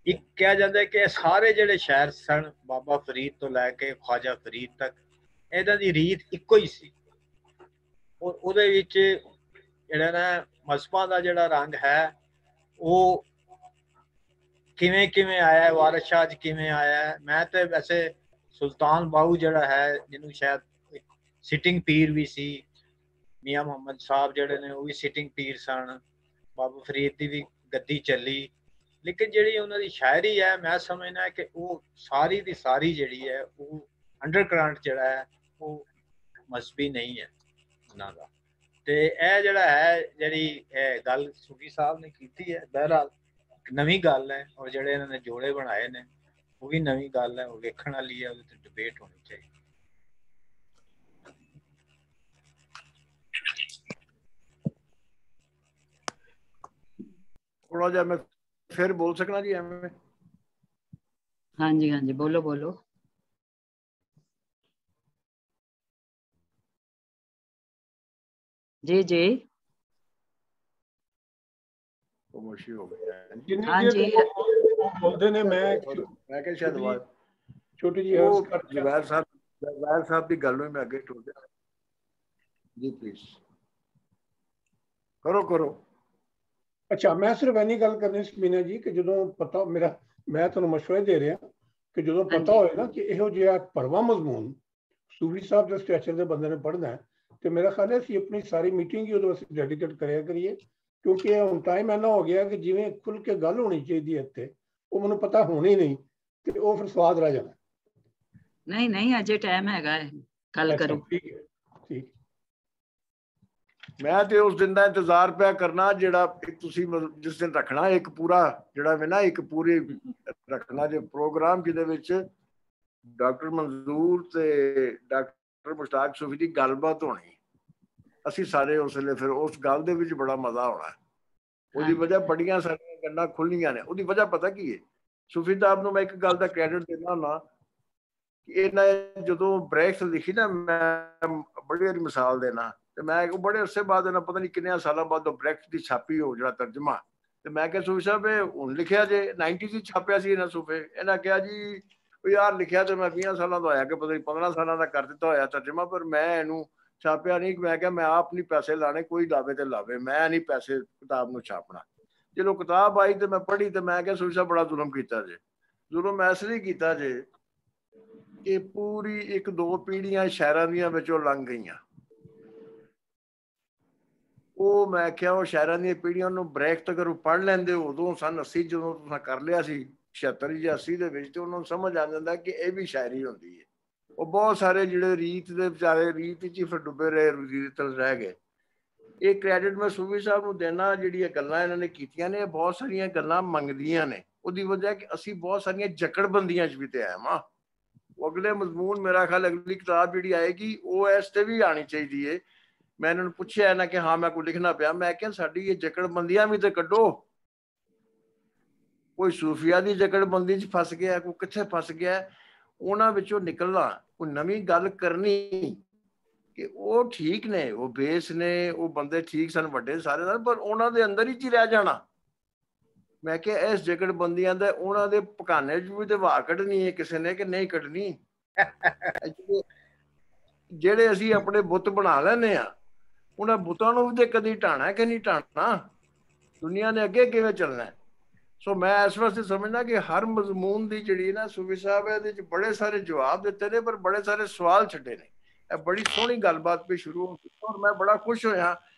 Speaker 2: एक कहा जाता है कि सारे जिहड़े शहर सन बाबा फरीद तो लैके ख्वाजा फरीद तक इहदा दी रीत इक्को ही सी, और ਉਹਦੇ ਵਿੱਚ ਜਿਹੜਾ ਨਾ ਮਜ਼ਹਬਾਂ ਦਾ ਜਿਹੜਾ ਰੰਗ ਹੈ ਉਹ ਕਿਵੇਂ ਕਿਵੇਂ ਆਇਆ, ਵਾਰਿਸ ਸ਼ਾਹ 'ਚ ਕਿਵੇਂ ਆਇਆ। ਮੈਂ ਤੇ ਵੈਸੇ ਸੁਲਤਾਨ ਬਾਹੂ ਜਿਹੜਾ ਹੈ ਜਿਹਨੂੰ ਸ਼ਾਇਦ ਸਿਟਿੰਗ ਪੀਰ ਵੀ ਸੀ, ਮੀਆਂ ਮੁਹੰਮਦ ਸਾਹਿਬ ਜਿਹੜੇ ਨੇ ਉਹ ਵੀ ਸਿਟਿੰਗ ਪੀਰ ਸਨ, ਬਾਬਾ ਫਰੀਦ ਦੀ ਵੀ ਗੱਦੀ ਚੱਲੀ। ਲੇਕਿਨ ਜਿਹੜੀ ਉਹਨਾਂ ਦੀ ਸ਼ਾਇਰੀ ਹੈ ਮੈਂ ਸਮਝਦਾ ਕਿ ਉਹ ਸਾਰੀ ਦੀ ਸਾਰੀ ਜਿਹੜੀ ਹੈ ਉਹ ਅੰਡਰਕਰੰਟ ਜਿਹੜਾ ਹੈ ਉਹ ਮਜ਼ਹਬੀ ਨਹੀਂ ਹੈ ਉਹਨਾਂ ਦਾ। ਤੇ ਇਹ ਜਿਹੜਾ ਹੈ ਜਿਹੜੀ ਗੱਲ ਸੂਫੀ ਸਾਹਿਬ ਨੇ ਕੀਤੀ ਹੈ ਬਹਰਹਾਲ ਨਵੀਂ ਗੱਲ ਹੈ, ਔਰ ਜਿਹੜੇ ਇਹਨਾਂ ਨੇ ਜੋੜੇ ਬਣਾਏ ਨੇ ਉਹ ਵੀ ਨਵੀਂ ਗੱਲ ਹੈ, ਉਹ ਵੇਖਣ ਵਾਲੀ ਹੈ, ਉਹਦੇ ਤੇ ਡਿਬੇਟ ਹੋਣੀ ਚਾਹੀਦੀ।
Speaker 10: थोड़ा जा मैं फिर बोल सकना जी एवं?
Speaker 1: हाँ जी हाँ जी बोलो बोलो। जी जी
Speaker 10: खामोशी हो गई है।
Speaker 3: जिन्नी
Speaker 1: हाँ
Speaker 3: देर
Speaker 1: जी
Speaker 3: तक बोलते ने मैं
Speaker 10: क्या शायद आवाज
Speaker 3: छोटी जी
Speaker 10: वो
Speaker 3: अर्ज कर
Speaker 10: जुबैर साहब की गल में मैं आगे टुर गया जी, प्लीज करो करो।
Speaker 3: अच्छा मैं सिर्फ इन्नी गल करनी समीना जी कि जो पता मेरा मैं तुहानू मशवरे दे रहा कि जो पता होए ना कि इहो जिहा भरवा मजमून सूफी साहब के स्ट्रक्चर के बंदे ने पढ़ना है, तो मेरा ख्याल है असीं अपनी सारी मीटिंग ही उहदे वास्ते डेडिकेट करिया करिए, क्योंकि हुण टाइम इन्ना हो गया कि जिवें खुल के गल होनी चाहिए इत्थे वो मैनूं पता होनी नहीं, तो वो फिर स्वाद रह जाना।
Speaker 1: नहीं नहीं अजे टाइम हैगा है, कल करो।
Speaker 3: ठीक है ठीक।
Speaker 10: मैं तो उस दिन का इंतजार पिया करना जिहड़ा जिस दिन रखना एक पूरा जिहड़ा वे ना एक पूरी रखना जो प्रोग्राम जिहदे विच डॉक्टर मंजूर ते डॉक्टर मुश्ताक सूफी की गलबात होनी, असीं सारे उस वेले फिर उस गल दे विच बड़ा मजा होना। ਉਹਦੀ वजह बड़ियां सारियां गल्लां खुलियां ने। ਉਹਦੀ वजह पता की है, सूफी साहब ਨੂੰ मैं एक गल ਦਾ क्रेडिट देना हुंदा कि इन्हां जदों ब्रैक्स लिखी ना, मैं बड़ी वारी मिसाल देना ਤੇ ਮੈਂ ਬੜੇ ਅਰਸੇ ਬਾਅਦ ਇਹਨਾਂ ਪਤਾ ਨਹੀਂ ਕਿੰਨੇ ਸਾਲਾਂ ਬਾਅਦ ਉਹ ਬ੍ਰੈਕਟ ਦੀ ਛਾਪੀ ਹੋ ਜਿਹੜਾ ਤਰਜਮਾ, ਤੇ ਮੈਂ ਕਿਹਾ ਸੂਫੀ ਸਾਹਿਬ ਇਹ ਹੁਣ ਲਿਖਿਆ ਜੇ 90s ਵਿੱਚ ਛਾਪਿਆ ਸੀ ਇਹਨਾਂ ਸੂਫੇ। ਇਹਨਾਂ ਕਿਹਾ ਜੀ ਉਹ ਯਾਰ ਲਿਖਿਆ ਤੇ ਮੈਂ 20 ਸਾਲਾਂ ਦਾ ਹੋਇਆ ਕਿ ਪਤਾ ਨਹੀਂ 15 ਸਾਲਾਂ ਦਾ ਕਰ ਦਿੱਤਾ ਹੋਇਆ ਤਰਜਮਾ, ਪਰ ਮੈਂ ਇਹਨੂੰ ਛਾਪਿਆ ਨਹੀਂ। ਮੈਂ ਕਿਹਾ ਮੈਂ ਆਪ ਨਹੀਂ ਪੈਸੇ ਲਾਣੇ, ਕੋਈ ਲਾਵੇ ਤੇ ਲਾਵੇ, ਮੈਂ ਨਹੀਂ ਪੈਸੇ ਕਿਤਾਬ ਨੂੰ ਛਾਪਣਾ। ਜਦੋਂ ਕਿਤਾਬ ਆਈ ਤੇ ਮੈਂ ਪੜ੍ਹੀ ਤੇ ਮੈਂ ਕਿਹਾ ਸੂਫੀ ਸਾਹਿਬ ਬੜਾ ਜ਼ੁਲਮ ਕੀਤਾ ਜੇ। ਜ਼ੁਲਮ ਇਸ ਲਈ ਕੀਤਾ ਜੇ ਕਿ ਪੂਰੀ 1-2 ਪੀੜ੍ਹੀਆਂ ਸ਼ਾਇਰਾਂ ਦੀਆਂ ਵਿੱਚੋਂ ਲੰਘ ਗਈਆਂ। ਉਹ ਮੈਂ ਕਿਹਾ ਉਹ ਸ਼ਾਇਰਾਂ ਦੀਆਂ ਪੀੜ੍ਹੀਆਂ ਨੂੰ ਬ੍ਰੇਕ ਤੱਕ ਪੜ੍ਹ ਲੈਂਦੇ ਉਦੋਂ ਸਨ 80 ਜਦੋਂ ਤੁਸੀਂ ਕਰ ਲਿਆ ਸੀ 76 ਜਾਂ 80 ਦੇ ਵਿੱਚ, ਤੇ ਉਹਨਾਂ ਨੂੰ ਸਮਝ ਆ ਜਾਂਦਾ ਕਿ ਇਹ ਵੀ ਸ਼ਾਇਰੀ ਹੁੰਦੀ ਹੈ। ਉਹ ਬਹੁਤ ਸਾਰੇ ਜਿਹੜੇ ਰੀਤ ਦੇ ਵਿਚਾਰੇ ਰੀਤ ਵਿੱਚ ਹੀ ਫਿਰ ਡੁੱਬੇ ਰਹੇ, ਰੀਤ ਰਹਿ ਗਏ। ਇਹ ਕ੍ਰੈਡਿਟ ਮੈਂ ਸੂਫੀ ਸਾਹਿਬ ਨੂੰ ਦੇਣਾ, ਜਿਹੜੀਆਂ ਗੱਲਾਂ ਇਹਨਾਂ ਨੇ ਕੀਤੀਆਂ ਨੇ ਬਹੁਤ ਸਾਰੀਆਂ ਗੱਲਾਂ ਮੰਗਦੀਆਂ ਨੇ। ਉਹਦੀ ਵਜ੍ਹਾ ਕਿ ਅਸੀਂ ਬਹੁਤ ਸਾਰੀਆਂ ਜਕੜਬੰਦੀਆਂ 'ਚ ਵੀ ਤੇ ਆਏ ਹਾਂ। ਉਹ ਅਗਲੇ ਮਜ਼ਮੂਨ ਮੇਰਾ ਖਿਆਲ ਅਗਲੀ ਕਿਤਾਬ ਜਿਹੜੀ ਆਏਗੀ ਉਹ ਇਸ ਤੇ ਵੀ ਆਣੀ ਚਾਹੀਦੀ ਹੈ। मैं इन्होंने पूछा ना कि हाँ मैं कोई लिखना पाया, मैं क्या साड़ी ये जकड़बंदियां भी तो कड्डो। कोई सूफिया की जकड़बंदी च फस गया, कोई कित्थे फस गया, उन्हां विचों निकलना, कोई नवीं गल करनी कि वो ठीक ने, वो बेस ने, वो बंदे ठीक सन वड्डे सारे, पर उन्हां दे अंदर ही रह जाना। मैं क्या इस जकड़बंदियां दे उन्हां दे पकाने च भी तो वाह कड्ढनी है किसी ने कि नहीं कड्ढनी। ਜਿਹੜੇ ਅਸੀਂ ਆਪਣੇ ਬੁੱਤ ਬਣਾ ਲੈਂਦੇ ਆ ਉਹਨਾਂ ਬੁੱਤਾਂ ਨੂੰ ਵੀ ਤੇ ਕਦੀ ਢਾਣਾ ਕਿ ਨਹੀਂ ਢਾਣਾ, ਦੁਨੀਆ ਨੇ ਅੱਗੇ ਕਿਵੇਂ ਚੱਲਣਾ। ਸੋ ਮੈਂ ਇਸ ਵਾਸਤੇ ਸਮਝਦਾ ਕਿ ਹਰ ਮਜ਼ਮੂਨ ਦੀ ਜਿਹੜੀ ਨਾ ਸੂਫੀ ਸਾਹਿਬ ਇਹਦੇ ਚ ਬੜੇ ਸਾਰੇ ਜਵਾਬ ਦਿੱਤੇ ਨੇ, ਪਰ ਬੜੇ ਸਾਰੇ ਸਵਾਲ ਛੱਡੇ ਨੇ। ਇਹ ਬੜੀ ਸੋਹਣੀ ਗੱਲਬਾਤ ਵੀ ਸ਼ੁਰੂ ਹੋਈ ਔਰ ਮੈਂ ਬੜਾ ਖੁਸ਼ ਹੋਇਆ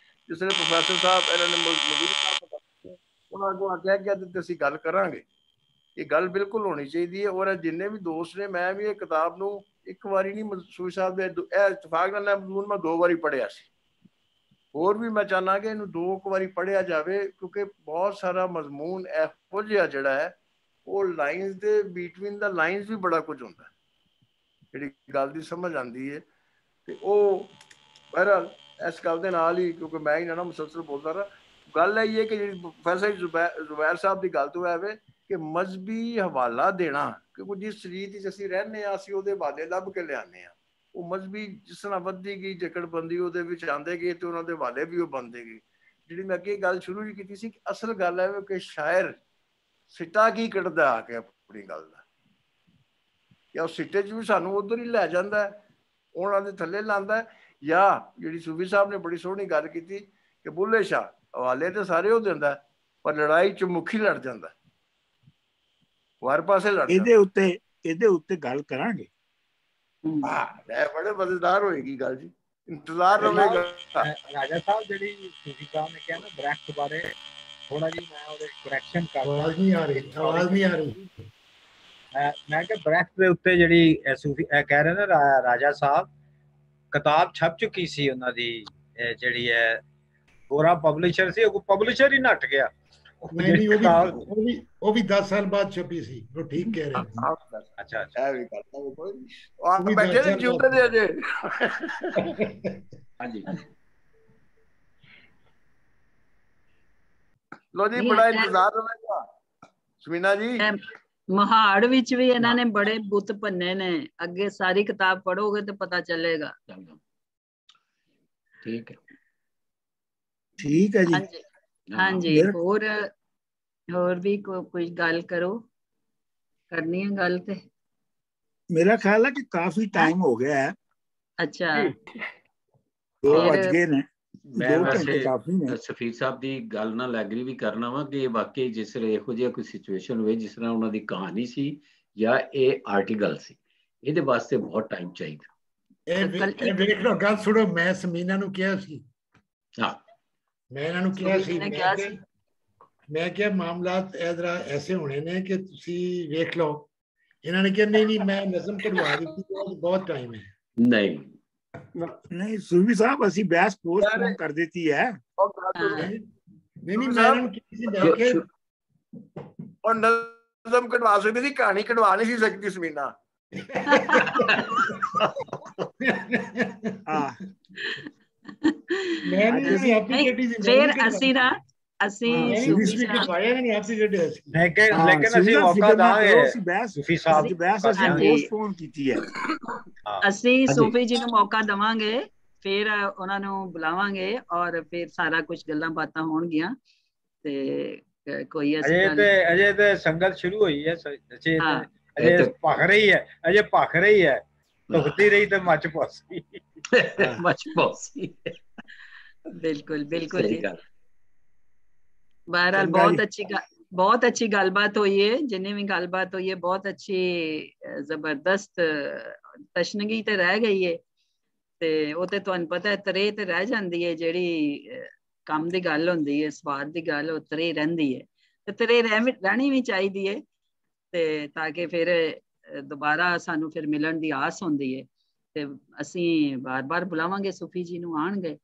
Speaker 10: ਜਿਸ ਵੇਲੇ ਪ੍ਰੋਫੈਸਰ ਸਾਹਿਬ ਇਹਨਾਂ ਨੇ ਮੌਜੂਦ ਸਾਹਿਬ ਉਹਨਾਂ ਕੋਲ ਆਖਿਆ ਕਿ ਅੱਜ ਅਸੀਂ ਗੱਲ ਕਰਾਂਗੇ। ਇਹ ਗੱਲ ਬਿਲਕੁਲ ਹੋਣੀ ਚਾਹੀਦੀ ਹੈ। ਔਰ ਜਿੰਨੇ ਵੀ ਦੋਸਤ ਨੇ, ਮੈਂ ਵੀ ਇਹ ਕਿਤਾਬ ਨੂੰ ਇੱਕ ਵਾਰੀ ਨਹੀਂ, ਸੂਫੀ ਸਾਹਿਬ ਦੇ ਇਹ ਇਤਫਾਕ ਨਾਲ ਮਜ਼ਮੂਨ ਮੈਂ 2 ਵਾਰੀ ਪੜ੍ਹਿਆ ਸੀ। ਹੋਰ ਵੀ ਮੈਂ ਚਾਹੁੰਦਾ ਕਿ ਇਹਨੂੰ 2 ਵਾਰੀ ਪੜ੍ਹਿਆ ਜਾਵੇ, ਕਿਉਂਕਿ ਬਹੁਤ ਸਾਰਾ ਮਜ਼ਮੂਨ ਇਹੋ ਜਿਹਾ ਜਿਹੜਾ ਹੈ ਉਹ ਲਾਈਨਸ ਦੇ ਬਿਟਵੀਨ ਦਾ ਲਾਈਨਸ ਵੀ ਬੜਾ ਕੁਝ ਹੁੰਦਾ ਜਿਹੜੀ ਗੱਲ ਦੀ ਸਮਝ ਆਉਂਦੀ ਹੈ। ਤੇ ਉਹ ਬਹਰਹਾਲ ਇਸ ਗੱਲ ਦੇ ਨਾਲ ਹੀ, ਕਿਉਂਕਿ ਮੈਂ ਹੀ ਨਾ ਮੁਸਲਸਲ ਬੋਲਦਾ ਰਹਾ, ਗੱਲ ਇਹ ਹੈ ਕਿ ਜਿਹੜੀ ਪ੍ਰੋਫੈਸਰ ਜ਼ੁਬੈਰ ਸਾਹਿਬ ਦੀ ਗੱਲ ਤੋਂ ਹੈ ਕਿ ਮਜ਼ਹਬੀ ਹਵਾਲਾ ਦੇਣਾ, ਕਿਉਂਕਿ ਜਿਸ ਰੀਤ ਵਿੱਚ ਅਸੀਂ ਰਹਿੰਦੇ ਹਾਂ ਅਸੀਂ ਉਹਦੇ ਹਵਾਲੇ ਲੱਭ ਕੇ ਲਿਆਉਂਦੇ ਹਾਂ। ਉਹ ਮਜ਼ਹਬੀ ਜਿਸ ਤਰ੍ਹਾਂ ਵੱਧਦੀ ਗਈ ਜਕੜਬੰਦੀ ਉਹਦੇ ਵਿੱਚ ਆਉਂਦੇ ਗਏ ਤੇ ਉਹਨਾਂ ਦੇ ਹਵਾਲੇ ਵੀ ਉਹ ਬਣਦੇ ਗਏ। ਜਿਹੜੀ ਮੈਂ ਅੱਗੇ ਗੱਲ ਸ਼ੁਰੂ ਹੀ ਕੀਤੀ ਸੀ ਕਿ ਅਸਲ ਗੱਲ ਹੈ ਕਿ ਸ਼ਾਇਰ ਸਿੱਟਾ ਕੀ ਕੱਢਦਾ ਆ ਕੇ ਆਪਣੀ ਗੱਲ ਦਾ, ਕਿ ਉਹ ਸਿੱਟੇ 'ਚ ਵੀ ਸਾਨੂੰ ਉੱਧਰ ਹੀ ਲੈ ਜਾਂਦਾ, ਉਹਨਾਂ ਦੇ ਥੱਲੇ ਲਾਉਂਦਾ। ਜਾਂ ਜਿਹੜੀ ਸੂਫੀ ਸਾਹਿਬ ਨੇ ਬੜੀ ਸੋਹਣੀ ਗੱਲ ਕੀਤੀ ਕਿ ਬੁੱਲੇ ਸ਼ਾਹ ਹਵਾਲੇ ਤੇ ਸਾਰੇ ਉਹ ਦਿੰਦਾ, ਪਰ ਲੜਾਈ 'ਚ ਮੁਖੀ ਲੜ ਜਾਂਦਾ, ਹਰ ਪਾਸੇ ਲੜ ਜਾਂਦਾ।
Speaker 5: ਇਹਦੇ ਉੱਤੇ ਗੱਲ ਕਰਾਂਗੇ।
Speaker 10: ਬੜੇ ਮਜ਼ੇਦਾਰ ਹੋਏਗੀ ਗੱਲ ਜੀ, ਇੰਤਜ਼ਾਰ ਰਹੇਗਾ।
Speaker 2: ਰਾਜਾ ਸਾਹਿਬ ਜਿਹੜੀ ਸੂਫੀ ਸਾਹਿਬ ਨੇ ਕਿਹਾ ਨਾ ਦਰਖਤ ਬਾਰੇ, ਥੋੜਾ ਜੀ ਮੈਂ ਉਹਦੇ ਕਰੈਕਸ਼ਨ ਕਰਦਾ।
Speaker 9: ਆਵਾਜ਼ ਨਹੀਂ ਆ ਰਹੀ।
Speaker 2: ਮੈਂ ਕਿਹਾ ਦਰਖਤ ਦੇ ਉੱਤੇ ਜਿਹੜੀ ਸੂਫੀ ਕਹਿ ਰਹੇ ਨਾ ਰਾਜਾ ਸਾਹਿਬ, ਕਿਤਾਬ ਛਪ ਚੁੱਕੀ ਸੀ ਉਹਨਾਂ ਦੀ, ਜਿਹੜੀ ਹੈ ਗੋਰਾ ਪਬਲਿਸ਼ਰ ਸੀ, ਉਹ ਪਬਲਿਸ਼ਰ ਹੀ ਨੱਟ ਗਿਆ।
Speaker 9: ਨਹੀਂ ਉਹ ਵੀ 10 ਸਾਲ ਬਾਅਦ ਛਪੀ ਸੀ, ਉਹ ਠੀਕ ਕਹਿ ਰਹੇ ਨੇ।
Speaker 2: ਅੱਛਾ
Speaker 10: ਇਹ ਵੀ ਕਰਦਾ ਬੈਠੇ ਨੇ ਜਿਉਂਦੇ ਦੇ ਅਜੇ।
Speaker 6: ਹਾਂਜੀ
Speaker 10: ਲੋ ਜੀ, ਬੜਾ ਇੰਤਜ਼ਾਰ ਰਹੇਗਾ। ਸਮੀਨਾ ਜੀ,
Speaker 1: ਮਹਾੜ ਵਿੱਚ ਵੀ ਇਹਨਾਂ ਨੇ ਬੜੇ ਬੁੱਤ ਭੰਨੇ ਨੇ, ਅੱਗੇ ਸਾਰੀ ਕਿਤਾਬ ਪੜੋਗੇ ਤੇ ਪਤਾ ਚੱਲੇਗਾ।
Speaker 6: ਠੀਕ ਹੈ
Speaker 5: ਜੀ।
Speaker 1: ਹਾਂਜੀ ਹੋਰ ਵੀ ਕੋਈ ਗੱਲ ਕਰੋ, ਕਰਨੀ ਹੈ ਗੱਲ ਤੇ?
Speaker 5: ਮੇਰਾ ਖਿਆਲ ਹੈ ਕਿ ਕਾਫੀ ਟਾਈਮ ਹੋ ਗਿਆ ਹੈ।
Speaker 1: ਅੱਛਾ
Speaker 5: 2 ਵੱਜ ਗਏ ਨੇ।
Speaker 6: ਮੈਂ ਵੈਸੇ ਸਫੀਰ ਸਾਹਿਬ ਦੀ ਗੱਲ ਨਾਲ ਐਗਰੀ ਵੀ ਕਰਨਾ ਵਾ ਕਿ ਵਾਕਈ ਜਿਸ ਤਰ੍ਹਾਂ ਇਹੋ ਜਿਹਾ ਕੋਈ ਸਿਚੁਏਸ਼ਨ ਹੋਵੇ, ਜਿਸ ਤਰ੍ਹਾਂ ਉਹਨਾਂ ਦੀ ਕਹਾਣੀ ਸੀ ਜਾਂ ਇਹ ਆਰਟੀਕਲ ਸੀ, ਇਹਦੇ ਵਾਸਤੇ ਬਹੁਤ ਟਾਈਮ ਚਾਹੀਦਾ।
Speaker 9: ਇਹ ਵੇਖ ਲਓ, ਗੱਲ ਸੁਣੋ, ਮੈਂ ਸਮੀਨਾ ਨੂੰ ਕਿਹਾ ਸੀ, ਮੈਂ ਇਹਨਾਂ ਨੂੰ ਕਿਹਾ ਸੀ, ਮੈਂ ਕਿਹਾ ਮਾਮਲਾਤ ਇਧਰ ਐਸੇ ਹੋਣੇ ਨੇ ਕਿ ਤੁਸੀਂ ਵੇਖ ਲਓ। ਇਹਨਾਂ ਨੇ ਕਿਹਾ ਨਹੀਂ ਮੈਂ ਨਜ਼ਮ ਕਢਵਾ ਦਿੱਤੀ, ਬਹੁਤ ਟਾਈਮ ਹੈ।
Speaker 5: ਨਹੀਂ ਸੂਫੀ ਸਾਹਿਬ, ਅਸੀਂ ਬਹਿਸ ਪੋਸਟਪੋਨ ਕਰ ਦਿੱਤੀ ਹੈ।
Speaker 9: ਨਹੀਂ ਮੈਂ ਇਹਨਾਂ ਨੂੰ ਕਿਹਾ ਸੀ, ਮੈਂ ਕਿਹਾ
Speaker 10: ਉਹ ਨਜ਼ਮ ਕਢਵਾ ਸਕਦੀ ਸੀ, ਕਹਾਣੀ ਕਢਵਾ ਨਹੀਂ ਸੀ ਸਕਦੀ ਸਮੀਨਾ।
Speaker 1: ਫਿਰ ਅਸੀਂ
Speaker 2: ਲੇਕਿਨ ਅਸੀਂ ਮੌਕਾ ਦਾਂਗੇ ਸੂਫੀ ਸਾਹਿਬ ਦੀ
Speaker 5: ਬਹਿਸ ਅਸੀਂ ਪੋਸਟਪੋਨ ਕੀਤੀ ਹੈ।
Speaker 1: ਅਸੀਂ ਸੂਫੀ ਜੀ ਨੂੰ ਮੌਕਾ ਦਵਾਂਗੇ, ਫਿਰ ਉਹਨਾਂ ਨੂੰ ਬੁਲਾਵਾਂਗੇ ਔਰ ਫਿਰ ਸਾਰਾ ਕੁਝ ਗੱਲਾਂ ਬਾਤਾਂ ਹੋਣਗੀਆਂ। ਤੇ ਕੋਈ
Speaker 2: ਅਜੇ ਤੇ ਸੰਗਤ ਸ਼ੁਰੂ ਹੋਈ ਹੈ, ਅਜੇ ਭਖ ਰਹੀ ਹੈ, ਅਜੇ ਭਖ ਰਹੀ ਹੈ, ਭੁਗਤੀ ਰਹੀ ਤੇ ਮੱਚ ਪੋਸੀ।
Speaker 1: ਬਿਲਕੁਲ ਜੀ। ਬਹਰਹਾਲ ਬਹੁਤ ਅੱਛੀ ਗੱਲਬਾਤ ਹੋਈ ਹੈ, ਜਿੰਨੀ ਵੀ ਗੱਲਬਾਤ ਹੋਈ ਹੈ ਬਹੁਤ ਅੱਛੀ, ਜ਼ਬਰਦਸਤ। ਤਸ਼ਨਗੀ ਤੇ ਰਹਿ ਗਈ ਹੈ, ਤੇ ਉਹ ਤੇ ਤੁਹਾਨੂੰ ਪਤਾ ਹੈ ਤਰੇ ਤੇ ਰਹਿ ਜਾਂਦੀ ਹੈ, ਜਿਹੜੀ ਕੰਮ ਦੀ ਗੱਲ ਹੁੰਦੀ ਹੈ, ਸਵਾਦ ਦੀ ਗੱਲ, ਉਹ ਤਰੇ ਰਹਿੰਦੀ ਹੈ, ਤੇ ਤਰੇ ਰਹਿਣੀ ਵੀ ਚਾਹੀਦੀ ਹੈ, ਤੇ ਤਾਂ ਕਿ ਫਿਰ ਦੁਬਾਰਾ ਸਾਨੂੰ ਫਿਰ ਮਿਲਣ ਦੀ ਆਸ ਹੁੰਦੀ ਹੈ। ਤੇ ਅਸੀਂ ਬਾਰ-ਬਾਰ ਬੁਲਾਵਾਂਗੇ, ਸੂਫੀ ਜੀ ਨੂੰ ਆਉਣਗੇ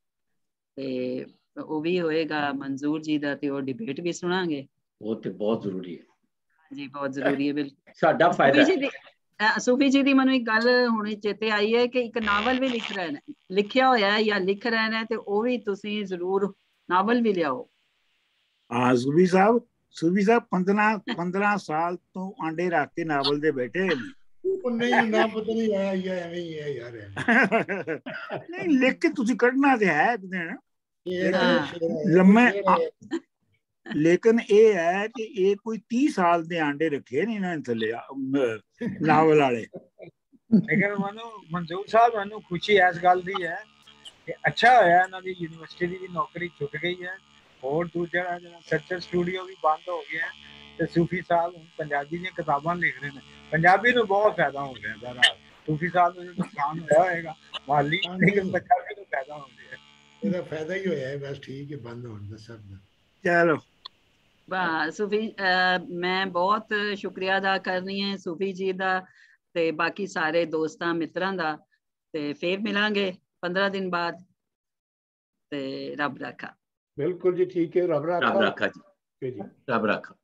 Speaker 1: ਤੇ ਉਹ ਵੀ ਹੋਏਗਾ ਮਨਜ਼ੂਰ ਜੀ ਦਾ, ਤੇ ਉਹ ਡਿਬੇਟ ਵੀ ਸੁਣਾਂਗੇ।
Speaker 6: ਉਹ ਤੇ ਬਹੁਤ ਜ਼ਰੂਰੀ ਹੈ।
Speaker 1: ਹਾਂਜੀ ਬਹੁਤ ਜ਼ਰੂਰੀ ਹੈ, ਬਿਲਕੁਲ
Speaker 6: ਸਾਡਾ ਫਾਇਦਾ।
Speaker 1: ਸੂਫੀ ਜੀ ਦੀ ਮੈਨੂੰ ਇੱਕ ਗੱਲ ਹੁਣੇ ਚੇਤੇ ਆਈ ਹੈ ਕਿ ਇੱਕ ਨਾਵਲ ਵੀ ਲਿਖਿਆ ਹੋਇਆ ਹੈ ਜਾਂ ਲਿਖ ਰਹੇ ਨੇ, ਤੇ ਉਹ ਵੀ ਤੁਸੀਂ ਜ਼ਰੂਰ ਨਾਵਲ ਵੀ ਲਿਆਓ।
Speaker 5: ਹਾਂ ਸੂਫੀ ਸਾਹਿਬ 15 ਸਾਲ ਤੋਂ ਆਂਡੇ ਰੱਖ ਕੇ ਨਾਵਲ ਦੇ ਬੈਠੇ ਨੇ।
Speaker 9: ਨਹੀਂ ਨਾ ਪਤਾ ਨਹੀਂ ਆਇਆ ਐਵੇਂ ਹੀ ਹੈ ਯਾਰ।
Speaker 5: ਨਹੀਂ ਲਿਖ ਕੇ ਤੁਸੀਂ ਕੱਢਣਾ ਤੇ ਹੈ ਇੱਕ ਦਿਨ ਲੰਮੇ, ਲੇਕਿਨ ਇਹ ਹੈ ਕਿ ਇਹ ਕੋਈ 30 ਸਾਲ ਦੇ ਆਂਡੇ ਰੱਖੇ ਨੇ ਇਹਨਾਂ ਨੇ ਥੱਲੇ ਨਾਵਲ ਵਾਲੇ।
Speaker 2: ਲੇਕਿਨ ਮੈਨੂੰ ਮਨਜ਼ੂਰ ਸਾਹਿਬ, ਮੈਨੂੰ ਖੁਸ਼ੀ ਇਸ ਗੱਲ ਦੀ ਹੈ ਕਿ ਅੱਛਾ ਹੋਇਆ ਇਹਨਾਂ ਦੀ ਯੂਨੀਵਰਸਿਟੀ ਦੀ ਵੀ ਨੌਕਰੀ ਛੁੱਟ ਗਈ ਹੈ, ਹੋਰ ਦੂਜਾ ਜਿਹੜਾ ਸਰਚਰ ਸਟੂਡੀਓ ਵੀ ਬੰਦ ਹੋ ਗਿਆ, ਤੇ ਸੂਫੀ ਸਾਹਿਬ ਹੁਣ ਪੰਜਾਬੀ ਦੀਆਂ ਕਿਤਾਬਾਂ ਲਿਖ ਰਹੇ ਨੇ। ਪੰਜਾਬੀ ਨੂੰ ਬਹੁਤ ਫਾਇਦਾ ਹੋ ਗਿਆ ਬਹਰਹਾਲ। ਸੂਫੀ ਸਾਹਿਬ ਨੂੰ ਨੁਕਸਾਨ ਹੋਇਆ ਹੋਏਗਾ ਮਾਲੀ, ਲੇਕਿਨ ਪੰਜਾਬੀ ਨੂੰ ਫਾਇਦਾ ਹੋ ਗਿਆ।
Speaker 9: ਇਹਦਾ ਫਾਇਦਾ ਹੀ ਹੋਇਆ ਹੈ, ਬਸ ਠੀਕ ਹੈ, ਬੰਦ ਹੋਣ ਦਾ ਸਭ ਦਾ।
Speaker 5: ਚਲੋ
Speaker 1: ਸੂਫੀ, ਮੈਂ ਬਹੁਤ ਸ਼ੁਕਰੀਆ ਅਦਾ ਕਰਨੀ ਹੈ ਸੂਫੀ ਜੀ ਦਾ, ਤੇ ਬਾਕੀ ਸਾਰੇ ਦੋਸਤਾਂ ਮਿੱਤਰਾਂ ਦਾ। ਤੇ ਫੇਰ ਮਿਲਾਂਗੇ 15 ਦਿਨ ਬਾਅਦ, ਤੇ ਰੱਬ ਰਾਖਾ।
Speaker 3: ਬਿਲਕੁਲ ਜੀ, ਠੀਕ ਹੈ, ਰੱਬ ਰਾਖਾ
Speaker 6: ਜੀ, ਰੱਬ ਰਾਖਾ।